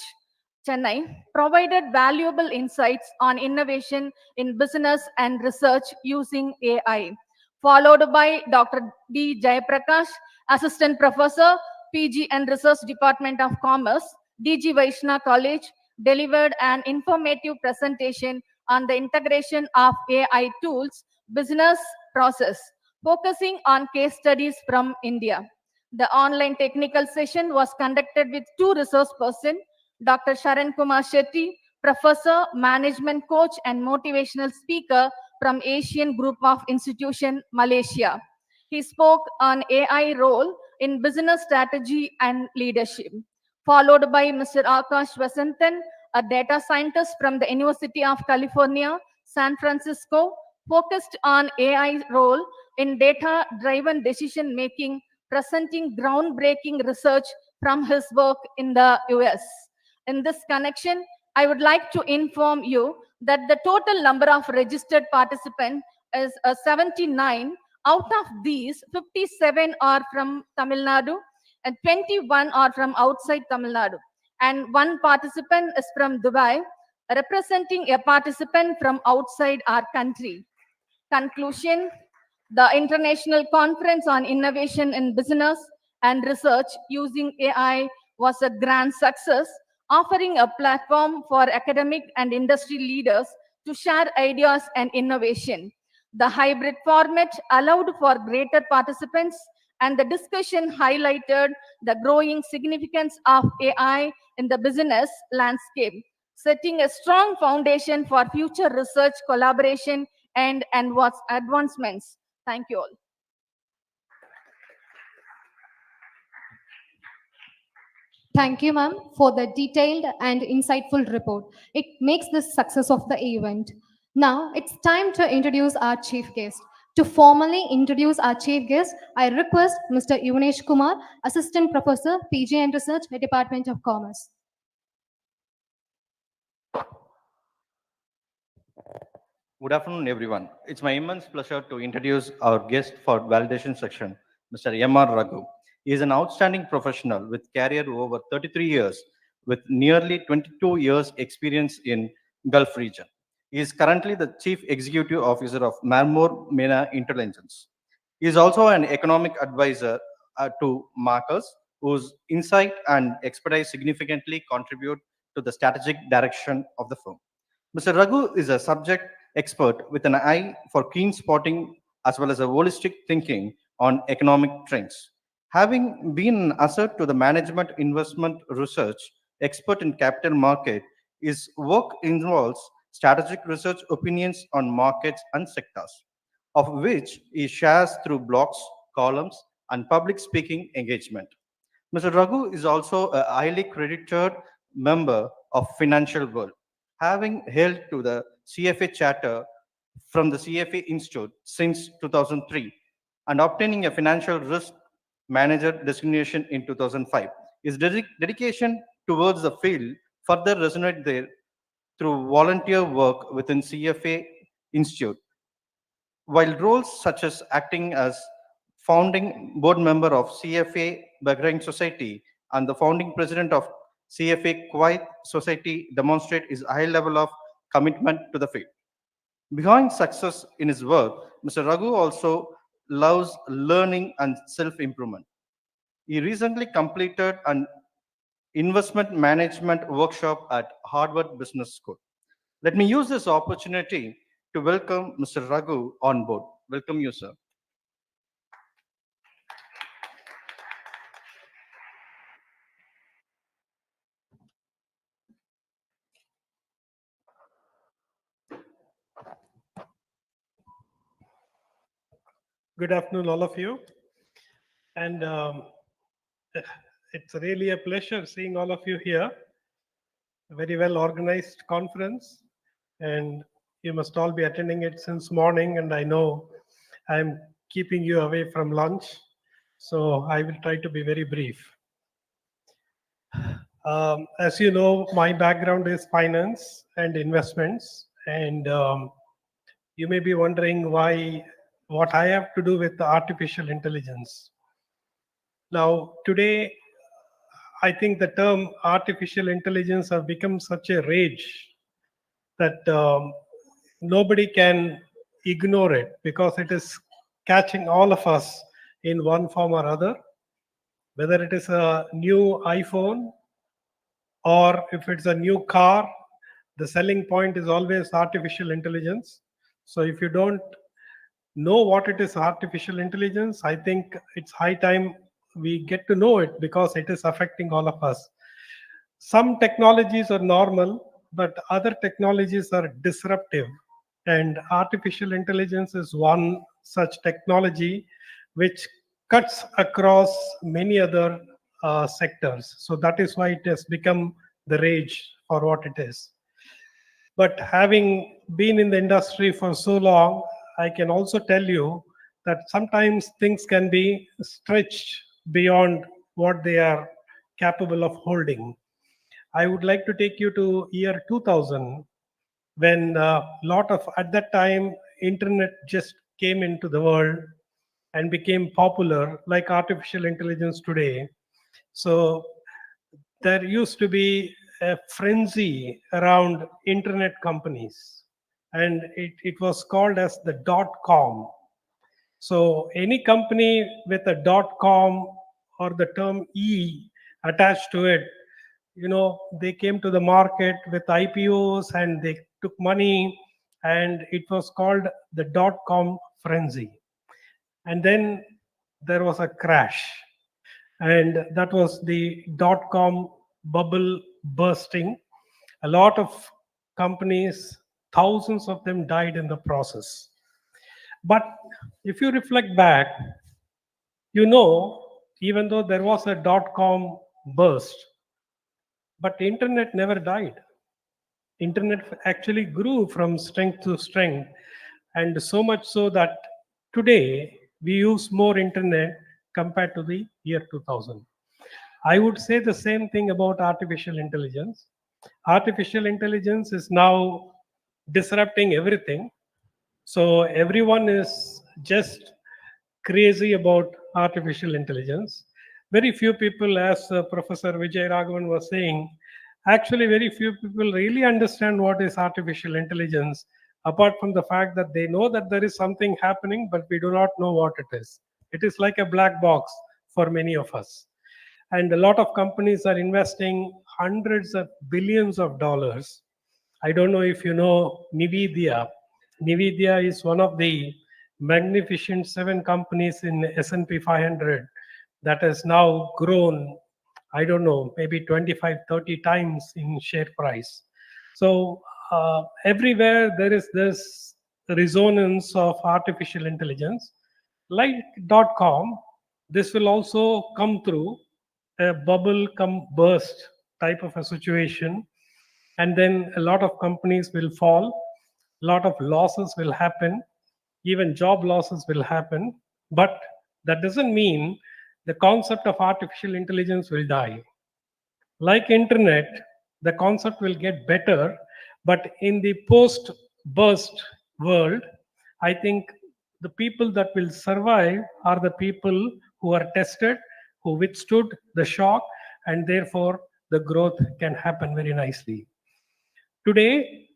Chennai, provided valuable insights on innovation in business and research using AI, followed by Dr. D. Jayaprakash, Assistant Professor, PG and Research Department of Commerce, DG Vaishnav College, delivered an informative presentation on the integration of AI tools, business process, focusing on case studies from India. The online technical session was conducted with two resource persons, Dr. Sharan Kumar Shetty, Professor, Management Coach and Motivational Speaker from Asian Group of Institution, Malaysia. He spoke on AI role in business strategy and leadership, followed by Mr. Akash Vasantan, a data scientist from the University of California, San Francisco, focused on AI role in data-driven decision-making, presenting groundbreaking research from his work in the US. In this connection, I would like to inform you that the total number of registered participants is 79. Out of these, 57 are from Tamil Nadu and 21 are from outside Tamil Nadu. And one participant is from Dubai, representing a participant from outside our country. Conclusion, the International Conference on Innovation in Business and Research using AI was a grand success, offering a platform for academic and industry leaders to share ideas and innovation. The hybrid format allowed for greater participants, and the discussion highlighted the growing significance of AI in the business landscape, setting a strong foundation for future research collaboration and advancements. Thank you all. Thank you, ma'am, for the detailed and insightful report. It makes the success of the event. Now, it's time to introduce our chief guest. To formally introduce our chief guest, I request Mr. Yunesh Kumar, Assistant Professor, PG and Research, Department of Commerce. Good afternoon, everyone. It's my immense pleasure to introduce our guest for validation section, Mr. M.R. Raghu. He is an outstanding professional with career over 33 years, with nearly 22 years experience in Gulf region. He is currently the Chief Executive Officer of Marmor MENA Intelligence. He is also an economic advisor to Marcus, whose insight and expertise significantly contribute to the strategic direction of the firm. Mr. Raghu is a subject expert with an eye for keen spotting as well as a holistic thinking on economic trends. Having been an asset to the management investment research expert in capital market, his work involves strategic research opinions on markets and sectors, of which he shares through blogs, columns, and public speaking engagement. Mr. Raghu is also a highly credited member of Financial World, having held to the CFA charter from the CFA Institute since 2003 and obtaining a financial risk manager designation in 2005. His dedication towards the field further resonated there through volunteer work within CFA Institute, while roles such as acting as founding board member of CFA Bahrain Society and the founding president of CFA Kuwait Society demonstrate his high level of commitment to the field. Behind success in his work, Mr. Raghu also loves learning and self-improvement. He recently completed an investment management workshop at Harvard Business School. Let me use this opportunity to welcome Mr. Raghu on board. Welcome you, sir. Good afternoon, all of you. And it's really a pleasure seeing all of you here. A very well organized conference, and you must all be attending it since morning. And I know I'm keeping you away from lunch, so I will try to be very brief. As you know, my background is finance and investments, and you may be wondering what I have to do with the artificial intelligence. Now, today, I think the term artificial intelligence have become such a rage that nobody can ignore it because it is catching all of us in one form or other, whether it is a new iPhone or if it's a new car. The selling point is always artificial intelligence. So if you don't know what it is artificial intelligence, I think it's high time we get to know it because it is affecting all of us. Some technologies are normal, but other technologies are disruptive. And artificial intelligence is one such technology which cuts across many other sectors. So that is why it has become the rage for what it is. But having been in the industry for so long, I can also tell you that sometimes things can be stretched beyond what they are capable of holding. I would like to take you to year 2000, when at that time, internet just came into the world and became popular like artificial intelligence today. So there used to be a frenzy around internet companies, and it was called as the .com. So any company with a .com or the term E attached to it, they came to the market with IPOs and they took money, and it was called the .com frenzy. And then there was a crash, and that was the .com bubble bursting. A lot of companies, thousands of them died in the process. But if you reflect back, even though there was a .com burst, but internet never died. Internet actually grew from strength to strength, and so much so that today we use more internet compared to the year 2000. I would say the same thing about artificial intelligence. Artificial intelligence is now disrupting everything. So everyone is just crazy about artificial intelligence. Very few people, as Professor Vijay Raghavan was saying, actually very few people really understand what is artificial intelligence, apart from the fact that they know that there is something happening, but we do not know what it is. It is like a black box for many of us. And a lot of companies are investing hundreds of billions of dollars. I don't know if you know Nvidia. Nvidia is one of the magnificent 7 companies in S&P 500 that has now grown, I don't know, maybe 25, 30 times in share price. So everywhere there is this resonance of artificial intelligence. Like .com, this will also come through a bubble come burst type of a situation, and then a lot of companies will fall, a lot of losses will happen, even job losses will happen. But that doesn't mean the concept of artificial intelligence will die. Like internet, the concept will get better, but in the post burst world, I think the people that will survive are the people who are tested, who withstood the shock, and therefore the growth can happen very nicely. Today,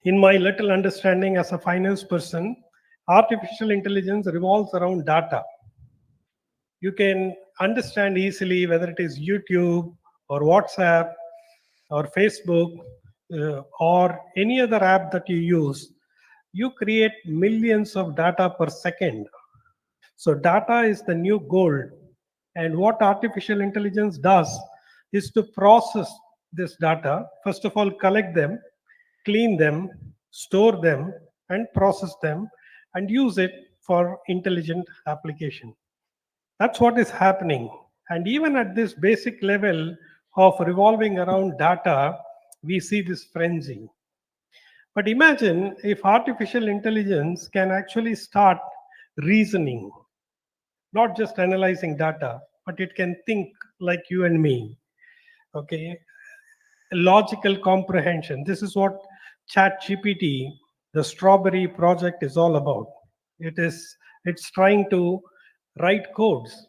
in my little understanding as a finance person, artificial intelligence revolves around data. You can understand easily whether it is YouTube or WhatsApp or Facebook or any other app that you use. You create millions of data per second. So data is the new gold. And what artificial intelligence does is to process this data, first of all, collect them, clean them, store them, and process them, and use it for intelligent application. That's what is happening. And even at this basic level of revolving around data, we see this frenzy. But imagine if artificial intelligence can actually start reasoning, not just analyzing data, but it can think like you and me. Okay, logical comprehension. This is what ChatGPT, the Strawberry project, is all about. It's trying to write codes.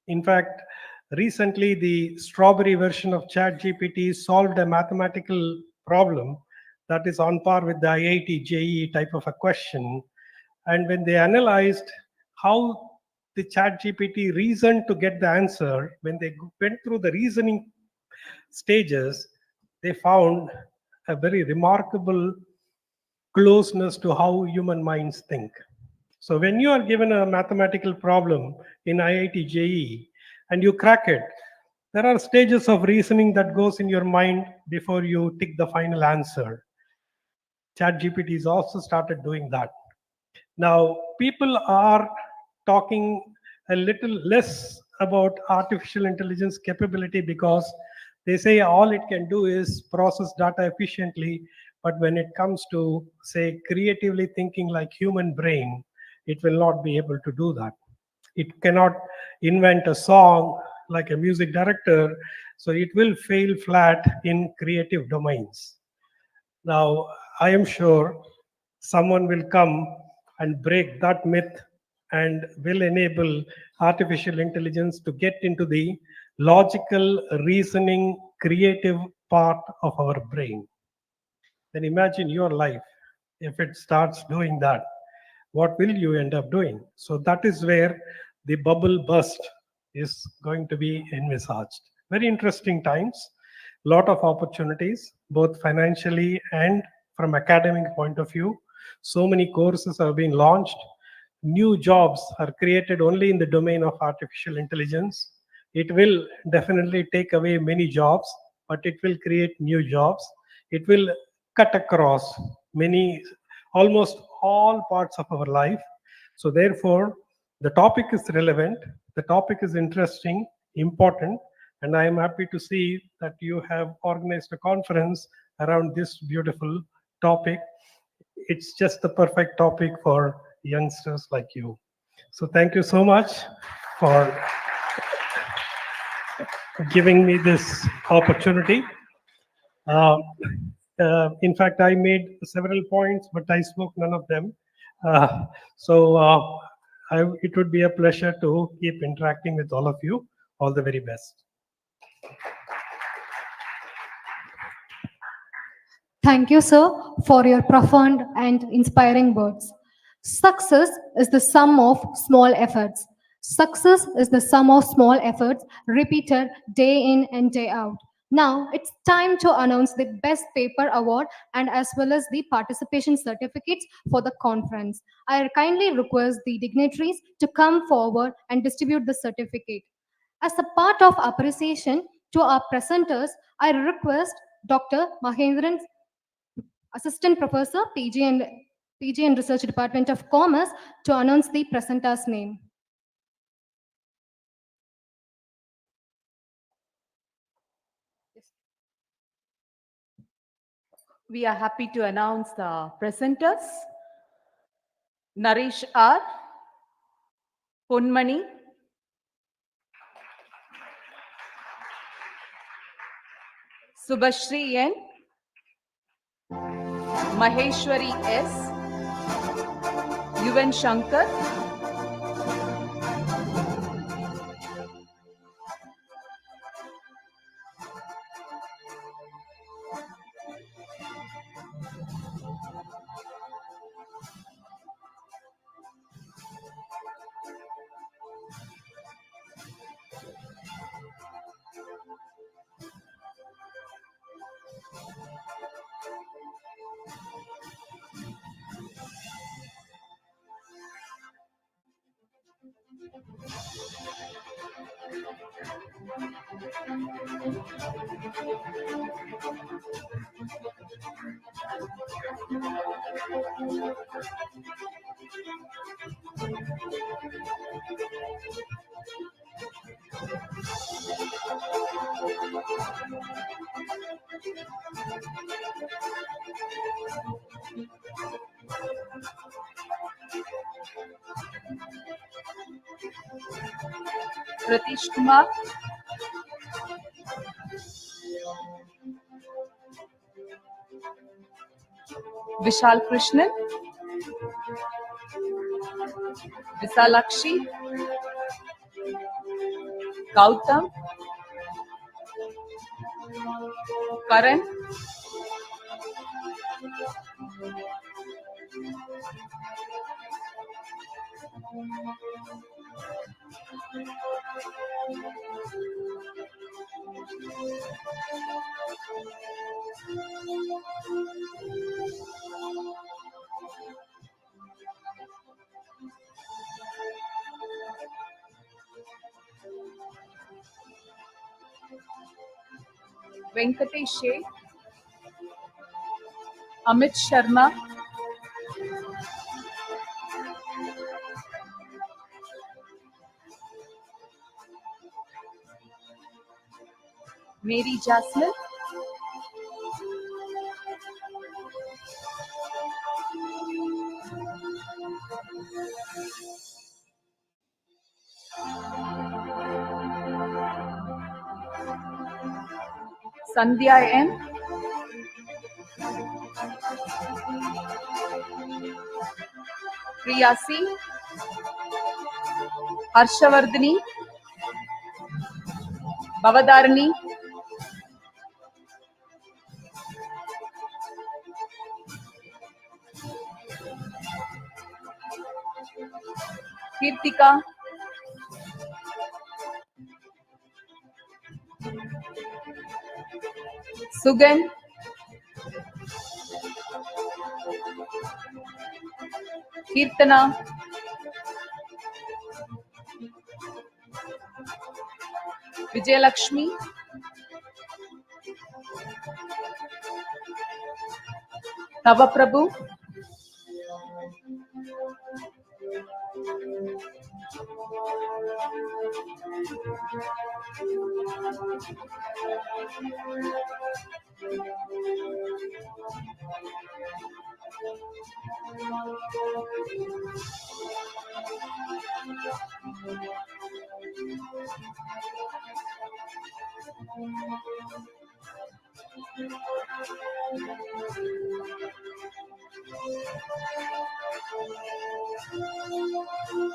In fact, recently the Strawberry version of ChatGPT solved a mathematical problem that is on par with the IIT JEE type of a question. And when they analyzed how the ChatGPT reasoned to get the answer, when they went through the reasoning stages, they found a very remarkable closeness to how human minds think. So when you are given a mathematical problem in IIT JEE and you crack it, there are stages of reasoning that goes in your mind before you tick the final answer. ChatGPT has also started doing that. Now, people are talking a little less about artificial intelligence capability because they say all it can do is process data efficiently. But when it comes to, say, creatively thinking like human brain, it will not be able to do that. It cannot invent a song like a music director, so it will fail flat in creative domains. Now, I am sure someone will come and break that myth and will enable artificial intelligence to get into the logical, reasoning, creative part of our brain. Then imagine your life if it starts doing that. What will you end up doing? So that is where the bubble burst is going to be envisaged. Very interesting times, lot of opportunities, both financially and from academic point of view. So many courses have been launched. New jobs are created only in the domain of artificial intelligence. It will definitely take away many jobs, but it will create new jobs. It will cut across many, almost all parts of our life. So therefore, the topic is relevant, the topic is interesting, important, and I am happy to see that you have organized a conference around this beautiful topic. It's just the perfect topic for youngsters like you. So thank you so much for giving me this opportunity. In fact, I made several points, but I spoke none of them. It would be a pleasure to keep interacting with all of you. All the very best. Thank you, sir, for your profound and inspiring words. Success is the sum of small efforts. Success is the sum of small efforts repeated day in and day out. Now it's time to announce the Best Paper Award and as well as the participation certificates for the conference. I kindly request the dignitaries to come forward and distribute the certificate. As a part of appreciation to our presenters, I request Dr. Mahendran, Assistant Professor, PG and Research Department of Commerce, to announce the presenter's name. We are happy to announce the presenters. Naresh R, Punmani, Subhashri N, Maheshwari S, Yuvan Shankar, Pratish Kumar, Vishal Krishnan, Visalakshi, Gautam, Karan, Venkatesh A, Amit Sharma, Mary Jasmine, Sandhya N, Priya C, Harshavardhani, Bavadarani, Kirtika, Sugan, Kirtana, Vijayalakshmi, Navaprabhu,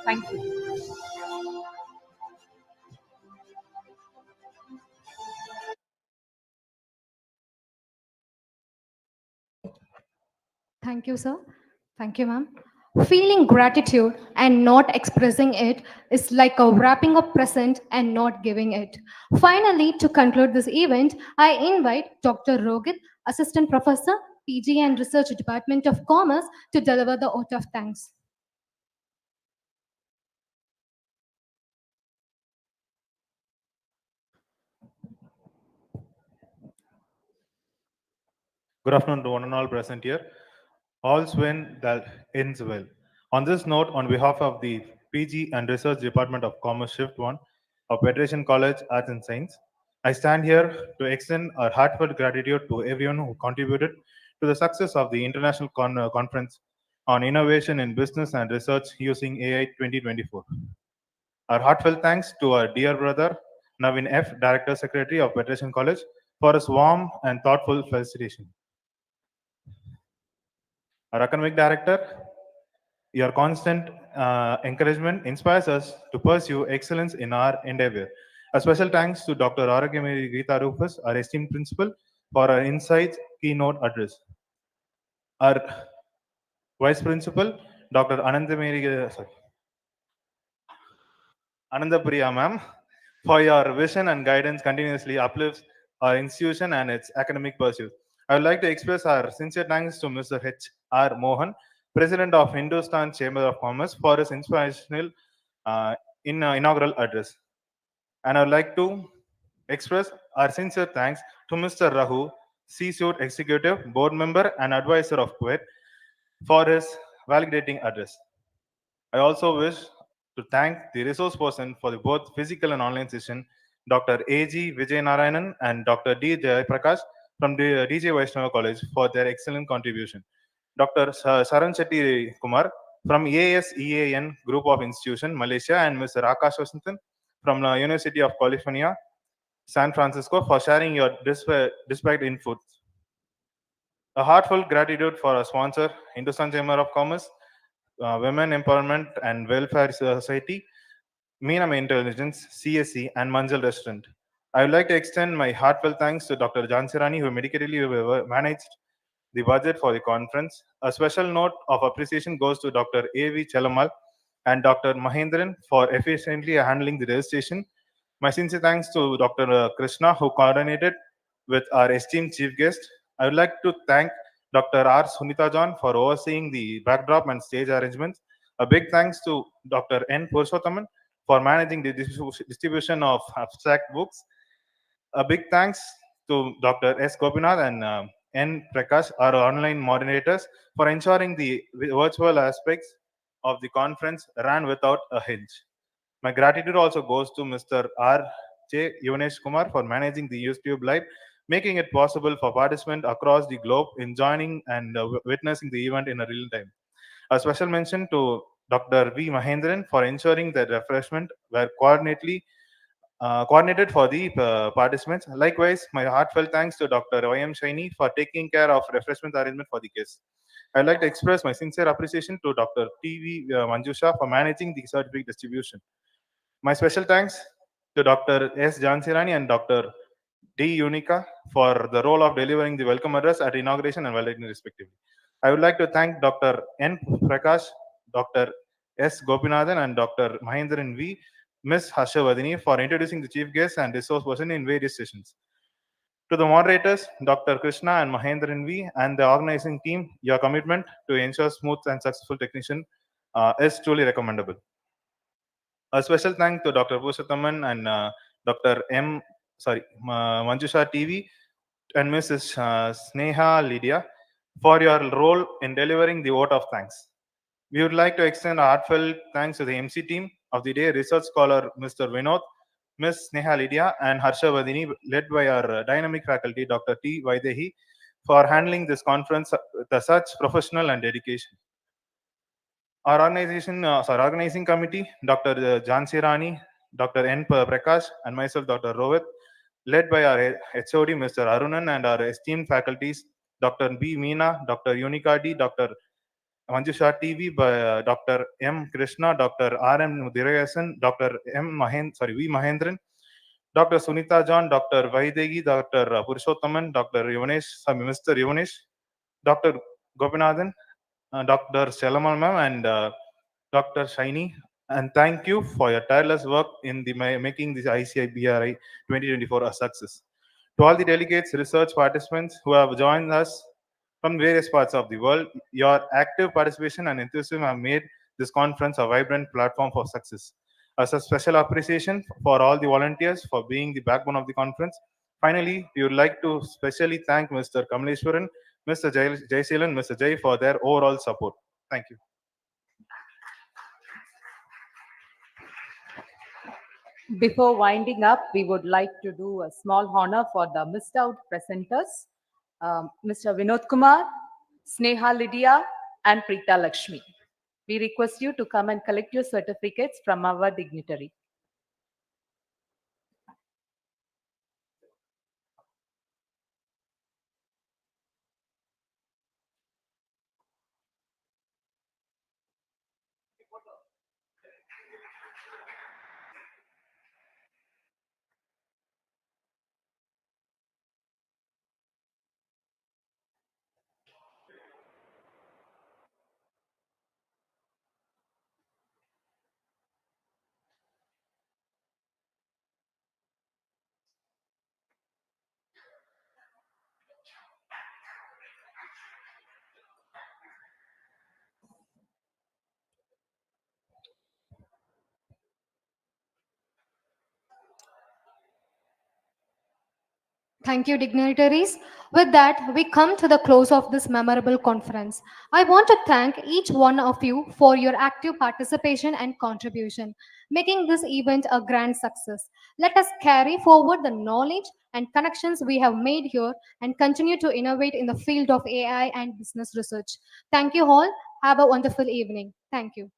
Thank you. Thank you, sir. Thank you, ma'am. Feeling gratitude and not expressing it is like a wrapping a present and not giving it. Finally, to conclude this event, I invite Dr. Rohit, Assistant Professor, PG and Research Department of Commerce, to deliver the vote of thanks. Good afternoon to one and all present here. All's well that ends well. On this note, on behalf of the PG and Research Department of Commerce Shift 1 of Federation College Arts and Science, I stand here to extend our heartfelt gratitude to everyone who contributed to the success of the International Conference on Innovation in Business and Research using AI 2024. Our heartfelt thanks to our dear brother, Navin F., Director Secretary of Federation College, for his warm and thoughtful felicitation. Our academic director, your constant encouragement inspires us to pursue excellence in our endeavor. A special thanks to Dr. Aragamiri Geeta Rufus, our esteemed principal, for our insights keynote address. Our vice principal, Dr. Anandapriya ma'am, for your vision and guidance continuously uplifts our institution and its academic pursuits. I would like to express our sincere thanks to Mr. H. R. Mohan, President of Hindustan Chamber of Commerce, for his inspirational inaugural address. And I would like to express our sincere thanks to Mr. Rahu, C-Suite Executive, Board Member and Advisor of Kuwait, for his validating address. I also wish to thank the resource person for the both physical and online session, Dr. A.G. Vijay Narayanan and Dr. D. Jayaprakash from the DJ Vaishnava College for their excellent contribution. Dr. Saran Shetty Kumar from ASEAN Group of Institution, Malaysia, and Mr. Akash Vasantan from the University of California, San Francisco, for sharing your dispatched inputs. A heartfelt gratitude for our sponsor, Hindustan Chamber of Commerce, Women Empowerment and Welfare Society, Meenam Intelligence, CSC, and Manjal Restaurant. I would like to extend my heartfelt thanks to Dr. Jansirani, who medically managed the budget for the conference. A special note of appreciation goes to Dr. A.V. Chelamal and Dr. Mahendran for efficiently handling the registration. My sincere thanks to Dr. Krishna, who coordinated with our esteemed chief guest. I would like to thank Dr. R. Sunita John for overseeing the backdrop and stage arrangements. A big thanks to Dr. N. Purushothaman for managing the distribution of abstract books. A big thanks to Dr. S. Gopinath and N. Prakash, our online moderators, for ensuring the virtual aspects of the conference ran without a hitch. My gratitude also goes to Mr. R. J. Yunesh Kumar for managing the YouTube Live, making it possible for participants across the globe in joining and witnessing the event in a real time. A special mention to Dr. V. Mahendran for ensuring that refreshment were coordinately coordinated for the participants. Likewise, my heartfelt thanks to Dr. Y.M. Shaini for taking care of refreshment arrangement for the guests. I'd like to express my sincere appreciation to Dr. T.V. Manjusha for managing the certificate distribution. My special thanks to Dr. S. Jansirani and Dr. D. Unica for the role of delivering the welcome address at inauguration and valedictory respectively. I would like to thank Dr. N. Prakash, Dr. S. Gopinathan, and Dr. Mahendran V. Ms. Harshavadini for introducing the chief guest and resource person in various sessions. To the moderators, Dr. Krishna and Mahendran V, and the organizing team, your commitment to ensure smooth and successful technician is truly recommendable. A special thank to Dr. Pushataman and Dr. Manjusha TV and Mrs. Sneha Lydia for your role in delivering the vote of thanks. We would like to extend a heartfelt thanks to the MC team of the day, research scholar Mr. Vinod, Ms. Sneha Lydia, and Harsha Vadini, led by our dynamic faculty, Dr. T. Vaidehi, for handling this conference with such professional and dedication. Our organizing committee, Dr. Jansi Rani, Dr. N. Prakash, and myself, Dr. Rohit, led by our HOD, Mr. Arunan, and our esteemed faculties, Dr. B. Meena, Dr. Unica D, Dr. Manjusha TV, by Dr. M. Krishna, Dr. R. M. Dirayasan, Dr. V. Mahendran, Dr. Sunita John, Dr. Vaidegi, Dr. Purushottaman, Dr. Mr. Yonesh, Dr. Gopinathan, Dr. Selamal ma'am, and Dr. Shaini. And thank you for your tireless work in making this ICIBRI 2024 a success. To all the delegates, research participants who have joined us from various parts of the world, your active participation and enthusiasm have made this conference a vibrant platform for success. As a special appreciation for all the volunteers for being the backbone of the conference. Finally, we would like to specially thank Mr. Kamaleshwaran, Mr. Jayseelan, Mr. Jay for their overall support. Thank you. Before winding up, we would like to do a small honor for the missed out presenters, Mr. Vinod Kumar, Sneha Lydia, and Preeta Lakshmi. We request you to come and collect your certificates from our dignitary. Thank you, dignitaries. With that, we come to the close of this memorable conference. I want to thank each one of you for your active participation and contribution, making this event a grand success. Let us carry forward the knowledge and connections we have made here and continue to innovate in the field of AI and business research. Thank you all. Have a wonderful evening. Thank you.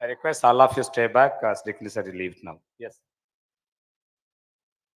I request all of you stay back as dignitaries leave now. Yes.